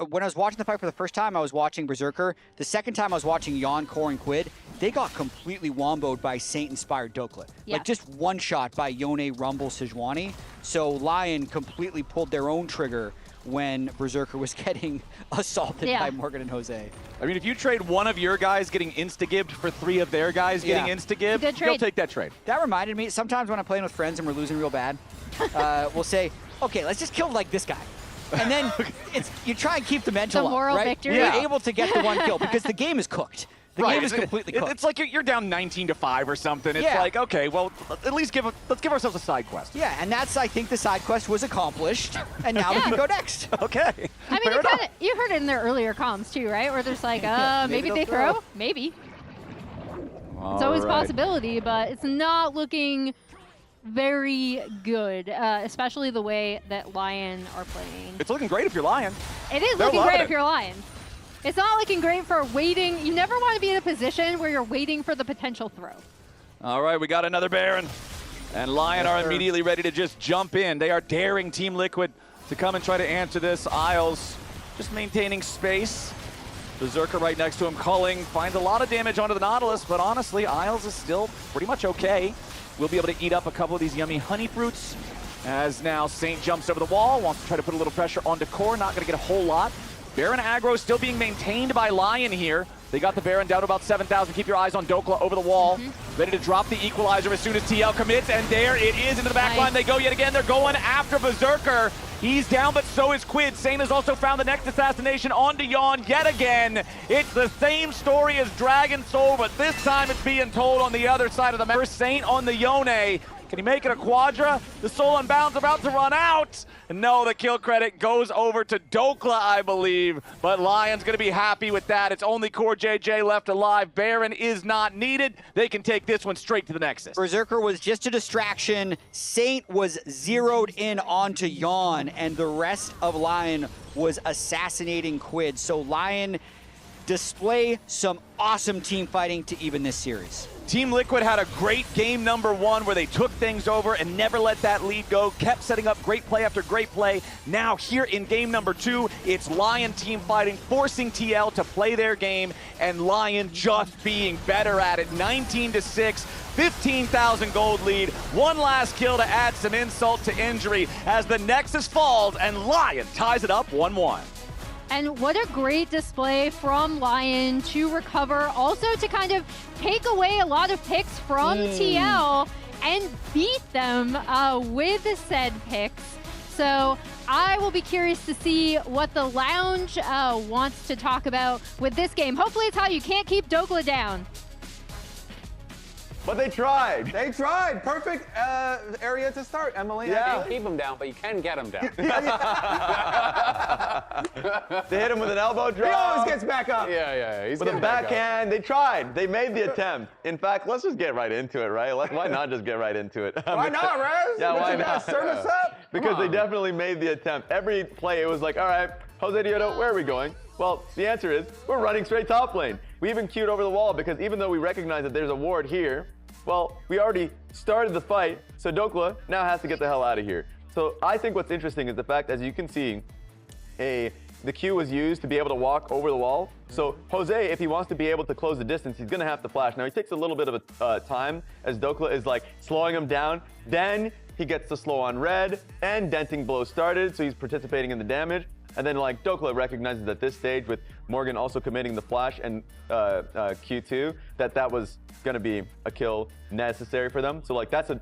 when I was watching the fight for the first time, I was watching Berserker. The second time I was watching Yon, Core, and Quid. They got completely womboed by Saint-inspired Dokla. Yeah. Like just one shot by Yone, Rumble, Sejuani. So Lyon completely pulled their own trigger when Berserker was getting assaulted by Morgan and Jose. I mean, if you trade one of your guys getting insta-gibbed for 3 of their guys getting insta-gibbed, you'll take that trade. That reminded me, sometimes when I'm playing with friends and we're losing real bad, we'll say, okay, let's just kill like this guy. And then you try and keep the mental the moral up, right? victory. You're able to get the one kill because the game is cooked. The game is completely cooked. It's like you're down 19-5 or something. It's like, okay, well, at least let's give ourselves a side quest. Yeah, and that's, I think the side quest was accomplished, and now we can go next. Okay. I mean, you heard it in their earlier comms too, right? Where there's like, maybe they throw. Maybe. It's always a possibility, but it's not looking very good, especially the way that Lyon are playing. It's looking great if you're Lyon. It is looking great if you're Lyon. It's not looking great for waiting. You never want to be in a position where you're waiting for the potential throw. All right, we got another Baron. And Lyon are immediately ready to just jump in. They are daring Team Liquid to come and try to answer this. Isles just maintaining space. Berserker right next to him, culling, finds a lot of damage onto the Nautilus, but honestly, Isles is still pretty much okay. We'll be able to eat up a couple of these yummy honey fruits. As now Saint jumps over the wall, wants to try to put a little pressure onto Core, not gonna get a whole lot. Baron aggro still being maintained by Lyon here. They got the Baron down to about 7,000. Keep your eyes on Dokla over the wall. Ready to drop the equalizer as soon as TL commits, and there it is into the back line. They go yet again. They're going after Berserker. He's down, but so is Quid. Saint has also found the next assassination on Daejeon yet again. It's the same story as Dragon Soul, but this time it's being told on the other side of the map. Saint on the Yone. Can he make it a quadra? The Soul Unbound's about to run out. No, the kill credit goes over to Dokla, I believe. But Lyon's going to be happy with that. It's only Core JJ left alive. Baron is not needed. They can take this one straight to the Nexus. Berserker was just a distraction. Saint was zeroed in onto Yon, and the rest of Lyon was assassinating Quid. So Lyon display some awesome team fighting to even this series. Team Liquid had a great game number 1 where they took things over and never let that lead go, kept setting up great play after great play. Now here in game number 2, it's Lyon team fighting, forcing TL to play their game, and Lyon just being better at it. 19-6, 15,000 gold lead. One last kill to add some insult to injury as the Nexus falls and Lyon ties it up 1-1. And what a great display from Lyon to recover, also to kind of take away a lot of picks from TL and beat them with said picks. So I will be curious to see what the Lounge wants to talk about with this game. Hopefully it's how you can't keep Dokla down. But they tried. They tried. Perfect area to start, Emily. You can't keep him down, but you can get him down. They hit him with an elbow drop. He always gets back up. Yeah. He's with a backhand. They tried. They made the attempt. In fact, let's just get right into it, right? Why not just get right into it? Why not, Rez? Yeah, why not? Serve us up? Because they definitely made the attempt. Every play, it was like, all right, Jose Daejeon, where are we going? Well, the answer is we're running straight top lane. We even queued over the wall because even though we recognize that there's a ward here, well, we already started the fight, so Dokla now has to get the hell out of here. So I think what's interesting is the fact, as you can see, the Q was used to be able to walk over the wall. So Jose, if he wants to be able to close the distance, he's gonna have to flash. Now he takes a little bit of a time as Dokla is like slowing him down. Then he gets the slow on red and denting blow started, so he's participating in the damage. And then like Dokla recognizes at this stage with Morgan also committing the flash and Q2 that was gonna be a kill necessary for them. So like that's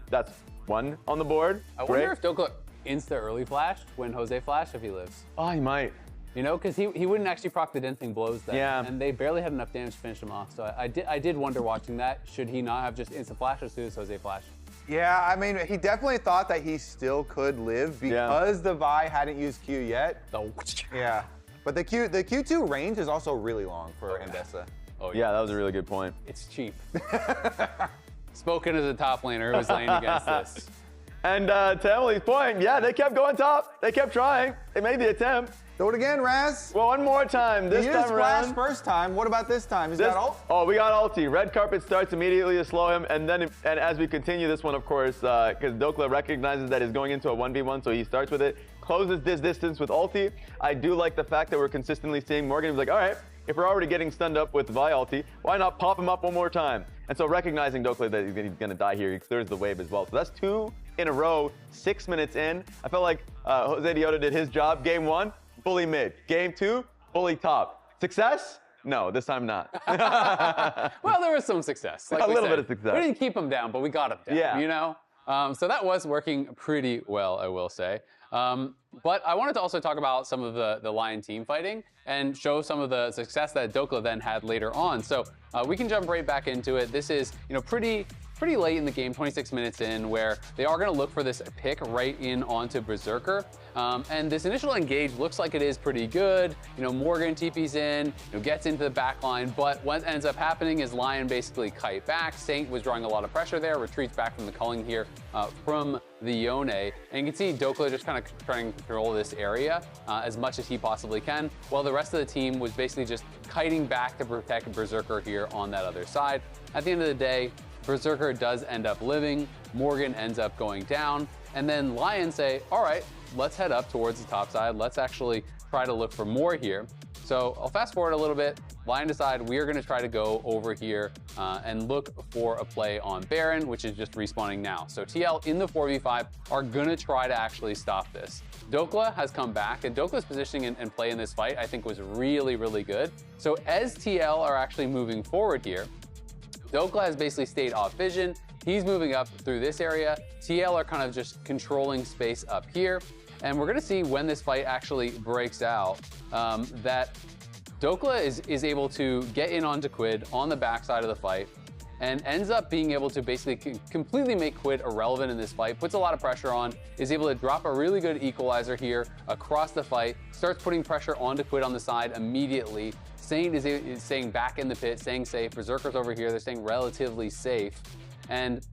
one on the board. I wonder if Dokla insta early flashed when Jose flashed if he lives. Oh, he might. You know, because he wouldn't actually proc the denting blows then. Yeah. And they barely had enough damage to finish him off. So I did wonder watching that. Should he not have just insta flashed as soon as Jose flashed? Yeah, I mean, he definitely thought that he still could live because the Vi hadn't used Q yet. Yeah, but the Q2 range is also really long for Endesa. Oh yeah, that was a really good point. It's cheap. Spoken as a top laner who was laying against this. And to Emily's point, yeah, they kept going top. They kept trying. They made the attempt. Do it again, Raz. Well, one more time. This you time used Flash around. first time. What about this time? He's got ult? Oh, we got ulti. Red carpet starts immediately to slow him, and then as we continue this one, of course, because Dokla recognizes that he's going into a 1v1, so he starts with it, closes this distance with ulti. I do like the fact that we're consistently seeing Morgan. He's like, all right, if we're already getting stunned up with Vi ulti, why not pop him up one more time? And so recognizing Dokla that he's going to die here, he clears the wave as well. So that's 2 in a row, 6 minutes in. I felt like Jose Diota did his job. Game 1. Fully mid. Game 2, fully top. Success? No, this time not. Well, there was some success. Like a little bit of success. We didn't keep him down, but we got him down. Yeah. You know? So that was working pretty well, I will say. But I wanted to also talk about some of the Lyon team fighting and show some of the success that Dokla then had later on. So we can jump right back into it. This is, pretty late in the game, 26 minutes in, where they are going to look for this pick right in onto Berserker. And this initial engage looks like it is pretty good. Morgan TP's in, gets into the back line, but what ends up happening is Lyon basically kite back. Saint was drawing a lot of pressure there, retreats back from the culling here from the Yone. And you can see Dokla just kind of trying to control this area as much as he possibly can, while the rest of the team was basically just kiting back to protect Berserker here on that other side. At the end of the day, Berserker does end up living, Morgan ends up going down, and then Lyon say, all right, let's head up towards the top side. Let's actually try to look for more here. So I'll fast forward a little bit. Lyon decide we are going to try to go over here and look for a play on Baron, which is just respawning now. So TL in the 4v5 are going to try to actually stop this. Dokla has come back, and Dokla's positioning and play in this fight I think was really, really good. So as TL are actually moving forward here, Dokla has basically stayed off vision. He's moving up through this area. TL are kind of just controlling space up here. And we're gonna see when this fight actually breaks out that Dokla is able to get in onto Quid on the backside of the fight and ends up being able to basically completely make Quid irrelevant in this fight, puts a lot of pressure on, is able to drop a really good equalizer here across the fight, starts putting pressure onto Quid on the side immediately. Saint is staying back in the pit, staying safe. Berserker's over here, they're staying relatively safe. And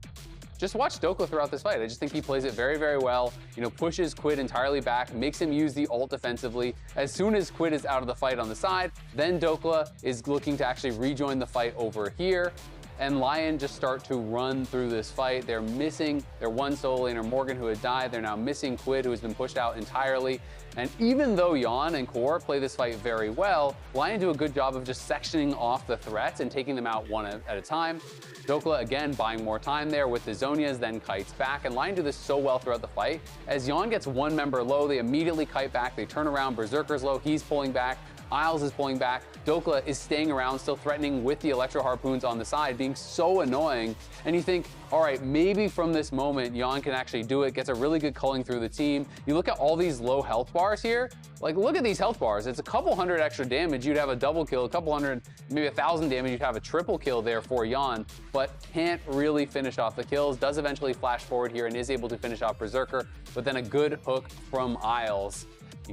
just watch Dokla throughout this fight. I just think he plays it very, very well. Pushes Quid entirely back, makes him use the ult defensively. As soon as Quid is out of the fight on the side, then Dokla is looking to actually rejoin the fight over here. And Lyon just start to run through this fight. They're missing their one solo laner, Morgan, who had died. They're now missing Quid, who has been pushed out entirely. And even though Jan and Core play this fight very well, Lyon do a good job of just sectioning off the threats and taking them out one at a time. Dokla, again, buying more time there with the Zonias, then kites back. And Lyon do this so well throughout the fight. As Jan gets one member low, they immediately kite back. They turn around, Berserker's low, he's pulling back. Isles is pulling back. Dokla is staying around, still threatening with the Electro Harpoons on the side, being so annoying. And you think, all right, maybe from this moment, Jan can actually do it, gets a really good culling through the team. You look at all these low health bars here, like look at these health bars. It's a couple hundred extra damage, you'd have a double kill, a couple hundred, maybe 1,000 damage, you'd have a triple kill there for Jan, but can't really finish off the kills. Does eventually flash forward here and is able to finish off Berserker, but then a good hook from Isles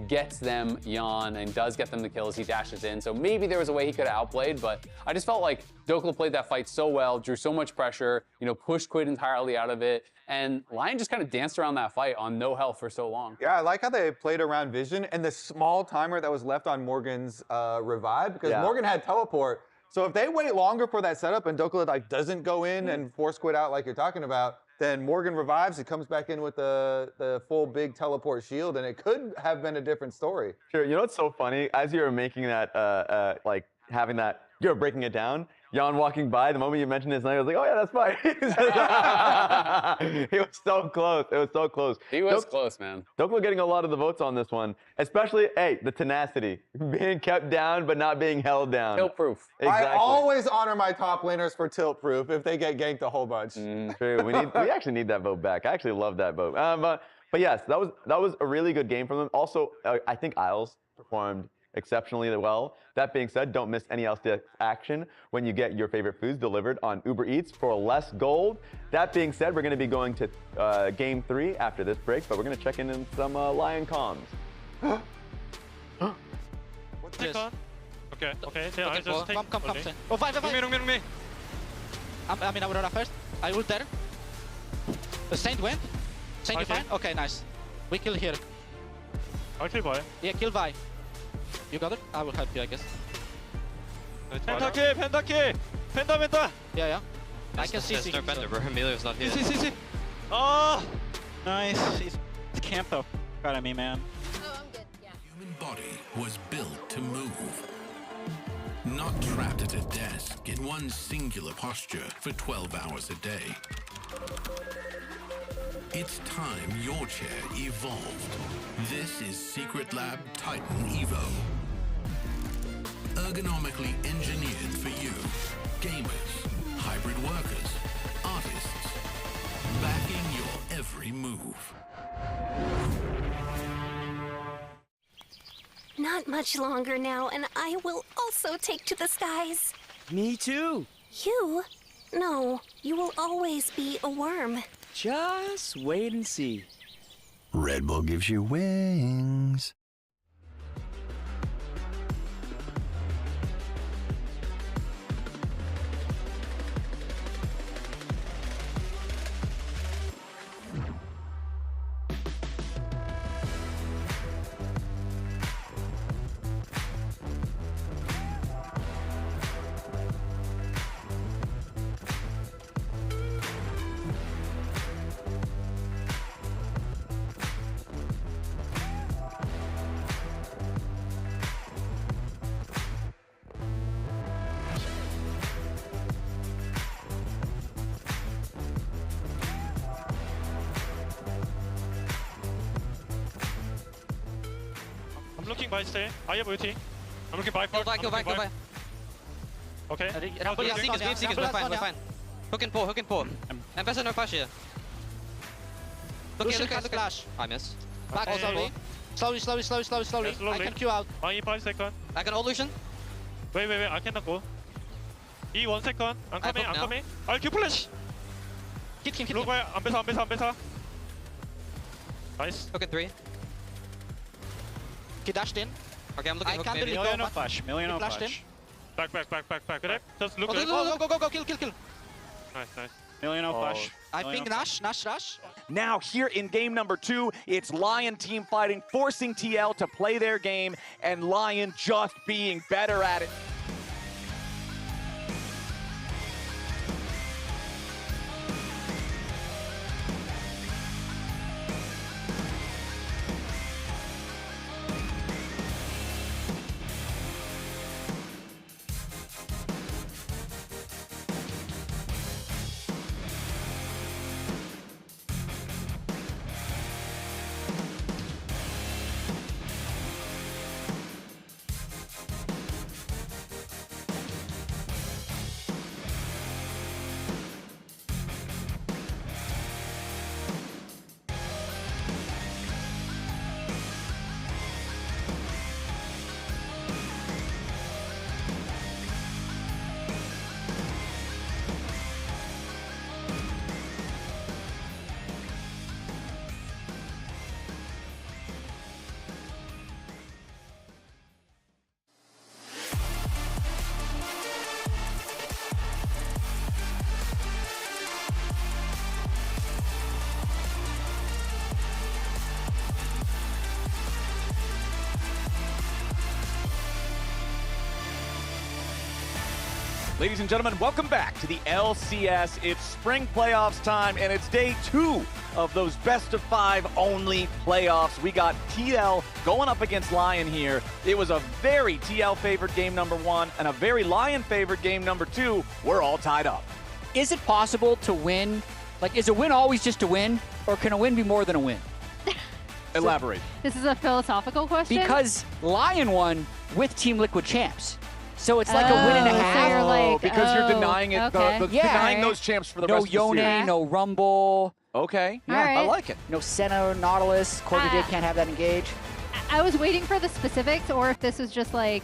gets them Jan and does get them the kills. He dashes in. So maybe there was a way he could have outplayed, but I just felt like Dokla played that fight so well, drew so much pressure, pushed Quid entirely out of it. And Lyon just kind of danced around that fight on no health for so long. Yeah, I like how they played around vision and the small timer that was left on Morgan's revive, because Morgan had teleport. So if they wait longer for that setup and Dokla doesn't go in and force Quid out like you're talking about, then Morgan revives, he comes back in with the full big teleport shield, and it could have been a different story. Sure, you know what's so funny? As you were making that, having that, you're breaking it down, Jan walking by, the moment you mentioned his name, I was like, oh yeah, that's fine. He was so close, it was so close. He was close, man. Dokla getting a lot of the votes on this one, especially, the tenacity. Being kept down, but not being held down. Tilt proof. Exactly. I always honor my top laners for tilt proof if they get ganked a whole bunch. True, we actually need that vote back. I actually love that vote. But yes, that was a really good game from them. Also, I think Isles performed exceptionally well. That being said, don't miss any LCS action when you get your favorite foods delivered on Uber Eats for less gold. That being said, we're going to be going to Game 3 after this break, but we're going to check in some Lyon comms. What's this? Okay. Yeah, just take... Come. Oh, five. Me. I mean, Aurora first. I ult there. The Saint went. Saint, you fine? Okay, nice. We kill here. I'll kill Vi. Yeah, kill Vi. You got it? I will help you, I guess. 펜타킬, 펜타킬, 펜타. Yeah. I can see. No bender, bro. Emilio's not here. See. Oh, nice. He's camp though. Got me, man. Oh, I'm good. Yeah. Human body was built to move. Not trapped at a desk in one singular posture for 12 hours a day. It's time your chair evolved. This is Secret Lab Titan Evo. Ergonomically engineered for you. Gamers, hybrid workers, artists. Backing your every move. Not much longer now, and I will also take to the skies. Me too. You? No, you will always be a worm. Just wait and see. Red Bull gives you wings. I'm looking by stay. I have ulti. I'm looking by for. Go by. Okay. We have Seekers, we're fine. Hook and pull. Ambassador no flash here. Look at flash. I missed. Back slowly. Slowly. I can Q out. I need 5 seconds. I can illusion. Wait. I cannot go. E 1 second. I'm coming. I'll Q flash. Keep. Look where. I'm better. Nice. Hook in 3. He dashed in. Okay, I'm looking. I can't really go. Million of flash. Back. Correct. Just look. Go. Kill. Nice. Million of flash. I think Nash. Now here in game number 2, it's Lyon team fighting, forcing TL to play their game, and Lyon just being better at it. Ladies and gentlemen, welcome back to the LCS. It's spring playoffs time, and it's day 2 of those best-of-5 only playoffs. We got TL going up against Lyon here. It was a very TL-favored game number 1 and a very Lyon-favored game number 2. We're all tied up. Is it possible to win? Like, is a win always just a win, or can a win be more than a win? Elaborate. This is a philosophical question? Because Lyon won with Team Liquid champs. So it's like a win and a half. So you're like, because you're denying it, okay. denying those champs for the rest of the series. No Yone, no Rumble. Okay, yeah, right. I like it. No Senna, Nautilus, Corvidate can't have that engage. I was waiting for the specifics, or if this was just like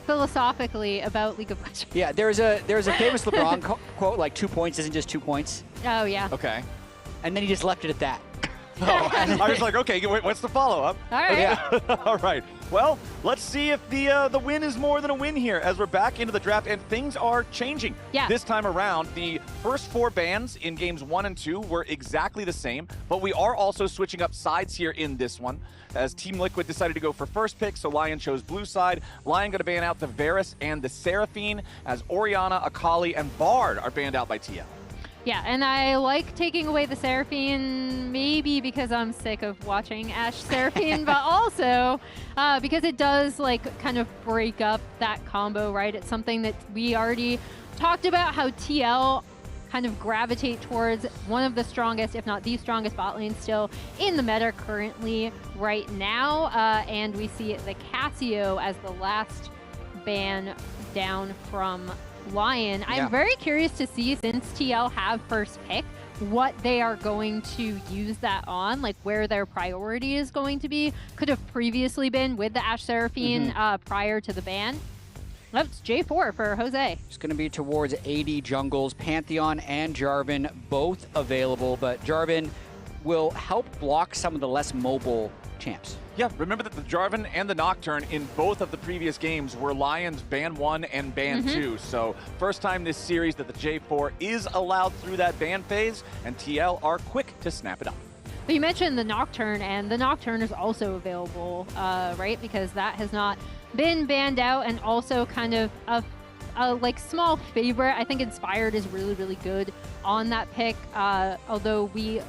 philosophically about League of Legends. Yeah, there's a famous LeBron quote, like 2 points isn't just 2 points. Oh, yeah. Okay. And then he just left it at that. I was like, okay, what's the follow-up? All right. Yeah. All right. Well, let's see if the win is more than a win here as we're back into the draft and things are changing. Yeah. This time around, the first 4 bans in games 1 and 2 were exactly the same, but we are also switching up sides here in this one as Team Liquid decided to go for first pick, so Lyon chose blue side. Lyon going to ban out the Varus and the Seraphine as Orianna, Akali, and Bard are banned out by TL. Yeah, and I like taking away the Seraphine, maybe because I'm sick of watching Ashe Seraphine, but also because it does like kind of break up that combo, right? It's something that we already talked about, how TL kind of gravitate towards one of the strongest, if not the strongest bot lane still in the meta currently right now. And we see the Cassio as the last ban down from Lyon. Yeah. I'm very curious to see, since TL have first pick, what they are going to use that on, like where their priority is going to be. Could have previously been with the Ashe Seraphine prior to the ban. That's J4 for Jose. It's going to be towards 80 jungles. Pantheon and Jarvan both available, but Jarvan will help block some of the less mobile champs. Yeah, remember that the Jarvan and the Nocturne in both of the previous games were Lion's ban 1 and ban 2. So first time this series that the J4 is allowed through that ban phase, and TL are quick to snap it up. But you mentioned the Nocturne, and the Nocturne is also available, right? Because that has not been banned out, and also kind of a like small favorite. I think Inspired is really, really good on that pick, although we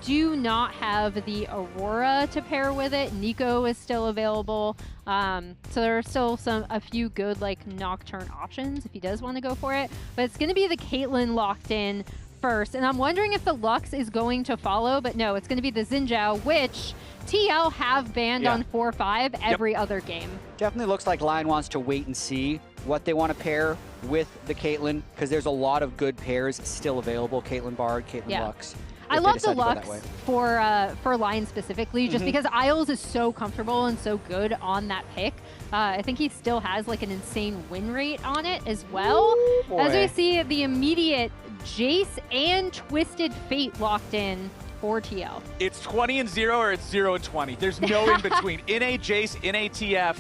do not have the Aurora to pair with it. Nico is still available. So there are still a few good like Nocturne options if he does want to go for it. But it's going to be the Caitlyn locked in first. And I'm wondering if the Lux is going to follow, but no, it's going to be the Xin Zhao, which TL have banned on 4-5 every other game. Definitely looks like Lyon wants to wait and see what they want to pair with the Caitlyn, because there's a lot of good pairs still available. Caitlyn Bard, Caitlyn Lux. I love the Lux for Lyon specifically, just because Isles is so comfortable and so good on that pick. I think he still has like an insane win rate on it as well. Ooh, as we see the immediate Jace and Twisted Fate locked in for TL. It's 20-0 or it's 0-20. There's no in between. NA Jace, NA TF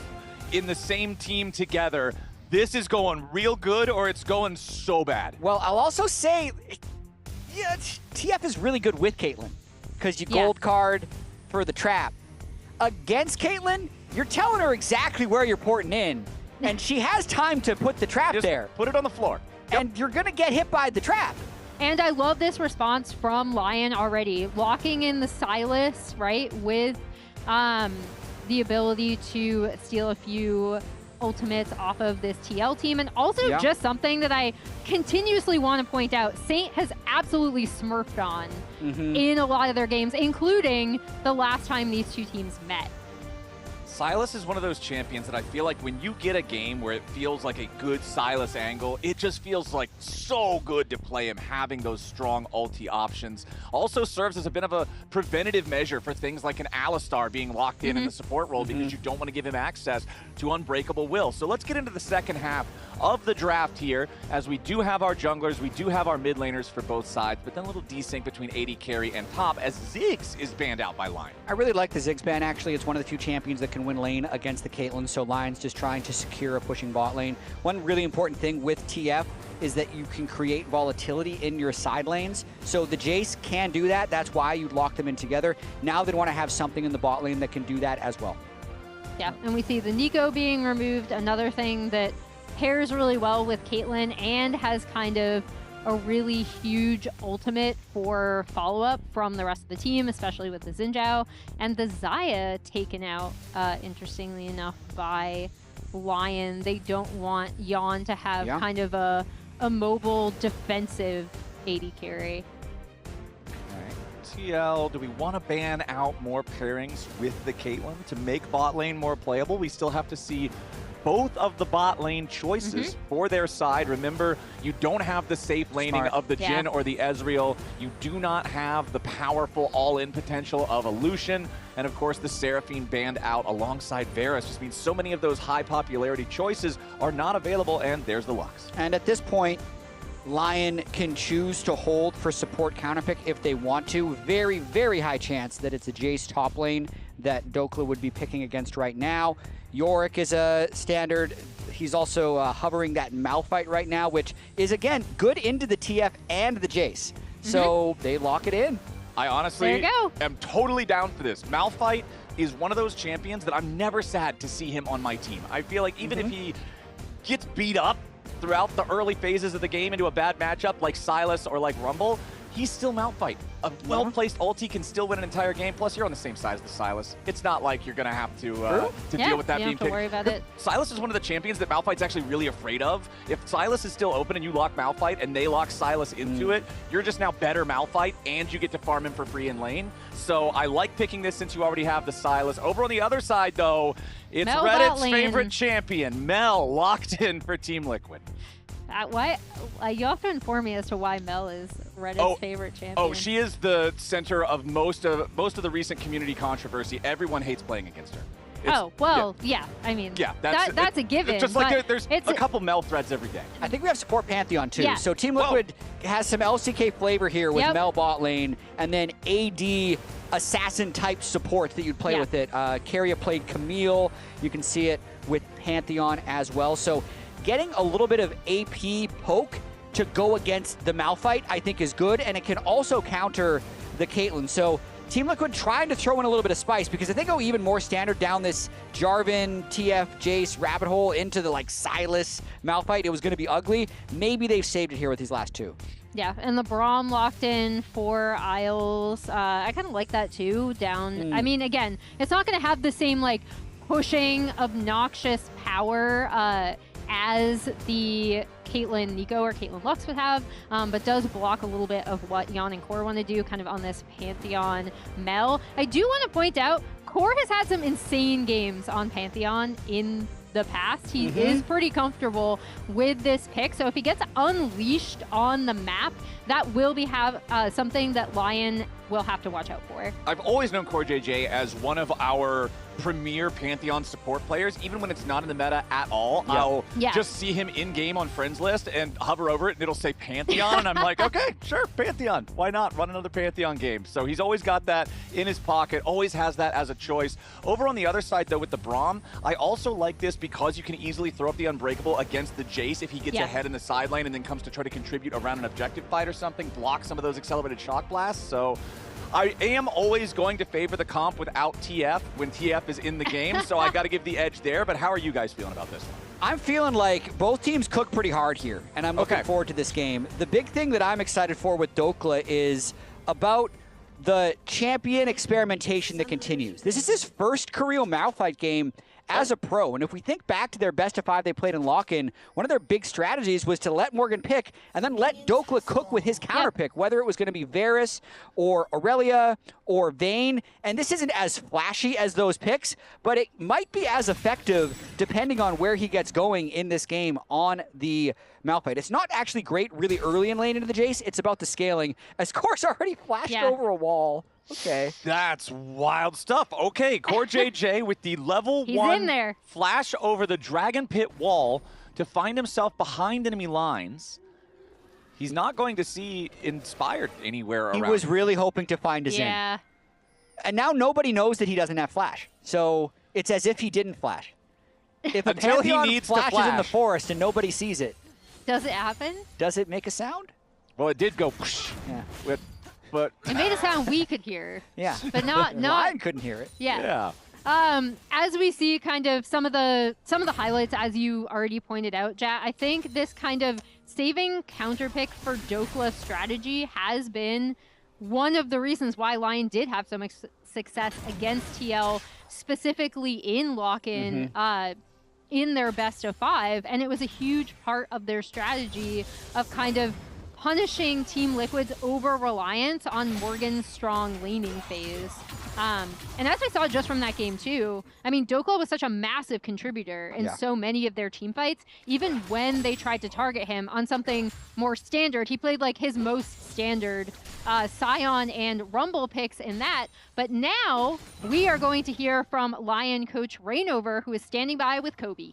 in the same team together. This is going real good or it's going so bad. Well, I'll also say, yeah, TF is really good with Caitlyn, because you gold card for the trap. Against Caitlyn, you're telling her exactly where you're porting in, and she has time to put the trap there. Put it on the floor. And you're going to get hit by the trap. And I love this response from Lyon already. Locking in the Sylas, right, with the ability to steal a few ultimates off of this TL team. And also just something that I continuously want to point out, Saint has absolutely smurfed on in a lot of their games, including the last time these two teams met. Sylas is one of those champions that I feel like when you get a game where it feels like a good Sylas angle, it just feels like so good to play him, having those strong ulti options. Also serves as a bit of a preventative measure for things like an Alistar being locked in the support role, because you don't want to give him access to Unbreakable Will. So let's get into the second half of the draft here, as we do have our junglers, we do have our mid laners for both sides, but then a little desync between AD carry and top as Ziggs is banned out by Lyon. I really like the Ziggs ban, actually. It's one of the few champions that can win lane against the Caitlyn, so Lyon's just trying to secure a pushing bot lane. One really important thing with TF is that you can create volatility in your side lanes, so the Jace can do that. That's why you lock them in together. Now they want to have something in the bot lane that can do that as well. Yeah, and we see the Nico being removed, another thing that pairs really well with Caitlyn and has kind of a really huge ultimate for follow-up from the rest of the team, especially with the Xin Zhao. And the Xayah taken out, interestingly enough, by Lyon. They don't want Yon to have kind of a mobile defensive AD carry. TL, do we want to ban out more pairings with the Caitlyn to make bot lane more playable? We still have to see both of the bot lane choices for their side. Remember, you don't have the safe laning of the Jhin or the Ezreal. You do not have the powerful all-in potential of a Lucian. And of course, the Seraphine banned out alongside Varus just means so many of those high popularity choices are not available, and there's the Lux. And at this point, Lyon can choose to hold for support counterpick if they want to. Very, very high chance that it's a Jace top lane that Dokla would be picking against right now. Yorick is a standard. He's also hovering that Malphite right now, which is, again, good into the TF and the Jace. So they lock it in. I honestly am totally down for this. Malphite is one of those champions that I'm never sad to see him on my team. I feel like even if he gets beat up throughout the early phases of the game into a bad matchup like Sylas or like Rumble, he's still Malphite. A well-placed ulti can still win an entire game. Plus, you're on the same side as the Sylas. It's not like you're going to have to deal with that being picked. Don't worry about it. Sylas is one of the champions that Malphite's actually really afraid of. If Sylas is still open and you lock Malphite and they lock Sylas into it, you're just now better Malphite and you get to farm him for free in lane. So I like picking this since you already have the Sylas. Over on the other side, though, it's Mel Reddit's favorite champion, Mel, locked in for Team Liquid. Why you have to inform me as to why Mel is Reddit's favorite champion. Oh, she is the center of most of the recent community controversy. Everyone hates playing against her. I mean, that's a given. It's just like there's a couple Mel threads every day. I think we have support Pantheon too. Yeah. So Team Liquid has some LCK flavor here with Mel bot lane, and then AD assassin type support that you'd play with it. Carrier played Camille. You can see it with Pantheon as well. So getting a little bit of AP poke to go against the Malphite, I think, is good, and it can also counter the Caitlyn. So Team Liquid trying to throw in a little bit of spice, because if they go even more standard down this Jarvan, TF, Jace rabbit hole into the Sylas Malphite, it was going to be ugly. Maybe they've saved it here with these last two. Yeah, and the Braum locked in for Isles. I kind of like that too, down. I mean, again, it's not going to have the same pushing obnoxious power as the Caitlyn Nico or Caitlyn Lux would have, but does block a little bit of what Jan and Core want to do kind of on this Pantheon Mel. I do want to point out, Core has had some insane games on Pantheon in the past. He is pretty comfortable with this pick, so if he gets unleashed on the map, that will be something that Lyon will have to watch out for. I've always known Core JJ as one of our premier Pantheon support players. Even when it's not in the meta at all, I'll just see him in-game on friends list and hover over it and it'll say Pantheon and I'm like, okay, sure, Pantheon. Why not run another Pantheon game? So he's always got that in his pocket, always has that as a choice. Over on the other side, though, with the Braum, I also like this because you can easily throw up the Unbreakable against the Jace if he gets ahead in the side lane and then comes to try to contribute around an objective fight or something, block some of those accelerated shock blasts. So I am always going to favor the comp without TF when TF is in the game, so I got to give the edge there. But how are you guys feeling about this one? I'm feeling like both teams cook pretty hard here, and I'm looking forward to this game. The big thing that I'm excited for with Dokla is about the champion experimentation that continues. This is his first career Malphite game as a pro, and if we think back to their best of 5 they played in lock-in, one of their big strategies was to let Morgan pick and then let Dokla cook with his counter pick, whether it was going to be Varus or Aurelia or Vayne, and this isn't as flashy as those picks, but it might be as effective depending on where he gets going in this game on the Malphite. It's not actually great really early in lane into the Jace, it's about the scaling, as Core's already flashed over a wall. Okay. That's wild stuff. Okay, Core JJ with the level 1 flash over the Dragon Pit wall to find himself behind enemy lines. He's not going to see Inspired anywhere around. He was really hoping to find his in. And now nobody knows that he doesn't have flash. So it's as if he didn't flash. If a Pantheon flashes in the forest and nobody sees it. Does it happen? Does it make a sound? Well, it did go whoosh. But it made a sound we could hear. Yeah. But not Lyon couldn't hear it. Yeah. As we see kind of some of the highlights, as you already pointed out, Jat, I think this kind of saving counterpick for Dokla strategy has been one of the reasons why Lyon did have so much success against TL, specifically in lock-in, in their best of 5, and it was a huge part of their strategy of kind of punishing Team Liquid's over-reliance on Morgan's strong laning phase. And as we saw just from that game too, I mean, Dokla was such a massive contributor in so many of their team fights. Even when they tried to target him on something more standard, he played like his most standard Scion and Rumble picks in that. But now we are going to hear from Lyon coach Rainover, who is standing by with Kobe.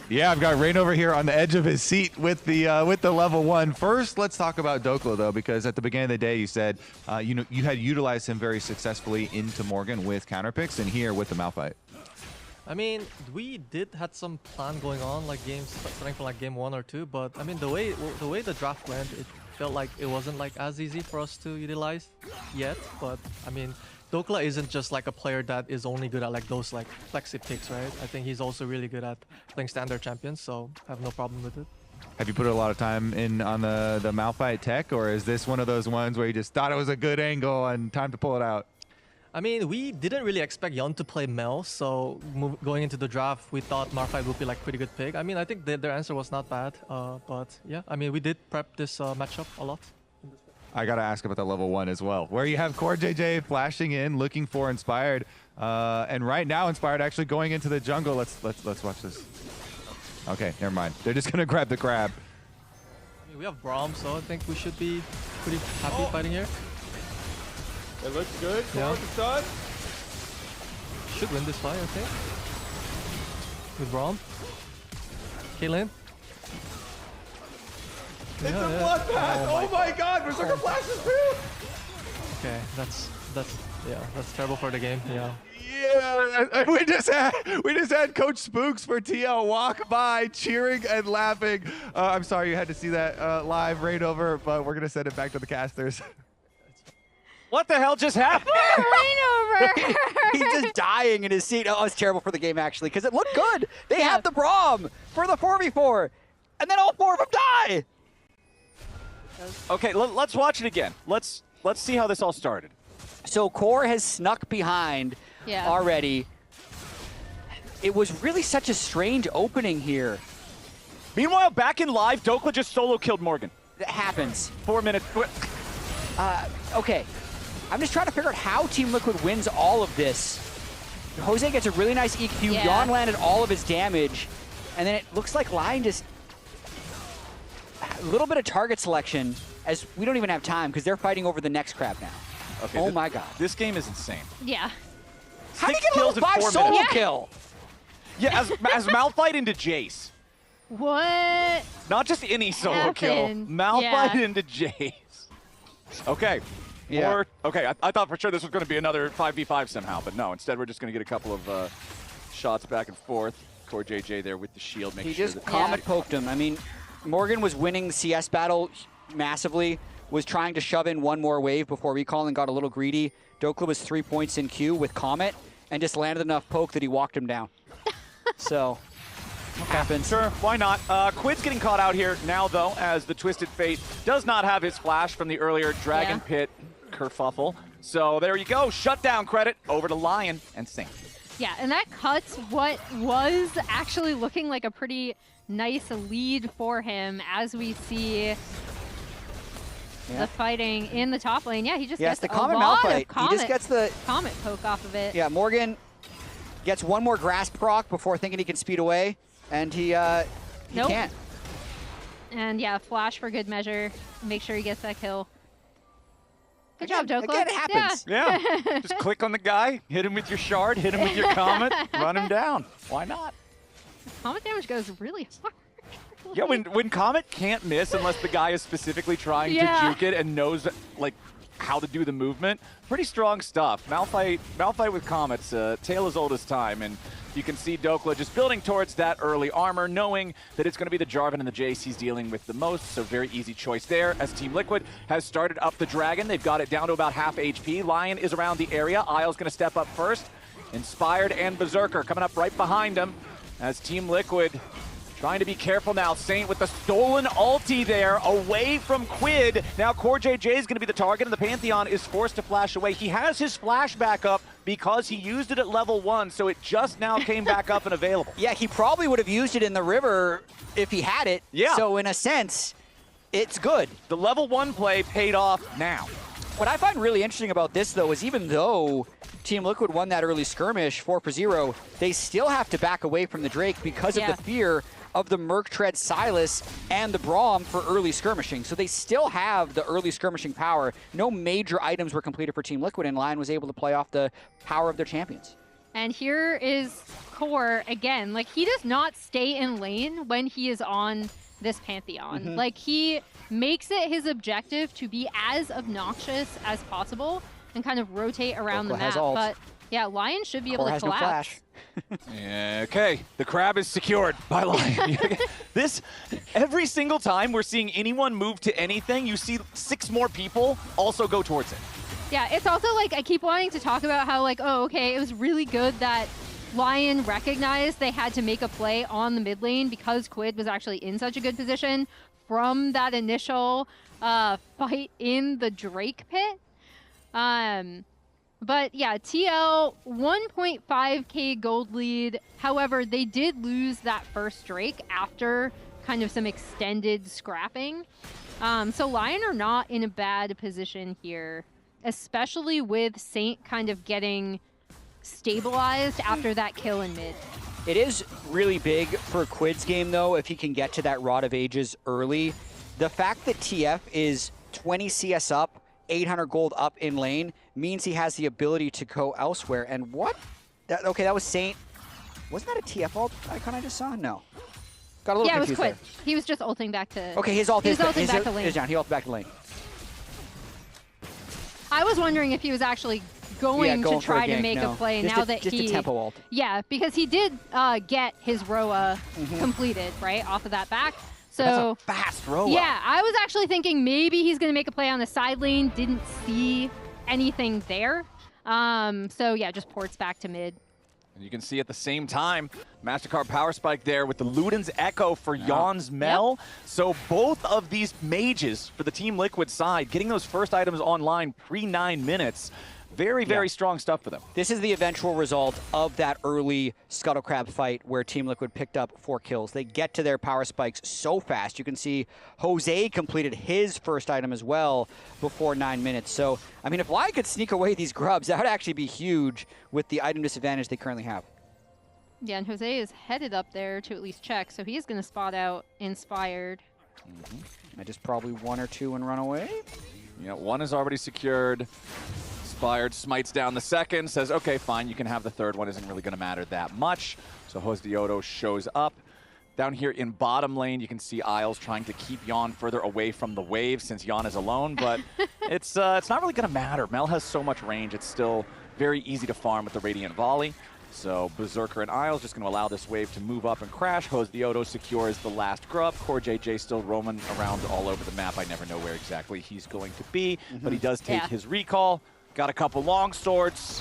Yeah, I've got Rain over here on the edge of his seat with the level 1. First, let's talk about DOKLAW though, because at the beginning of the day you said you had utilized him very successfully into Morgan with counter picks, and here with the Malphite. I mean, we did had some plan going on, like games starting from like game 1 or 2, but I mean the way the draft went, it felt like it wasn't like as easy for us to utilize yet. But I mean, DOKLAW isn't just like a player that is only good at like those like flexi picks, right? I think he's also really good at playing standard champions, so I have no problem with it. Have you put a lot of time in on the Malphite tech, or is this one of those ones where you just thought it was a good angle and time to pull it out? I mean, we didn't really expect Yon to play Mel, so going into the draft, we thought Malphite would be like pretty good pick. I mean, I think their answer was not bad, but yeah, I mean, we did prep this matchup a lot. I gotta ask about the level 1 as well, where you have CoreJJ flashing in, looking for Inspired, and right now Inspired actually going into the jungle. Let's watch this. Okay, never mind. They're just gonna grab the crab. I mean, we have Braum, so I think we should be pretty happy fighting here. It looks good. Yeah. Done. Should win this fight, I think. With Braum. Caitlyn. It's a bloodbath! Oh my god, Berserker flashes through! Okay, that's terrible for the game, yeah. Yeah, we just had Coach Spooks for TL walk by, cheering and laughing. I'm sorry you had to see that live Rain over, but we're gonna send it back to the casters. What the hell just happened? Rain over! He's just dying in his seat. Oh, it's terrible for the game, actually, because it looked good. They have the Braum for the 4v4, and then all 4 of them die. Okay, let's watch it again. Let's see how this all started. So Core has snuck behind already. It was really such a strange opening here. Meanwhile, back in live, DOKLAW just solo killed Morgan. It happens. 4 minutes. Okay. I'm just trying to figure out how Team Liquid wins all of this. Jose gets a really nice EQ. Yeah. Yon landed all of his damage. And then it looks like Lyon just... A little bit of target selection, as we don't even have time because they're fighting over the next crab now. Okay, oh my god. This game is insane. Yeah. How do you 6 get a level 5 solo minutes. kill? Yeah, as Malphite into Jace. What? Not just any solo kill. happened? Malphite Yeah. into Jace. Okay. Yeah. Okay, I thought for sure this was going to be another 5v5 somehow, but no. Instead, we're just going to get a couple of shots back and forth. CoreJJ there with the shield. He just Comet poked him. I mean, Morgan was winning the CS battle massively, was trying to shove in one more wave before recall and got a little greedy. DOKLAW was 3 points in queue with Comet and just landed enough poke that he walked him down. So, happens. Sure, why not? Quid's getting caught out here now, though, as the Twisted Fate does not have his flash from the earlier Dragon Pit kerfuffle. So there you go. Shutdown credit over to Lyon and Sink. Yeah, and that cuts what was actually looking like a pretty nice lead for him as we see the fighting in the top lane. Yeah, he just gets the a Comet lot Malphite. of He just gets the Comet poke off of it. Yeah, Morgan gets one more grasp proc before thinking he can speed away, and he can't. And yeah, flash for good measure. Make sure he gets that kill. Good job, DOKLAW. Again, it happens. Yeah, just click on the guy, hit him with your shard, hit him with your Comet, run him down. Why not? Comet damage goes really hard. Yeah, when Comet can't miss unless the guy is specifically trying to juke it and knows like how to do the movement, pretty strong stuff. Malphite with Comet's tale as old as time, and you can see DOKLAW just building towards that early armor, knowing that it's going to be the Jarvan and the Jace he's dealing with the most, so very easy choice there as Team Liquid has started up the Dragon. They've got it down to about half HP. Lyon is around the area. Isle's going to step up first. Inspired and Berserker coming up right behind him as Team Liquid trying to be careful now. Saint with the stolen ulti there, away from Quid. Now CoreJJ is going to be the target, and the Pantheon is forced to flash away. He has his flash back up because he used it at level 1, so it just now came back up and available. Yeah, he probably would have used it in the river if he had it. Yeah. So in a sense, it's good. The level 1 play paid off now. What I find really interesting about this, though, is even though Team Liquid won that early skirmish 4-0, they still have to back away from the Drake because of the fear of the Merc Tread Silas and the Braum for early skirmishing. So they still have the early skirmishing power. No major items were completed for Team Liquid, and Lyon was able to play off the power of their champions. And here is Core, again, like, he does not stay in lane when he is on this Pantheon. Like, he makes it his objective to be as obnoxious as possible and kind of rotate around the map. But yeah, Lyon should be able to collapse. Okay, the crab is secured by Lyon. Every single time we're seeing anyone move to anything, you see 6 more people also go towards it. Yeah, it's also like, I keep wanting to talk about how, like, oh, okay, it was really good that Lyon recognized they had to make a play on the mid lane because Quid was actually in such a good position from that initial fight in the Drake pit. But yeah, TL 1.5k gold lead. However, they did lose that first Drake after kind of some extended scrapping. So Lyon are not in a bad position here, especially with Saint kind of getting stabilized after that kill in mid. It is really big for Quid's game, though, if he can get to that Rod of Ages early. The fact that TF is 20 CS up, 800 gold up in lane, means he has the ability to go elsewhere. And what? Okay, that was Saint. Wasn't that a TF ult icon I just saw? No. Got a little confused. Yeah, it was Quid. He was just ulting back to... Okay, his ult is back to lane. He ulted back to lane. I was wondering if he was actually going to try to make a play now that just he... Just a tempo ult. Yeah, because he did get his Roa completed, right, off of that back. So that's a fast Roa. Yeah, I was actually thinking maybe he's going to make a play on the side lane. Didn't see anything there. So yeah, just ports back to mid. And you can see at the same time, MasterCard Power Spike there with the Luden's Echo for Yon's Mel. So both of these mages for the Team Liquid side, getting those first items online pre-9 minutes. Very, very strong stuff for them. This is the eventual result of that early Scuttle Crab fight where Team Liquid picked up 4 kills. They get to their power spikes so fast. You can see Jose completed his first item as well before 9 minutes. So, I mean, if Lyon could sneak away these grubs, that would actually be huge with the item disadvantage they currently have. Yeah, and Jose is headed up there to at least check, so he is going to spot out Inspired. I just probably 1 or 2 and run away. Yeah, 1 is already secured. Inspired smites down the second, says, okay, fine, you can have the third one, isn't really going to matter that much. So Hosdiodo shows up. Down here in bottom lane, you can see Isles trying to keep Yon further away from the wave since Yon is alone, but it's not really going to matter. Mel has so much range, it's still very easy to farm with the Radiant Volley. So Berserker and Isles just going to allow this wave to move up and crash. Hosdiodo secures the last grub. Core JJ still roaming around all over the map. I never know where exactly he's going to be, but he does take his recall. Got a couple long swords.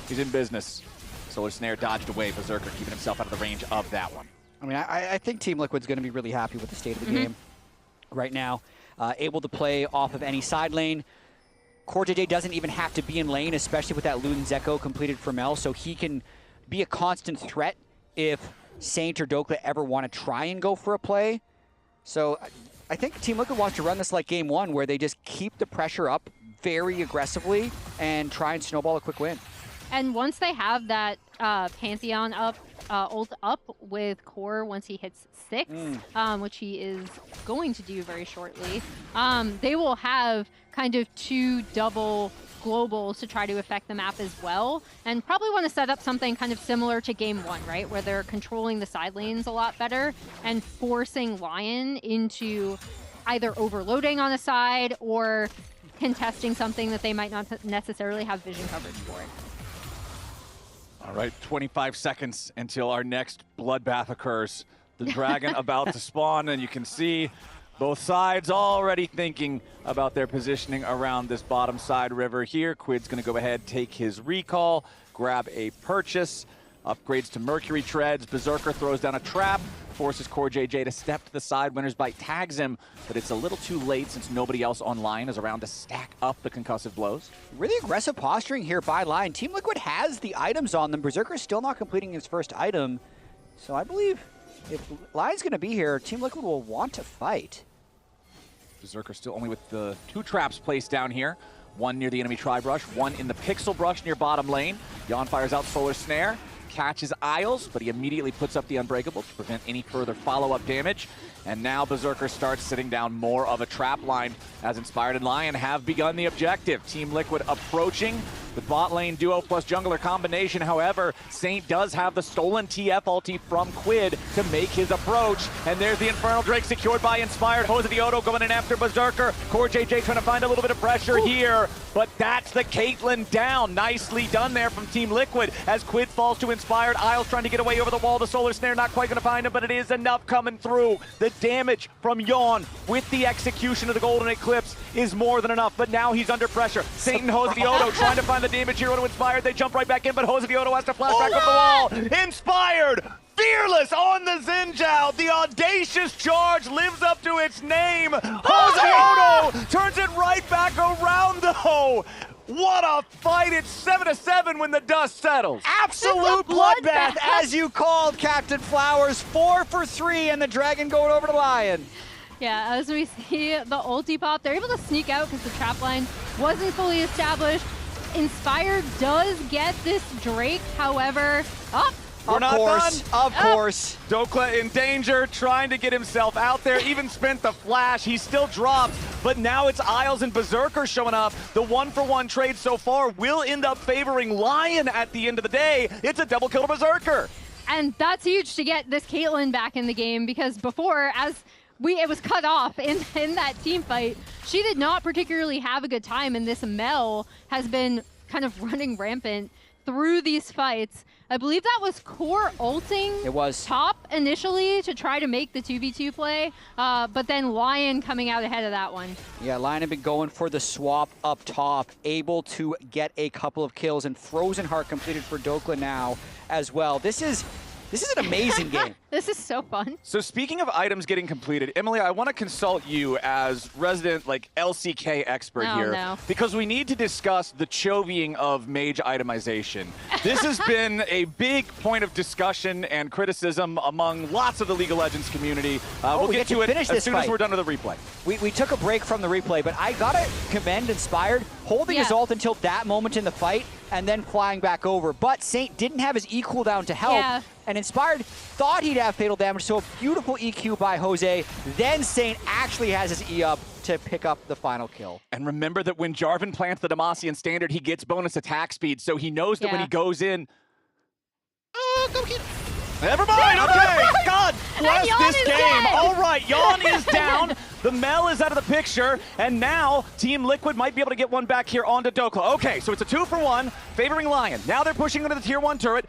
He's in business. Solar Snare dodged away. Berserker keeping himself out of the range of that one. I mean, I think Team Liquid's going to be really happy with the state of the game right now. Able to play off of any side lane. Core JJ doesn't even have to be in lane, especially with that Luden's Echo completed for Mel, so he can be a constant threat if Saint or Dokla ever want to try and go for a play. So I think Team Liquid wants to run this like game 1, where they just keep the pressure up very aggressively and try and snowball a quick win. And once they have that Pantheon up, ult up with Core once he hits 6, which he is going to do very shortly, they will have kind of 2 double globals to try to affect the map as well, and probably want to set up something kind of similar to game 1, right, where they're controlling the side lanes a lot better and forcing Lyon into either overloading on a side or contesting something that they might not necessarily have vision coverage for. All right, 25 seconds until our next bloodbath occurs. The dragon about to spawn, and you can see both sides already thinking about their positioning around this bottom side river here. Quid's going to go ahead, take his recall, grab a purchase, upgrades to Mercury Treads. Berserker throws down a trap, forces Core JJ to step to the side. Winner's Bite tags him, but it's a little too late since nobody else online is around to stack up the concussive blows. Really aggressive posturing here by Lyon. Team Liquid has the items on them. Berserker's still not completing his first item, so I believe if Lyon's going to be here, Team Liquid will want to fight. Berserker still only with the 2 traps placed down here. 1 near the enemy tri-brush, 1 in the pixel brush near bottom lane. Yon fires out Solar Snare, catches Isles, but he immediately puts up the Unbreakable to prevent any further follow-up damage. And now Berserker starts sitting down more of a trap line as Inspired and Lyon have begun the objective. Team Liquid approaching The bot lane duo plus jungler combination, however, Saint does have the stolen TF ulti from Quid to make his approach. And there's the Infernal Drake secured by Inspired. Jose Diodo going in after Berserker. Core JJ trying to find a little bit of pressure here. But that's the Caitlyn down. Nicely done there from Team Liquid as Quid falls to Inspired. Isles trying to get away over the wall. The Solar Snare not quite going to find him, but it is enough coming through. The damage from Yawn with the execution of the Golden Eclipse is more than enough. But now he's under pressure. Saint and Jose Diodo trying to find the damage here to Inspired. They jump right back in, but Jose Diodo has to flash back up the wall. Inspired! Fearless on the Xin. The audacious charge lives up to its name. Jose Diodo turns it right back around, though. What a fight. It's 7-7 when the dust settles. Absolute bloodbath, as you called, Captain Flowers. 4 for 3, and the Dragon going over to Lyon. Yeah, as we see the ulti pop, they're able to sneak out because the trap line wasn't fully established. Inspired does get this Drake, however, We're not done. Of course. Dokla in danger, trying to get himself out there, even spent the flash. He still dropped, but now it's Isles and Berserker showing up. The 1-for-1 trade so far will end up favoring Lyon at the end of the day. It's a double kill to Berserker. And that's huge to get this Caitlyn back in the game, because before, it was cut off in that team fight, she did not particularly have a good time, and this Mel has been kind of running rampant through these fights. I believe that was Core ulting top initially to try to make the 2v2 play, but then Lyon coming out ahead of that one. Yeah, Lyon had been going for the swap up top, able to get a couple of kills, and Frozen Heart completed for Dokla now as well. This is an amazing game. This is so fun. So speaking of items getting completed, Emily, I want to consult you as resident LCK expert here, because we need to discuss the chovying of mage itemization. This has been a big point of discussion and criticism among lots of the League of Legends community. We'll get to it as soon as we're done with the replay. We took a break from the replay, but I gotta commend Inspired holding his ult until that moment in the fight and then flying back over. But Saint didn't have his E cooldown to help, and Inspired thought he'd have fatal damage, so a beautiful EQ by Jose. Then Saint actually has his E up to pick up the final kill. And remember that when Jarvan plants the Demacian Standard, he gets bonus attack speed, so he knows that when he goes in... Never mind, okay! God bless this game! All right, Yawn is down, the Mel is out of the picture, and now Team Liquid might be able to get one back here onto Dokla. Okay, so it's a 2-for-1, favoring Lyon. Now they're pushing into the tier 1 turret.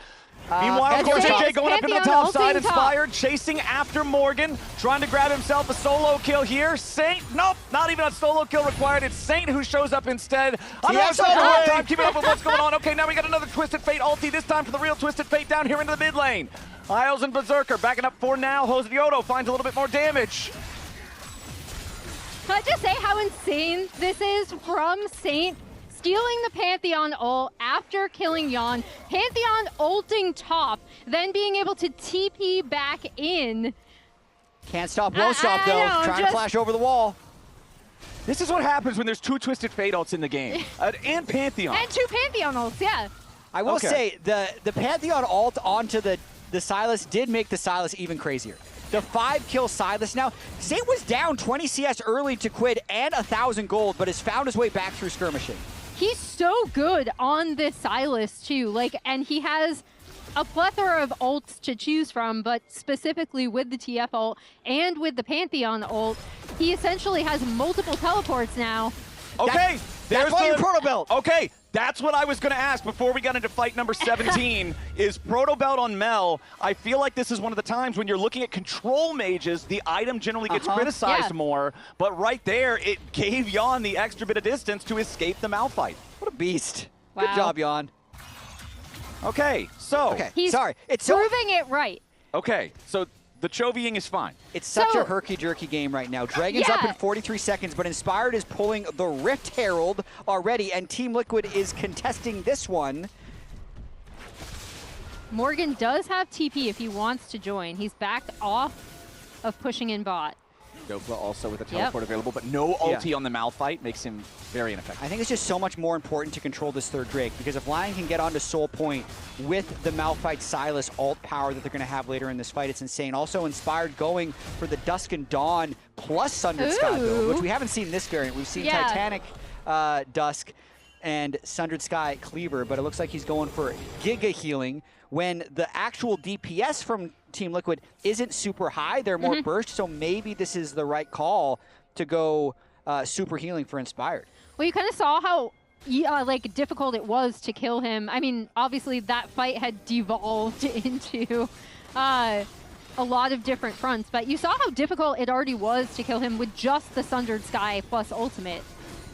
Meanwhile, of course, JJ going up in the top side, Inspired, chasing after Morgan, trying to grab himself a solo kill here. Saint, nope, not even a solo kill required. It's Saint who shows up instead. I'm having so hard time keeping up with what's going on. Okay, now we got another Twisted Fate ulti, this time for the real Twisted Fate down here into the mid lane. Isles and Berserker backing up for now. Jose Diodo finds a little bit more damage. Can I just say how insane this is from Saint? Stealing the Pantheon ult after killing Yawn, Pantheon ulting top, then being able to TP back in. Can't stop, won't stop though. Trying to flash over the wall. This is what happens when there's 2 Twisted Fate ults in the game. And Pantheon. And 2 Pantheon ults, yeah. I will say, the Pantheon ult onto the Sylas did make the Sylas even crazier. The 5-kill Sylas now. Saint was down 20 CS early to Quid and 1,000 gold, but has found his way back through skirmishing. He's so good on this Sylas too, and he has a plethora of ults to choose from, but specifically with the TF ult and with the Pantheon ult, he essentially has multiple teleports now. Okay, that's why you Proto Belt. Okay, that's what I was going to ask before we got into fight number 17, is Proto Belt on Mel. I feel like this is one of the times when you're looking at control mages, the item generally gets criticized more, but right there, it gave Yawn the extra bit of distance to escape the Mal fight. What a beast. Good job, Yawn. Okay, so... He's proving it right. Okay, so the chovying is fine. It's such a herky-jerky game right now. Dragon's up in 43 seconds, but Inspired is pulling the Rift Herald already, and Team Liquid is contesting this one. Morgan does have TP if he wants to join. He's backed off of pushing in bot. Dokla also with a teleport available, but no ulti on the Mal fight makes him very ineffective. I think it's just so much more important to control this third Drake, because if Lyon can get onto Soul Point with the Malphite Sylas ult power that they're going to have later in this fight, it's insane. Also, Inspired going for the Dusk and Dawn plus Sundered Sky build, which we haven't seen in this variant. We've seen Titanic Dusk. and Sundered Sky Cleaver, but it looks like he's going for Giga Healing when the actual DPS from Team Liquid isn't super high. They're more burst, so maybe this is the right call to go super healing for Inspired. Well, you kind of saw how like difficult it was to kill him. I mean, obviously that fight had devolved into a lot of different fronts, but you saw how difficult it already was to kill him with just the Sundered Sky plus ultimate.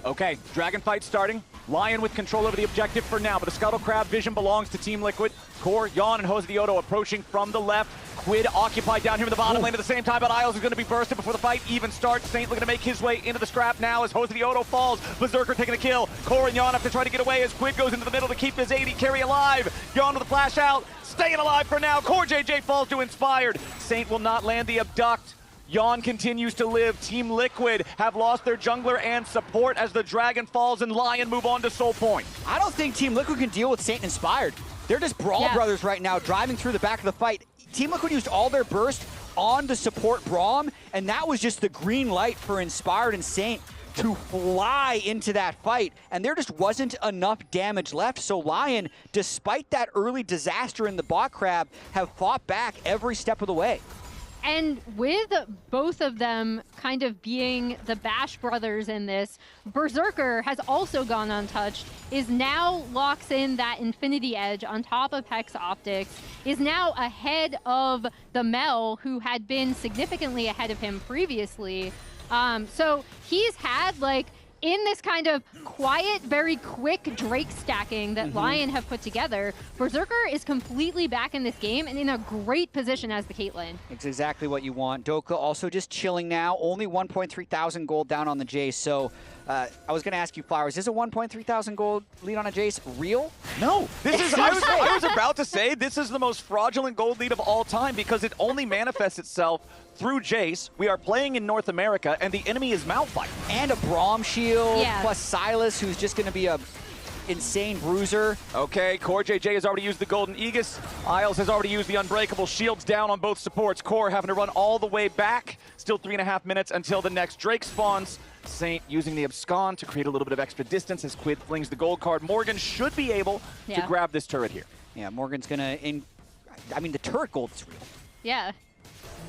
Okay, Dragon fight starting. Lyon with control over the objective for now, but the Scuttle Crab vision belongs to Team Liquid. Core, Yawn, and Jose Diodo approaching from the left. Quid occupied down here in the bottom lane at the same time, but Isles is going to be bursted before the fight even starts. Saint looking to make his way into the scrap now as Jose Diodo falls. Berserker taking the kill. Core and Yawn have to try to get away as Quid goes into the middle to keep his AD carry alive. Yawn with a flash out, staying alive for now. Core JJ falls to Inspired. Saint will not land the abduct. Yawn continues to live. Team Liquid have lost their jungler and support as the Dragon falls and Lyon move on to Soul Point. I don't think Team Liquid can deal with Saint Inspired. They're just Brawl Brothers right now, driving through the back of the fight. Team Liquid used all their burst on to support Braum, and that was just the green light for Inspired and Saint to fly into that fight, and there just wasn't enough damage left. So Lyon, despite that early disaster in the bot crab, have fought back every step of the way. And with both of them kind of being the Bash brothers in this, Berserker has also gone untouched, is now locks in that Infinity Edge on top of Hex Optics, is now ahead of the Mel, who had been significantly ahead of him previously. So he's had, like, in this kind of quiet, very quick Drake stacking that Lyon have put together, Berserker is completely back in this game and in a great position as the Caitlyn. It's exactly what you want. Doka also just chilling now, only 1.3 thousand gold down on the Jace. So I was going to ask you, Flowers, is a 1.3 thousand gold lead on a Jace real? No, this is. I was about to say this is the most fraudulent gold lead of all time because it only manifests itself through Jace. We are playing in North America, and the enemy is Malphite. And a Braum shield, plus Silas, who's just going to be a insane bruiser. Okay, Core JJ has already used the Golden Aegis. Isles has already used the Unbreakable. Shields down on both supports. Core having to run all the way back. Still 3.5 minutes until the next Drake spawns. Saint using the Abscond to create a little bit of extra distance as Quid flings the gold card. Morgan should be able to grab this turret here. Yeah, Morgan's going to... I mean, the turret gold is real. Yeah.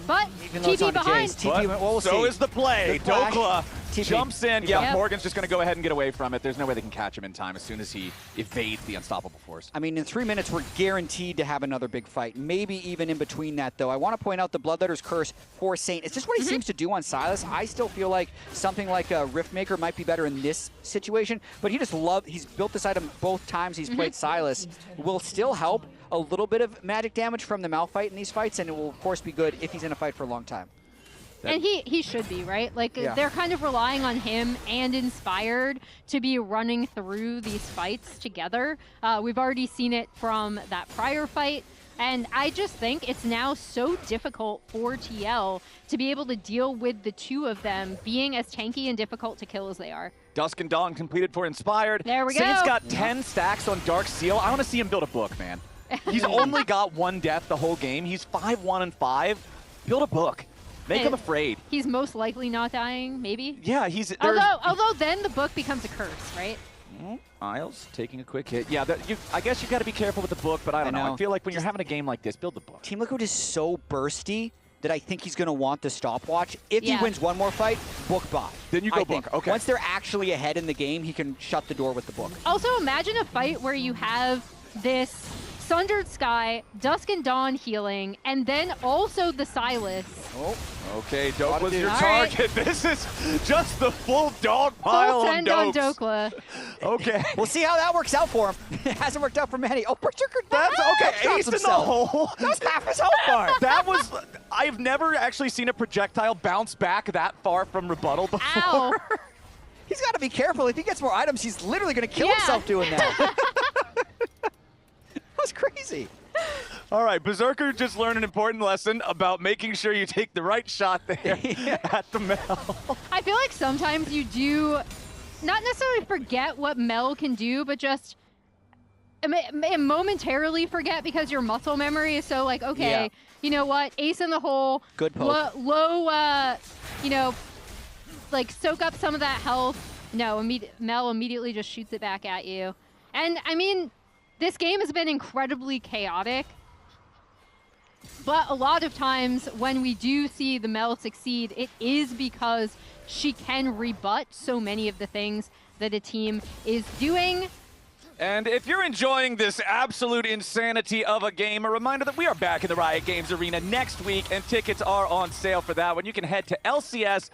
But TP behind. So is the play. Dokla jumps in. Yeah, Yep. Morgan's just going to go ahead and get away from it. There's no way they can catch him in time as soon as he evades the Unstoppable Force. I mean, in 3 minutes, we're guaranteed to have another big fight. Maybe even in between that, though. I want to point out the Bloodletter's Curse for Saint. It's just what he seems to do on Silas. I still feel like something like a Riftmaker might be better in this situation, but he's built this item both times he's played Silas. Will still help a little bit of magic damage from the Malphite in these fights, and it will, of course, be good if he's in a fight for a long time. And he should be, right? Like, they're kind of relying on him and Inspired to be running through these fights together. We've already seen it from that prior fight. And I just think it's now so difficult for TL to be able to deal with the two of them being as tanky and difficult to kill as they are. Dusk and Dawn completed for Inspired. There we go. Saint's got 10 stacks on Dark Seal. I want to see him build a book, man. He's only got one death the whole game. He's 5-1-5. Build a book. Make him afraid. He's most likely not dying, maybe? Yeah, he's... Although then the book becomes a curse, right? Isles taking a quick hit. Yeah, I guess you got to be careful with the book, but I don't know. I feel like when you're having a game like this, build the book. Team Liquid is so bursty that I think he's going to want the stopwatch. If he wins one more fight, book bot. Then you go book. Okay. Once they're actually ahead in the game, he can shut the door with the book. Also, imagine a fight where you have this Sundered Sky, Dusk and Dawn healing, and then also the Silas. Oh, okay, Dokla's your target. Right. This is just the full dog pile full on send on Dokes. Dokla. Okay. We'll see how that works out for him. It hasn't worked out for many. Oh, Berserker. That's okay. Ace in the hole. That's half his health bar. That was... I've never actually seen a projectile bounce back that far from rebuttal before. Ow. He's got to be careful. If he gets more items, he's literally going to kill himself doing that. That's crazy. All right, Berserker just learned an important lesson about making sure you take the right shot there at the Mel. I feel like sometimes you do not necessarily forget what Mel can do, but just momentarily forget because your muscle memory is so like, okay, you know what, ace in the hole, good poke. Low, you know, like soak up some of that health, No, Mel immediately just shoots it back at you. And, I mean, this game has been incredibly chaotic. But a lot of times when we do see the Mel succeed, it is because she can rebut so many of the things that a team is doing. And if you're enjoying this absolute insanity of a game, a reminder that we are back in the Riot Games Arena next week, and tickets are on sale for that one. You can head to lcs.tixr.com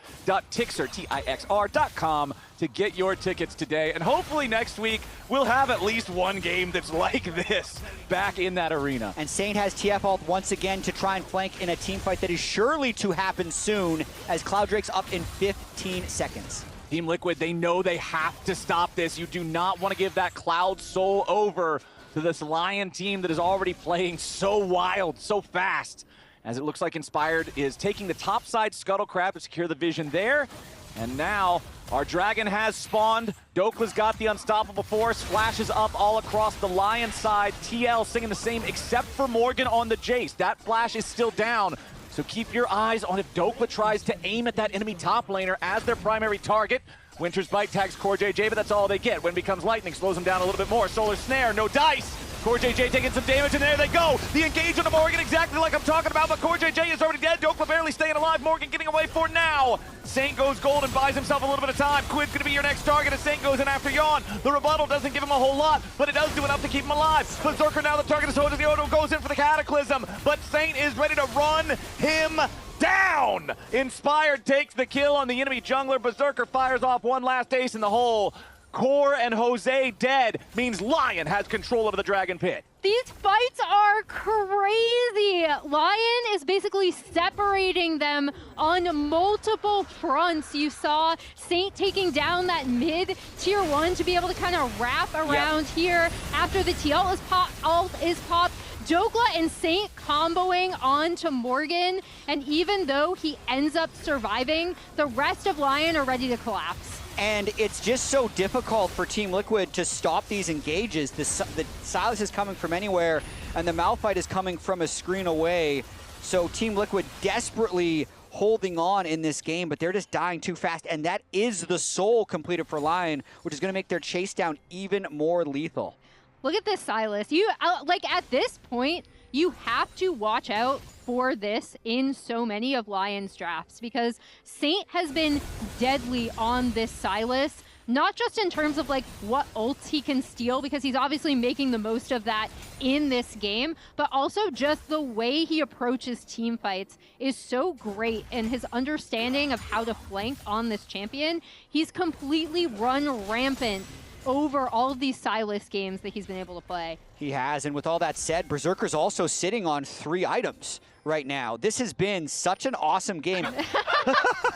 to get your tickets today. And hopefully next week, we'll have at least one game that's like this back in that arena. And Saint has TF ult once again to try and flank in a team fight that is surely to happen soon, as Cloud Drake's up in 15 seconds. Team Liquid, they know they have to stop this. You do not want to give that Cloud Soul over to this Lyon team that is already playing so wild, so fast. As it looks like Inspired is taking the top side Scuttle Crab to secure the vision there. And now our Dragon has spawned. Dokla's got the Unstoppable Force, flashes up all across the Lyon side. TL singing the same except for Morgan on the Jace. That flash is still down. So keep your eyes on if Dokla tries to aim at that enemy top laner as their primary target. Winter's Bite tags CoreJJ, but that's all they get. When becomes Lightning, slows them down a little bit more. Solar Snare, no dice. CoreJJ taking some damage, and there they go. The engage on the Morgan, exactly like I'm talking about, but CoreJJ is already dead. Dokla barely staying alive. Morgan getting away for now. Saint goes gold and buys himself a little bit of time. Quid's gonna be your next target as Saint goes in after Yawn. The rebuttal doesn't give him a whole lot, but it does do enough to keep him alive. Berserker now the target is Hoda. The Odo goes in for the Cataclysm, but Saint is ready to run him down. Inspired takes the kill on the enemy jungler. Berserker fires off one last ace in the hole. Core and Jose dead means Lyon has control of the Dragon Pit. These fights are crazy. Lyon is basically separating them on multiple fronts. You saw Saint taking down that mid tier 1 to be able to kind of wrap around here after the TL ult is popped. Dokla and Saint comboing onto Morgan, and even though he ends up surviving, the rest of Lyon are ready to collapse. And it's just so difficult for Team Liquid to stop these engages. The Sylas is coming from anywhere, and the Malphite is coming from a screen away. So Team Liquid desperately holding on in this game, but they're just dying too fast. And that is the soul completed for Lyon, which is going to make their chase down even more lethal. Look at this, Sylas. You like at this point, you have to watch out for this in so many of Lyon's drafts, because Saint has been deadly on this Sylas, not just in terms of like what ults he can steal, because he's obviously making the most of that in this game, but also just the way he approaches team fights is so great, and his understanding of how to flank on this champion, he's completely run rampant over all of these Sylas games that he's been able to play. He has, and with all that said, Berserker's also sitting on 3 items right now. This has been such an awesome game.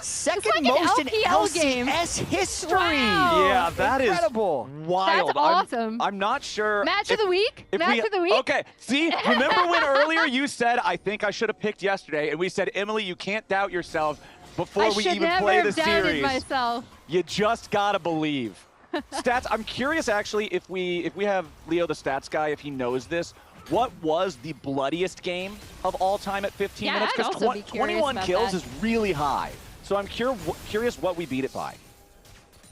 Second like most in LCS game. history. Wow. Yeah, that incredible. Is wild. That's awesome. I'm not sure. Match of the week? Match of the week? Okay, see, remember when earlier you said, I think I should have picked yesterday, and we said, Emily, you can't doubt yourself before we even play the series. I should never have doubted myself. You just gotta believe. Stats, I'm curious actually if we have Leo the stats guy, if he knows this, what was the bloodiest game of all time at 15 minutes? Because 21 kills is really high. So I'm curious what we beat it by.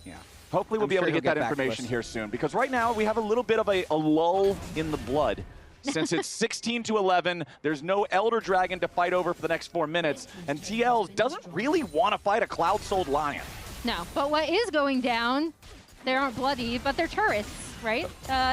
Yeah. Hopefully we'll be able to get that information here soon, because right now we have a little bit of a lull in the blood. Since it's 16-11, there's no Elder Dragon to fight over for the next 4 minutes, and TL doesn't really want to fight a Cloud-Souled Lyon. No, but what is going down, they aren't bloody, but they're turrets, right?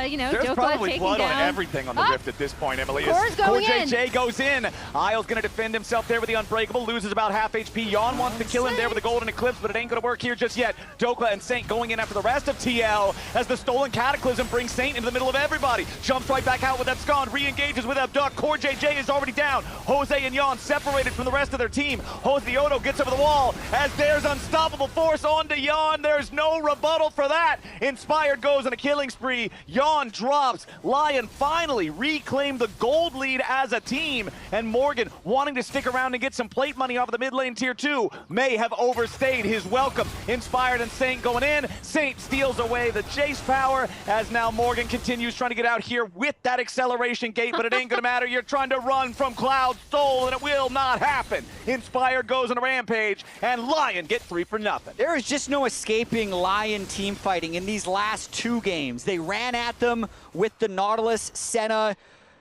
You know, there's Dokla probably taking blood down on everything on the Rift at this point, Emily. CoreJJ goes in. Isle's going to defend himself there with the Unbreakable, loses about half HP. Yawn wants to kill him there with the Golden Eclipse, but it ain't going to work here just yet. Dokla and Saint going in after the rest of TL as the Stolen Cataclysm brings Saint into the middle of everybody. Jumps right back out with Abscond, re-engages with Abduct. CoreJJ is already down. Jose and Yawn separated from the rest of their team. Jose the Odo gets over the wall as there's Unstoppable Force onto Yawn. There's no rebuttal for that. Inspired goes on a killing spree. spree. Yawn drops. Lyon finally reclaimed the gold lead as a team. And Morgan, wanting to stick around and get some plate money off of the mid lane tier 2, may have overstayed his welcome. Inspired and Saint going in. Saint steals away the chase power as now Morgan continues trying to get out here with that acceleration gate, but it ain't gonna matter. You're trying to run from Cloud Soul, and it will not happen. Inspired goes on a rampage, and Lyon get 3 for nothing. There is just no escaping Lyon team fighting in these last 2 games. They ran at them with the Nautilus, Senna,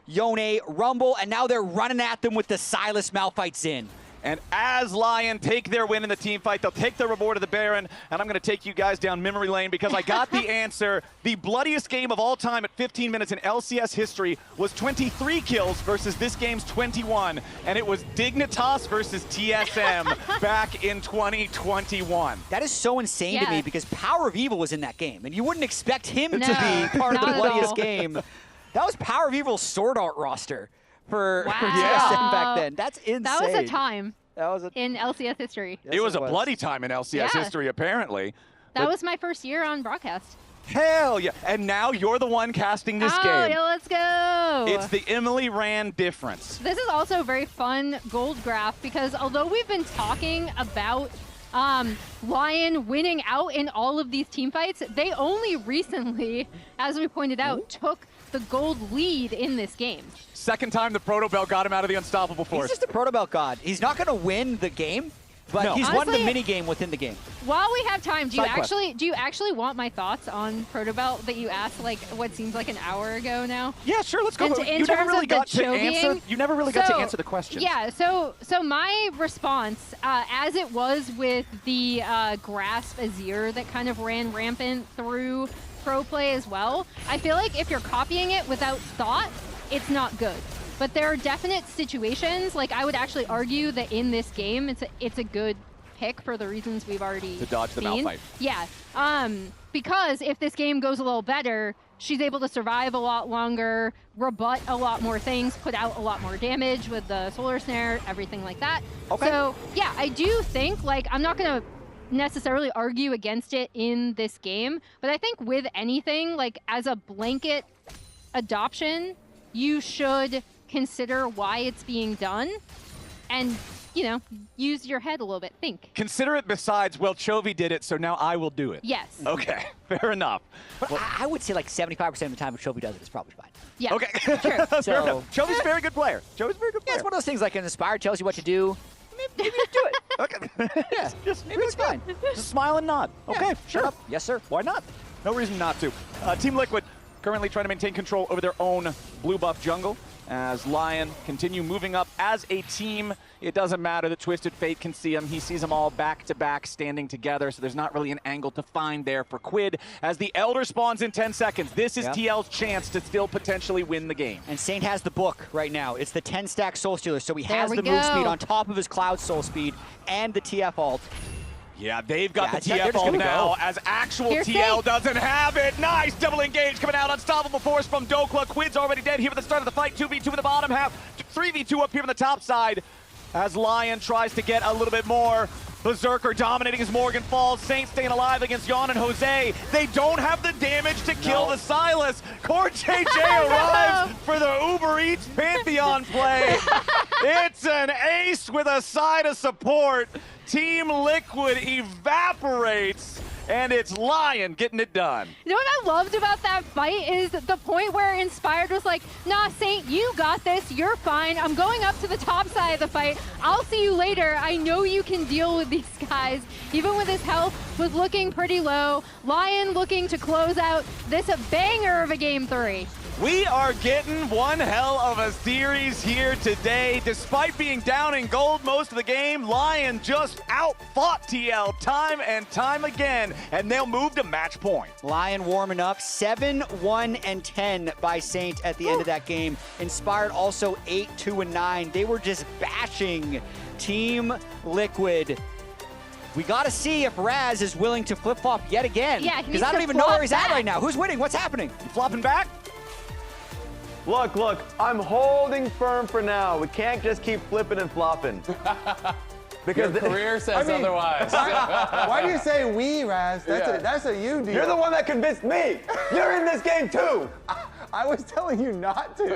Yone, Rumble, and now they're running at them with the Sylas Malphite Xin. And as Lyon take their win in the team fight, they'll take the reward of the Baron, and I'm going to take you guys down memory lane because I got the answer. The bloodiest game of all time at 15 minutes in LCS history was 23 kills versus this game's 21, and it was Dignitas versus TSM back in 2021. That is so insane to me because Power of Evil was in that game, and you wouldn't expect him to be part of the bloodiest game. That was Power of Evil's Sword Art roster for TSM back then. That's insane. That was a time that was in LCS history. It was a bloody time in LCS history, apparently. That was my first year on broadcast. Hell yeah. And now you're the one casting this game. Yeah, let's go. It's the Emily Rand difference. This is also a very fun gold graph because although we've been talking about Lyon winning out in all of these team fights, they only recently, as we pointed out, took the gold lead in this game. Second time the Proto Belt got him out of the Unstoppable Force. He's just a Proto Belt god. He's not going to win the game, but he's won the mini game within the game. While we have time, do you actually want my thoughts on Proto Belt that you asked like what seems like an hour ago now? Yeah, sure, let's go. You never really got to answer. You never really got to answer the question. Yeah, so my response, as it was with the Grasp Azir that kind of ran rampant through pro play as well, I feel like if you're copying it without thought, it's not good. But there are definite situations, like I would actually argue that in this game, it's a good pick for the reasons we've already to dodge the Malphite. Yeah, because if this game goes a little better, she's able to survive a lot longer, rebut a lot more things, put out a lot more damage with the Solar Snare, everything like that. Okay. So yeah, I do think, like, I'm not gonna necessarily argue against it in this game, but I think with anything, like as a blanket adoption, you should consider why it's being done and, you know, use your head a little bit, think. Consider it besides, well, Chovy did it, so now I will do it. Yes. Okay, fair enough. But well, I would say like 75% of the time if Chovy does it, it's probably fine. Yeah. Okay. True. So, Chovy's a very good player. Chovy's a very good player. Yeah, it's one of those things like an Inspired tells you what to do. Maybe you do it. Okay. Yeah, maybe it's fine. Just smile and nod. Okay, Yeah, sure. Yes, sir. Why not? No reason not to. Team Liquid currently trying to maintain control over their own blue buff jungle as Lyon continue moving up as a team. It doesn't matter that Twisted Fate can see them. He sees them all back to back standing together, so there's not really an angle to find there for Quid as the Elder spawns in 10 seconds. This is TL's chance to still potentially win the game. And Saint has the book right now. It's the 10-stack Soul Stealer, so he has the move speed on top of his Cloud Soul speed and the TF ult. Yeah, they've got the TF ult now as actual TL doesn't have it. Nice double engage coming out. Unstoppable force from Dokla. Quid's already dead here at the start of the fight. 2v2 in the bottom half. 3v2 up here on the top side as Lyon tries to get a little bit more. Berserker dominating as Morgan falls. Saint staying alive against Yawn and Jose. They don't have the damage to kill the Sylas. Core JJ arrives for the Uber Eats Pantheon play. It's an ace with a side of support. Team Liquid evaporates, and it's Lyon getting it done. You know what I loved about that fight is the point where Inspired was like, nah, Saint, you got this. You're fine. I'm going up to the top side of the fight. I'll see you later. I know you can deal with these guys. Even with his health was looking pretty low. Lyon looking to close out this banger of a Game 3. We are getting one hell of a series here today. Despite being down in gold most of the game, Lyon just outfought TL time and time again, and they'll move to match point. Lyon warming up, 7-1-10 by Saint at the end of that game. Inspired also 8-2-9. They were just bashing Team Liquid. We got to see if Raz is willing to flip-flop yet again. Yeah, because I don't even know where he's at right now. Who's winning? What's happening? You flopping back? Look, I'm holding firm for now. We can't just keep flipping and flopping. Because Your career says otherwise. Why do you say we, Raz? That's a you deal. You're the one that convinced me. You're in this game too. I was telling you not to.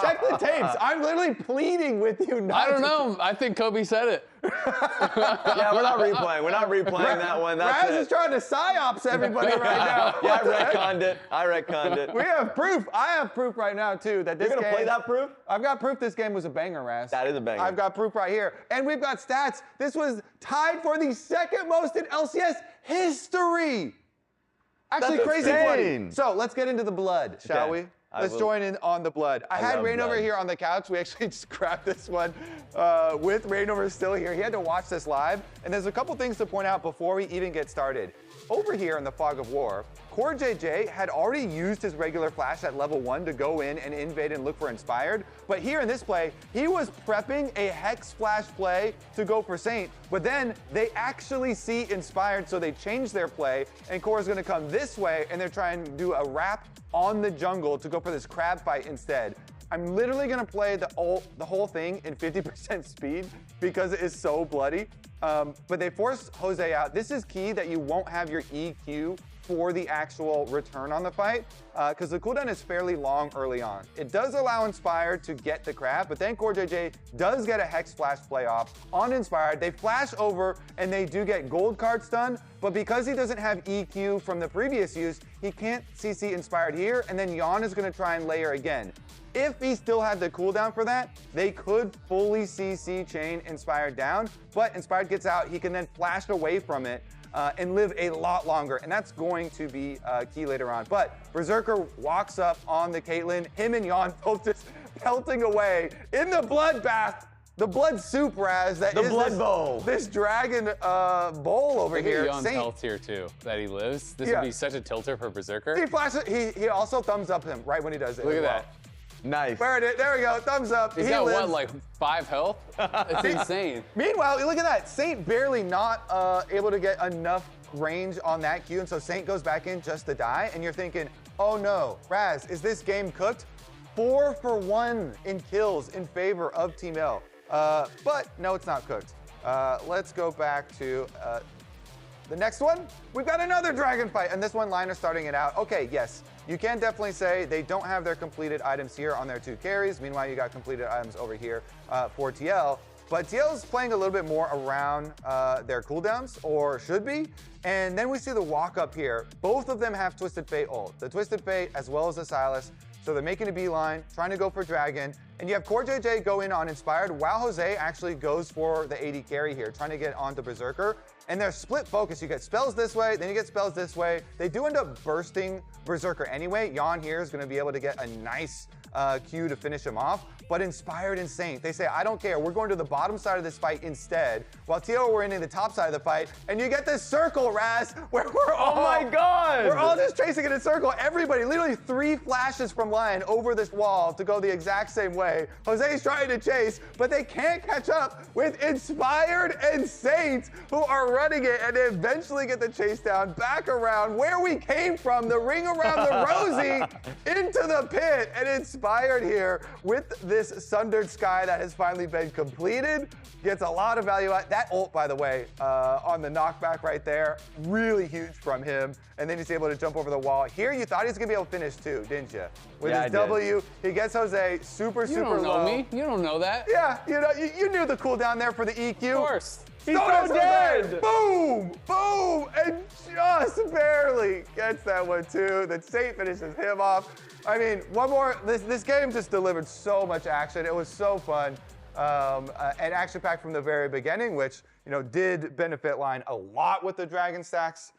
Check the tapes. I'm literally pleading with you not to. I don't know. I think Kobe said it. Yeah, we're not replaying. We're not replaying that one. That's Raz is trying to psyops everybody right now. Yeah, I retconned it. We have proof. I have proof right now, too, that this You're game... going to play that proof? I've got proof this game was a banger, Raz. That is a banger. I've got proof right here. And we've got stats. This was tied for the second most in LCS history. Actually, That's crazy insane. funny. So let's get into the blood, shall we? Let's join in on the blood. I had Rain over here on the couch. We actually just grabbed this one with Rain over still here. He had to watch this live. And there's a couple things to point out before we even get started. Over here in the Fog of War, Core JJ had already used his regular flash at level 1 to go in and invade and look for Inspired. But here in this play, he was prepping a Hex Flash play to go for Saint. But then they actually see Inspired, so they change their play. And Core is going to come this way, and they're trying to do a wrap on the jungle to go for this crab fight instead. I'm literally going to play the whole thing in 50% speed because it is so bloody. But they forced Jose out. This is key that you won't have your EQ for the actual return on the fight because the cooldown is fairly long early on. It does allow Inspired to get the crab, but then Core JJ does get a Hex Flash play off on Inspired. They flash over and they do get gold card stun, but because he doesn't have EQ from the previous use, he can't CC Inspired here, and then Yon is going to try and layer again. If he still had the cooldown for that, they could fully CC chain Inspired down, but Inspired gets out, he can then flash away from it and live a lot longer, and that's going to be key later on. But Berserker walks up on the Caitlyn, him and Yon both just pelting away in the bloodbath, the blood soup, Raz, that is blood bowl. This dragon bowl over here. Yon's health here too, that he lives. This would be such a tilter for Berserker. He flashes, he also thumbs up him right when he does it. Look at that. Nice. There we go, thumbs up. He's got what, like 5 health? It's insane. Meanwhile, look at that. Saint barely not able to get enough range on that Q, and so Saint goes back in just to die, and you're thinking, oh no, Raz, is this game cooked? 4 for 1 in kills in favor of Team L. But no, it's not cooked. Let's go back to the next one. We've got another dragon fight, and this one Lyon is starting it out. Okay, yes. You can definitely say they don't have their completed items here on their 2 carries. Meanwhile, you got completed items over here for TL. But TL's playing a little bit more around their cooldowns, or should be. And then we see the walk up here. Both of them have Twisted Fate ult. The Twisted Fate as well as the Silas. So they're making a beeline, trying to go for Dragon. And you have Core JJ go in on Inspired, while Jose actually goes for the AD carry here, trying to get onto Berserker. And they're split focus. You get spells this way, then you get spells this way. They do end up bursting Berserker anyway. Yon here is going to be able to get a nice Q to finish him off. But Inspired and Saint, they say, I don't care. We're going to the bottom side of this fight instead. While TL, we're in the top side of the fight. And you get this circle, Raz, where we're all, oh my God! We're all just chasing in a circle. Everybody, literally 3 flashes from Lyon over this wall to go the exact same way. Jose's trying to chase, but they can't catch up with Inspired and Saint, who are running it, and they eventually get the chase down back around where we came from, the ring around the Rosie, into the pit. And Inspired here with this Sundered Sky that has finally been completed. Gets a lot of value out. That ult, by the way, on the knockback right there, really huge from him. And then he's able to jump over the wall. Here, you thought he was going to be able to finish too, didn't you? With his W, he gets Jose super low. You don't know me. You don't know that. Yeah, you knew the cooldown there for the EQ. Of course. He's so dead. Boom, boom, and just barely gets that one too. The Saint finishes him off. I mean, one more. This game just delivered so much action. It was so fun, and action-packed from the very beginning, which did benefit Lyon a lot with the Dragon stacks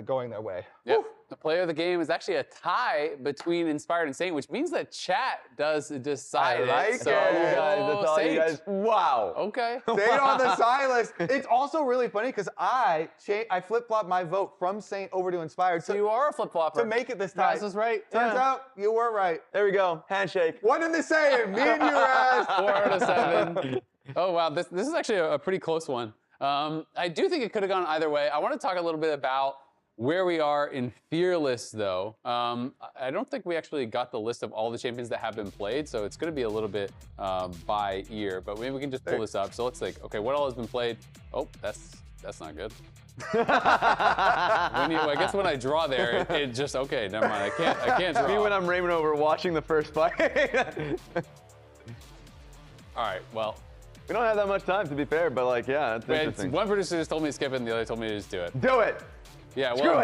going their way. Yep. The player of the game is actually a tie between Inspired and Saint, which means that chat does decide I like it. So, that's all you guys. Wow. Okay. Saint on the Silas. It's also really funny because I flip-flopped my vote from Saint over to Inspired. So you are a flip-flopper. To make it this time. Raz was right. Turns out you were right. There we go. Handshake. One and the same. Me and you, Raz. 4 out of 7. Oh, wow. This is actually a pretty close one. I do think it could have gone either way. I want to talk a little bit about where we are in Fearless, though, I don't think we actually got the list of all the champions that have been played, so it's going to be a little bit by ear. But maybe we can just pull this up. So let's think. Okay, what all has been played? Oh, that's not good. I guess when I draw there, it just okay. Never mind. I can't draw. Me when I'm Raymond over watching the first fight. All right. Well. We don't have that much time, to be fair, but like, yeah, it's interesting. One producer just told me to skip it, and the other told me to just do it. Do it! Yeah, well,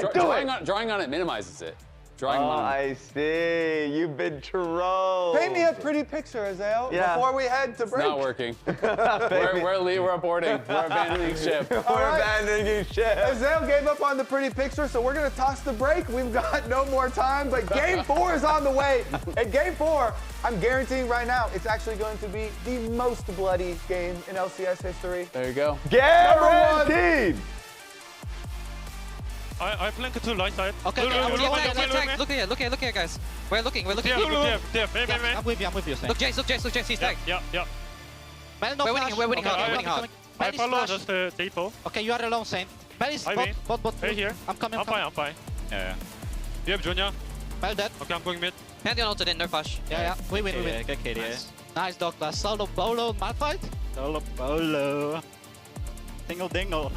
drawing on it minimizes it. I see. You've been trolled. Paint me a pretty picture, Azael, before we head to break. It's not working. We're aborting. We're abandoning ship. We're abandoning ship. Azael gave up on the pretty picture, so we're going to toss the break. We've got no more time, but Game 4 is on the way. And Game 4, I'm guaranteeing right now, it's actually going to be the most bloody game in LCS history. There you go. Guaranteed! I flank to right side. Okay, look here, guys. We're looking. I'm with you. Look, Jace, he's tagged. Yeah. We're winning hard. I follow just the depot. Okay, you are alone, Saint. Belly's bot. Hey, here. I'm coming. I'm fine. Yeah. You have Junior. Well dead. Okay, I'm going mid. Pantheon ulted in, no flash. Yeah. We win. Good KD. Nice, Douglas. Solo bolo, mad fight. Solo bolo. Tingle dingle.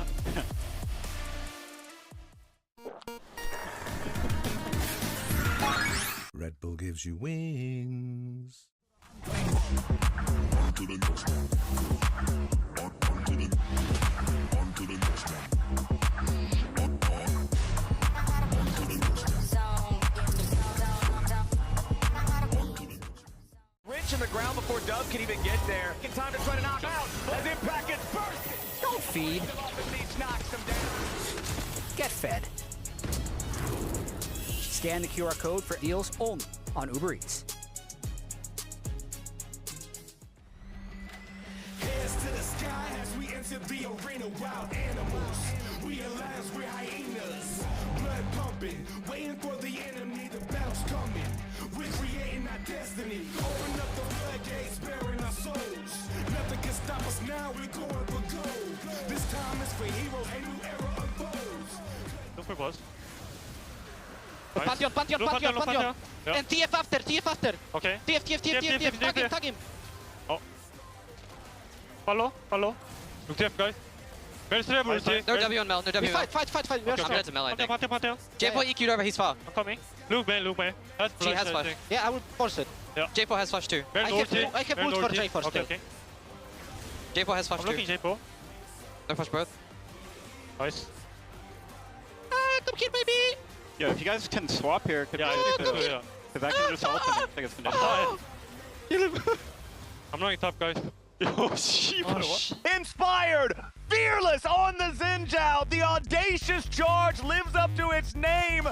Red Bull gives you wings. Rich in the ground before Dub can even get there. In time to try to knock out as Impact gets bursted. Don't feed. Get fed. Scan the QR code for deals only on Uber Eats. Hands to the sky as we enter the arena. Wild animals, realize we're hyenas. Blood pumping, waiting for the enemy. The battle's coming. We're creating our destiny. Open up the floodgates, bearing our souls. Nothing can stop us now. We're going for gold. This time is for heroes. A new era unfolds. Look for boss. Pantheon. Yeah. And TF after. Okay. TF. Tag him. Oh. Follow. Look TF, guys. Where's the ability? No W on Mel. Fight. I'm dead to Mel, I think. Pantheon. J4 EQ'd over, he's far. I'm coming. Look me. G has flash. Yeah, I would force it. Yeah. J4 has flash too. I can ult for J4 still. Okay. J4 has flash too. I'm looking J4. No flash both. Nice. Come kill baby! Yo, if you guys can swap here, could yeah. Because I can just ult and take us condition. I'm running top, guys. Oh, inspired, fearless on the Zinjao. The audacious charge lives up to its name.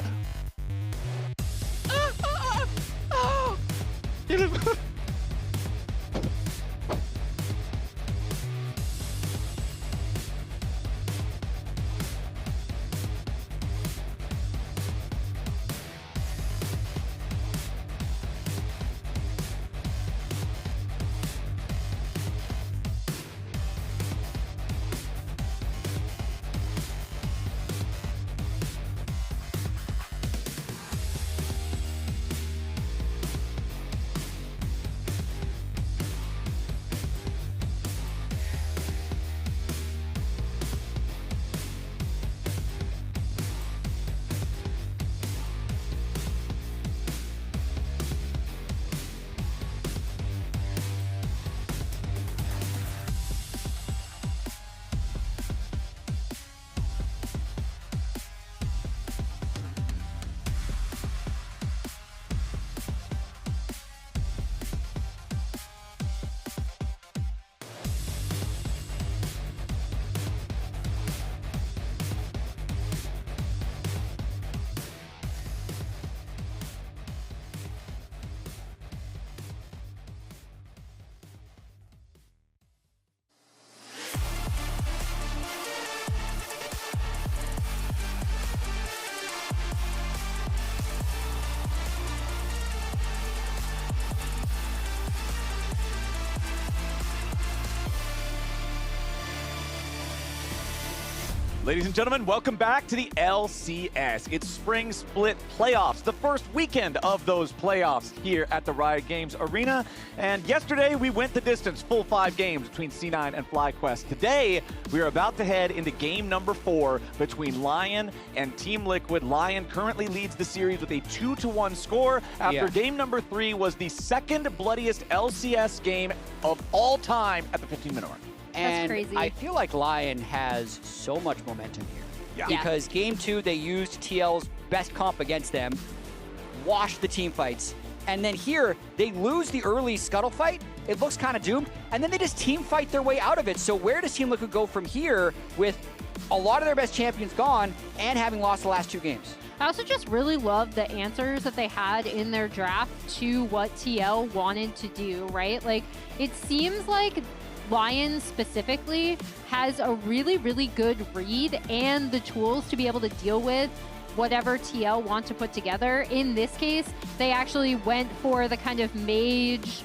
Ladies and gentlemen, welcome back to the LCS. It's Spring Split playoffs, the first weekend of those playoffs here at the Riot Games Arena. And yesterday, we went the distance, full 5 games between C9 and FlyQuest. Today, we are about to head into game number 4 between Lyon and Team Liquid. Lyon currently leads the series with a 2-1 score after game number 3 was the second bloodiest LCS game of all time at the 15-minute mark. And That's crazy. I feel like Lyon has so much momentum here. Because game 2, they used TL's best comp against them, washed the team fights, and then here, they lose the early scuttle fight. It looks kind of doomed, and then they just team fight their way out of it. So where does Team Liquid go from here with a lot of their best champions gone and having lost the last 2 games? I also just really love the answers that they had in their draft to what TL wanted to do, right? Like, it seems like Lyon specifically has a really, really good read and the tools to be able to deal with whatever TL want to put together. In this case, they actually went for the kind of mage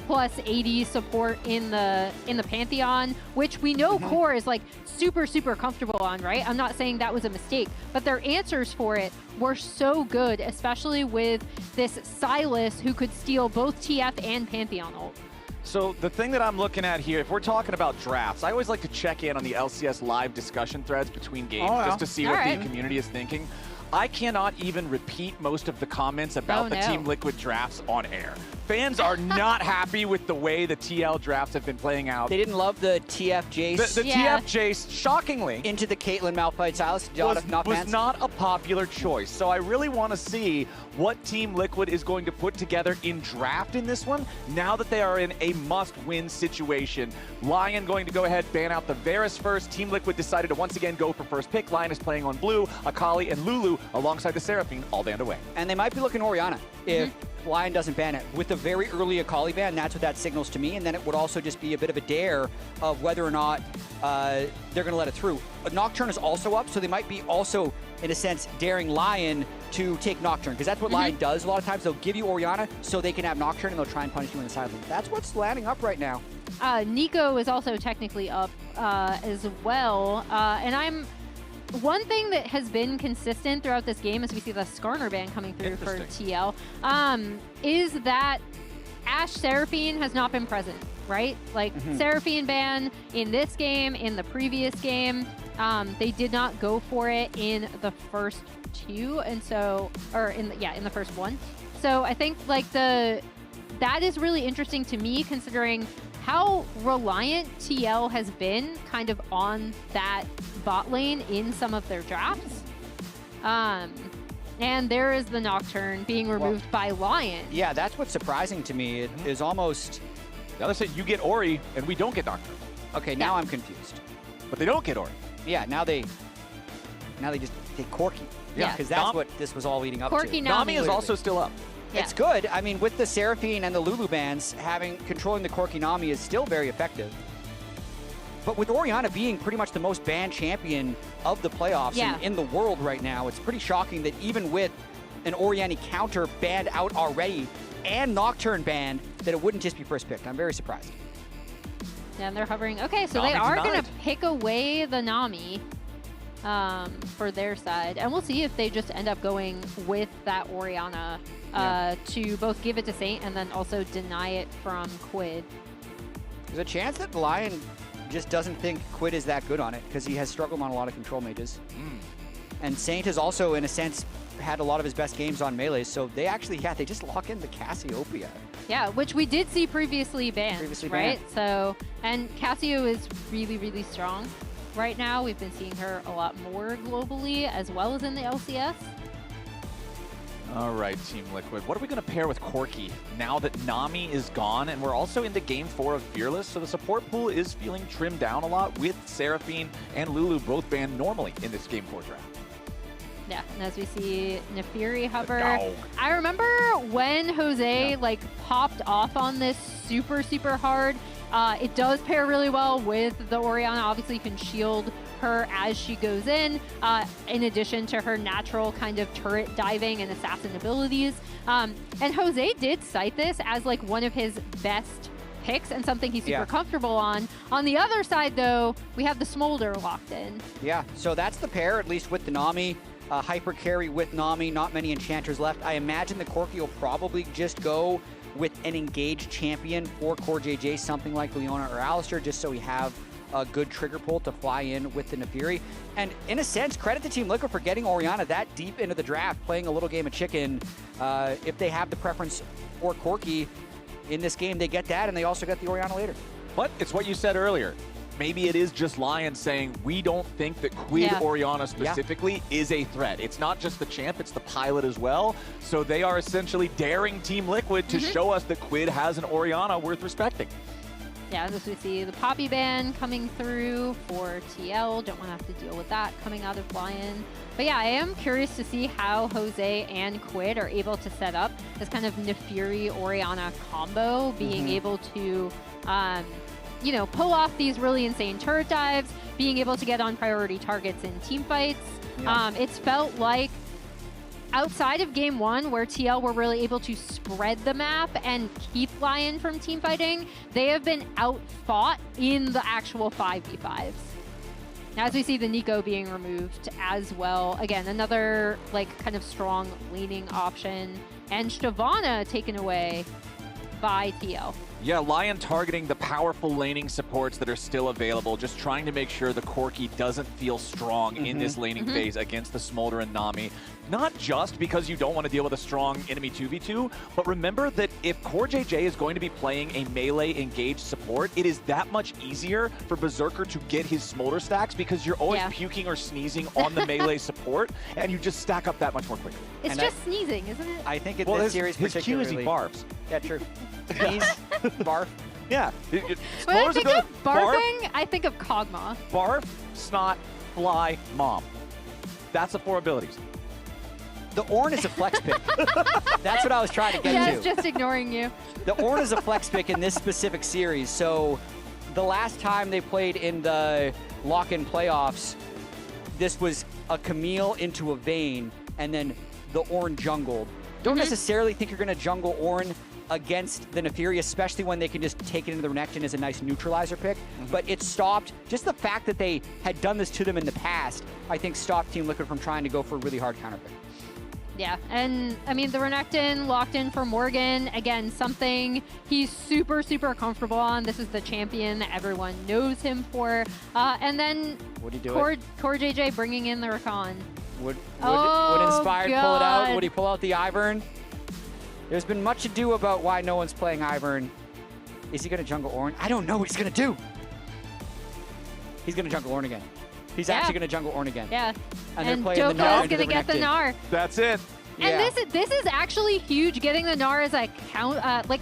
plus 80 support in the Pantheon, which we know Core is like super, super comfortable on, right? I'm not saying that was a mistake, but their answers for it were so good, especially with this Sylas who could steal both TF and Pantheon ult. So the thing that I'm looking at here, if we're talking about drafts, I always like to check in on the LCS live discussion threads between games just to see what the community is thinking. I cannot even repeat most of the comments about the Team Liquid drafts on air. Fans are not happy with the way the TL drafts have been playing out. They didn't love the TF Jace. The TF Jace, shockingly, into the Caitlyn Malphite Sylas was not a popular choice. So I really want to see what Team Liquid is going to put together in draft in this one, now that they are in a must-win situation. Lyon going to go ahead, ban out the Varus first. Team Liquid decided to once again go for first pick. Lyon is playing on blue. Akali and Lulu alongside the Seraphine, all banned away. And they might be looking Orianna if Lyon doesn't ban it. With a very early Akali ban, that's what that signals to me. And then it would also just be a bit of a dare of whether or not they're going to let it through. Nocturne is also up, so they might be also, in a sense, daring Lyon to take Nocturne, because that's what Lyon does a lot of times. They'll give you Orianna so they can have Nocturne, and they'll try and punish you in the side lane. That's what's landing up right now. Nico is also technically up as well. And one thing that has been consistent throughout this game as we see the Skarner ban coming through for TL is that Ashe Seraphine has not been present, right? Like Seraphine ban in this game, in the previous game, they did not go for it in the first 2, and so, or in the first 1. So I think like that is really interesting to me, considering how reliant TL has been kind of on that bot lane in some of their drafts. And there is the Nocturne being removed by Lyon. Yeah, that's what's surprising to me. It is almost... The other side, you get Ori, and we don't get Nocturne. Okay, now I'm confused. But they don't get Ori. Yeah, now they just take Corki. Yeah, because that's what this was all leading up to. Nami is also still up. Yeah. It's good. I mean, with the Seraphine and the Lulu bans, controlling the Corki Nami is still very effective. But with Orianna being pretty much the most banned champion of the playoffs in the world right now, it's pretty shocking that even with an Orianna counter banned out already and Nocturne banned, that it wouldn't just be first picked. I'm very surprised. Yeah, and they're hovering. Okay, so they are going to pick away the Nami for their side. And we'll see if they just end up going with that Orianna to both give it to Saint and then also deny it from Quid. There's a chance that Lyon just doesn't think Quid is that good on it, because he has struggled on a lot of control mages. And Saint has also, in a sense, had a lot of his best games on melee, so they actually, they just lock in the Cassiopeia. Yeah, which we did see previously banned, right? So, and Cassio is really, really strong right now. We've been seeing her a lot more globally, as well as in the LCS. All right, Team Liquid. What are we going to pair with Corki now that Nami is gone? And we're also into Game 4 of Fearless, so the support pool is feeling trimmed down a lot with Seraphine and Lulu both banned normally in this Game 4 draft. Yeah, and as we see Nefiri hover. I remember when Jose popped off on this super, super hard. It does pair really well with the Orianna. Obviously, you can shield her as she goes in addition to her natural kind of turret diving and assassin abilities. And Jose did cite this as one of his best picks and something he's super comfortable on. On the other side, though, we have the Smolder locked in. Yeah, so that's the pair, at least with the Nami. Hyper carry with Nami, not many enchanters left. I imagine the Corki will probably just go with an engaged champion for Core JJ, something like Leona or Alistair, just so we have a good trigger pull to fly in with the Nefiri. And in a sense, credit to Team Liquid for getting Orianna that deep into the draft, playing a little game of chicken. If they have the preference for Corki in this game, they get that, and they also get the Orianna later. But it's what you said earlier. Maybe it is just Lyon saying, we don't think that Quid Orianna specifically is a threat. It's not just the champ, it's the pilot as well. So they are essentially daring Team Liquid to show us that Quid has an Orianna worth respecting. Yeah, as we see the Poppy ban coming through for TL. Don't want to have to deal with that coming out of Lyon. But yeah, I am curious to see how Jose and Quid are able to set up this kind of Nefiri Orianna combo, being able to you know, pull off these really insane turret dives, being able to get on priority targets in team fights. It's felt like outside of game 1, where TL were really able to spread the map and keep Lyon from team fighting, they have been outfought in the actual 5v5s. Now, as we see the Nico being removed as well, again, another like kind of strong laning option, and Shyvana taken away by TL. Yeah, Lyon targeting the powerful laning supports that are still available, just trying to make sure the Corki doesn't feel strong in this laning phase against the Smolder and Nami. Not just because you don't want to deal with a strong enemy 2v2, but remember that if Core JJ is going to be playing a melee engaged support, it is that much easier for Berserker to get his Smolder stacks because you're always puking or sneezing on the melee support, and you just stack up that much more quickly. It's just sneezing, isn't it? I think in this series his cue is he barfs. Yeah, true. Sneeze, barf. Yeah. When I think of barfing, I think of Kog'Maw. Barf, snot, fly, mom. That's the 4 abilities. The Ornn is a flex pick. That's what I was trying to get to. Yeah, it's just ignoring you. The Ornn is a flex pick in this specific series. So the last time they played in the lock-in playoffs, this was a Camille into a Vayne, and then the Ornn jungled. Don't necessarily think you're going to jungle Ornn against the Nefiri, especially when they can just take it into the Renekton as a nice neutralizer pick. But it stopped, just the fact that they had done this to them in the past, I think stopped Team Liquid from trying to go for a really hard counter pick. Yeah, and I mean, the Renekton locked in for Morgan. Again, something he's super, super comfortable on. This is the champion that everyone knows him for. And then Core JJ bringing in the Rakan. Would Inspired pull it out? Would he pull out the Ivern? There's been much ado about why no one's playing Ivern. Is he going to jungle Ornn? I don't know what he's going to do. He's going to jungle Ornn again. He's actually going to jungle Ornn again. Yeah. And they're playing the Gnar is going to get the Gnar. That's it. And this is actually huge, getting the Gnar as a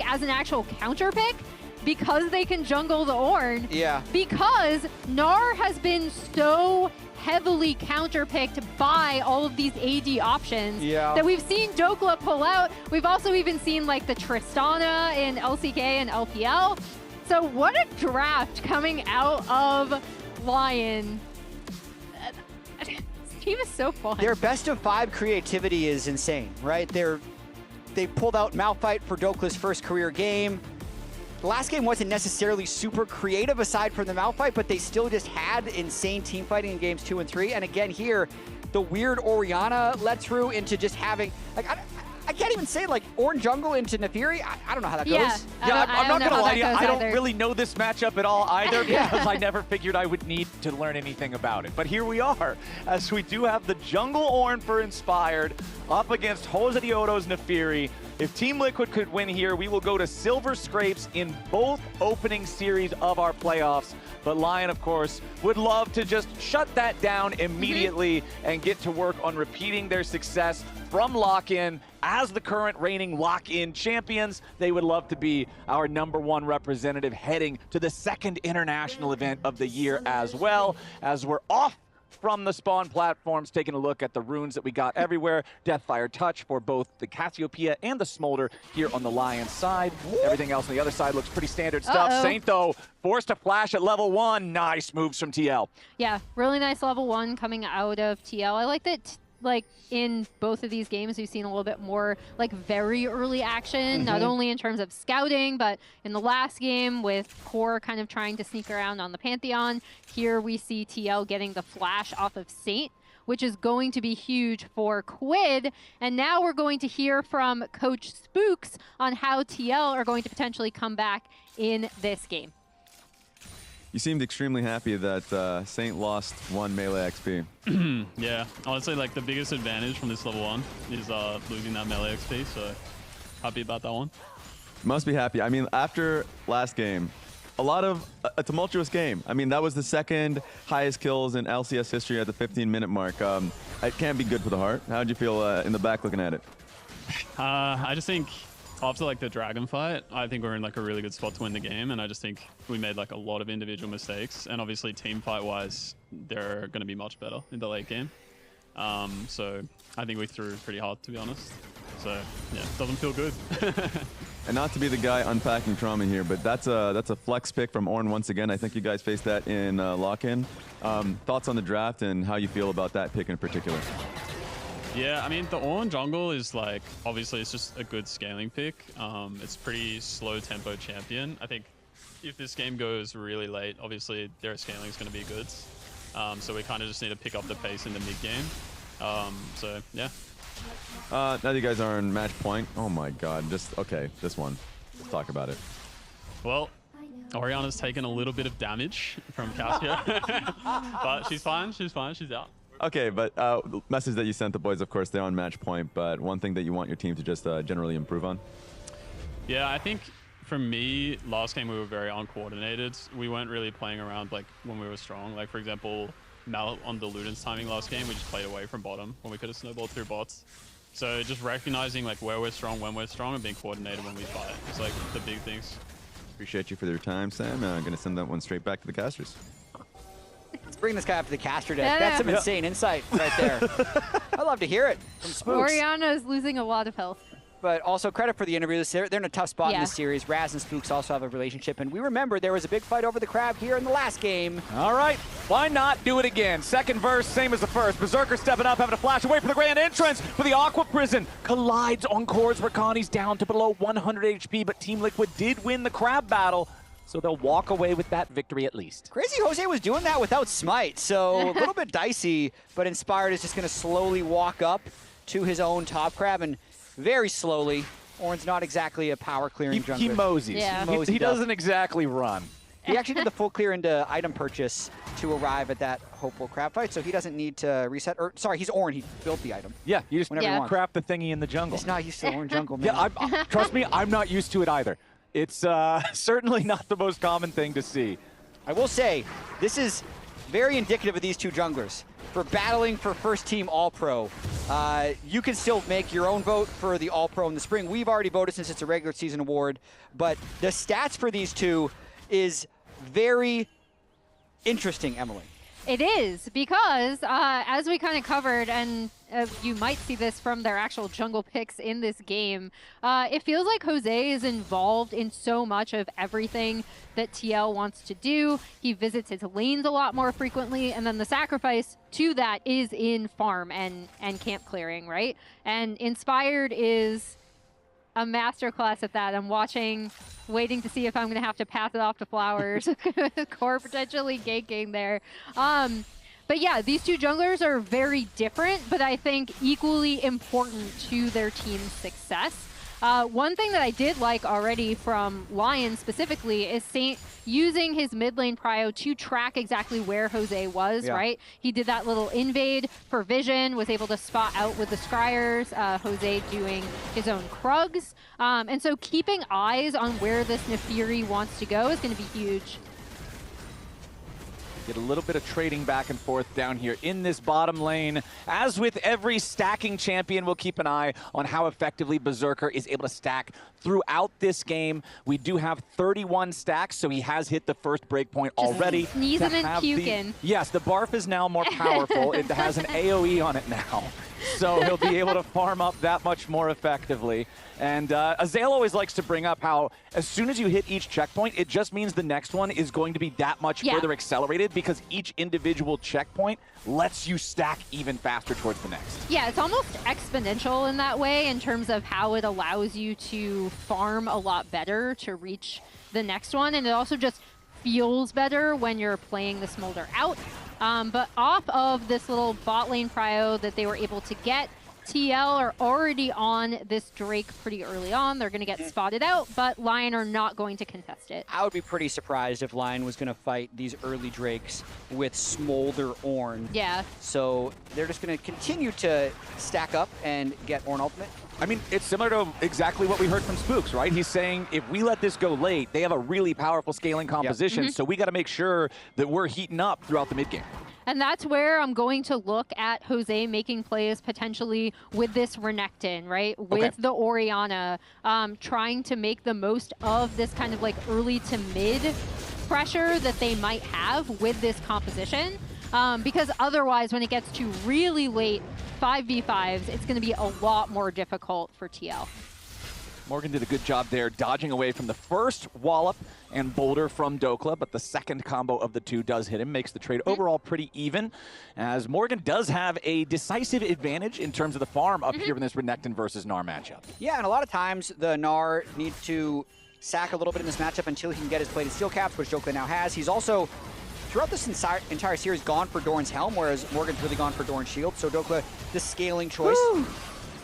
as an actual counter pick, because they can jungle the Ornn. Yeah. Because Gnar has been so heavily counter-picked by all of these AD options that we've seen Dokla pull out. We've also even seen like the Tristana in LCK and LPL. So what a draft coming out of Lyon. This team is so fun. Their best of 5 creativity is insane, right? They pulled out Malphite for Dokla's first career game. The last game wasn't necessarily super creative aside from the Malphite, but they still just had insane team fighting in games 2 and 3. And again here, the weird Orianna led through into just having, like, I can't even say, like, Ornn jungle into Nefiri. I don't know how that goes. Yeah, I'm not going to lie to you. I don't either. really know this matchup at all either because I never figured I would need to learn anything about it. But here we are, as we do have the jungle Ornn for Inspired up against Jose Diodo's Nefiri. If Team Liquid could win here, we will go to silver scrapes in both opening series of our playoffs. But Lyon, of course, would love to just shut that down immediately and get to work on repeating their success from lock-in. As the current reigning lock-in champions, they would love to be our #1 representative heading to the second international event of the year as well. As we're off from the spawn platforms, taking a look at the runes that we got everywhere. Deathfire Touch for both the Cassiopeia and the Smolder here on the Lyon side. Everything else on the other side looks pretty standard stuff. Saint, though, forced to flash at level 1. Nice moves from TL. Yeah, really nice level 1 coming out of TL. I like that like in both of these games, we've seen a little bit more like very early action, not only in terms of scouting, but in the last game with Core kind of trying to sneak around on the Pantheon. Here we see TL getting the flash off of Saint, which is going to be huge for Quid. And now we're going to hear from Coach Spooks on how TL are going to potentially come back in this game. You seemed extremely happy that Saint lost 1 melee XP. Yeah, honestly, like the biggest advantage from this level 1 is losing that melee XP, so happy about that one. Must be happy. I mean, after last game, a tumultuous game. I mean, that was the 2nd highest kills in LCS history at the 15-minute mark. It can't be good for the heart. How'd you feel in the back looking at it? I just think after like the dragon fight, I think we're in like a really good spot to win the game, and I just think we made like a lot of individual mistakes, and obviously team fight wise, they're going to be much better in the late game. So I think we threw pretty hard, to be honest. So yeah, it doesn't feel good. And not to be the guy unpacking trauma here, but that's a flex pick from Ornn once again. I think you guys faced that in lock-in. Thoughts on the draft and how you feel about that pick in particular? Yeah, I mean, the Ornn jungle is like, obviously it's just a good scaling pick. It's pretty slow tempo champion. I think if this game goes really late, obviously their scaling is going to be good. So we kind of just need to pick up the pace in the mid game. So yeah. Now that you guys are in match point, oh my god, okay, this one. Let's talk about it. Well, Oriana's taken a little bit of damage from Cassia, but she's fine, she's out. Okay, but the message that you sent the boys, of course, they're on match point, but one thing that you want your team to just generally improve on? Yeah, I think for me, last game we were very uncoordinated. We weren't really playing around like when we were strong. Like, for example, Mal on the Luden's timing last game, we just played away from bottom when we could have snowballed through bots. So just recognizing like where we're strong, when we're strong, and being coordinated when we fight. It's like the big things. Appreciate you for your time, Sam. I'm going to send that one straight back to the casters. Let's bring this guy up to the caster deck. That's some insane insight right there. I'd love to hear it from Spooks. Oriana is losing a lot of health. But also credit for the interviews. They're in a tough spot in this series. Raz and Spooks also have a relationship. And we remember there was a big fight over the crab here in the last game. All right, why not do it again? Second verse, same as the first. Berserker stepping up, having to flash away from the grand entrance for the Aqua Prison. Collides on Cores. Rakani's down to below 100 HP, but Team Liquid did win the crab battle. So they'll walk away with that victory at least. Crazy Jose was doing that without Smite, so a little bit dicey, but Inspired is just going to slowly walk up to his own top crab, and very slowly. Ornn's not exactly a power clearing jungler. He moseys. Yeah. He doesn't exactly run. He actually did the full clear into item purchase to arrive at that hopeful crab fight, so he doesn't need to reset. Or sorry, he's Ornn. He built the item. Yeah, you just whenever you want. crap the thingy in the jungle. He's not used to the Ornn jungle, man. Yeah, trust me, I'm not used to it either. It's certainly not the most common thing to see. I will say, this is very indicative of these two junglers. For battling for first team All-Pro, you can still make your own vote for the All-Pro in the spring. We've already voted since it's a regular season award, but the stats for these two is very interesting, Emily. It is, because as we kind of covered, and you might see this from their actual jungle picks in this game, it feels like Jose is involved in so much of everything that TL wants to do. He visits his lanes a lot more frequently, and then the sacrifice to that is in farm and camp clearing, right? And Inspired is a masterclass at that. I'm waiting to see if I'm going to have to pass it off to Flowers. Core potentially ganking there. But yeah, these two junglers are very different, but I think equally important to their team's success. One thing that I did like already from Lyon specifically is Saint using his mid lane prio to track exactly where Jose was, right? He did that little invade for vision, was able to spot out with the Scryers, Jose doing his own Krugs. And so keeping eyes on where this Nefiri wants to go is going to be huge. Get a little bit of trading back and forth down here in this bottom lane. As with every stacking champion, we'll keep an eye on how effectively Berserker is able to stack throughout this game. We do have 31 stacks, so he has hit the first breakpoint already. Sneezing and puking. Yes, the barf is now more powerful. It has an AoE on it now. so he'll be able to farm up that much more effectively. And Azael always likes to bring up how as soon as you hit each checkpoint, it just means the next one is going to be that much further accelerated because each individual checkpoint lets you stack even faster towards the next. Yeah, it's almost exponential in that way in terms of how it allows you to farm a lot better to reach the next one. And it also just feels better when you're playing the Smolder out. But off of this little bot lane prio that they were able to get, TL are already on this Drake pretty early on. They're going to get spotted out, but Lyon are not going to contest it. I would be pretty surprised if Lyon was going to fight these early Drakes with Smolder Ornn. Yeah. So they're just going to continue to stack up and get Ornn ultimate. I mean, it's similar to exactly what we heard from Spooks, right? He's saying if we let this go late, they have a really powerful scaling composition, so we got to make sure that we're heating up throughout the mid game. And that's where I'm going to look at Jose making plays potentially with this Renekton, right? With the Orianna, trying to make the most of this kind of like early to mid pressure that they might have with this composition. Because otherwise, when it gets to really late 5v5s, it's going to be a lot more difficult for TL. Morgan did a good job there, dodging away from the first wallop and boulder from Dokla, but the second combo of the two does hit him, makes the trade overall pretty even, as Morgan does have a decisive advantage in terms of the farm up here in this Renekton versus Gnar matchup. Yeah, and a lot of times the Gnar needs to sack a little bit in this matchup until he can get his plated steel caps, which Dokla now has. He's also, throughout this entire series, gone for Doran's Helm, whereas Morgan's really gone for Doran's Shield, so Dokla, the scaling choice. Woo!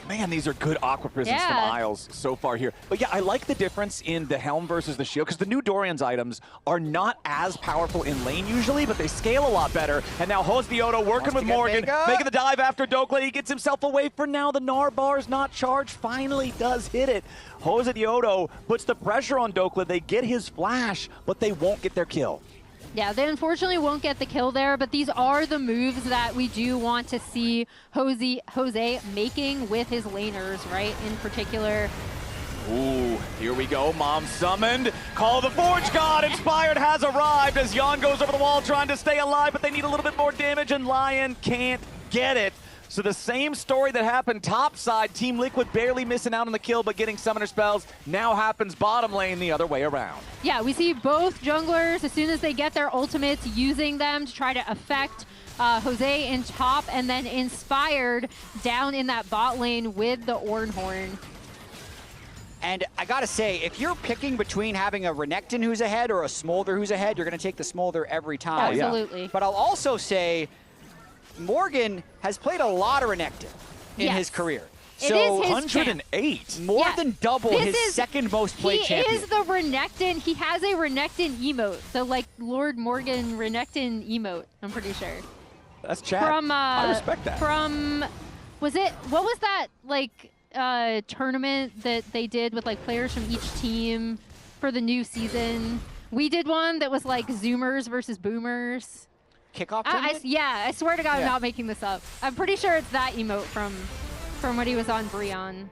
Man, these are good Aqua Prisms from Isles so far here. But yeah, I like the difference in the Helm versus the Shield, because the new Dorian's items are not as powerful in lane usually, but they scale a lot better. And now Hosdioto working with Morgan, making the dive after Dokla. He gets himself away for now. The Gnar bar's not charged, finally does hit it. Hosdioto puts the pressure on Dokla. They get his flash, but they won't get their kill. Yeah, they unfortunately won't get the kill there, but these are the moves that we do want to see Jose making with his laners, right? In particular. Ooh, here we go. Mom summoned. Call the Forge God. Inspired has arrived as Jan goes over the wall trying to stay alive, but they need a little bit more damage, and Lyon can't get it. So the same story that happened top side, Team Liquid barely missing out on the kill but getting summoner spells, now happens bottom lane the other way around. Yeah, we see both junglers, as soon as they get their ultimates, using them to try to affect Jose in top, and then Inspired down in that bot lane with the Ornhorn. And I gotta say, if you're picking between having a Renekton who's ahead or a Smolder who's ahead, you're gonna take the Smolder every time. Absolutely. But I'll also say, Morgan has played a lot of Renekton in his career. So 108. More than double his second most played champion. He is the Renekton. He has a Renekton emote. The like Lord Morgan Renekton emote, I'm pretty sure. That's chat. I respect that. From, what was that like tournament that they did with like players from each team for the new season? We did one that was like Zoomers versus Boomers. Kickoff yeah, I swear to God, I'm not making this up. I'm pretty sure it's that emote from when he was on Brionne.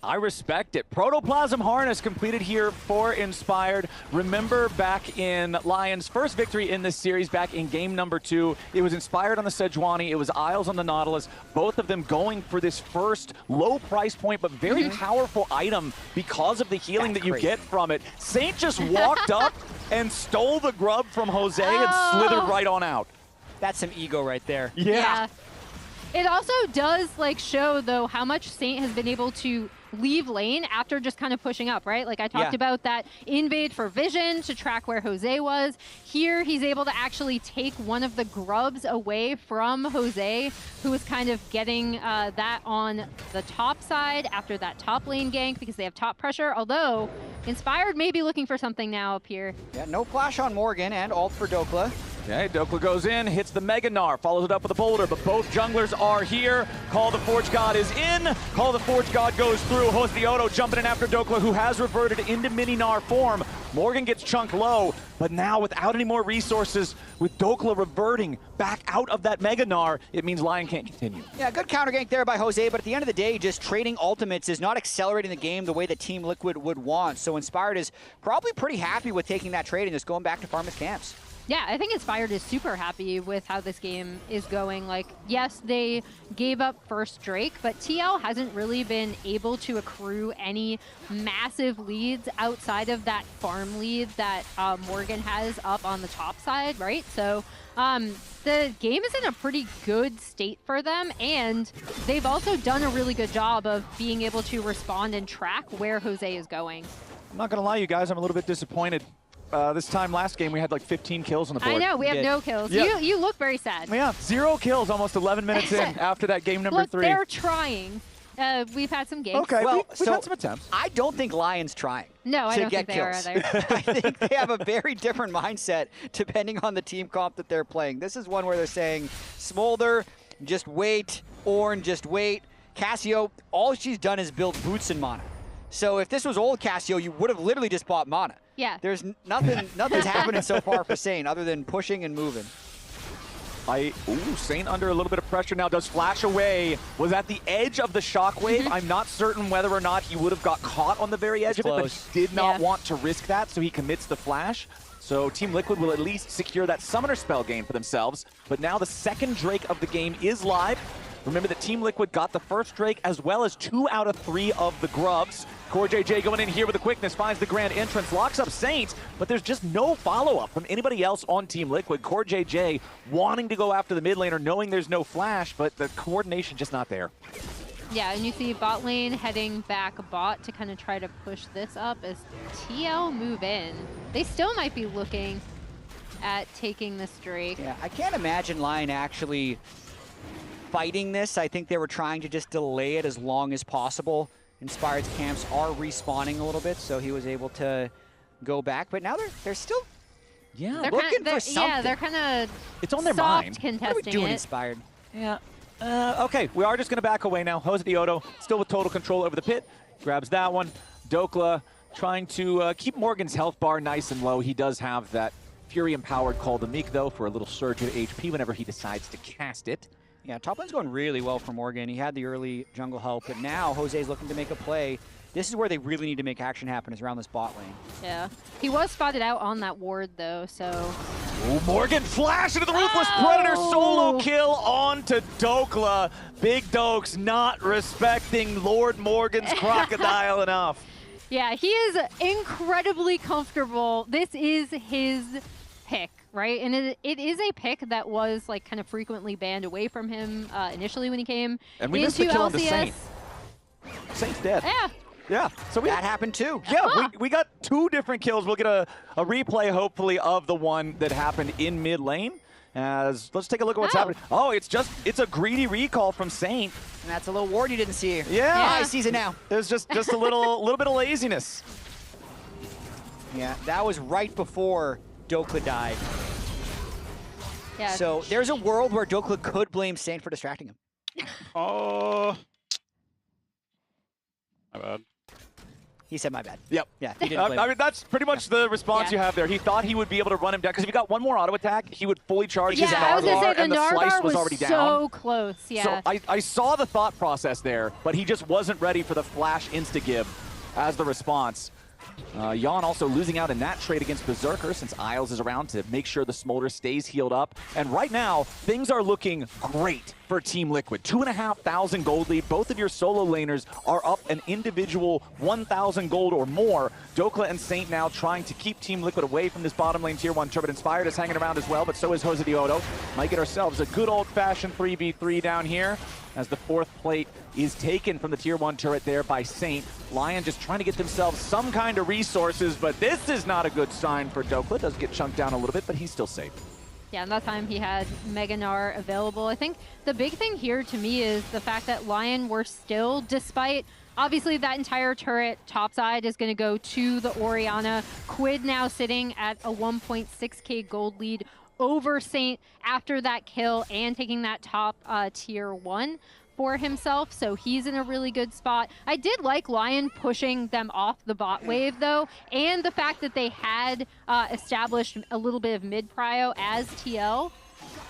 I respect it. Protoplasm Harness completed here for Inspired. Remember back in Lyon's first victory in this series, back in game number 2, it was Inspired on the Sejuani, it was Isles on the Nautilus, both of them going for this first low price point but very powerful item because of the healing that you get from it. Saint just walked up and stole the grub from Jose and slithered right on out. That's some ego right there. Yeah. It also does like show though how much Saint has been able to leave lane after just kind of pushing up, right? Like I talked about that invade for vision to track where Jose was. Here he's able to actually take one of the grubs away from Jose, who was kind of getting that on the top side after that top lane gank because they have top pressure, although Inspired may be looking for something now up here. Yeah, no flash on Morgan and ult for Dokla. Okay, Dokla goes in, hits the Mega Gnar, follows it up with a boulder, but both junglers are here. Call the Forge God is in. Call the Forge God goes through. Hosdioto jumping in after Dokla, who has reverted into mini Gnar form. Morgan gets chunked low, but now without any more resources, with Dokla reverting back out of that Mega Gnar, it means Lyon can't continue. Yeah, good counter gank there by Jose, but at the end of the day, just trading ultimates is not accelerating the game the way that Team Liquid would want. So Inspired is probably pretty happy with taking that trade and just going back to farm his camps. Yeah, I think Inspired is super happy with how this game is going. Like, yes, they gave up first Drake, but TL hasn't really been able to accrue any massive leads outside of that farm lead that Morgan has up on the top side, right? So the game is in a pretty good state for them, and they've also done a really good job of being able to respond and track where Jose is going. I'm not going to lie, you guys, I'm a little bit disappointed. This time last game, we had like 15 kills on the board. I know, we have no kills. Yeah. You look very sad. Yeah, 0 kills almost 11 minutes in after that game number 3. They're trying. We've had some games. Okay, well, we've had some attempts. I don't think Lion's trying. No, I to don't get think they are kills. either. I think they have a very different mindset depending on the team comp that they're playing. This is one where they're saying, Smolder, just wait. Ornn, just wait. Cassio, all she's done is build boots and mana. So if this was old Cassio, you would have literally just bought mana. Yeah. There's nothing's happening so far for Saint other than pushing and moving. Saint under a little bit of pressure now, does flash away. Was at the edge of the shockwave. I'm not certain whether or not he would have got caught on the very edge of it, but he did not want to risk that, so he commits the flash. So Team Liquid will at least secure that summoner spell gain for themselves. But now the second Drake of the game is live. Remember that Team Liquid got the first Drake as well as 2 out of 3 of the grubs. CoreJJ going in here with the quickness, finds the grand entrance, locks up Saint, but there's just no follow-up from anybody else on Team Liquid. CoreJJ wanting to go after the mid laner, knowing there's no flash, but the coordination just not there. Yeah, and you see bot lane heading back bot to kind of try to push this up as TL move in. They still might be looking at taking this Drake. Yeah, I can't imagine Lyon actually fighting this. I think they were trying to just delay it as long as possible. Inspired's camps are respawning a little bit, so he was able to go back. But now they're still looking for something. Yeah, they're kind of it's on their soft mind. contesting What are we doing, it. Inspired? Yeah. Okay, we are just going to back away now. Jose Diodo still with total control over the pit. Grabs that one. Dokla trying to keep Morgan's health bar nice and low. He does have that Fury-empowered Call to Meek, though, for a little surge of HP whenever he decides to cast it. Yeah, top lane's going really well for Morgan. He had the early jungle help, but now Jose's looking to make a play. This is where they really need to make action happen, is around this bot lane. Yeah. He was spotted out on that ward, though, so... Ooh, Morgan flash into the Ruthless Predator, solo kill onto Dokla. Big Dokes not respecting Lord Morgan's crocodile enough. Yeah, he is incredibly comfortable. This is his pick, right? And it is a pick that was like kind of frequently banned away from him initially when he came and we into missed the kill LCS. on the Saint. Saint's dead. Yeah. Yeah, so that happened too. Yeah, we got 2 different kills. We'll get a replay, hopefully, of the one that happened in mid lane. Let's take a look at what's happening. Oh, it's a greedy recall from Saint. And that's a little ward you didn't see. Yeah. I sees it now. There's just a little bit of laziness. Yeah, that was right before Dokla died. Yeah. So there's a world where Dokla could blame Saint for distracting him. Oh. My bad. He said my bad. Yep. Yeah, he didn't blame I mean, that's pretty much the response you have there. He thought he would be able to run him down, because if he got one more auto attack, he would fully charge his I was gonna say, Narvar, and the slice was already down. so close, yeah. So I saw the thought process there, but he just wasn't ready for the flash insta-give as the response. Jan also losing out in that trade against Berserker, since Isles is around to make sure the Smolder stays healed up. And right now, things are looking great for Team Liquid. 2,500 gold lead. Both of your solo laners are up an individual 1,000 gold or more. Dokla and Saint now trying to keep Team Liquid away from this bottom lane tier 1 turret. Inspired is hanging around as well, but so is Jose Diodo. Might get ourselves a good old-fashioned 3v3 down here, as the 4th plate is taken from the tier 1 turret there by Saint. Lyon just trying to get themselves some kind of resources, but this is not a good sign for Dokla. Does get chunked down a little bit, but he's still safe. Yeah, and that time he had Mega Gnar available. I think the big thing here to me is the fact that Lyon were still, despite obviously that entire turret topside is going to go to the Orianna. Quid now sitting at a 1.6k gold lead over Saint after that kill and taking that top tier 1 for himself, so he's in a really good spot. I did like Lyon pushing them off the bot wave, though, and the fact that they had established a little bit of mid-prio as TL,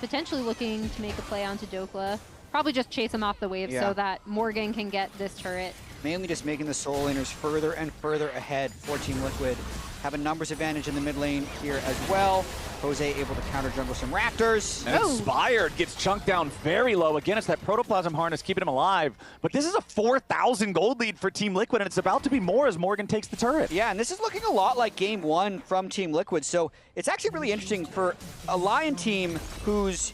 potentially looking to make a play onto Dokla. Probably just chase him off the wave so that Morgan can get this turret. Mainly just making the solo laners further and further ahead for Team Liquid. have a numbers advantage in the mid lane here as well. Jose able to counter jungle some Raptors. And Inspired gets chunked down very low. Again, it's that Protoplasm Harness keeping him alive. But this is a 4,000 gold lead for Team Liquid, and it's about to be more as Morgan takes the turret. Yeah, and this is looking a lot like Game 1 from Team Liquid. So it's actually really interesting for a Lyon team who's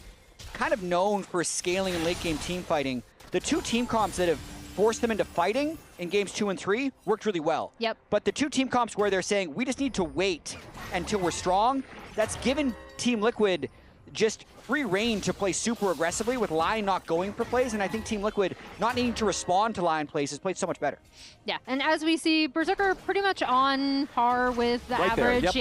kind of known for scaling in late game team fighting. The two team comps that have forced them into fighting in games 2 and 3 worked really well. Yep. But the two team comps where they're saying, we just need to wait until we're strong, that's given Team Liquid just free reign to play super aggressively with Lyon not going for plays, and I think Team Liquid not needing to respond to Lyon plays has played so much better. Yeah, and as we see, Berserker pretty much on par with the average,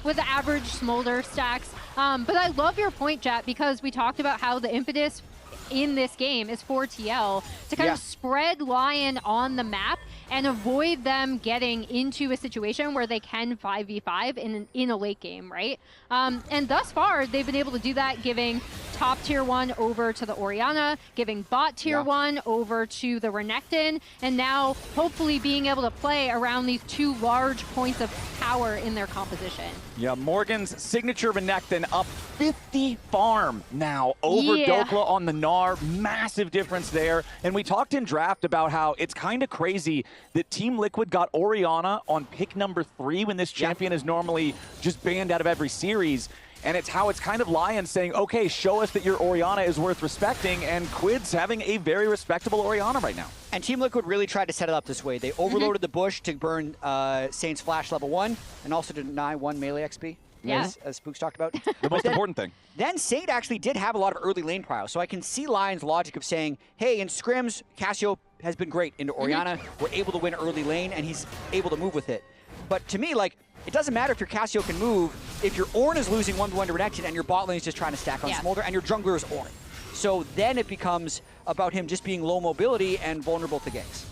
with the average Smolder stacks. But I love your point, Jat, because we talked about how the impetus in this game is for TL to kind of spread Lyon on the map and avoid them getting into a situation where they can 5v5 in a late game, right? And thus far, they've been able to do that, giving top tier 1 over to the Orianna, giving bot tier 1 over to the Renekton, and now hopefully being able to play around these two large points of power in their composition. Yeah, Morgan's signature Renekton up 50 farm now over Dokla on the Gnar. Massive difference there. And we talked in draft about how it's kind of crazy that Team Liquid got Orianna on pick number 3 when this champion is normally just banned out of every series. And it's how it's kind of Lyon saying, okay, show us that your Orianna is worth respecting, and Quid's having a very respectable Orianna right now. And Team Liquid really tried to set it up this way. They overloaded the bush to burn Saint's Flash level 1, and also to deny 1 melee XP, as Spooks talked about. The most important thing. Then Saint actually did have a lot of early lane prowess, so I can see Lyon's logic of saying, hey, in scrims, Cassio has been great into Orianna. We're able to win early lane, and he's able to move with it. But to me, like, it doesn't matter if your Cassio can move, if your Ornn is losing 1-to-1 to Renekton and your bot lane is just trying to stack on Smolder and your jungler is Ornn. So then it becomes about him just being low mobility and vulnerable to ganks.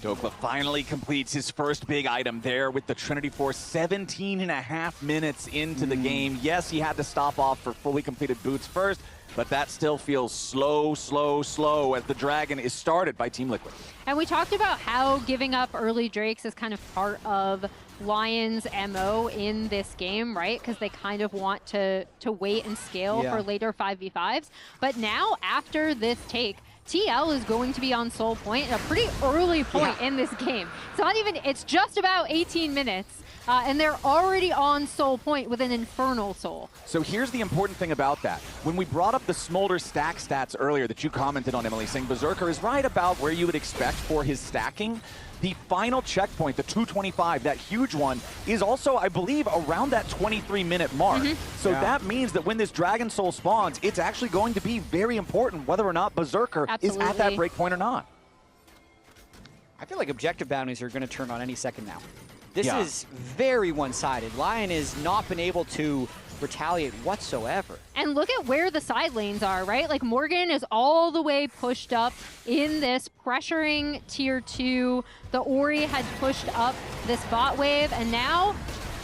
Dokla finally completes his first big item there with the Trinity Force 17.5 minutes into the game. Yes, he had to stop off for fully completed boots first, but that still feels slow, slow, slow as the Dragon is started by Team Liquid. And we talked about how giving up early Drakes is kind of part of Lyon's MO in this game, right? Because they kind of want to wait and scale for later 5v5s. But now, after this take, TL is going to be on Soul Point at a pretty early point in this game. It's not even, it's just about 18 minutes. And they're already on Soul Point with an Infernal Soul. So here's the important thing about that. When we brought up the Smolder stack stats earlier that you commented on, Emily, saying Berserker is right about where you would expect for his stacking, the final checkpoint, the 225, that huge one, is also, I believe, around that 23-minute mark. So that means that when this Dragon Soul spawns, it's actually going to be very important whether or not Berserker is at that breakpoint or not. I feel like objective bounties are going to turn on any second now. This is very one-sided. Lyon has not been able to retaliate whatsoever. And look at where the side lanes are, right? Like Morgan is all the way pushed up in this, pressuring tier 2. The Ori had pushed up this bot wave, and now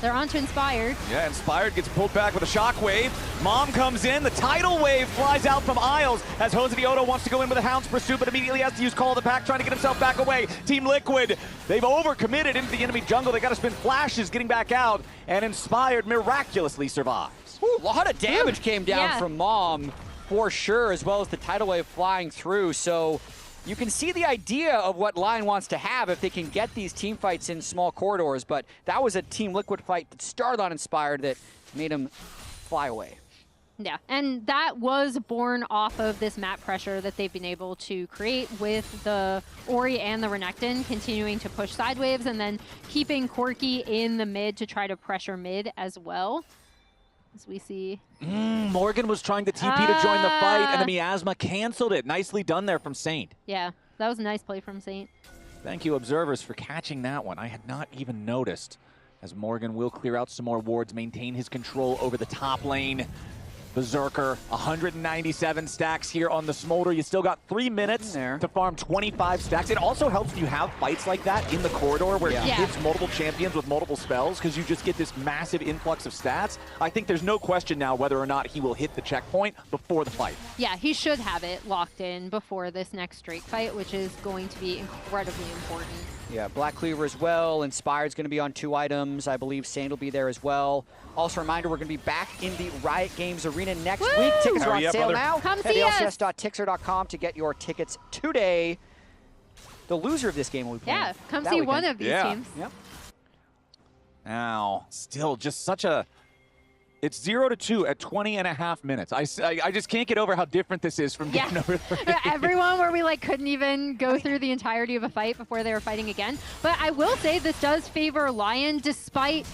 they're onto Inspired. Yeah, Inspired gets pulled back with a shockwave. Mom comes in. The tidal wave flies out from Isles as Jose Diodo wants to go in with a Hound's Pursuit, but immediately has to use Call of the Pack, trying to get himself back away. Team Liquid, they've overcommitted into the enemy jungle. They got to spin flashes getting back out, and Inspired miraculously survives. Ooh, a lot of damage came down from Mom, for sure, as well as the tidal wave flying through. So you can see the idea of what Lyon wants to have if they can get these team fights in small corridors, but that was a Team Liquid fight that started on Inspired that made him fly away. Yeah, and that was born off of this map pressure that they've been able to create with the Ori and the Renekton continuing to push side waves and then keeping Corki in the mid to try to pressure mid as well. As we see. Morgan was trying to TP to join the fight, and the Miasma canceled it. Nicely done there from Saint. Yeah, that was a nice play from Saint. Thank you, observers, for catching that one. I had not even noticed, as Morgan will clear out some more wards, maintain his control over the top lane. Berserker, 197 stacks here on the Smolder. You still got 3 minutes to farm 25 stacks. It also helps when you have fights like that in the corridor where it hits multiple champions with multiple spells, because you just get this massive influx of stats. I think there's no question now whether or not he will hit the checkpoint before the fight. Yeah, he should have it locked in before this next Drake fight, which is going to be incredibly important. Yeah, Black Cleaver as well. Inspired's going to be on 2 items. I believe Sand will be there as well. Also, a reminder, we're going to be back in the Riot Games Arena next week. Tickets are on sale now. Come Head see to us. lcs.tixer.com to get your tickets today. The loser of this game will be playing. Yeah, come that see weekend. one of these teams. Yep. Now, still just such a... It's 0-2 at 20.5 minutes. I just can't get over how different this is from game number 3. Everyone where we like couldn't even go through the entirety of a fight before they were fighting again. But I will say this does favor Lyon, despite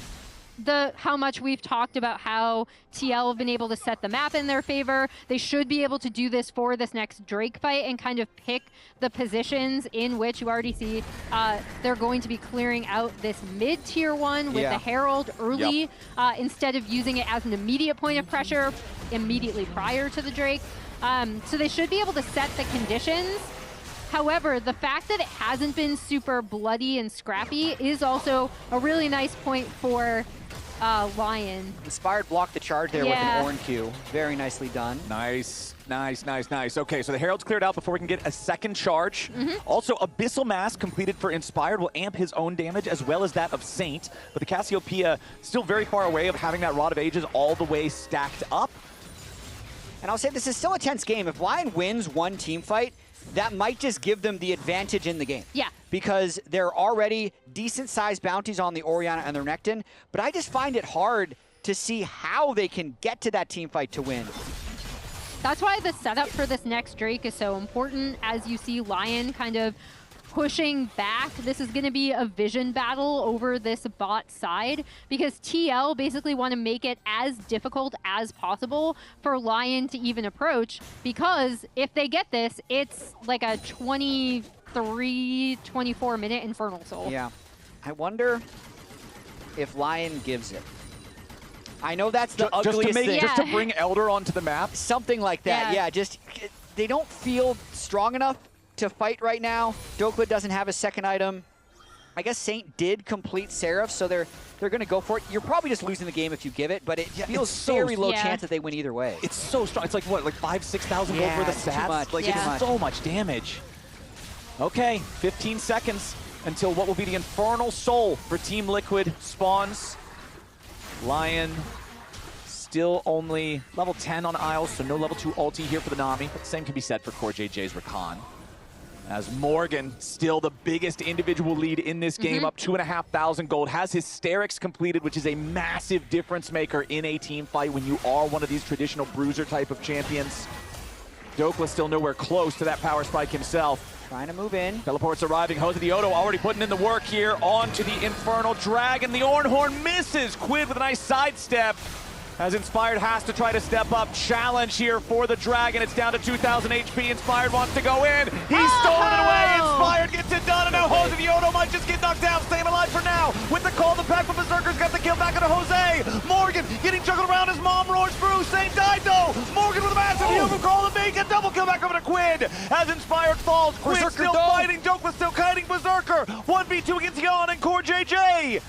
how much we've talked about how TL have been able to set the map in their favor. They should be able to do this for this next Drake fight and kind of pick the positions in which you already see they're going to be clearing out this mid-tier 1 with the Herald early instead of using it as an immediate point of pressure immediately prior to the Drake. So they should be able to set the conditions. However, the fact that it hasn't been super bloody and scrappy is also a really nice point for Lyon. Inspired blocked the charge there with an Ornn Q. Very nicely done. Nice. Okay, so the Herald's cleared out before we can get a second charge. Also, Abyssal Mask completed for Inspired will amp his own damage as well as that of Saint. But the Cassiopeia still very far away of having that Rod of Ages all the way stacked up. And I'll say this is still a tense game. If Lyon wins one team fight, that might just give them the advantage in the game. Yeah. Because there are already decent-sized bounties on the Orianna and the Renekton, but I just find it hard to see how they can get to that team fight to win. That's why the setup for this next Drake is so important. As you see Lyon kind of pushing back, this is going to be a vision battle over this bot side because TL basically want to make it as difficult as possible for Lyon to even approach, because if they get this, it's like a 23, 24 minute Infernal Soul. Yeah. I wonder if Lyon gives it. I know that's the ugliest thing. Just to bring Elder onto the map? Something like that, yeah. Just, they don't feel strong enough to fight right now. Dokla doesn't have a second item. I guess Saint did complete Seraph, so they're going to go for it. You're probably just losing the game if you give it, but it feels very low chance that they win either way. It's so strong. It's like, what, like 5,000-6,000 gold for the stats? Too much. Like, it's so much damage. Okay, 15 seconds until what will be the Infernal Soul for Team Liquid spawns. Lyon still only level 10 on Isles, so no level 2 ulti here for the Nami, but the same can be said for Core JJ's Rakan. As Morgan, still the biggest individual lead in this game, up 2,500 gold, has his Sterix completed, which is a massive difference maker in a team fight when you are one of these traditional bruiser type of champions. Dokla still nowhere close to that power spike himself. Trying to move in. Teleports arriving. Jose Diodo already putting in the work here onto the Infernal Dragon. The Ornhorn misses. Quid with a nice sidestep. As Inspired has to try to step up. Challenge here for the Dragon. It's down to 2,000 HP. Inspired wants to go in. He's stolen it away. Inspired gets it done. And now Jose Diodo might just get knocked down. Staying alive for now. With the call, the pack from Berserker's got the kill back into Jose. Morgan getting juggled around as Mom roars through. Saint died though. Morgan with a massive heal from call to make a double kill back over to Quid. As Inspired falls. Quid still fighting. Dokla still kiting Berserker. 1v2 against Jan and Core JJ.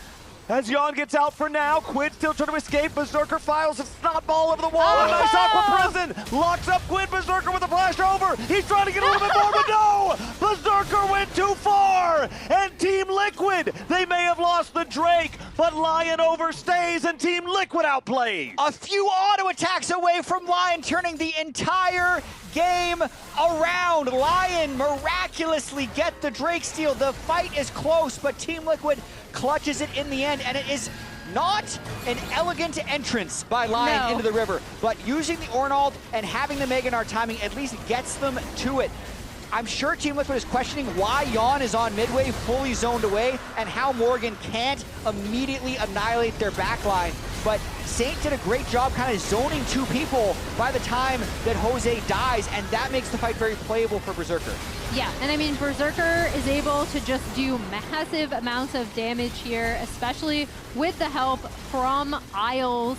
As Jan gets out for now, Quid still trying to escape. Berserker files a snot ball over the wall. A nice Aqua Prison. Locks up Quid. Berserker with a flash over. He's trying to get a little bit more, but no! Berserker went too far! And Team Liquid, they may have lost the Drake, but Lyon overstays and Team Liquid outplays. A few auto attacks away from Lyon, turning the entire game around. Lyon miraculously get the Drake steal. The fight is close, but Team Liquid clutches it in the end, and it is not an elegant entrance by Lyon into the river, but using the Ornald and having the Meganar timing at least gets them to it. I'm sure Team Liquid is questioning why Jan is on midway, fully zoned away, and how Morgan can't immediately annihilate their backline. But Saint did a great job kind of zoning two people by the time that Jose dies, and that makes the fight very playable for Berserker. Yeah, and I mean, Berserker is able to just do massive amounts of damage here, especially with the help from Isles.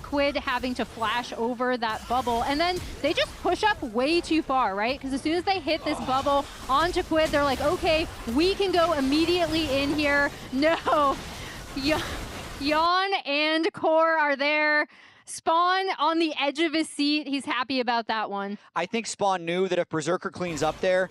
Quid having to flash over that bubble, and then they just push up way too far, right? Because as soon as they hit this bubble onto Quid, they're like, okay, we can go immediately in here. No, Jan and Core are there. Spawn on the edge of his seat. He's happy about that one. I think Spawn knew that if Berserker cleans up there,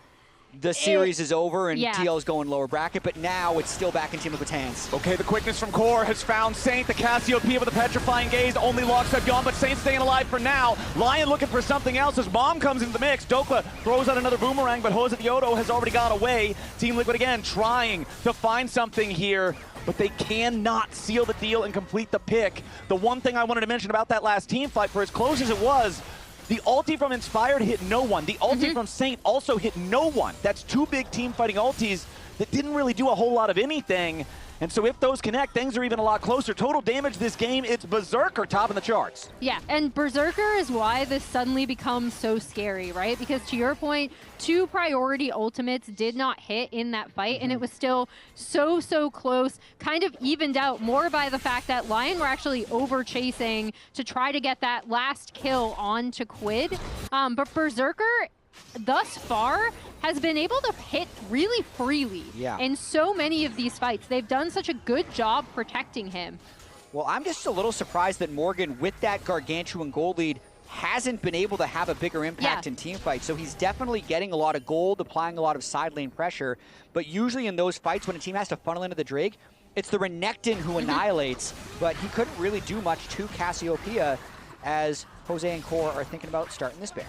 the series is over and TL's going lower bracket, but now it's still back in Team Liquid's hands. Okay, the quickness from Core has found Saint. The Cassiopeia with a petrifying gaze only locks have gone, but Saint staying alive for now. Lyon looking for something else as Mom comes into the mix. Dokla throws out another boomerang, but Jose Diodo has already got away. Team Liquid again trying to find something here, but they cannot seal the deal and complete the pick. The one thing I wanted to mention about that last team fight, for as close as it was, the ulti from Inspired hit no one. The ulti from Saint also hit no one. That's two big team fighting ultis that didn't really do a whole lot of anything. And so if those connect, things are even a lot closer. Total damage this game, it's Berserker topping the charts. Yeah, and Berserker is why this suddenly becomes so scary, right? Because to your point, 2 priority ultimates did not hit in that fight, and it was still so close, kind of evened out more by the fact that Lyon were actually over chasing to try to get that last kill onto Quid. But Berserker, thus far, has been able to hit really freely in so many of these fights. They've done such a good job protecting him. Well, I'm just a little surprised that Morgan, with that gargantuan gold lead, hasn't been able to have a bigger impact in team fights. So he's definitely getting a lot of gold, applying a lot of side lane pressure. But usually in those fights, when a team has to funnel into the Drake, it's the Renekton who annihilates. But he couldn't really do much to Cassiopeia as Jose and Core are thinking about starting this Baron.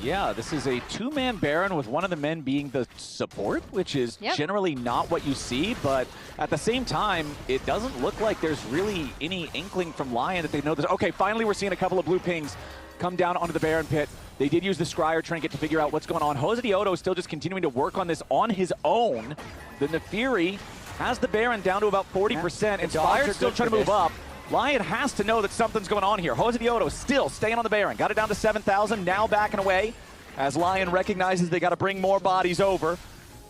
Yeah, this is a 2-man Baron with one of the men being the support, which is generally not what you see, but at the same time, it doesn't look like there's really any inkling from Lyon that they know this. Okay, finally we're seeing a couple of blue pings come down onto the Baron pit. They did use the Scryer trinket to figure out what's going on. Jose Diodo is still just continuing to work on this on his own. The Nefiri has the Baron down to about 40%. Inspired still trying to move up. Lyon has to know that something's going on here. Jose Diodo still staying on the Baron. Got it down to 7,000, now backing away as Lyon recognizes they got to bring more bodies over.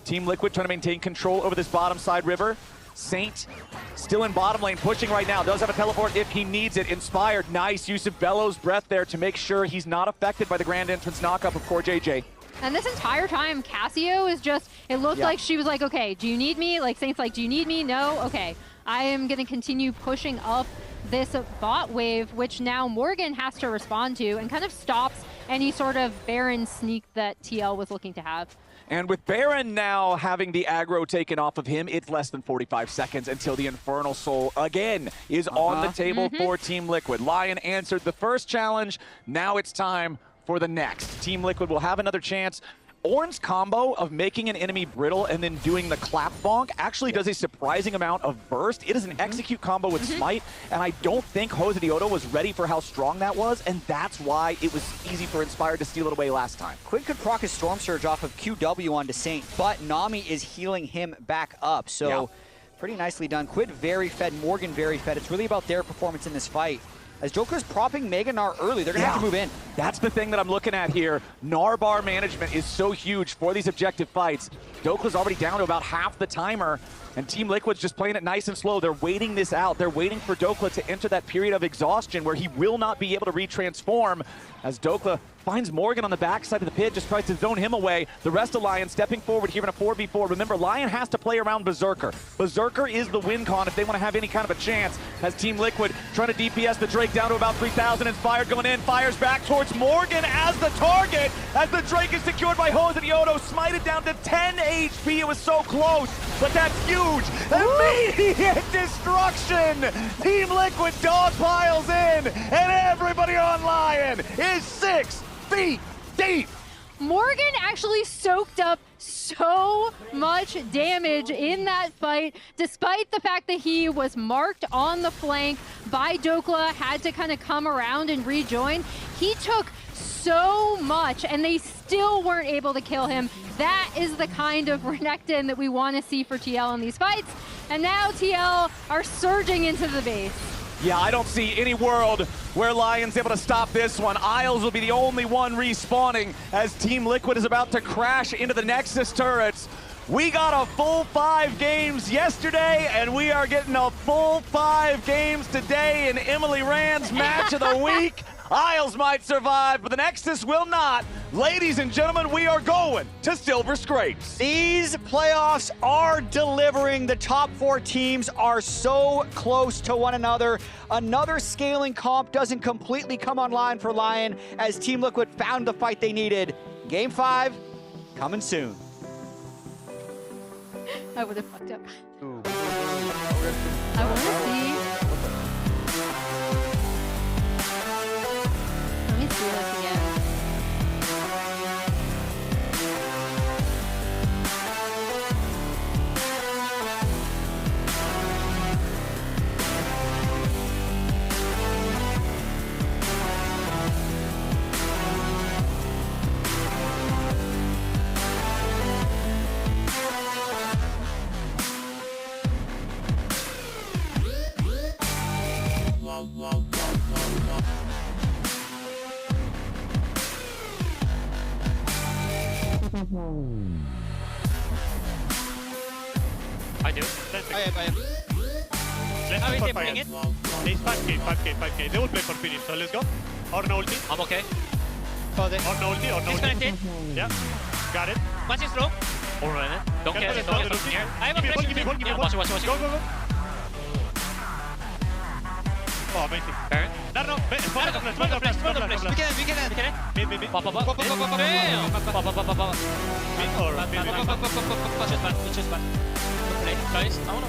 Team Liquid trying to maintain control over this bottom side river. Saint still in bottom lane, pushing right now. Does have a teleport if he needs it. Inspired, nice use of Bellows Breath there to make sure he's not affected by the Grand Entrance knockup of Core JJ. And this entire time, Cassio is just, it looked like she was like, okay, do you need me? Like, Saint's like, do you need me? No? Okay. I am going to continue pushing up this bot wave, which now Morgan has to respond to and kind of stops any sort of Baron sneak that TL was looking to have. And with Baron now having the aggro taken off of him, it's less than 45 seconds until the Infernal Soul again is on the table for Team Liquid. Lyon answered the first challenge. Now it's time for the next. Team Liquid will have another chance. Ornn's combo of making an enemy brittle and then doing the clap bonk actually does a surprising amount of burst. It is an execute combo with Smite, and I don't think Jose Diodo was ready for how strong that was, and that's why it was easy for Inspired to steal it away last time. Quid could proc his Storm Surge off of QW onto Saint, but Nami is healing him back up, so pretty nicely done. Quid very fed, Morgan very fed. It's really about their performance in this fight. As Joker's propping Mega Gnar early, they're going to have to move in. That's the thing that I'm looking at here. Gnar bar management is so huge for these objective fights. Dokla's already down to about half the timer, and Team Liquid's just playing it nice and slow. They're waiting this out. They're waiting for Dokla to enter that period of exhaustion where he will not be able to retransform, as Dokla finds Morgan on the backside of the pit, just tries to zone him away. The rest of Lyon stepping forward here in a 4v4. Remember, Lyon has to play around Berserker. Berserker is the win con if they want to have any kind of a chance, as Team Liquid trying to DPS the Drake down to about 3,000. Inspired going in, fires back towards Morgan as the target, as the Drake is secured by Jose Diodo, smited down to 10 HP. It was so close, but that's huge. Immediate destruction. Team Liquid dog piles in, and everybody on Lyon is 6 feet deep. Morgan actually soaked up so much damage in that fight, despite the fact that he was marked on the flank by Dokla, had to kind of come around and rejoin. He took so much, and they still weren't able to kill him. That is the kind of Renekton that we want to see for TL in these fights. And now TL are surging into the base. Yeah, I don't see any world where Lyon's able to stop this one. Isles will be the only one respawning as Team Liquid is about to crash into the Nexus turrets. We got a full 5 games yesterday, and we are getting a full 5 games today in Emily Rand's match of the week. Isles might survive, but the Nexus will not. Ladies and gentlemen, we are going to Silver Scrapes. These playoffs are delivering. The top 4 teams are so close to one another. Another scaling comp doesn't completely come online for Lyon as Team Liquid found the fight they needed. Game 5 coming soon. I would have fucked up. I want to see. Let me see this again. I do. I am. Let's How go is for he fire. playing it? It's 5k. They will play for finish, so let's go. Or no ulti. I'm okay. Or no ulti. Disconnected. Yeah. Got it. Watch his throw. Don't care. Don't care from here. I have a flash. Give me ball. Watch it. Go. Oh, amazing. Baron. No. Small the flash. We can end. Mid. Pop. Damn. Pop. Mid or It's just bad. Good play. Guys, I wanna...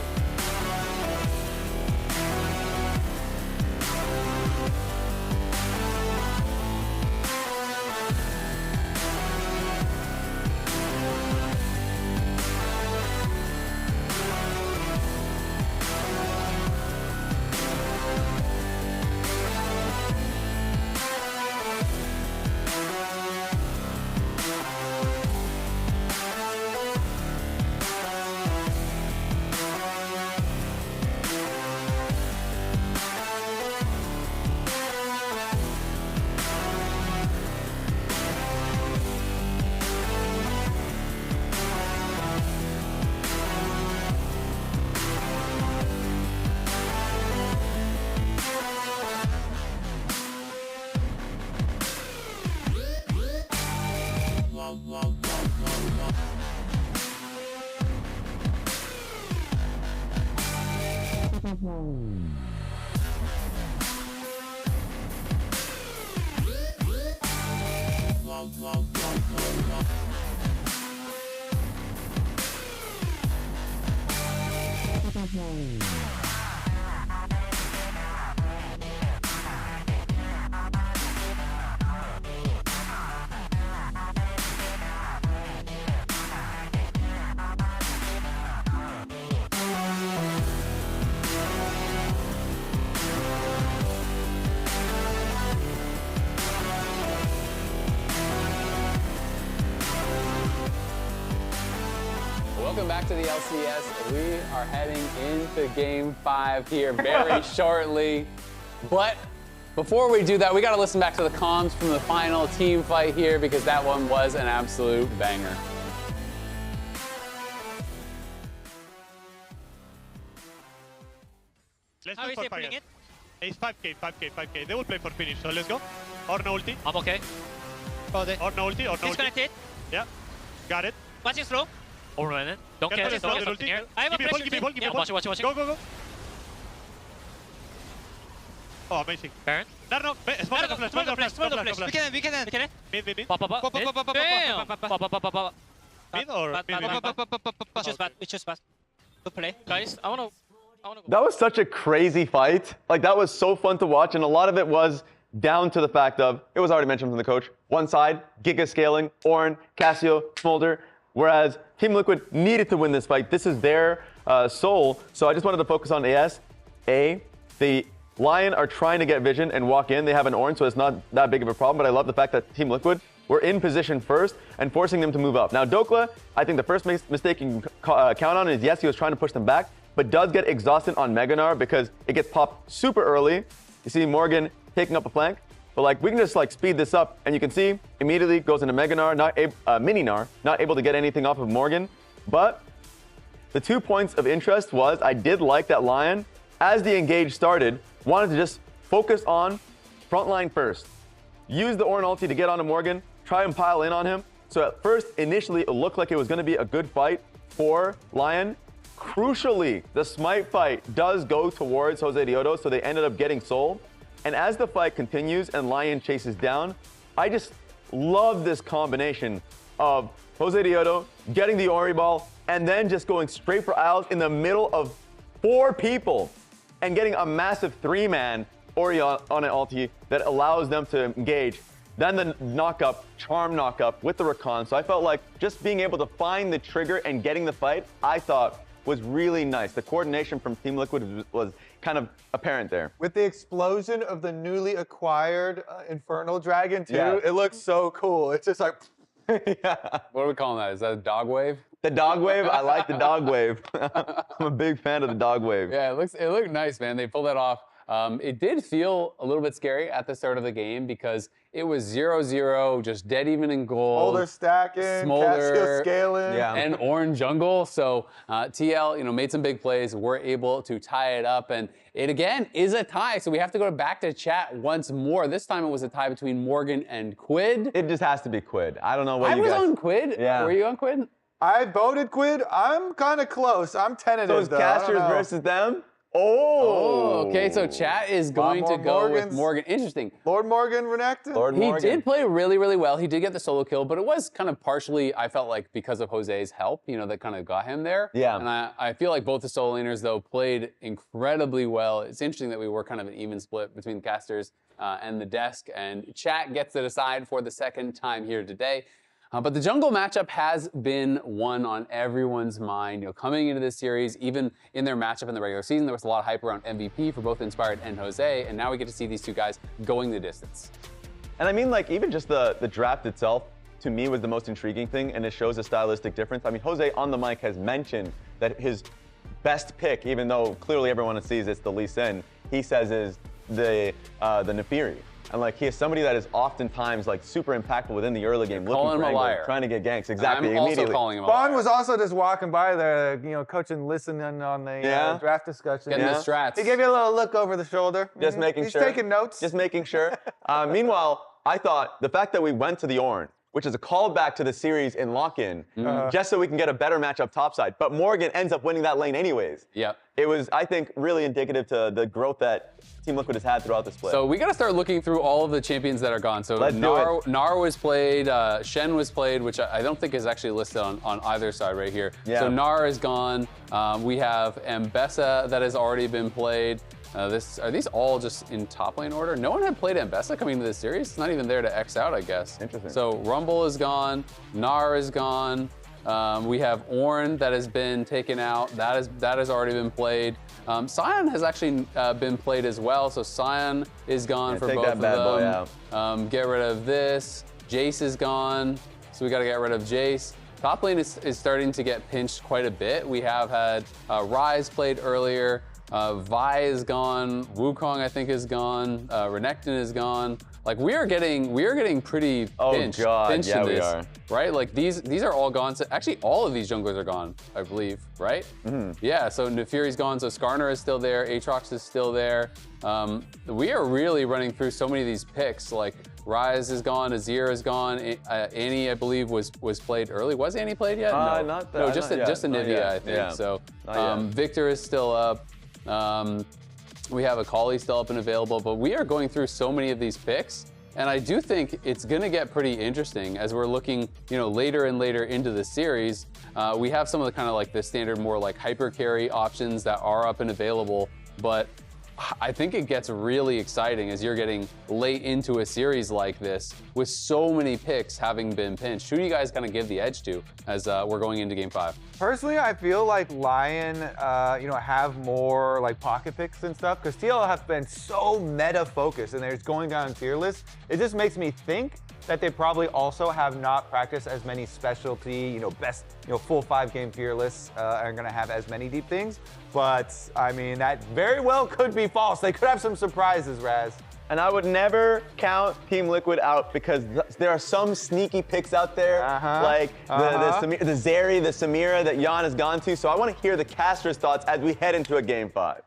Welcome back to the LCS. We are heading into Game 5 here very shortly. But before we do that, we got to listen back to the comms from the final team fight here because that one was an absolute banger. Let's How go is for he fire. playing it? It's 5k. They will play for finish, so let's go. Or no ulti. I'm okay. Or no ulti. Disconnected. Yeah. Got it. Watch his throw. Don't care. Don't care from here. I have a flash. Give me ball. Watch it. Go. Oh, amazing. Baron. No. Small the flash. We can end. Mid. Pop. Damn. Pop. Mid or mid. It's just bad. Good play. Guys, I wanna go. That was such a crazy fight. Like, that was so fun to watch, and a lot of it was down to the fact of, it was already mentioned from the coach, one side, Giga scaling, Ornn, Cassio, Smolder, whereas Team Liquid needed to win this fight. This is their soul, so I just wanted to focus on AS. The Lyon are trying to get vision and walk in. They have an Ornn, so it's not that big of a problem, but I love the fact that Team Liquid were in position first and forcing them to move up. Now, Dokla, I think the first mistake you can count on is, yes, he was trying to push them back, but does get exhausted on Meganar because it gets popped super early. You see Morgan taking up a flank, but like we can just like speed this up, and you can see immediately goes into Meganar, Mininar, not able to get anything off of Morgan. But the 2 points of interest was I did like that Lyon, as the engage started, wanted to just focus on frontline first. Use the Ornn ulti to get onto Morgan, try and pile in on him. So at first, initially, it looked like it was going to be a good fight for Lyon. Crucially, the smite fight does go towards Jose Diodo, so they ended up getting soul. And as the fight continues and Lyon chases down, I just love this combination of Jose Diodo getting the Ori ball, and then just going straight for Isles in the middle of 4 people and getting a massive 3-man Orion on an ulti that allows them to engage. Then the knock-up, charm knock-up with the Rakan. So I felt like just being able to find the trigger and getting the fight, I thought was really nice. The coordination from Team Liquid was kind of apparent there. With the explosion of the newly acquired Infernal Dragon too, it looks so cool. It's just like, yeah. What are we calling that? Is that a dog wave? The dog wave? I like the dog wave. I'm a big fan of the dog wave. Yeah, it looked nice, man. They pulled that off. It did feel a little bit scary at the start of the game because it was 0-0, just dead even in gold. Smolder stacking, Smolder, scaling. And Orange jungle. So TL, made some big plays. We're able to tie it up. And it, again, is a tie. So we have to go back to chat once more. This time it was a tie between Morgan and Quid. It just has to be Quid. I don't know what I was on Quid. Yeah. Were you on Quid? I voted Quid. I'm kind of close. I'm tentative, So it's casters versus them? Oh. Okay, so chat is going to go with Morgan. Interesting. Lord Morgan Renekton. He did play really, really well. He did get the solo kill, but it was kind of partially, I felt like, because of Jose's help, that kind of got him there. Yeah. And I feel like both the solo laners, though, played incredibly well. It's interesting that we were kind of an even split between the casters and the desk, and chat gets to decide for the second time here today. But the jungle matchup has been one on everyone's mind. Coming into this series, even in their matchup in the regular season, there was a lot of hype around MVP for both Inspired and Jose, and now we get to see these two guys going the distance. And I mean, like, even just the draft itself, to me, was the most intriguing thing, and it shows a stylistic difference. I mean, Jose on the mic has mentioned that his best pick, even though clearly everyone sees it's the Lee Sin, he says is the Nefiri. And like, he is somebody that is oftentimes like super impactful within the early game, looking for angles, trying to get ganks. Exactly. I'm also calling him a Spawn liar. was also just walking by there, coaching, listening on the draft discussion. Getting the strats. He gave you a little look over the shoulder. Just making sure. He's taking notes. Just making sure. Meanwhile, I thought the fact that we went to the Ornn, which is a callback to the series in lock-in, just so we can get a better matchup topside. But Morgan ends up winning that lane anyways. Yep. It was, I think, really indicative to the growth that Team Liquid has had throughout this split. So we got to start looking through all of the champions that are gone. So Gnar was played, Shen was played, which I don't think is actually listed on either side right here. Yeah. So Gnar is gone. We have Ambessa that has already been played. Are these all just in top lane order? No one had played Ambessa coming into this series. It's not even there to X out, I guess. Interesting. So Rumble is gone. Gnar is gone. We have Ornn that has been taken out. That has already been played. Sion has actually been played as well. So Sion is gone for take both that bad boy of them. Get rid of this. Jace is gone. So we got to get rid of Jace. Top lane is starting to get pinched quite a bit. We have had Ryze played earlier. Vi is gone. Wukong, I think, is gone. Renekton is gone. Like, we are getting pretty pinched. Oh God, pinched yeah, in this, we are. right? Like, these are all gone. So actually, all of these junglers are gone, I believe, right? Yeah. So Nefiri's gone. So Skarner is still there. Aatrox is still there. We are really running through so many of these picks. Like, Ryze is gone. Azir is gone. Annie, I believe, was played early. Was Annie played yet? No, not that, no, just not yet. Anivia, Not I yet. think. Yeah. So Not yet. Victor is still up. We have Akali still up and available, but we are going through so many of these picks, and I do think it's going to get pretty interesting as we're looking, later and later into the series. We have some of the kind of like the standard, more like hyper carry options that are up and available, but I think it gets really exciting as you're getting late into a series like this with so many picks having been pinched. Who do you guys kind of give the edge to as we're going into Game 5? Personally, I feel like Lyon, have more like pocket picks and stuff because TL have been so meta focused and they're just going down tier lists. It just makes me think that they probably also have not practiced as many specialty, full 5-game tier lists are going to have as many deep things. But I mean, that very well could be false. They could have some surprises, Raz. And I would never count Team Liquid out because there are some sneaky picks out there, like the Zeri, the Samira that Jan has gone to. So I want to hear the casters' thoughts as we head into a Game 5.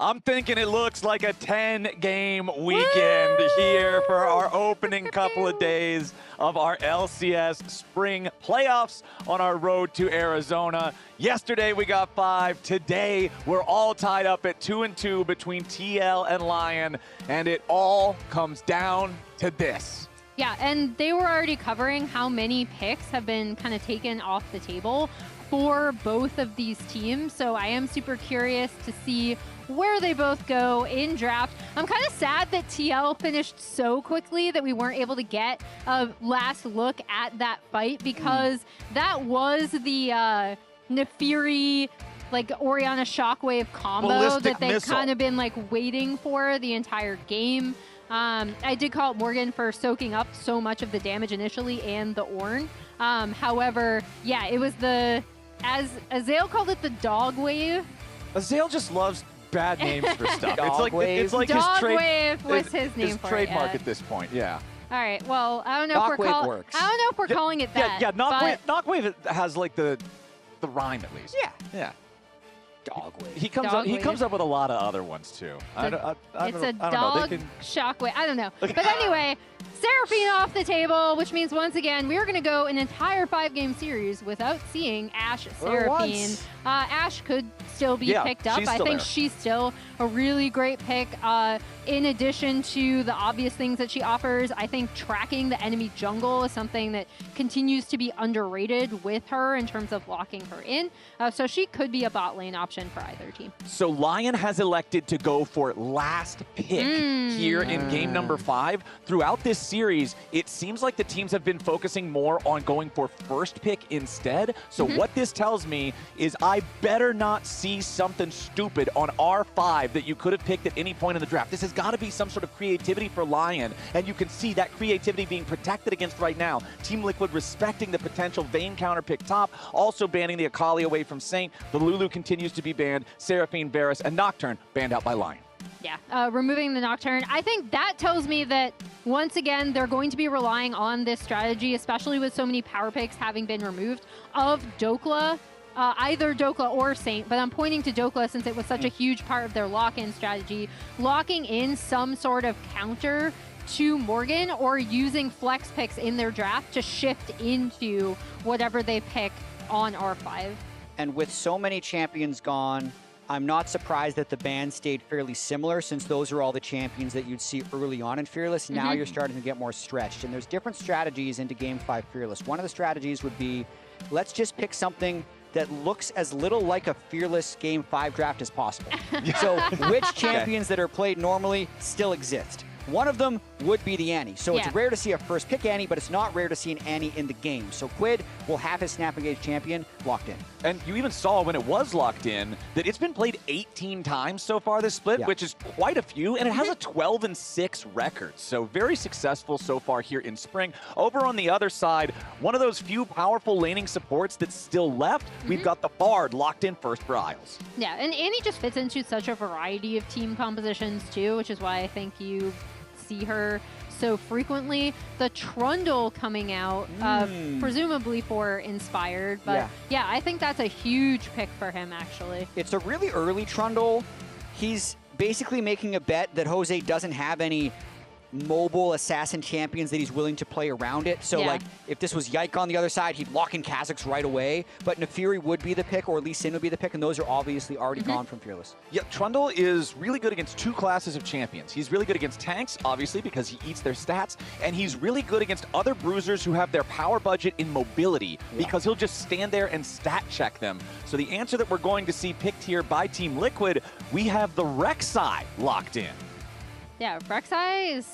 I'm thinking it looks like a 10-game weekend here for our opening couple of days of our LCS Spring Playoffs on our road to Arizona. Yesterday we got 5. Today we're all tied up at 2-2 between TL and Lyon, and it all comes down to this. Yeah, and they were already covering how many picks have been kind of taken off the table for both of these teams. So I am super curious to see where they both go in draft. I'm kind of sad that TL finished so quickly that we weren't able to get a last look at that fight, because that was the Nefiri, like Orianna Shockwave combo Ballistic that they've missile. kind of been like waiting for the entire game. I did call it Morgan for soaking up so much of the damage initially and the Ornn. However, yeah, it was as Azale called it, the dog wave. Azale just loves bad names for stuff. Dog wave. It's like Dog his wave was his name for trademark it. at this point. Yeah. All right. Well, I don't know Dog if we're wave works. I don't know if we're calling it that. Yeah. but Knockwave has like the rhyme at least. Yeah. Yeah. Dog wave. He comes Dog up. He wave. comes up with a lot of other ones too. I don't It's a know. dog They can- shockwave. I don't know. But anyway, Seraphine off the table, which means once again we're going to go an entire 5-game series without seeing Ashe Seraphine. Ashe could still be picked up. she's I still think there. she's still a really great pick. In addition to the obvious things that she offers, I think tracking the enemy jungle is something that continues to be underrated with her in terms of locking her in. So she could be a bot lane option for either team. So Lyon has elected to go for last pick here in game number 5. Throughout this series, it seems like the teams have been focusing more on going for first pick instead. So what this tells me is I better not see something stupid on R5 that you could have picked at any point in the draft. This has got to be some sort of creativity for Lyon, and you can see that creativity being protected against right now. Team Liquid respecting the potential Vayne counter pick top, also banning the Akali away from Saint. The Lulu continues to be banned. Seraphine, Varus, and Nocturne banned out by Lyon. Yeah, removing the Nocturne. I think that tells me that, once again, they're going to be relying on this strategy, especially with so many power picks having been removed, of Dokla, either Dokla or Saint, but I'm pointing to Dokla since it was such a huge part of their lock-in strategy, locking in some sort of counter to Morgan or using flex picks in their draft to shift into whatever they pick on R5. And with so many champions gone, I'm not surprised that the ban stayed fairly similar, since those are all the champions that you'd see early on in Fearless. Now you're starting to get more stretched, and there's different strategies into Game 5 Fearless. One of the strategies would be, let's just pick something that looks as little like a Fearless Game 5 draft as possible. So which champions that are played normally still exist? One of them would be the Annie. So it's rare to see a first pick Annie, but it's not rare to see an Annie in the game. So Quid will have his Snap Engage champion locked in. And you even saw when it was locked in that it's been played 18 times so far this split, which is quite a few, and it has a 12-6 record. So very successful so far here in Spring. Over on the other side, one of those few powerful laning supports that's still left, we've got the Bard locked in first for Isles. Yeah, and Annie just fits into such a variety of team compositions too, which is why I think you see her so frequently. The Trundle coming out, presumably for Inspired, but yeah, I think that's a huge pick for him, actually. It's a really early Trundle. He's basically making a bet that Jose doesn't have any mobile assassin champions that he's willing to play around it. So like if this was Yike on the other side, he'd lock in Kha'Zix right away, but Nefiri would be the pick, or Lee Sin would be the pick, and those are obviously already gone from Fearless. Yeah, Trundle is really good against two classes of champions. He's really good against tanks, obviously, because he eats their stats, and he's really good against other bruisers who have their power budget in mobility, because he'll just stand there and stat check them. So the answer that we're going to see picked here by Team Liquid, we have the Rek'Sai locked in. Yeah, Rek'Sai is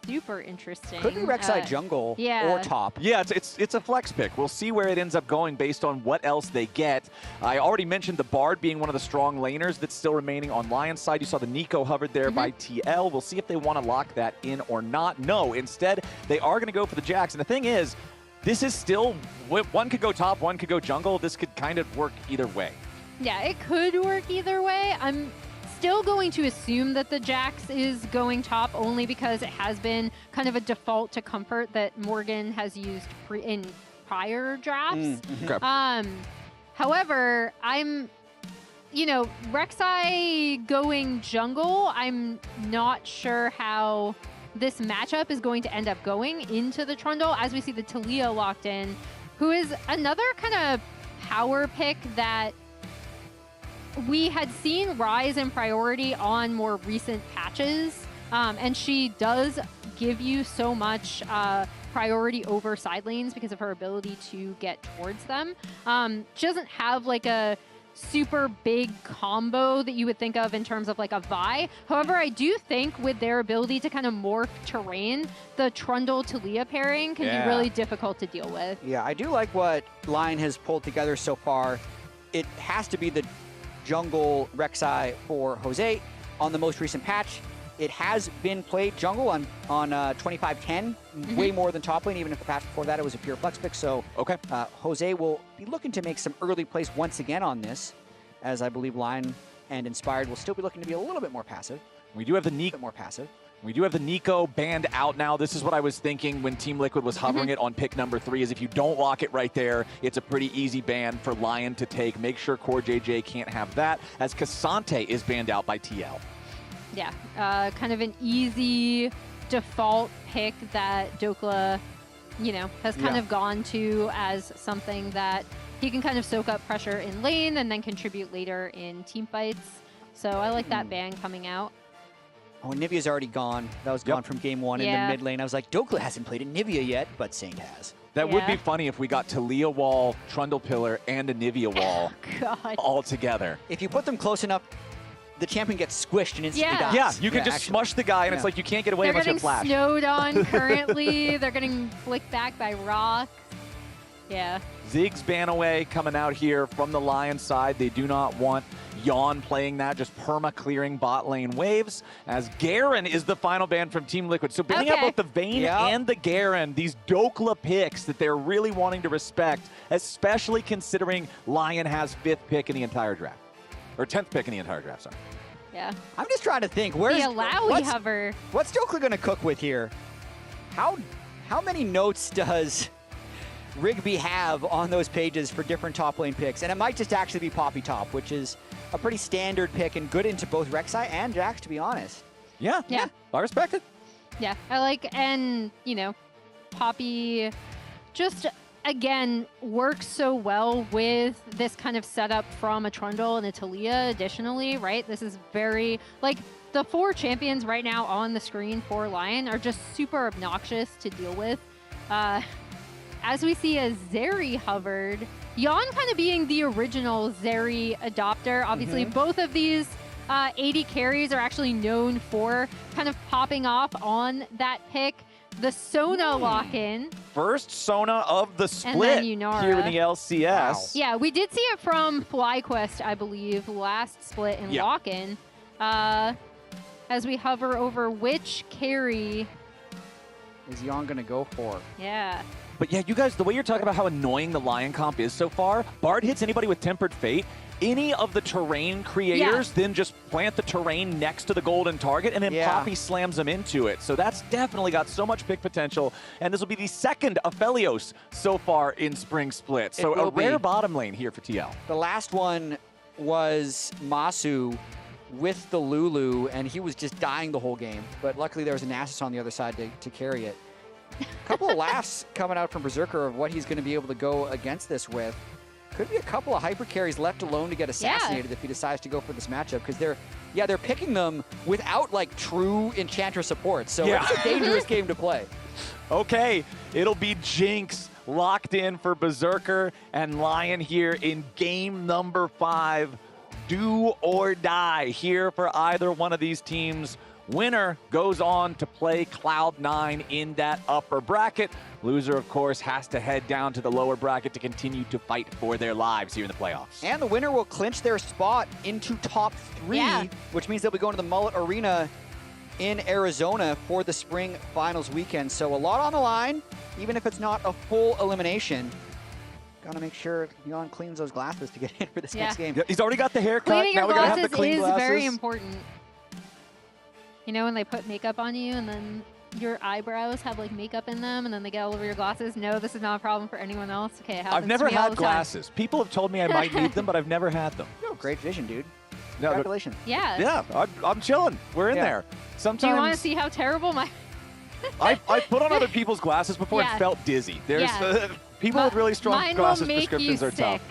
super interesting. Could be Rek'Sai jungle or top. Yeah, it's a flex pick. We'll see where it ends up going based on what else they get. I already mentioned the Bard being one of the strong laners that's still remaining on Lion's side. You saw the Nico hovered there by TL. We'll see if they want to lock that in or not. No, instead, they are going to go for the Jax. And the thing is, this is still, one could go top, one could go jungle. This could kind of work either way. Yeah, it could work either way. I'm still going to assume that the Jax is going top, only because it has been kind of a default to comfort that Morgan has used in prior drafts. However, Rek'Sai going jungle, I'm not sure how this matchup is going to end up going into the Trundle, as we see the TLAW locked in, who is another kind of power pick that we had seen rise in priority on more recent patches, and she does give you so much priority over side lanes because of her ability to get towards them. She doesn't have like a super big combo that you would think of in terms of like a Vi. However, I do think with their ability to kind of morph terrain, the Trundle to Leah pairing can be really difficult to deal with. Yeah, I do like what Lyon has pulled together so far. It has to be the jungle Rek'Sai for Jose on the most recent patch. It has been played jungle on 2510, way more than top lane, even if the patch before that it was a pure flex pick. So Jose will be looking to make some early plays once again on this, as I believe Lyon and Inspired will still be looking to be a little bit more passive. We do have the We do have the Nico banned out now. This is what I was thinking when Team Liquid was hovering it on pick number 3, is if you don't lock it right there, it's a pretty easy ban for Lyon to take. Make sure Core JJ can't have that, as Cassante is banned out by TL. Yeah, kind of an easy default pick that Dokla, you know, has kind of gone to as something that he can kind of soak up pressure in lane and then contribute later in team fights. So I like that ban coming out. Oh, Nivea's already gone. That was gone from game 1 in the mid lane. I was like, Dokla hasn't played a Nivea yet, but Saint has. That would be funny if we got Talia wall, Trundle pillar, and a Nivea wall all together. If you put them close enough, the champion gets squished and instantly dies. Yeah, you can just smush the guy, and it's like you can't get away unless you flash. They're getting snowed on currently. They're getting flicked back by rocks. Yeah. Ziggs ban away coming out here from the Lion side. They do not want Yawn playing that, just perma-clearing bot lane waves, as Garen is the final ban from Team Liquid. So banning out both the Vayne and the Garen, these Dokla picks that they're really wanting to respect, especially considering Lion has 5th pick in the entire draft. Or 10th pick in the entire draft, sorry. Yeah. I'm just trying to think. Where's the Alawi hover? What's Dokla going to cook with here? How many notes does Rigby have on those pages for different top lane picks? And it might just actually be Poppy top, which is a pretty standard pick and good into both Rek'Sai and Jax, to be honest. Yeah. I respect it. Yeah, I like, and, you know, Poppy just, again, works so well with this kind of setup from a Trundle and a Talia additionally, right? This is very, like, the 4 champions right now on the screen for Lyon are just super obnoxious to deal with. As we see a Zeri hovered, Yawn kind of being the original Zeri adopter. Obviously, both of these AD carries are actually known for kind of popping off on that pick. The Sona lock-in. First Sona of the split here in the LCS. Wow. Yeah, we did see it from FlyQuest, I believe, last split in lock-in. As we hover over which carry is Yawn going to go for? Yeah. But yeah, you guys, the way you're talking about how annoying the Lion comp is so far, Bard hits anybody with Tempered Fate, any of the terrain creators then just plant the terrain next to the golden target, and then Poppy slams them into it. So that's definitely got so much pick potential, and this will be the second Aphelios so far in Spring Split. So a rare bottom lane here for TL. The last one was Masu with the Lulu, and he was just dying the whole game. But luckily there was an Nasus on the other side to carry it. A couple of laughs coming out from Berserker of what he's going to be able to go against this with. Could be a couple of hyper carries left alone to get assassinated if he decides to go for this matchup, because they're picking them without like true Enchantress support. So it's a dangerous game to play. Okay, it'll be Jinx locked in for Berserker and Lyon here in game number 5. Do or die here for either one of these teams. Winner goes on to play Cloud9 in that upper bracket. Loser, of course, has to head down to the lower bracket to continue to fight for their lives here in the playoffs. And the winner will clinch their spot into top 3, which means they'll be going to the Mullet Arena in Arizona for the Spring Finals weekend. So a lot on the line, even if it's not a full elimination. Gotta make sure Yawn cleans those glasses to get in for this next game. Yeah, he's already got the haircut. Cleaning now your we gotta have the glasses clean is glasses. very important. You know when they put makeup on you and then your eyebrows have like makeup in them and then they get all over your glasses? No, this is not a problem for anyone else. Okay, I've never had glasses. People have told me I might need them, but I've never had them. No, great vision, dude. No, Congratulations. Yeah. Yeah, I'm chilling. We're in there. Sometimes. Do you want to see how terrible my... I put on other people's glasses before and felt dizzy. There's people with really strong glasses prescriptions are tough.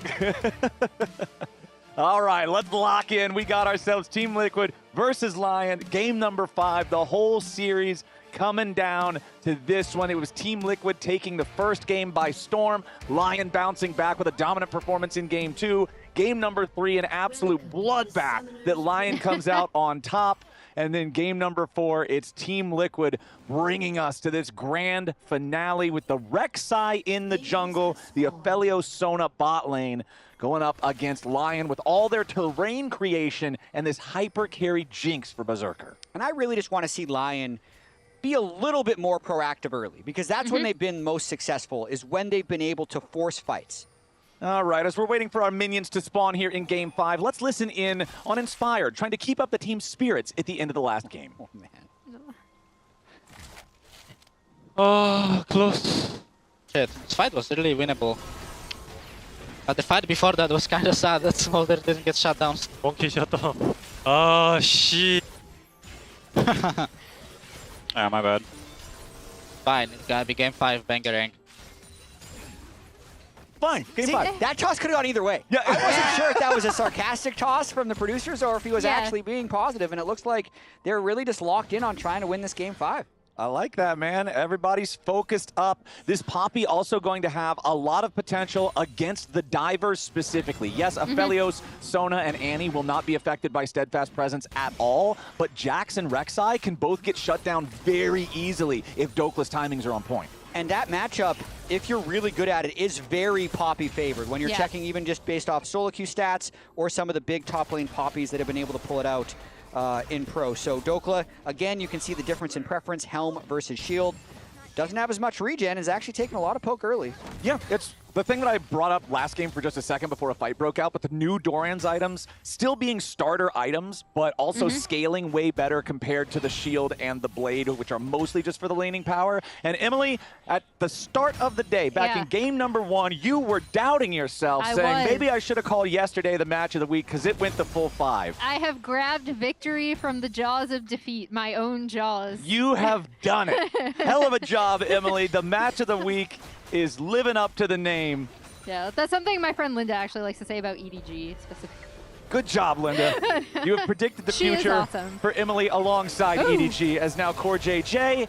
All right, let's lock in. We got ourselves Team Liquid versus Lyon. Game number 5, the whole series coming down to this one. It was Team Liquid taking the first game by storm. Lyon bouncing back with a dominant performance in game 2. Game number 3, an absolute bloodbath that Lyon comes out on top. And then game number 4, it's Team Liquid bringing us to this grand finale with the Rek'Sai in the jungle, the Aphelios Sona bot lane, going up against Lyon with all their terrain creation and this hyper carry Jinx for Berserker. And I really just want to see Lyon be a little bit more proactive early, because that's when they've been most successful, is when they've been able to force fights. All right, as we're waiting for our minions to spawn here in Game 5, let's listen in on Inspired, trying to keep up the team's spirits at the end of the last game. Oh, man. Oh, close. Shit, this fight was really winnable. But the fight before that was kind of sad that Smolder didn't get shut down. Monkey shut down. Oh, shit. Ah, my bad. Fine, it's gotta be Game 5, Bangarang. Fine, Game 5. That toss could have gone either way. Yeah. I wasn't sure if that was a sarcastic toss from the producers or if he was actually being positive, and it looks like they're really just locked in on trying to win this Game 5. I like that, man. Everybody's focused up. This Poppy also going to have a lot of potential against the divers specifically. Yes, Aphelios, Sona, and Annie will not be affected by Steadfast Presence at all, but Jax and Rek'Sai can both get shut down very easily if Dokla's timings are on point. And that matchup, if you're really good at it, is very Poppy favored. When you're checking even just based off solo queue stats or some of the big top lane Poppies that have been able to pull it out in pro. So Dokla, again, you can see the difference in preference, Helm versus Shield. Doesn't have as much regen, is actually taking a lot of poke early. Yeah, it's the thing that I brought up last game for just a second before a fight broke out, but the new Doran's items still being starter items, but also scaling way better compared to the Shield and the Blade, which are mostly just for the laning power. And Emily, at the start of the day, back in game number 1, you were doubting yourself, saying maybe I should have called yesterday the match of the week because it went the full 5. I have grabbed victory from the jaws of defeat, my own jaws. You have done it. Hell of a job, Emily. The match of the week is living up to the name. Yeah, that's something my friend Linda actually likes to say about EDG specifically. Good job, Linda. You have predicted the future for Emily alongside EDG, as now Core JJ.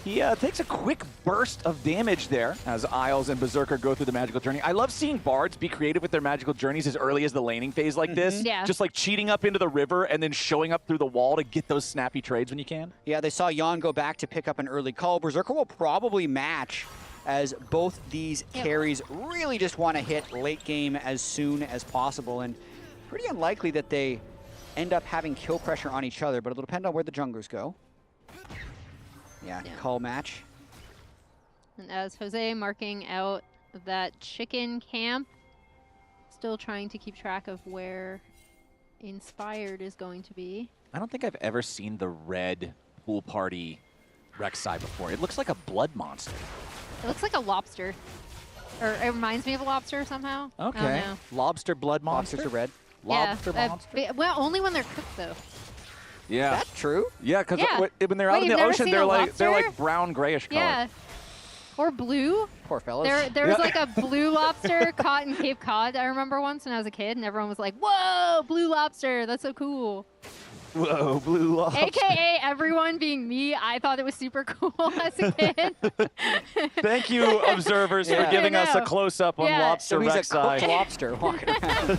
He takes a quick burst of damage there as Isles and Berserker go through the magical journey. I love seeing Bards be creative with their magical journeys as early as the laning phase like this. Yeah. Just like cheating up into the river and then showing up through the wall to get those snappy trades when you can. Yeah, they saw Jan go back to pick up an early call. Berserker will probably match, as both these carries really just want to hit late game as soon as possible, and pretty unlikely that they end up having kill pressure on each other, but it'll depend on where the junglers go. Yeah, call match. And as Jose marking out that chicken camp, still trying to keep track of where Inspired is going to be. I don't think I've ever seen the red pool party Rek'Sai before. It looks like a blood monster. It looks like a lobster. Or it reminds me of a lobster somehow. Okay. I don't know. Lobster blood monster? Lobsters are red. Lobster monster? Well, only when they're cooked, though. Yeah. That's true? Yeah, because when they're out in the ocean, they're like brown grayish color. Yeah. Or blue. Poor fellas. There was like a blue lobster caught in Cape Cod, I remember once when I was a kid, and everyone was like, whoa, blue lobster, that's so cool. Whoa, blue lobster. AKA everyone being me, I thought it was super cool as a kid. Thank you, observers, for giving us a close-up on Lobster Rek'Sai. He's a cooked lobster walking around.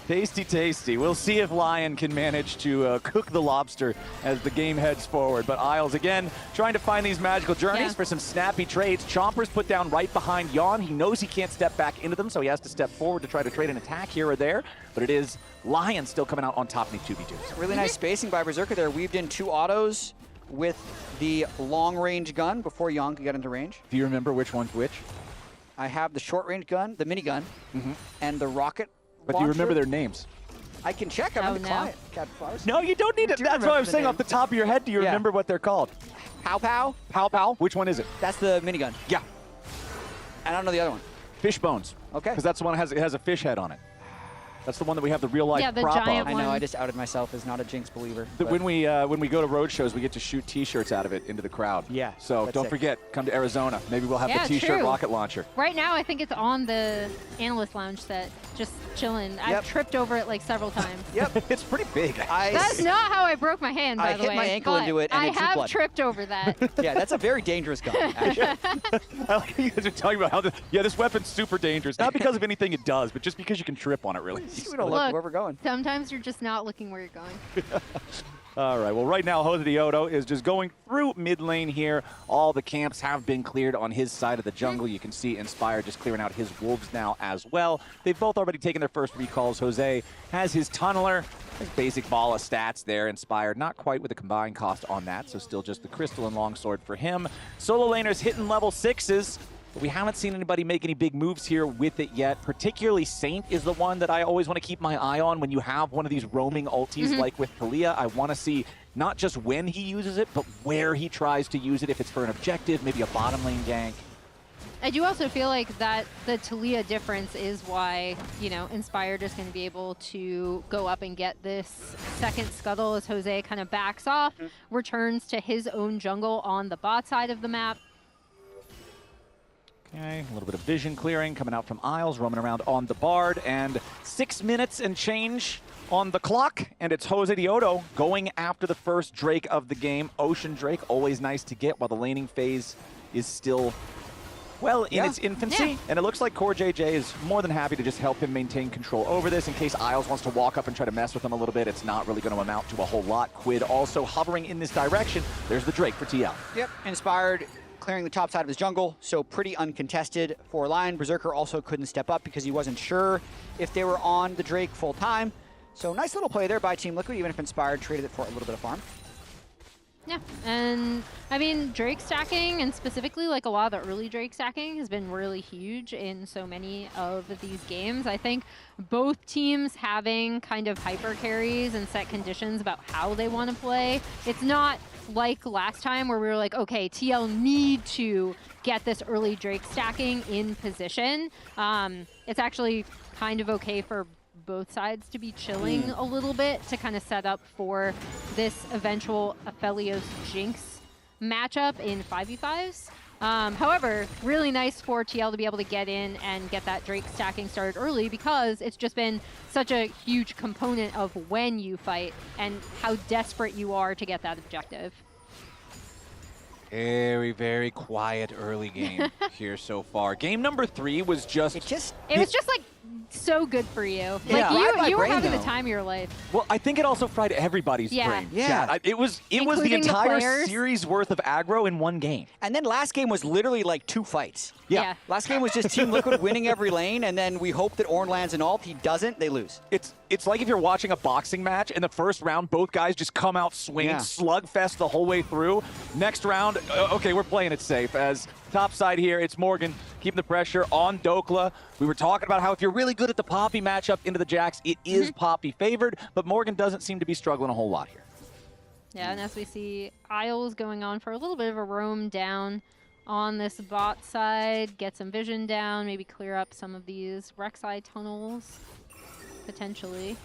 Tasty, tasty. We'll see if Lyon can manage to cook the lobster as the game heads forward. But Isles, again, trying to find these magical journeys for some snappy trades. Chompers put down right behind Jan. He knows he can't step back into them, so he has to step forward to try to trade an attack here or there. But it is Lyon still coming out on top in these 2v2s. Really nice spacing by Berserker there. Weaved in 2 autos with the long-range gun before Jan could get into range. Do you remember which one's which? I have the short-range gun, the minigun, and the rocket But do you remember their names? I can check. I'm in the client. Captain Flowers. No, you don't need it. That's what I'm saying. Off the top of your head, do you remember what they're called? Pow Pow? Pow Pow? Which one is it? That's the minigun. Yeah. I don't know the other one. Fish bones. Okay. Because that's the one that has a fish head on it. That's the one that we have the real life prop giant of. one. I know, I just outed myself as not a Jinx believer. When we go to road shows, we get to shoot T-shirts out of it into the crowd. Yeah. So that's don't sick. forget, come to Arizona. Maybe we'll have the T-shirt true. rocket launcher. Right now, I think it's on the analyst lounge set, just chilling. I've tripped over it like several times. It's pretty big. That's not how I broke my hand, by the way. I hit my ankle but into it, and I it drew have blood. tripped over that. Yeah, that's a very dangerous gun, actually. I like how you guys are talking about how this weapon's super dangerous. Not because of anything it does, but just because you can trip on it, really. We don't look where we're going. Sometimes you're just not looking where you're going. All right, well, right now, Jose Diodo is just going through mid lane here. All the camps have been cleared on his side of the jungle. You can see Inspire just clearing out his wolves now as well. They've both already taken their first recalls. Jose has his tunneler, his basic ball of stats there. Inspired, not quite with a combined cost on that, so still just the crystal and longsword for him. Solo laners hitting level 6s. But we haven't seen anybody make any big moves here with it yet. Particularly Saint is the one that I always want to keep my eye on when you have one of these roaming ultis like with TLAW. I want to see not just when he uses it, but where he tries to use it. If it's for an objective, maybe a bottom lane gank. I do also feel like that the TLAW difference is why, Inspired is going to be able to go up and get this second scuttle as Jose kind of backs off, returns to his own jungle on the bot side of the map. Okay, a little bit of vision clearing coming out from Isles, roaming around on the Bard, and 6 minutes and change on the clock, and it's Jose Diodo going after the first Drake of the game. Ocean Drake, always nice to get while the laning phase is still, well, in its infancy. And it looks like Core JJ is more than happy to just help him maintain control over this in case Isles wants to walk up and try to mess with him a little bit. It's not really going to amount to a whole lot. Quid also hovering in this direction. There's the Drake for TL. Yep, Inspired clearing the top side of his jungle, so pretty uncontested for Lyon. Berserker also couldn't step up because he wasn't sure if they were on the Drake full time. So nice little play there by Team Liquid, even if Inspired traded it for a little bit of farm. Yeah, and I mean, Drake stacking, and specifically like a lot of the early Drake stacking, has been really huge in so many of these games. I think both teams having kind of hyper carries and set conditions about how they want to play. It's not like last time where we were like, okay, TL need to get this early Drake stacking in position. It's actually kind of okay for both sides to be chilling a little bit to kind of set up for this eventual Aphelios Jinx matchup in 5v5s. However, really nice for TL to be able to get in and get that Drake stacking started early because it's just been such a huge component of when you fight and how desperate you are to get that objective. Very, very quiet early game here so far. Game number 3 was just... It was just like so good for you. Yeah. Like you were having the time of your life. Well, I think it also fried everybody's brain. Yeah. It was the Including entire players. series worth of aggro in one game. And then last game was literally like 2 fights. Yeah. Last game was just Team Liquid winning every lane, and then we hope that Ornn lands an ult. He doesn't, they lose. It's like if you're watching a boxing match, in the first round, both guys just come out swinging, slugfest the whole way through. Next round, okay, we're playing it safe. As top side here, it's Morgan keeping the pressure on Dokla. We were talking about how if you're really good at the Poppy matchup into the Jax, it is Poppy favored, but Morgan doesn't seem to be struggling a whole lot here. Yeah, and as we see Isles going on for a little bit of a roam down on this bot side, get some vision down, maybe clear up some of these Rek'Sai tunnels, potentially.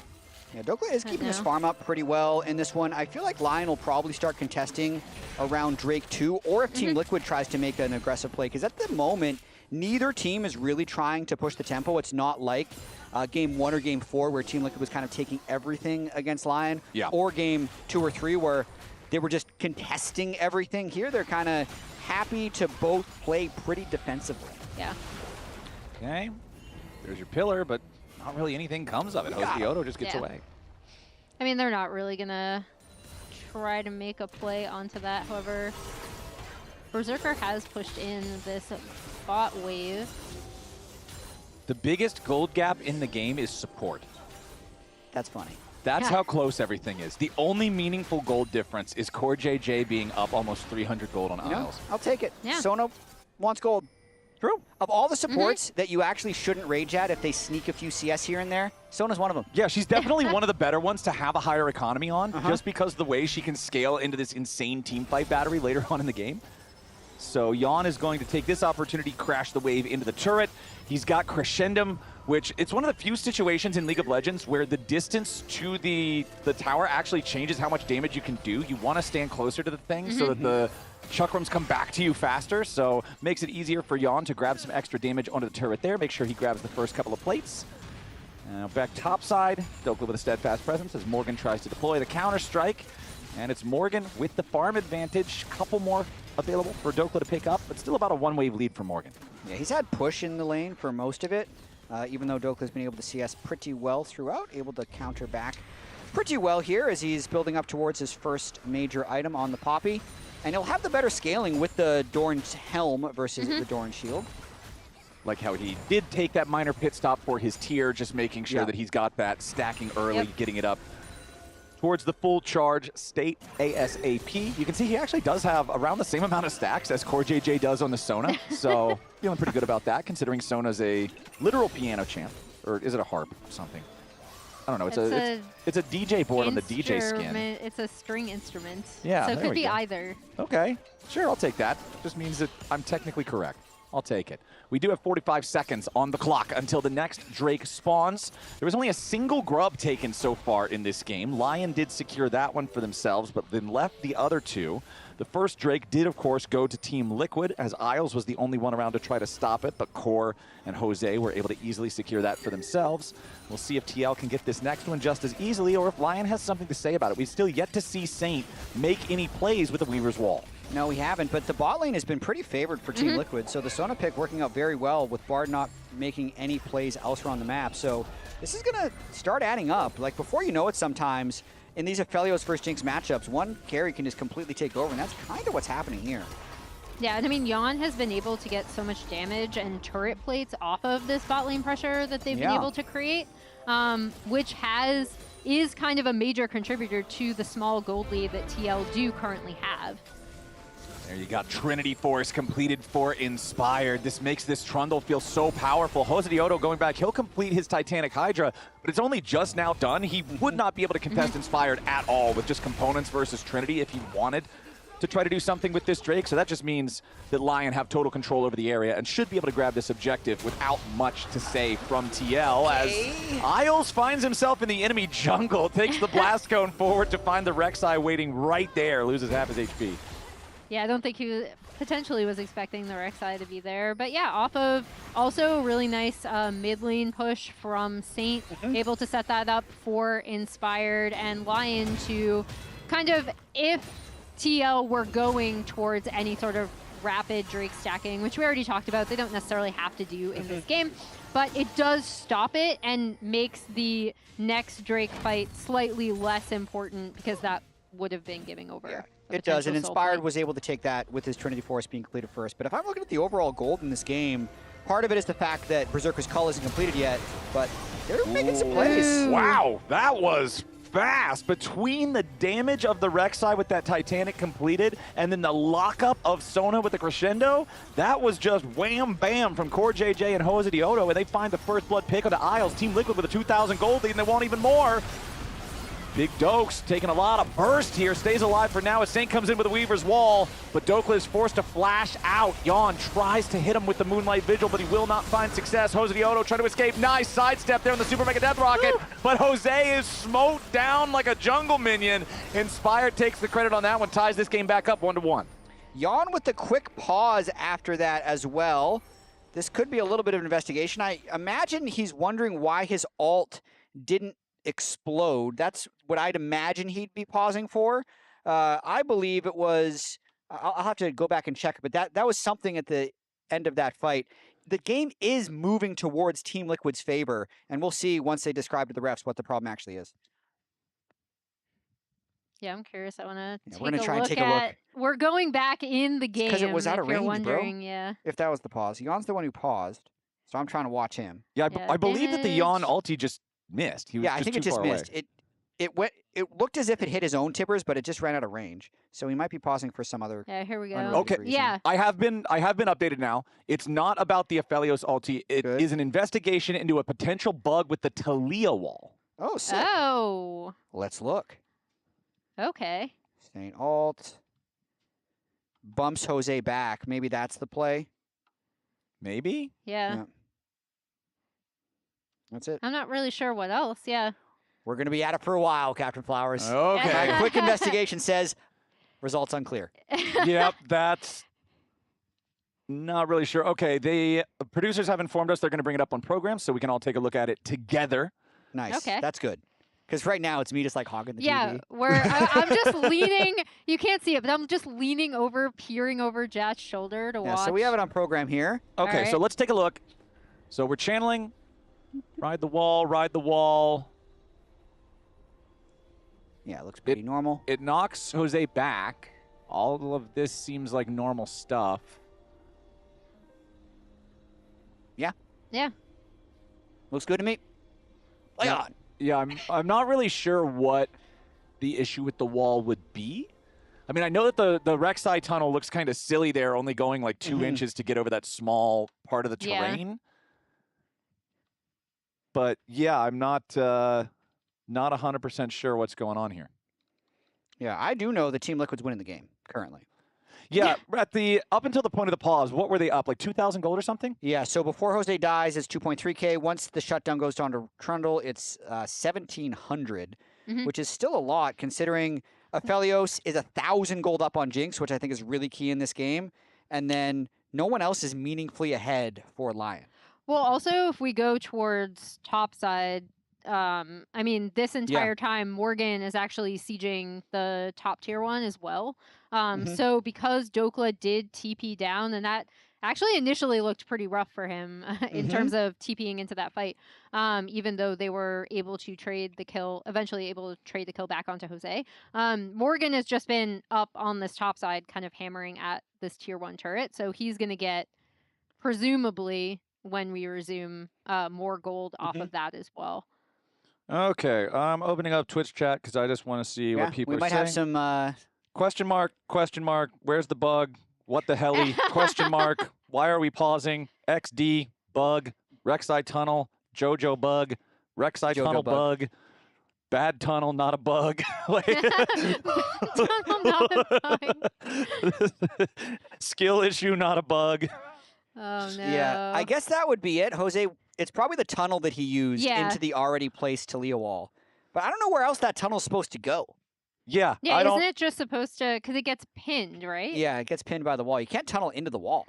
Yeah, Dokla is keeping his farm up pretty well in this one. I feel like Lyon will probably start contesting around Drake 2, or if Team Liquid tries to make an aggressive play, because at the moment, neither team is really trying to push the tempo. It's not like Game 1 or Game 4 where Team Liquid was kind of taking everything against Lyon, or Game 2 or 3 where they were just contesting everything. Here, they're kind of happy to both play pretty defensively. Yeah. Okay, there's your pillar, but not really anything comes of it. Jose Diodo just gets away. I mean, they're not really going to try to make a play onto that. However, Berserker has pushed in this bot wave. The biggest gold gap in the game is support. That's funny. That's how close everything is. The only meaningful gold difference is Core JJ being up almost 300 gold on Isles. I'll take it. Yeah. Sona wants gold. True. Of all the supports that you actually shouldn't rage at if they sneak a few CS here and there, Sona's one of them. Yeah, she's definitely one of the better ones to have a higher economy on, just because of the way she can scale into this insane team fight battery later on in the game. So Jan is going to take this opportunity, crash the wave into the turret. He's got Crescendum, which it's one of the few situations in League of Legends where the distance to the tower actually changes how much damage you can do. You want to stand closer to the thing so that the chakrams come back to you faster, so makes it easier for Jan to grab some extra damage onto the turret there. Make sure he grabs the first couple of plates. Now back topside, Doka with a steadfast presence as Morgan tries to deploy the counter-strike. And it's Morgan with the farm advantage. Couple more available for Doka to pick up, but still about a one-wave lead for Morgan. Yeah, he's had push in the lane for most of it, even though Doka's been able to CS pretty well throughout, able to counter back pretty well here as he's building up towards his first major item on the Poppy. And he'll have the better scaling with the Dorn's Helm versus the Dorn Shield. Like how he did take that minor pit stop for his tier, just making sure that he's got that stacking early, getting it up towards the full charge state ASAP. You can see he actually does have around the same amount of stacks as CoreJJ does on the Sona, so feeling pretty good about that, considering Sona's a literal piano champ. Or is it a harp or something? I don't know. It's a DJ board on the DJ skin. It's a string instrument. Yeah, so it could be either. Okay, sure, I'll take that. Just means that I'm technically correct. I'll take it. We do have 45 seconds on the clock until the next Drake spawns. There was only a single grub taken so far in this game. Lyon did secure that one for themselves, but then left the other two. The first Drake did, of course, go to Team Liquid, as Isles was the only one around to try to stop it, but Core and Jose were able to easily secure that for themselves. We'll see if TL can get this next one just as easily, or if Lyon has something to say about it. We've still yet to see Saint make any plays with the Weaver's Wall. No, we haven't, but the bot lane has been pretty favored for Team Liquid, so the Sona pick working out very well with Bard not making any plays elsewhere on the map. So this is going to start adding up. Like, before you know it sometimes, in these Aphelios versus Jinx matchups, one carry can just completely take over, and that's kind of what's happening here. Yeah, and I mean, Jan has been able to get so much damage and turret plates off of this bot lane pressure that they've been able to create, which is kind of a major contributor to the small gold lead that TL do currently have. There you got Trinity Force completed for Inspired. This makes this Trundle feel so powerful. Jose Diodo going back, he'll complete his Titanic Hydra, but it's only just now done. He would not be able to contest Inspired at all with just components versus Trinity if he wanted to try to do something with this Drake. So that just means that Lyon have total control over the area and should be able to grab this objective without much to say from TL, as Isles finds himself in the enemy jungle, takes the Blast Cone forward to find the Rek'Sai waiting right there, loses half his HP. Yeah, I don't think he potentially was expecting the Rek'Sai to be there. But yeah, off of also a really nice mid lane push from Saint, able to set that up for Inspired, and Lyon to kind of, if TL were going towards any sort of rapid Drake stacking, which we already talked about, they don't necessarily have to do in this game, but it does stop it and makes the next Drake fight slightly less important, because that would have been giving over. Yeah. It does, and Inspired was able to take that with his Trinity Force being completed first. But if I'm looking at the overall gold in this game, part of it is the fact that Berserker's Cull isn't completed yet, but they're making some plays. Wow, that was fast. Between the damage of the Rek'Sai with that Titanic completed and then the lockup of Sona with the Crescendo, that was just wham bam from CoreJJ and Jose Diodo, and they find the first blood pick on the Isles. Team Liquid with a 2,000 gold lead, and they want even more. Big Dokes taking a lot of burst here, stays alive for now as Saint comes in with a Weaver's Wall, but Dokla is forced to flash out. Jan tries to hit him with the Moonlight Vigil, but he will not find success. Jose Diodo trying to escape. Nice sidestep there on the Super Mega Death Rocket, but Jose is smote down like a jungle minion. Inspired takes the credit on that one, ties this game back up 1-1. Jan with the quick pause after that as well. This could be a little bit of an investigation. I imagine he's wondering why his ult didn't explode. That's what I'd imagine he'd be pausing for. I believe it was, I'll have to go back and check, but that was something at the end of that fight. The game is moving towards Team Liquid's favor, and we'll see once they describe to the refs what the problem actually is. Yeah, I'm curious. I want to we're gonna try and take a look. We're going back in the game. Because it was out of range, bro. Yeah. If that was the pause. Jan's the one who paused, so I'm trying to watch him. Yeah, I believe that the Jan ulti just missed. He was I think it just missed. It looked as if it hit his own tippers, but it just ran out of range. So he might be pausing for some other. Yeah, here we go. Okay. Reason. Yeah. I have been updated now. It's not about the Aphelios ulti. It is an investigation into a potential bug with the TLAW wall. Oh, sick. Oh. Let's look. Okay. Saint alt. bumps Jose back. Maybe that's the play. Maybe? Yeah. That's it. I'm not really sure what else. Yeah. We're going to be at it for a while, Captain Flowers. Okay. My quick investigation says results unclear. Yep, that's not really sure. Okay, the producers have informed us they're going to bring it up on programs so we can all take a look at it together. Nice. Okay. That's good. Because right now it's me just like hogging the Yeah, TV. I'm just leaning. You can't see it, but I'm just leaning over, peering over Jat's shoulder to watch. So we have it on program here. Okay, so let's take a look. So we're channeling ride the wall, ride the wall. Yeah, it looks pretty normal. It knocks Jose back. All of this seems like normal stuff. Yeah. Yeah. Looks good to me. Play on. Yeah, I'm not really sure what the issue with the wall would be. I mean, I know that the Rek'Sai tunnel looks kind of silly there, only going like 2 inches to get over that small part of the terrain. But yeah, I'm not 100% sure what's going on here. Yeah, I do know the Team Liquid's winning the game currently. Yeah, up until the point of the pause, what were they up? Like 2,000 gold or something? Yeah, so before Jose dies, it's 2.3K. Once the shutdown goes down to Trundle, it's 1,700, which is still a lot considering Aphelios is 1,000 gold up on Jinx, which I think is really key in this game. And then no one else is meaningfully ahead for Lyon. Well, also, if we go towards topside, I mean, this entire time, Morgan is actually sieging the top tier one as well. So because Dokla did TP down, and that actually initially looked pretty rough for him in terms of TPing into that fight, even though they were able to trade the kill, eventually able to trade the kill back onto Jose. Morgan has just been up on this top side, kind of hammering at this tier 1 turret. So he's going to get, presumably, when we resume, more gold off of that as well. Okay, I'm opening up Twitch chat because I just want to see what people are saying. We might have some... Question mark, where's the bug? What the hell? Question mark, why are we pausing? XD, bug, Rek'Sai tunnel, Jojo bug, Rek'Sai tunnel bug, bad tunnel, not a bug. Tunnel, not a bug. Skill issue, not a bug. Oh, no. Yeah, I guess that would be it. Jose, it's probably the tunnel that he used into the already placed TLAW wall. But I don't know where else that tunnel's supposed to go. Yeah. Yeah, isn't it just supposed to, because it gets pinned, right? Yeah, it gets pinned by the wall. You can't tunnel into the wall.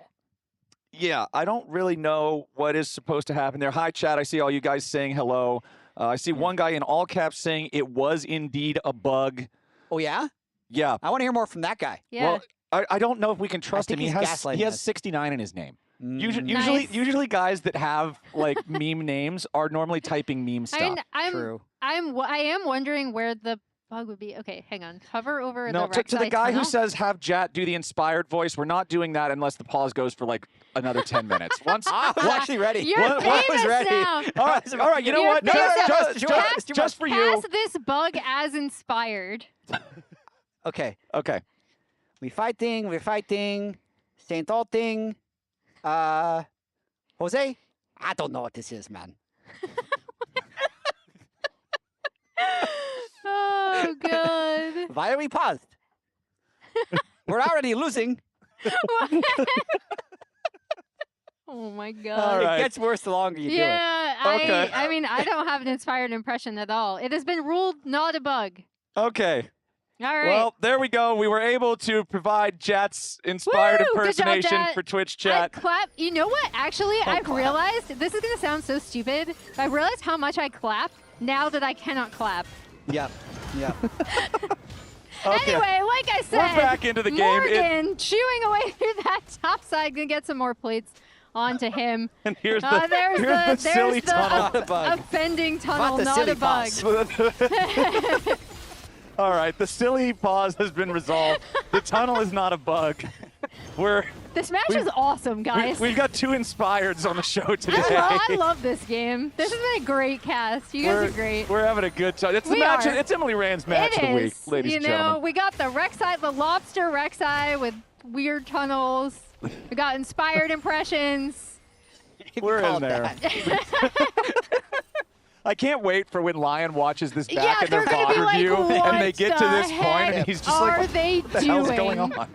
Yeah, I don't really know what is supposed to happen there. Hi, chat. I see all you guys saying hello. I see one guy in all caps saying it was indeed a bug. Oh, yeah? Yeah. I want to hear more from that guy. Yeah. Well, I don't know if we can trust him. He has 69 in his name. Usually guys that have like meme names are normally typing meme stuff. True. I am wondering where the bug would be. Okay, hang on. Hover over the to the guy tunnel. who says have Jat do the inspired voice, we're not doing that unless the pause goes for like another 10 minutes. Once I was actually ready. You're famous now. All right, you know what? Just for you. Pass this bug as inspired. Okay. Okay. We're fighting. Saint all thing. Jose? I don't know what this is, man. Oh, God. Why are we paused? We're already losing. Oh, my God. All right. It gets worse the longer you do it. Yeah, I mean, I don't have an inspired impression at all. It has been ruled not a bug. Okay. All right. Well, there we go. We were able to provide Jat's inspired impersonation Jat. for Twitch chat. I clap. You know what? Actually, I've realized, this is going to sound so stupid, but I've realized how much I clap now that I cannot clap. Yep. Okay. Anyway, like I said, we're back into the game. Morgan chewing away through that top side, going to get some more plates onto him. And here's there's the silly tunnel. Offending tunnel, not a bug. All right, the silly pause has been resolved. The tunnel is not a bug. This match is awesome, guys. We've got 2 inspireds on the show today. I love this game. This has been a great cast. You guys are great. We're having a good time. It's the match. It's Emily Rand's match of the week, ladies and gentlemen. We got the Rek'Sai, the lobster Rek'Sai with weird tunnels. We got inspired impressions. We're in there. I can't wait for when Lyon watches this back in their VOD review and they get to this point and he's just like, what the hell's going on?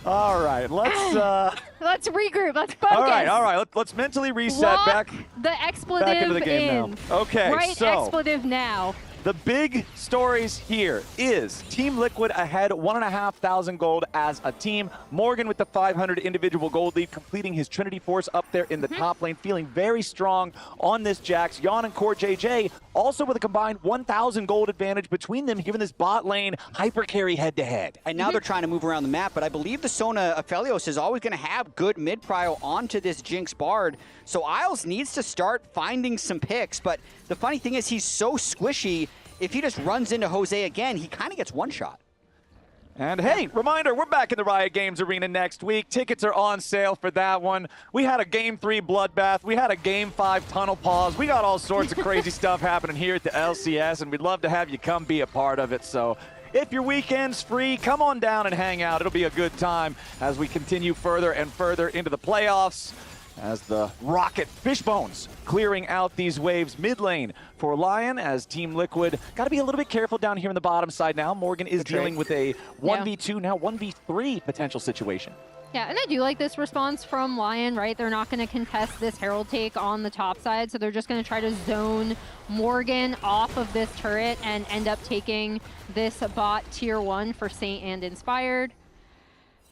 All right, let's regroup. Let's focus. All right. Let's mentally reset Walk back. The expletive back into the game in. now. Okay, Right so expletive now. the big stories here is Team Liquid ahead 1,500 gold as a team. Morgan with the 500 individual gold lead, completing his Trinity Force up there in the top lane, feeling very strong on this Jax. Jan and Core JJ also with a combined 1,000 gold advantage between them, given this bot lane hyper carry head to head. And now they're trying to move around the map, but I believe the Sona Aphelios is always going to have good mid-prio onto this Jinx Bard. So Isles needs to start finding some picks, but the funny thing is he's so squishy, if he just runs into Jose again, he kind of gets one shot. And hey, reminder, we're back in the Riot Games Arena next week. Tickets are on sale for that one. We had a Game 3 bloodbath. We had a Game 5 tunnel pause. We got all sorts of crazy stuff happening here at the LCS, and we'd love to have you come be a part of it. So if your weekend's free, come on down and hang out. It'll be a good time as we continue further and further into the playoffs, as the Rocket Fishbones clearing out these waves mid lane for Lyon, as Team Liquid got to be a little bit careful down here on the bottom side now. Morgan is dealing with a 1v2, now 1v3 potential situation. Yeah, and I do like this response from Lyon, right? They're not going to contest this Herald take on the top side, so they're just going to try to zone Morgan off of this turret and end up taking this bot tier 1 for Saint and Inspired,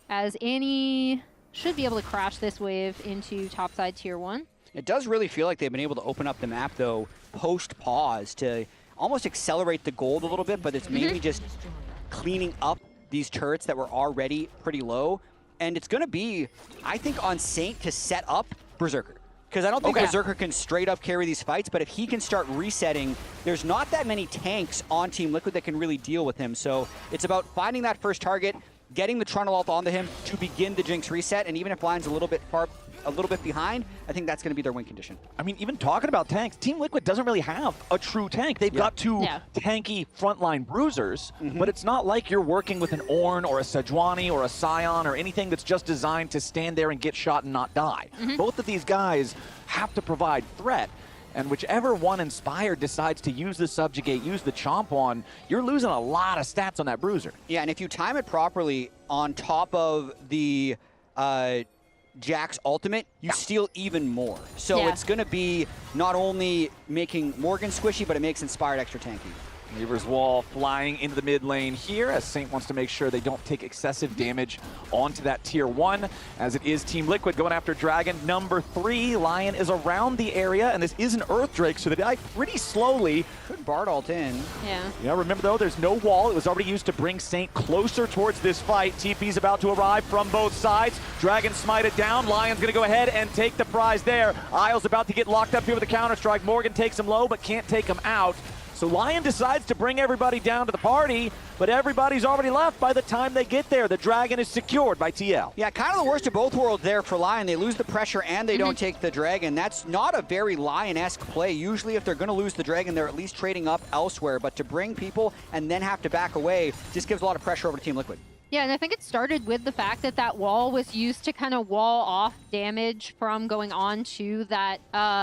as Annie should be able to crash this wave into topside tier 1. It does really feel like they've been able to open up the map, though, post-pause to almost accelerate the gold a little bit, but it's mainly just cleaning up these turrets that were already pretty low. And it's going to be, I think, on Saint to set up Berserker. Because I don't think Berserker can straight up carry these fights, but if he can start resetting, there's not that many tanks on Team Liquid that can really deal with him. So it's about finding that first target, getting the Trundle ult onto him to begin the Jinx reset, and even if Lion's a little bit behind, I think that's going to be their win condition. I mean, even talking about tanks, Team Liquid doesn't really have a true tank. They've got two tanky frontline bruisers, but it's not like you're working with an Ornn or a Sejuani or a Sion or anything that's just designed to stand there and get shot and not die. Both of these guys have to provide threat. And whichever one Inspired decides to use the Subjugate, use the Chomp on, you're losing a lot of stats on that Bruiser. Yeah, and if you time it properly on top of the Jax ultimate, you steal even more. So it's going to be not only making Morgan squishy, but it makes Inspired extra tanky. Weaver's Wall flying into the mid lane here, as Saint wants to make sure they don't take excessive damage onto that tier 1, as it is Team Liquid going after Dragon number 3. Lyon is around the area, and this is an Earth Drake, so they die pretty slowly. Good Bard ult in. Yeah, remember though, there's no wall. It was already used to bring Saint closer towards this fight. TP's about to arrive from both sides. Dragon smited down. Lion's gonna go ahead and take the prize there. Isles about to get locked up here with a counter-strike. Morgan takes him low, but can't take him out. So Lyon decides to bring everybody down to the party, but everybody's already left by the time they get there. The Dragon is secured by TL. Yeah, kind of the worst of both worlds there for Lyon. They lose the pressure and they don't take the Dragon. That's not a very Lion-esque play. Usually if they're going to lose the Dragon, they're at least trading up elsewhere. But to bring people and then have to back away just gives a lot of pressure over to Team Liquid. Yeah, and I think it started with the fact that that wall was used to kind of wall off damage from going on to that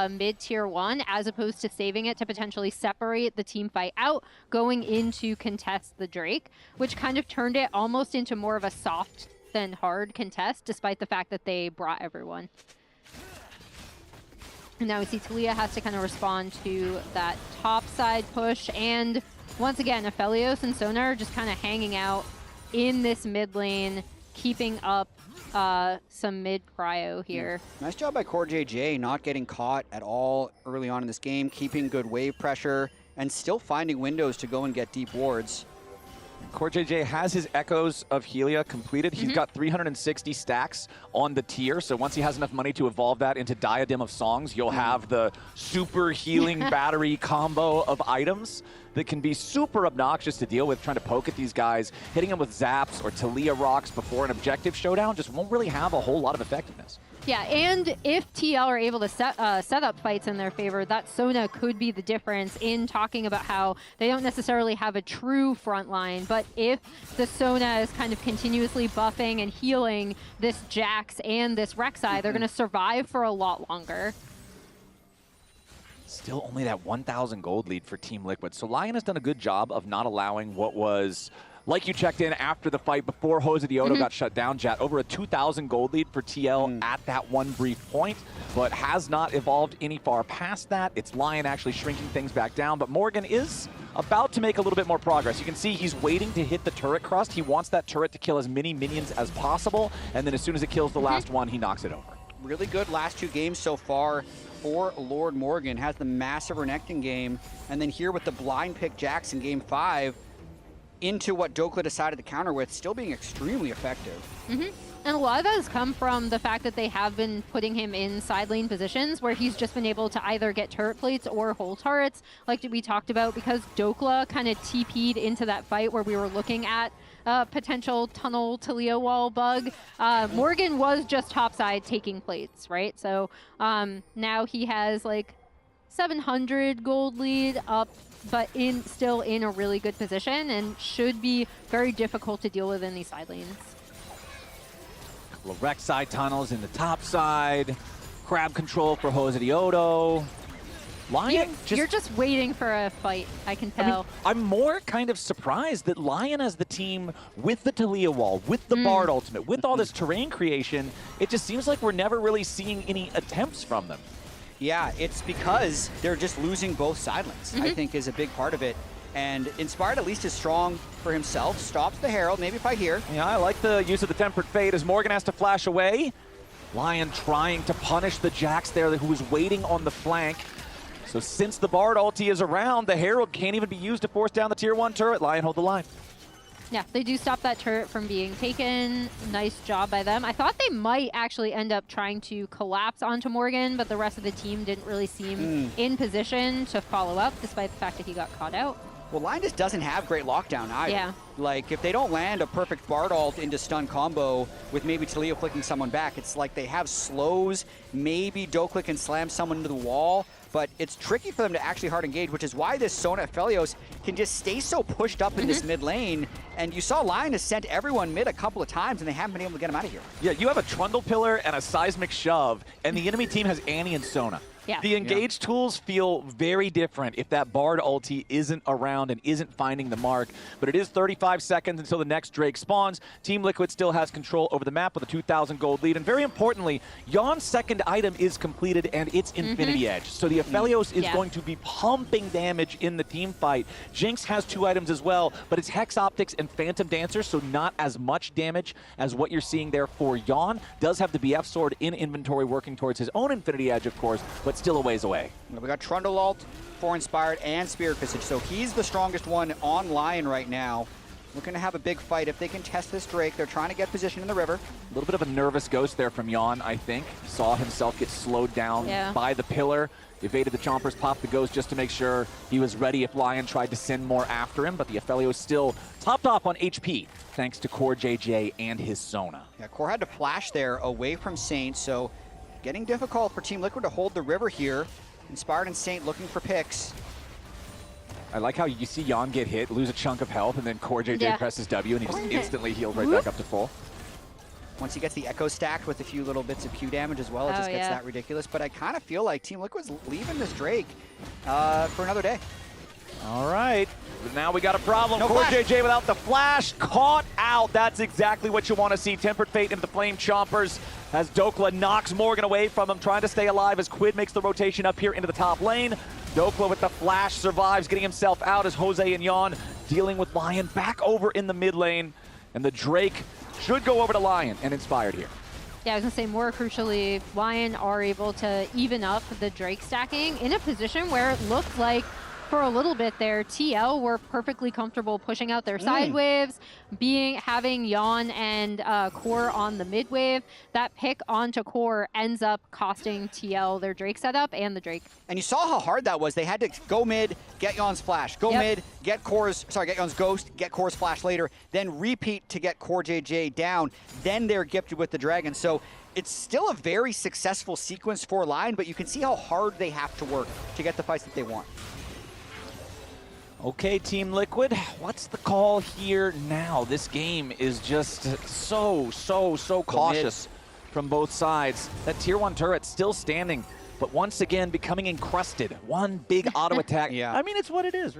mid-tier 1, as opposed to saving it to potentially separate the team fight out going into contest the Drake, which kind of turned it almost into more of a soft than hard contest, despite the fact that they brought everyone. And now we see TLAW has to kind of respond to that top side push, and once again, Aphelios and Sona are just kind of hanging out in this mid lane, keeping up some mid prio here. Nice job by Core JJ, not getting caught at all early on in this game, keeping good wave pressure, and still finding windows to go and get deep wards. Core JJ has his Echoes of Helia completed. He's got 360 stacks on the tier, so once he has enough money to evolve that into Diadem of Songs, you'll have the super healing battery combo of items that can be super obnoxious to deal with. Trying to poke at these guys, hitting them with zaps or TLAW rocks before an objective showdown just won't really have a whole lot of effectiveness. Yeah, and if TL are able to set up fights in their favor, that Sona could be the difference in talking about how they don't necessarily have a true front line, but if the Sona is kind of continuously buffing and healing this Jax and this Rek'Sai, they're going to survive for a lot longer. Still only that 1,000 gold lead for Team Liquid. So Lyon has done a good job of not allowing what was Like you checked in after the fight before Jose Diodo got shut down, Jat, over a 2,000 gold lead for TL at that one brief point, but has not evolved any far past that. It's Lyon actually shrinking things back down, but Morgan is about to make a little bit more progress. You can see he's waiting to hit the turret crust. He wants that turret to kill as many minions as possible, and then as soon as it kills the last one, he knocks it over. Really good last 2 games so far for Lord Morgan. Has the massive Renekton game, and then here with the blind pick Jax in game 5 into what Dokla decided to counter with, still being extremely effective. And a lot of that has come from the fact that they have been putting him in side lane positions where he's just been able to either get turret plates or hold turrets, like we talked about, because Dokla kind of TP'd into that fight where we were looking at potential tunnel to Leo wall bug. Morgan was just topside taking plates, right? So now he has like 700 gold lead up, but still in a really good position and should be very difficult to deal with in these side lanes. Couple of wreck side tunnels in the top side. Crab control for Jose Diodo. Lyon you're just waiting for a fight, I can tell. I mean, I'm more kind of surprised that Lyon as the team with the Talia wall, with the Bard ultimate, with all this terrain creation, it just seems like we're never really seeing any attempts from them. Yeah, it's because they're just losing both side lanes, I think is a big part of it. And Inspired at least is strong for himself, stops the Herald, maybe fight here. Yeah, I like the use of the Tempered Fate as Morgan has to flash away. Lyon trying to punish the Jax there who was waiting on the flank. So since the Bard ulti is around, the Herald can't even be used to force down the tier 1 turret. Lyon hold the line. Yeah, they do stop that turret from being taken. Nice job by them. I thought they might actually end up trying to collapse onto Morgan, but the rest of the team didn't really seem in position to follow up, despite the fact that he got caught out. Well, Lyon just doesn't have great lockdown either. Yeah. Like, if they don't land a perfect Bard ult into stun combo with maybe Taliyah flicking someone back, it's like they have slows, maybe Dokla can slam someone into the wall, but it's tricky for them to actually hard engage, which is why this Sona Aphelios can just stay so pushed up in this mid lane. And you saw Lyon has sent everyone mid a couple of times, and they haven't been able to get him out of here. Yeah, you have a Trundle Pillar and a Seismic Shove, and the enemy team has Annie and Sona. Yeah. The engage tools feel very different if that Bard ulti isn't around and isn't finding the mark. But it is 35 seconds until the next Drake spawns. Team Liquid still has control over the map with a 2,000 gold lead. And very importantly, Yon's second item is completed and it's Infinity Edge. So the Aphelios is going to be pumping damage in the team fight. Jinx has 2 items as well, but it's Hex Optics and Phantom Dancer, so not as much damage as what you're seeing there for Yon. Does have the BF sword in inventory working towards his own Infinity Edge, of course, but still a ways away. We got Trundle ult for Inspired and Spirit Visage, so he's the strongest one on Lyon right now. Looking to have a big fight if they can test this Drake. They're trying to get position in the river. A little bit of a nervous ghost there from Yon, I think. Saw himself get slowed down by the pillar. Evaded the chompers, popped the ghost just to make sure he was ready if Lyon tried to send more after him, but the Aphelios still topped off on HP thanks to Core JJ and his Sona. Yeah, Core had to flash there away from Saint, so getting difficult for Team Liquid to hold the river here. Inspired and Saint looking for picks. I like how you see Yon get hit, lose a chunk of health, and then Core JJ presses W, and he just instantly healed right back up to full. Once he gets the Echo stacked with a few little bits of Q damage as well, it just gets that ridiculous. But I kind of feel like Team Liquid's leaving this Drake for another day. All right. But now we got a problem. No Core flash. JJ without the flash, caught out. That's exactly what you want to see. Tempered Fate into the Flame Chompers as Dokla knocks Morgan away from him, trying to stay alive as Quid makes the rotation up here into the top lane. Dokla with the flash survives, getting himself out as Jose and Yon dealing with Lyon back over in the mid lane. And the Drake should go over to Lyon and Inspired here. Yeah, I was going to say, more crucially, Lyon are able to even up the Drake stacking in a position where it looked like for a little bit there, TL were perfectly comfortable pushing out their side waves, having Yon and Core on the mid wave. That pick onto Core ends up costing TL their Drake setup and the Drake. And you saw how hard that was. They had to go mid, get Yon's flash, go mid, get Yon's ghost, get Core's flash later, then repeat to get Core JJ down. Then they're gifted with the dragon. So it's still a very successful sequence for Lyon, but you can see how hard they have to work to get the fights that they want. Okay, Team Liquid, what's the call here now? This game is just so cautious from both sides. That tier 1 turret still standing but once again becoming encrusted. One big auto attack. Yeah. I mean, it's what it is.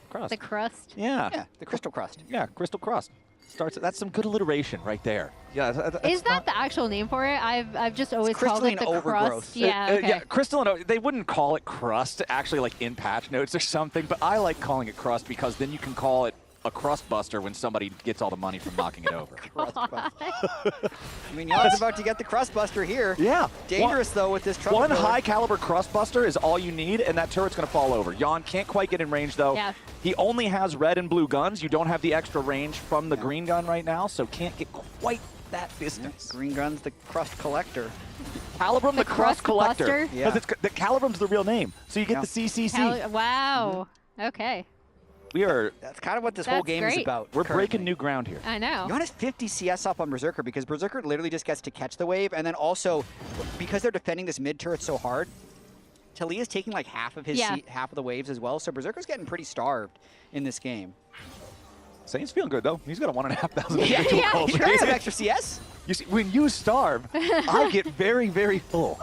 Crust. The crust. Yeah. Yeah, the crystal crust. Yeah, crystal crust. That's some good alliteration right there. Yeah. Is that the actual name for it? I've just always called it the crust. Yeah. Okay. Yeah, crystalline. They wouldn't call it crust actually, like in patch notes or something. But I like calling it crust because then you can call it a crust buster when somebody gets all the money from knocking it over. I mean, Yon's about to get the crust buster here. Yeah. Dangerous though with this trouble. One high caliber crust buster is all you need, and that turret's going to fall over. Yon can't quite get in range though. Yeah. He only has red and blue guns. You don't have the extra range from the green gun right now, so can't get quite that distance. Green gun's the crust collector. Calibrum the crust collector. Yeah. Because the Calibrum's the real name, so you get the CCC. Wow. Okay. That's kind of what this whole game is about. We're breaking new ground here. I know. Yon has 50 CS up on Berserker because Berserker literally just gets to catch the wave, and then also because they're defending this mid turret so hard, TLAW is taking like half of half of the waves as well. So Berserker's getting pretty starved in this game. Saint's feeling good though. He's got a 1,500. Yeah, gold. he got some extra CS. You see, when you starve, I get very, very full.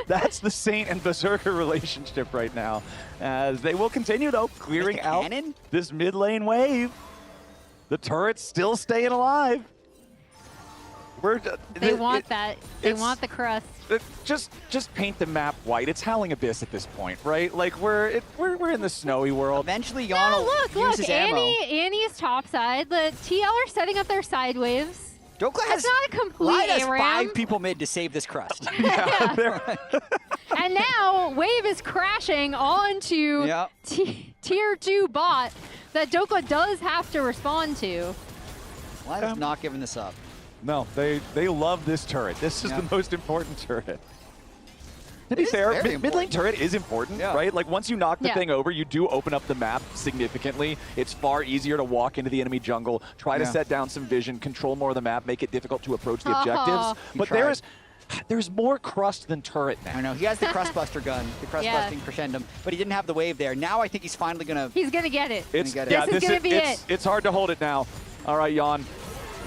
That's the Saint and Berserker relationship right now. As they will continue, though, clearing out this mid lane wave. The turret's still staying alive. They want that. They want the crust. Just paint the map white. It's Howling Abyss at this point, right? Like we're in the snowy world. Eventually, Yon will use his ammo. Annie's topside. The TL are setting up their side waves. Dokla has not a complete has ARAM. 5 people mid to save this crust. And now Wave is crashing onto tier 2 bot that Dokla does have to respond to. Lion is not giving this up. No, they love this turret. This is the most important turret. To be fair, mid lane turret is important, right? Like once you knock the thing over, you do open up the map significantly. It's far easier to walk into the enemy jungle, try to set down some vision, control more of the map, make it difficult to approach the objectives. But there's more crust than turret now. I know, he has the crust buster gun, the crust busting crescendum, but he didn't have the wave there. Now I think he's finally gonna... He's gonna get it. This is gonna be it. It's hard to hold it now. All right, Yon.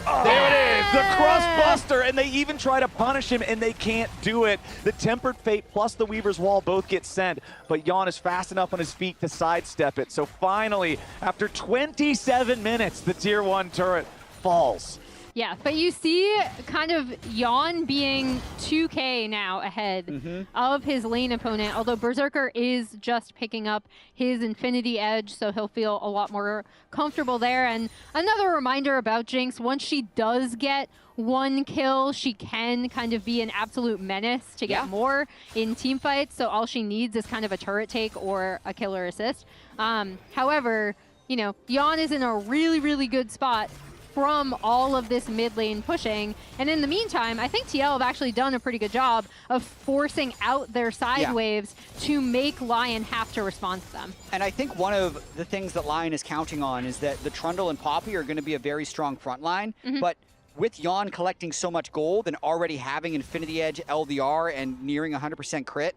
There it is, the crust buster, and they even try to punish him, and they can't do it. The Tempered Fate plus the Weaver's Wall both get sent, but Yon is fast enough on his feet to sidestep it. So finally, after 27 minutes, the tier 1 turret falls. Yeah, but you see kind of Yon being 2k now ahead of his lane opponent, although Berserker is just picking up his Infinity Edge, so he'll feel a lot more comfortable there. And another reminder about Jinx, once she does get 1 kill, she can kind of be an absolute menace to get more in team fights, so all she needs is kind of a turret take or a killer assist. However, you know, Yon is in a really, really good spot from all of this mid lane pushing. And in the meantime, I think TL have actually done a pretty good job of forcing out their side waves to make Lyon have to respond to them. And I think one of the things that Lyon is counting on is that the Trundle and Poppy are going to be a very strong front line, but with Yon collecting so much gold and already having Infinity Edge, LDR, and nearing 100% crit,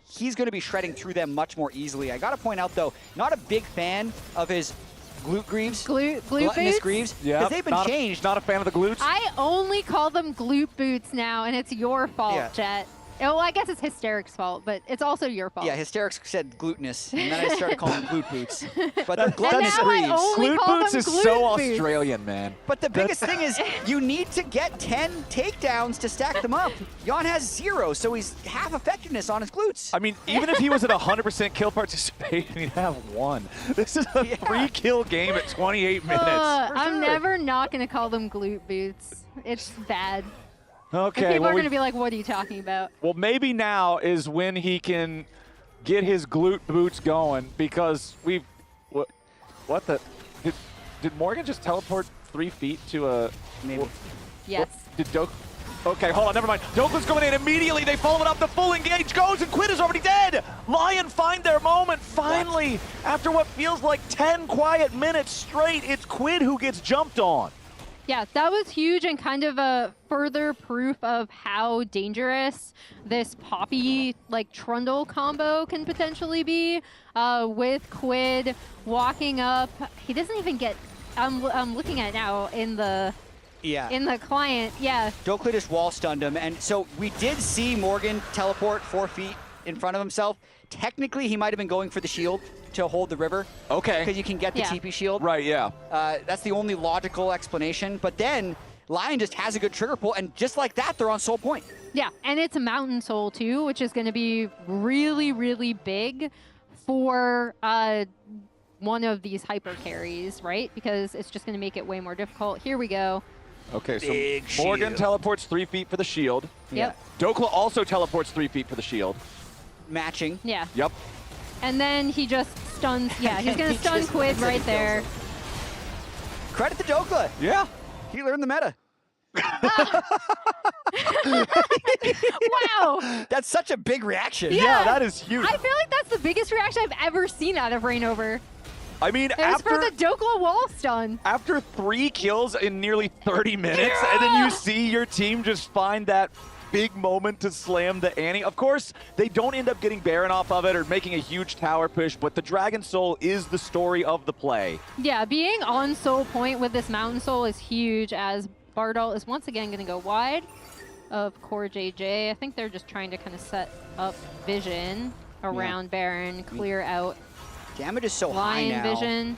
he's going to be shredding through them much more easily. I got to point out, though, not a big fan of his glute greaves. Gluttonous greaves. Yeah, because they've been changed. Not a fan of the glutes. I only call them glute boots now, and it's your fault, Jet. Well, I guess it's Hysteric's fault, but it's also your fault. Yeah, Hysterics said glutinous, and then I started calling them glute boots. But they're gluttonous greaves. Glute boots is so Australian, man. But the biggest thing is you need to get 10 takedowns to stack them up. Yon has 0, so he's half effectiveness on his glutes. I mean, even if he was at 100% kill participation, he'd have 1. This is a 3-kill game at 28 minutes. I'm never not going to call them glute boots. It's bad. Okay, and people are going to be like, what are you talking about? Well, maybe now is when he can get his glute boots going, because we've... What the... Did Morgan just teleport 3 feet to a... Maybe. Yes. Did Okay, hold on, never mind. Dokla's coming in immediately. They follow it up. The full engage goes, and Quid is already dead. Lyon find their moment. Finally, after what feels like 10 quiet minutes straight, it's Quid who gets jumped on. Yeah, that was huge and kind of a further proof of how dangerous this Poppy, like, Trundle combo can potentially be. With Quid walking up. He doesn't even get... I'm looking at it now in the in the client. Yeah. Dokla just wall stunned him. And so we did see Morgan teleport 4 feet in front of himself. Technically, he might have been going for the shield to hold the river. Okay. Because you can get the TP shield. Right, yeah. That's the only logical explanation. But then Lyon just has a good trigger pull, and just like that, they're on soul point. Yeah, and it's a Mountain Soul too, which is going to be really, really big for one of these hyper carries, right? Because it's just going to make it way more difficult. Here we go. Okay, so Big Morgan shield. teleports 3 feet for the shield. Yep. Dokla also teleports 3 feet for the shield. Matching. Yeah. Yep. And then he just stuns. Yeah, he's going to He stun just Quid said he right there. Credit to Dokla. Yeah. He learned the meta. Wow. That's such a big reaction. Yeah, that is huge. I feel like that's the biggest reaction I've ever seen out of Rainover. I mean, It was for the Dokla wall stun. After 3 kills in nearly 30 minutes, and then you see your team just find that big moment to slam the Annie. Of course, they don't end up getting Baron off of it or making a huge tower push, but the Dragon Soul is the story of the play. Yeah, being on soul point with this Mountain Soul is huge, as Bardal is once again going to go wide of Core JJ. I think they're just trying to kind of set up vision around Baron, clear out Damage is so Lion high now vision.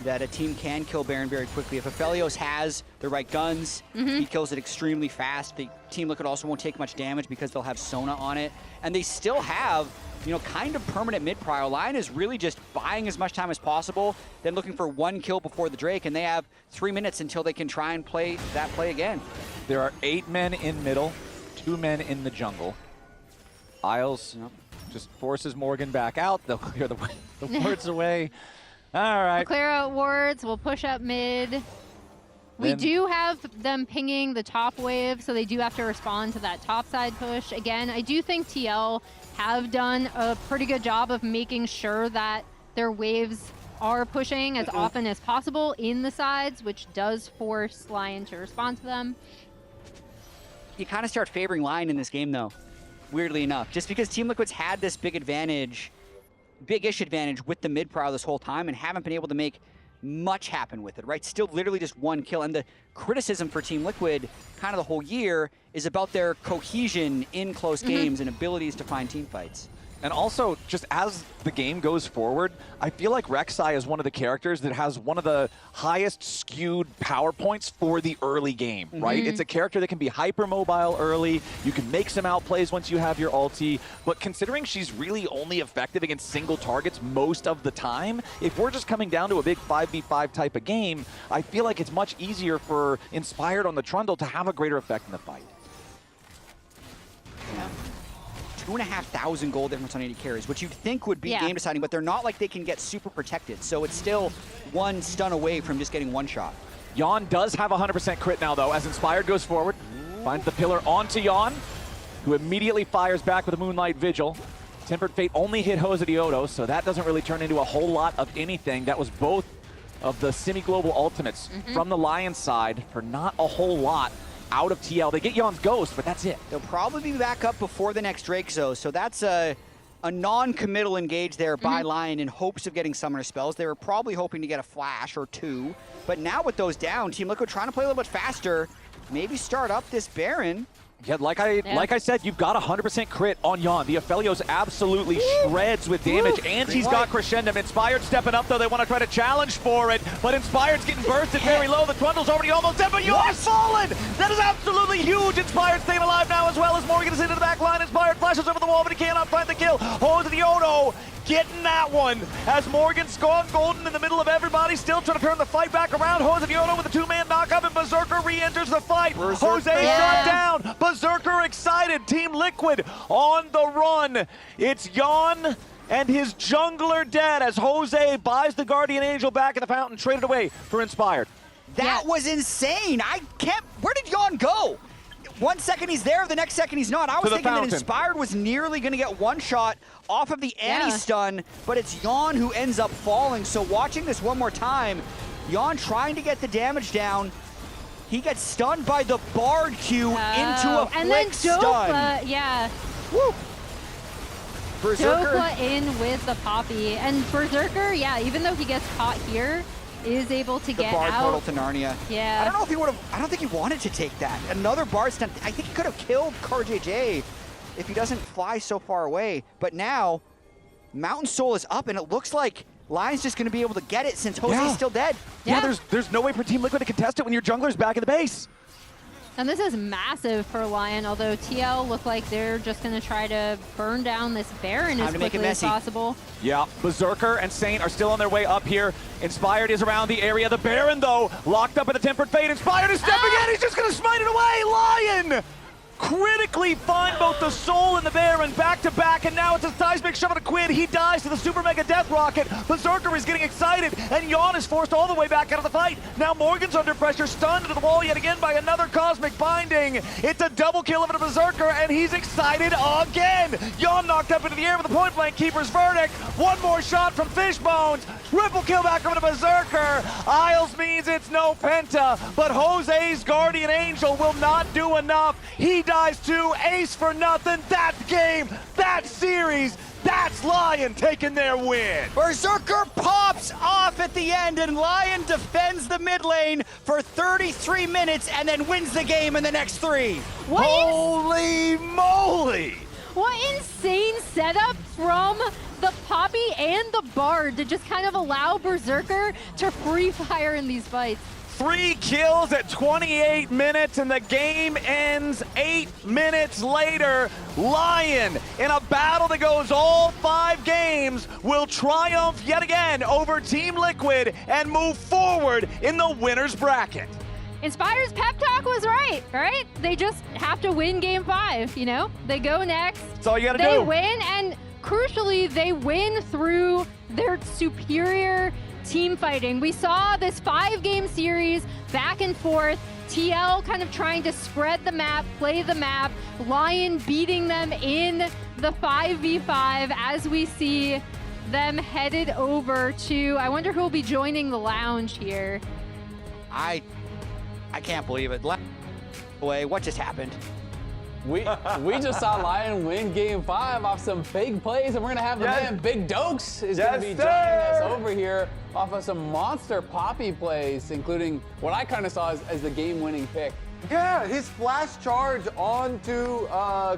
that a team can kill Baron very quickly. If Aphelios has the right guns, he kills it extremely fast. The Team Liquid also won't take much damage because they'll have Sona on it. And they still have, you know, kind of permanent mid-prio. Lion is really just buying as much time as possible, then looking for 1 kill before the Drake, and they have 3 minutes until they can try and play that play again. There are 8 men in middle, 2 men in the jungle. Isles just forces Morgan back out. They'll clear the wards away. All right. We'll clear out wards. We'll push up mid. We do have them pinging the top wave, so they do have to respond to that top side push. Again, I do think TL have done a pretty good job of making sure that their waves are pushing as often as possible in the sides, which does force Lyon to respond to them. You kind of start favoring Lyon in this game, though, weirdly enough, just because Team Liquid's had this big advantage, big-ish advantage with the mid-prio this whole time and haven't been able to make much happen with it, right? Still literally just 1 kill. And the criticism for Team Liquid kind of the whole year is about their cohesion in close games and abilities to find team fights. And also, just as the game goes forward, I feel like Rek'Sai is one of the characters that has one of the highest skewed power points for the early game, right? It's a character that can be hyper-mobile early. You can make some outplays once you have your ulti. But considering she's really only effective against single targets most of the time, if we're just coming down to a big 5v5 type of game, I feel like it's much easier for Inspired on the Trundle to have a greater effect in the fight. Yeah. 2,500 gold difference on 80 carries, which you'd think would be game deciding, but they're not like they can get super protected. So it's still 1 stun away from just getting 1 shot. Yon does have 100% crit now, though, as Inspired goes forward. Finds the pillar onto Yon, who immediately fires back with a Moonlight Vigil. Tempered Fate only hit Jose Diodo, so that doesn't really turn into a whole lot of anything. That was both of the semi-global ultimates from the Lion side for not a whole lot out of TL. They get Yon's Ghost, but that's it. They'll probably be back up before the next Drake Zone, so that's a non-committal engage there by Lyon in hopes of getting Summoner Spells. They were probably hoping to get a flash or 2, but now with those down, Team Liquid trying to play a little bit faster, maybe start up this Baron. Yeah, like I said, you've got 100% crit on Yon. The Aphelios absolutely shreds with damage, and he's got Crescendum. Inspired stepping up, though. They want to try to challenge for it, but Inspired's getting bursted very low. The Trundle's already almost dead, but Yon's fallen! That is absolutely huge! Inspired staying alive now as well as Morgan is into the back line. Inspired flashes over the wall, but he cannot find the kill. Jose Diodo getting that one as Morgan's gone golden in the middle of everybody, still trying to turn the fight back around. Jose Diodo with a 2-man knockup, and Berserker re-enters the fight. Jose shot down. Berserker excited. Team Liquid on the run. It's Yon and his jungler dead as Jose buys the Guardian Angel back in the fountain, traded away for Inspired. That was insane. Where did Yon go? 1 second he's there, the next second he's not. I was thinking that Inspired was nearly going to get 1 shot off of the Annie stun, but it's Yon who ends up falling. So watching this one more time, Yon trying to get the damage down. He gets stunned by the Bard Q into a flick stun. Woo! Berserker Dokla in with the Poppy. And Berserker, even though he gets caught here, is able to The get Bard out. portal to Narnia. Yeah. I don't know if he would have. I don't think he wanted to take that. Another Bard stun. I think he could have killed CarJJ if he doesn't fly so far away. But now, Mountain Soul is up, and it looks like Lion's just going to be able to get it since Jose's still dead. Yeah, there's no way for Team Liquid to contest it when your jungler's back in the base. And this is massive for Lyon, although TL look like they're just going to try to burn down this Baron as quickly as possible. Yeah, Berserker and Saint are still on their way up here. Inspired is around the area. The Baron, though, locked up in the Tempered Fate. Inspired is stepping in. He's just going to smite it away. Lion critically find both the Soul and the Baron back to back, and now it's a seismic shove to Quid. He dies to the Super Mega Death Rocket. Berserker is getting excited, and Yawn is forced all the way back out of the fight. Now Morgan's under pressure, stunned to the wall yet again by another Cosmic Binding. It's a double kill of a Berserker, and he's excited again. Yawn knocked up into the air with a point blank keeper's verdict. One more shot from Fishbones. Triple kill back from the Berserker. Isles means it's no Penta, but Jose's Guardian Angel will not do enough. He dies too, ace for nothing. That game, that series, that's Lion taking their win. Berserker pops off at the end, and Lion defends the mid lane for 33 minutes and then wins the game in the next 3. Holy moly! What insane setup from the Poppy and the Bard to just kind of allow Berserker to free fire in these fights. 3 kills at 28 minutes, and the game ends 8 minutes later. Lion, in a battle that goes all 5 games, will triumph yet again over Team Liquid and move forward in the winner's bracket. Inspire's pep talk was right? They just have to win game 5, you know? They go next. That's all you gotta do. They win, and crucially, they win through their superior team fighting. We saw this 5-game series back and forth. TL kind of trying to spread the map, play the map. Lion beating them in the 5v5 as we see them headed over to, I wonder who will be joining the lounge here. I can't believe it. What just happened? We just saw Lion win game 5 off some big plays, and we're gonna have the man Big Dokes is gonna be joining us over here off of some monster Poppy plays, including what I kind of saw as the game-winning pick. Yeah, his flash charge onto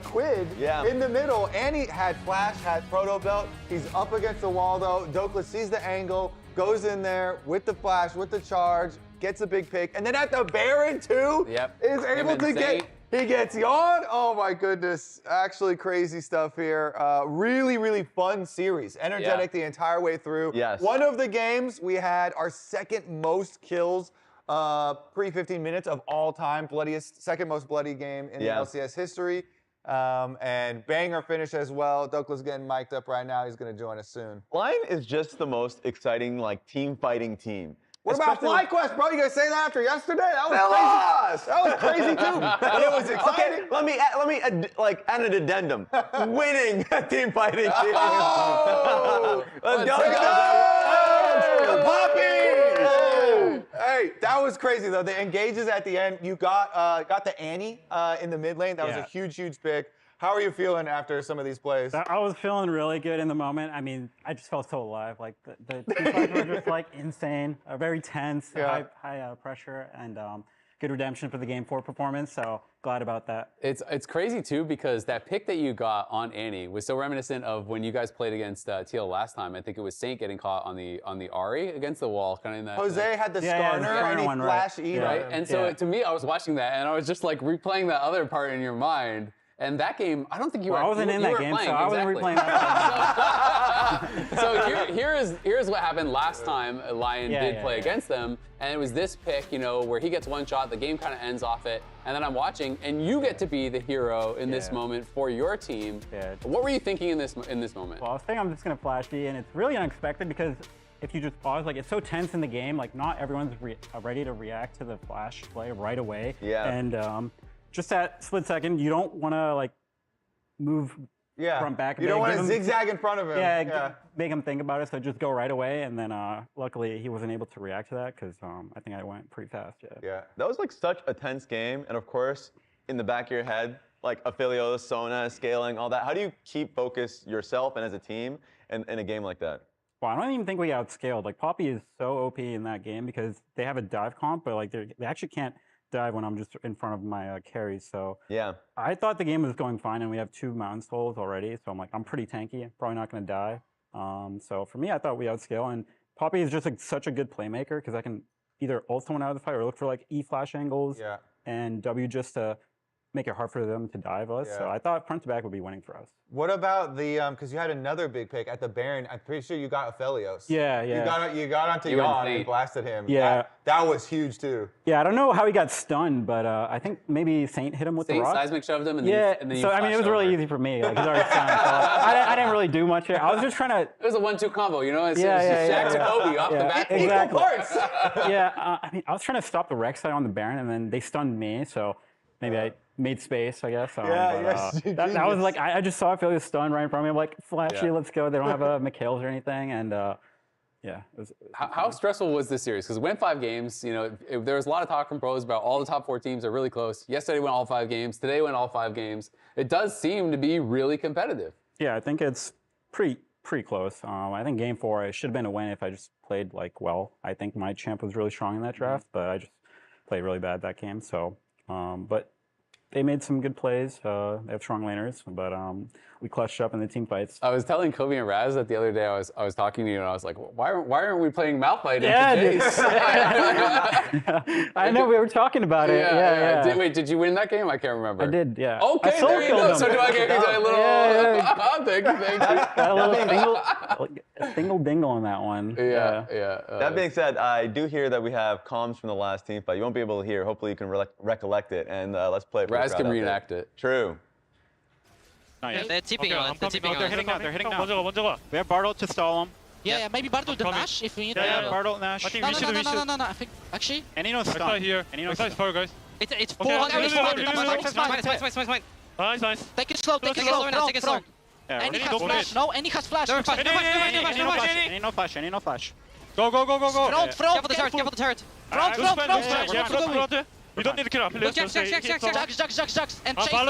Quid in the middle, and he had flash, had Proto Belt. He's up against the wall though. Dokla sees the angle, goes in there with the flash, with the charge, gets a big pick, and then at the Baron too, is able to get. He gets Yawn. Oh my goodness. Actually crazy stuff here. Really, really fun series. Energetic the entire way through. Yes. One of the games we had our second most kills pre-15 minutes of all time. Second most bloody game in the LCS history. And banger finish as well. Dokla's getting mic'd up right now. He's going to join us soon. Lion is just the most exciting, team fighting team. What about FlyQuest, bro? You gonna say that after yesterday? That was crazy. That was crazy too. But it was exciting. Okay, let me add an addendum. Winning a team fighting team. Oh! Let's go. Poppy! Hey, that was crazy though. The engages at the end. You got the Annie in the mid lane. That was a huge pick. How are you feeling after some of these plays? I was feeling really good in the moment. I mean, I just felt so alive. Like the team fights were just insane, very tense, high pressure, and good redemption for the game 4 performance. So glad about that. It's crazy too because that pick that you got on Annie was so reminiscent of when you guys played against TL last time. I think it was Saint getting caught on the Ahri against the wall, kind of in that. Jose had the Skarner and he flashed E. Right. And so to me, I was watching that and I was just replaying that other part in your mind. And that game, I don't think you were. I wasn't in that game, playing, so I wasn't replaying that. So here's what happened last time Lion did play against them, and it was this pick, where he gets one shot, the game kind of ends off it, and then I'm watching, and you get to be the hero in this moment for your team. What were you thinking in this moment? Well, I was thinking I'm just gonna flash D, and it's really unexpected because if you just pause, it's so tense in the game, not everyone's ready to react to the flash play right away. And just that split second, you don't want to move from back. You don't want to zigzag in front of him. Make him think about it. So just go right away. And then luckily he wasn't able to react to that because I think I went pretty fast. Yeah, that was such a tense game. And of course, in the back of your head, Aphelios, Sona, scaling, all that. How do you keep focus yourself and as a team in a game like that? Well, I don't even think we outscaled. Like Poppy is so OP in that game because they have a dive comp, but like they actually can't dive when I'm just in front of my carries. So yeah, I thought the game was going fine, and we have 2 Mountain Souls already. So I'm like, I'm pretty tanky. I'm probably not going to die. So for me, I thought we outscale, and Poppy is just like such a good playmaker because I can either ult someone out of the fight or look for like E flash angles and W just to make it hard for them to dive us. So I thought front to back would be winning for us. What about the because you had another big pick at the Baron? I'm pretty sure you got Aphelios. Yeah. You got onto Yon and blasted him. Yeah, that was huge too. Yeah, I don't know how he got stunned, but I think maybe Saint hit him with the rock. Seismic shoved him, and then so I mean, it was really easy for me. Like he's already stunned. So I didn't really do much here. I was just trying to. It was a 1-2 combo, you know. It's Shaq to Kobe off the back, equal parts. I mean, I was trying to stop the Rek'Sai on the Baron, and then they stunned me. So maybe I made space, I guess. That was like I just saw Aphelios stun right in front of me. I'm like, flashy, let's go. They don't have a Mikhails or anything, and it was how stressful was this series? Because it went 5 games. You know, there was a lot of talk from pros about all the top 4 teams are really close. Yesterday went all 5 games. Today went all 5 games. It does seem to be really competitive. Yeah, I think it's pretty close. I think game 4 it should have been a win if I just played like well. I think my champ was really strong in that draft, but I just played really bad that game. So, but they made some good plays. They have strong laners, but we clutched up in the team fights. I was telling Kobe and Raz that the other day I was talking to you and I was like, why aren't we playing Malphite into Jace? I know we were talking about it. Yeah. Wait, did you win that game? I can't remember. I did. Yeah. Okay, there you go. So do I get a little? Thank you. Got a little single dingle on that one. Yeah. That being said, I do hear that we have comms from the last team fight. You won't be able to hear. Hopefully, you can recollect it, and let's play it. Raz can reenact it. True. Yeah, they're tipping on. They're tipping on. They're hitting out. 먼저 가. We have Bartle to stall him. Yeah, maybe Bartle the Nash if we need. Yeah, Bartle Nash. I think No, we should. I think actually. And he knows stun. Rek'Sai here. Rek'Sai is far, guys. It's 400. It's 400. Nice. Take it slow. Take it slow now. Take it slow. Yeah, And he has flash. No, and he has flash. No flash. Any no flash. Go. Front. Careful the turret. Front. You don't need to kill up. Jax. And chase.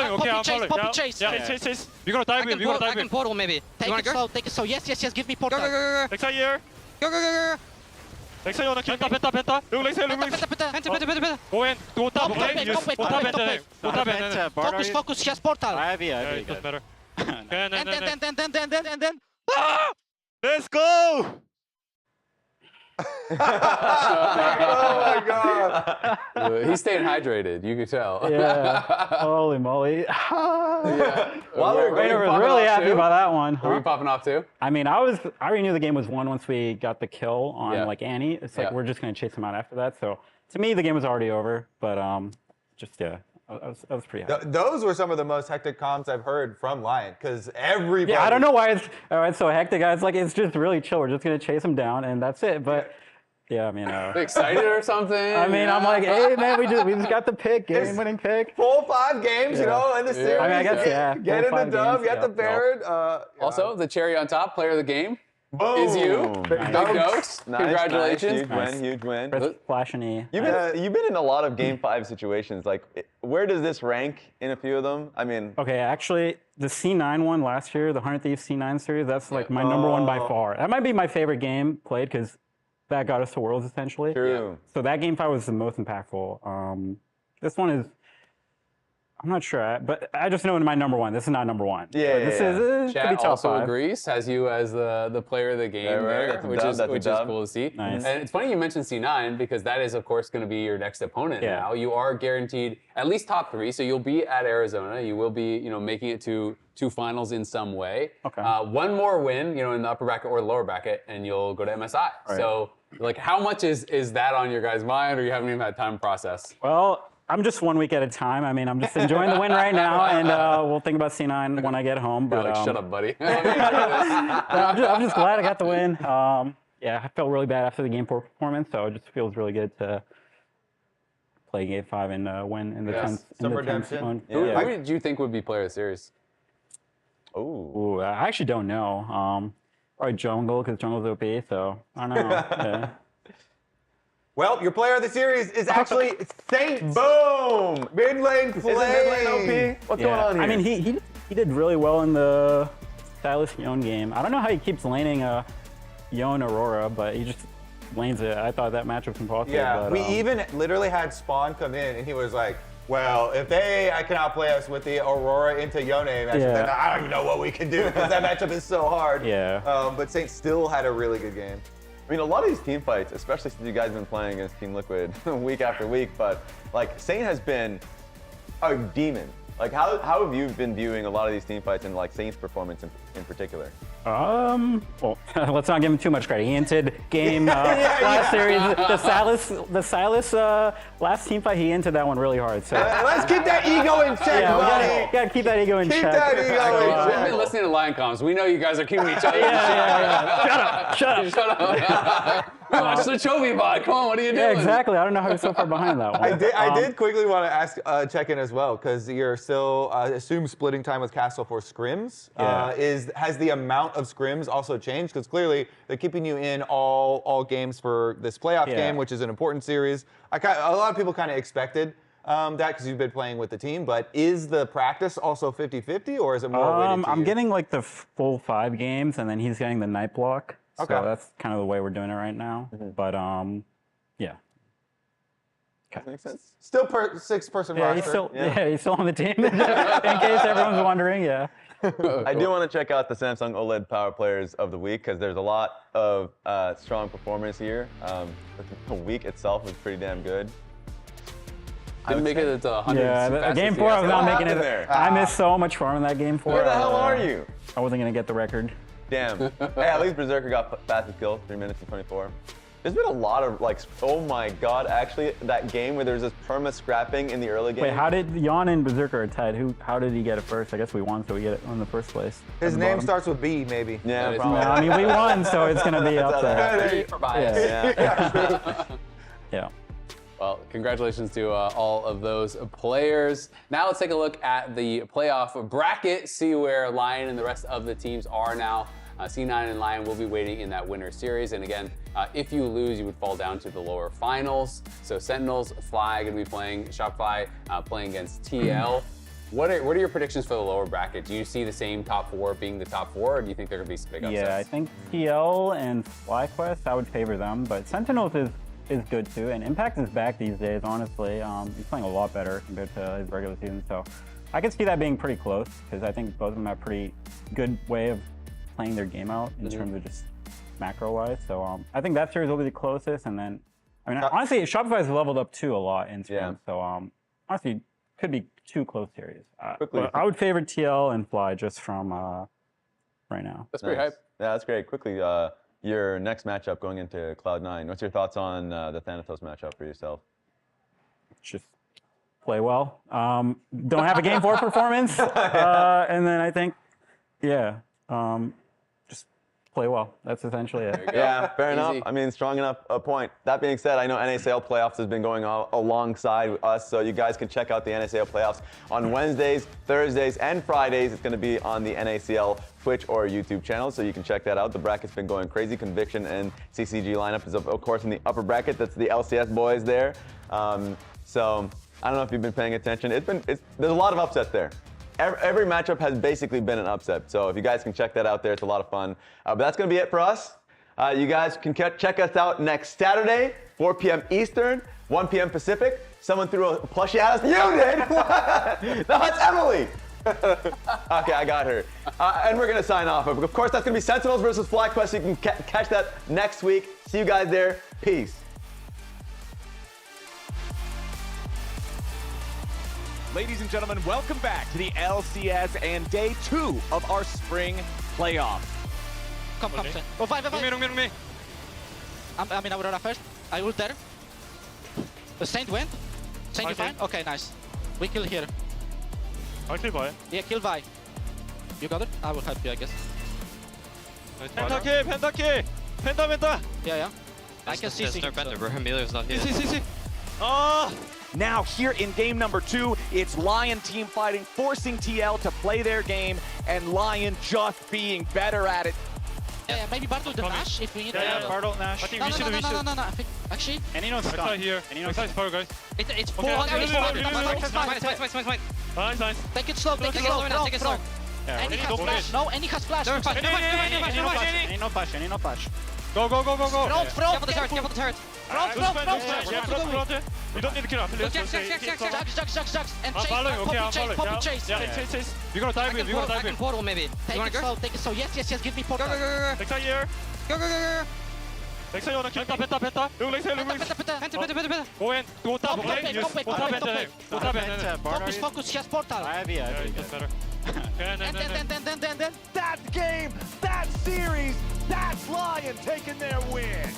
Poppy chase. Chase. You're gonna dive in. I can portal maybe. Take it slow. Yes. Give me portal. Go. Rek'Sai here. Go. Rek'Sai on the kill. Penta. Look, Rek'Sai. Go in. Go top. Focus. He has portal. I have it. Doesn't matter. And then. Let's go! Oh my god! He's staying hydrated. You can tell. Yeah. Holy moly! Rainer was really happy about that one. Were you popping off too? I mean, I already knew the game was won once we got the kill on like Annie. It's like we're just gonna chase him out after that. So to me, the game was already over. But I was pretty happy. Those were some of the most hectic comms I've heard from Lyon, because everybody. Yeah, I don't know why it's so hectic, guys. Like it's just really chill. We're just gonna chase him down, and that's it. But yeah, I mean, excited or something? I mean, I'm like, hey man, we just got the pick, game-winning pick. 4-5 games, you know, in the series. I mean, I guess Get in the dub, get the Baron. Also, the cherry on top, player of the game. Boom. Is you. Big Dose. Congratulations. Huge win. Flash and E. You've been in a lot of Game 5 situations. Like, where does this rank in a few of them? I mean... Okay, actually, the C9 one last year, the 100 Thieves C9 series, that's like my number one by far. That might be my favorite game played because that got us to Worlds, essentially. True. So that Game 5 was the most impactful. This one is... I'm not sure, but I just know my number one. This is not number one. This is Chat top also 5. agrees, has you as the player of the game there, which is cool to see. Nice. And it's funny you mentioned C9 because that is, of course, going to be your next opponent now. You are guaranteed at least top 3, so you'll be at Arizona. You will be, making it to 2 finals in some way. Okay. One more win, in the upper bracket or the lower bracket, and you'll go to MSI. Right. So, like, how much is that on your guys' mind, or you haven't even had time to process? Well, I'm just 1 week at a time. I mean, I'm just enjoying the win right now, and we'll think about C9 when I get home. But shut up, buddy. I'm just glad I got the win. I felt really bad after the Game 4 performance, so it just feels really good to play Game 5 and win in the 10th one. Who did you think would be player of the series? Ooh, I actually don't know. Probably Jungle, because Jungle's OP, so I don't know. Well, your player of the series is actually Saint. Boom! Mid lane play. Isn't mid lane OP? What's going on here? I mean, he did really well in the Silas Yon game. I don't know how he keeps laning Yon Aurora, but he just lanes it. I thought that match was impossible. Yeah, but, we even literally had Spawn come in, and he was like, well, if I cannot play us with the Aurora into Yone matchup, then I don't even know what we can do, because that matchup is so hard. Yeah. But Saint still had a really good game. I mean, a lot of these team fights, especially since you guys have been playing against Team Liquid week after week, but like Saint has been a demon. Like, how have you been viewing a lot of these team fights and like Saint's performance in particular? Well, let's not give him too much credit. He hinted game last series. The Silas last team fight, he hinted that one really hard. So let's keep that ego in check, buddy. Gotta keep that ego in check. Keep that ego in check. We've been listening to Lion comms. We know you guys are keeping each other. Shut up. Watch the Chovy bot. Come on, what are you doing? Yeah, exactly. I don't know how he's so far behind that one. I did quickly want to ask, check in as well, because you're still assume splitting time with Castle for Scrims. Has the amount of Scrims also changed? Because clearly they're keeping you in all games for this playoff game, which is an important series. A lot of people kind of expected that because you've been playing with the team, but is the practice also 50-50, or is it more weighted to I'm you? getting like the full 5 games, and then he's getting the night block. Okay. So that's kind of the way we're doing it right now. But yeah. That makes sense. Still 6-person roster. He's still on the team. In case everyone's wondering, I do want to check out the Samsung OLED Power Players of the Week because there's a lot of strong performance here. The week itself was pretty damn good. Didn't make it to 100. Yeah, game 4 I was not making it. I missed so much farm in that game 4. Where the hell are you? I wasn't going to get the record. Damn. Hey, at least Berserker got fastest kill, 3 minutes and 24. There's been a lot of like, oh my god, actually that game where there's this perma scrapping in the early game. Wait, how did Yon and Berserker are tied? How did he get it first? I guess we won, so we get it in the first place. His name starts with B, maybe. Yeah, no, I mean we won, so it's gonna be up there. For bias. Yeah. Well, congratulations to all of those players. Now let's take a look at the playoff bracket, see where Lyon and the rest of the teams are now. C9 and Lyon will be waiting in that winner series. And again, if you lose, you would fall down to the lower finals. So Sentinels, Fly going to be playing, Shopify playing against TL. What are your predictions for the lower bracket? Do you see the same top 4 being the top 4, or do you think there could be some big upsets? Yeah, I think TL and FlyQuest, I would favor them, but Sentinels is good too, and Impact is back these days, honestly. He's playing a lot better compared to his regular season, so I could see that being pretty close, because I think both of them have a pretty good way of playing their game out in terms of just macro-wise. So I think that series will be the closest, and then, I mean, honestly, Shopify's leveled up too a lot in Scrims, so honestly, it could be 2 close series. But I would favor TL and Fly just from right now. That's pretty hype. Yeah, that's great. Quickly, your next matchup going into Cloud9. What's your thoughts on the Thanatos matchup for yourself? Just play well. Don't have a game 4 performance, and then I think, just play well. That's essentially it. Yeah, fair enough. I mean, strong enough a point. That being said, I know NACL playoffs has been going on alongside us, so you guys can check out the NACL playoffs on Wednesdays, Thursdays, and Fridays. It's going to be on the NACL Twitch or YouTube channel, so you can check that out. The bracket's been going crazy. Conviction and CCG lineup is, of course, in the upper bracket. That's the LCS boys there. So I don't know if you've been paying attention. There's a lot of upsets there. Every matchup has basically been an upset. So if you guys can check that out there, it's a lot of fun. But that's going to be it for us. You guys can check us out next Saturday, 4 p.m. Eastern, 1 p.m. Pacific. Someone threw a plushie at us. You did? No, it's Emily. Okay, I got her. And we're going to sign off. Of course, that's going to be Sentinels versus FlyQuest. So you can catch that next week. See you guys there. Peace. Ladies and gentlemen, welcome back to the LCS and day 2 of our spring playoff. Come. Go 5. Me. I mean, Aurora first. I ult there. The Saint went. Saint, you fine? Okay, nice. We kill here. I kill Vi. Yeah, kill Vi. You got it? I will help you, I guess. Penta. Yeah. I can see. Emilio's not here. See. Now here in game number 2, it's Lyon team fighting, forcing TL to play their game, and Lyon just being better at it. Yeah, maybe Bartle the Nash if we need. Bartle Nash. I think we should. No. I think actually. And he knows Sky here. Sky's power, guys. It's 400. Nice. Take it slow. Take it slow. Yeah, and he has flash. No, and he has flash. Any no flash. Go. Front, careful the turret, careful the turret. Front. You don't need to kill off. Jugs. And chase, poppy chase. Chase. You're gonna dive in, I can portal maybe. Take it slow, yes, give me portal. Go. Next here. Go. Next you wanna kill. Penta. Penta. Go in. Go top, okay? Use go top and Focus, she has portal. Yeah, it gets better. Then. That game, that series, that's Lyon taking their win.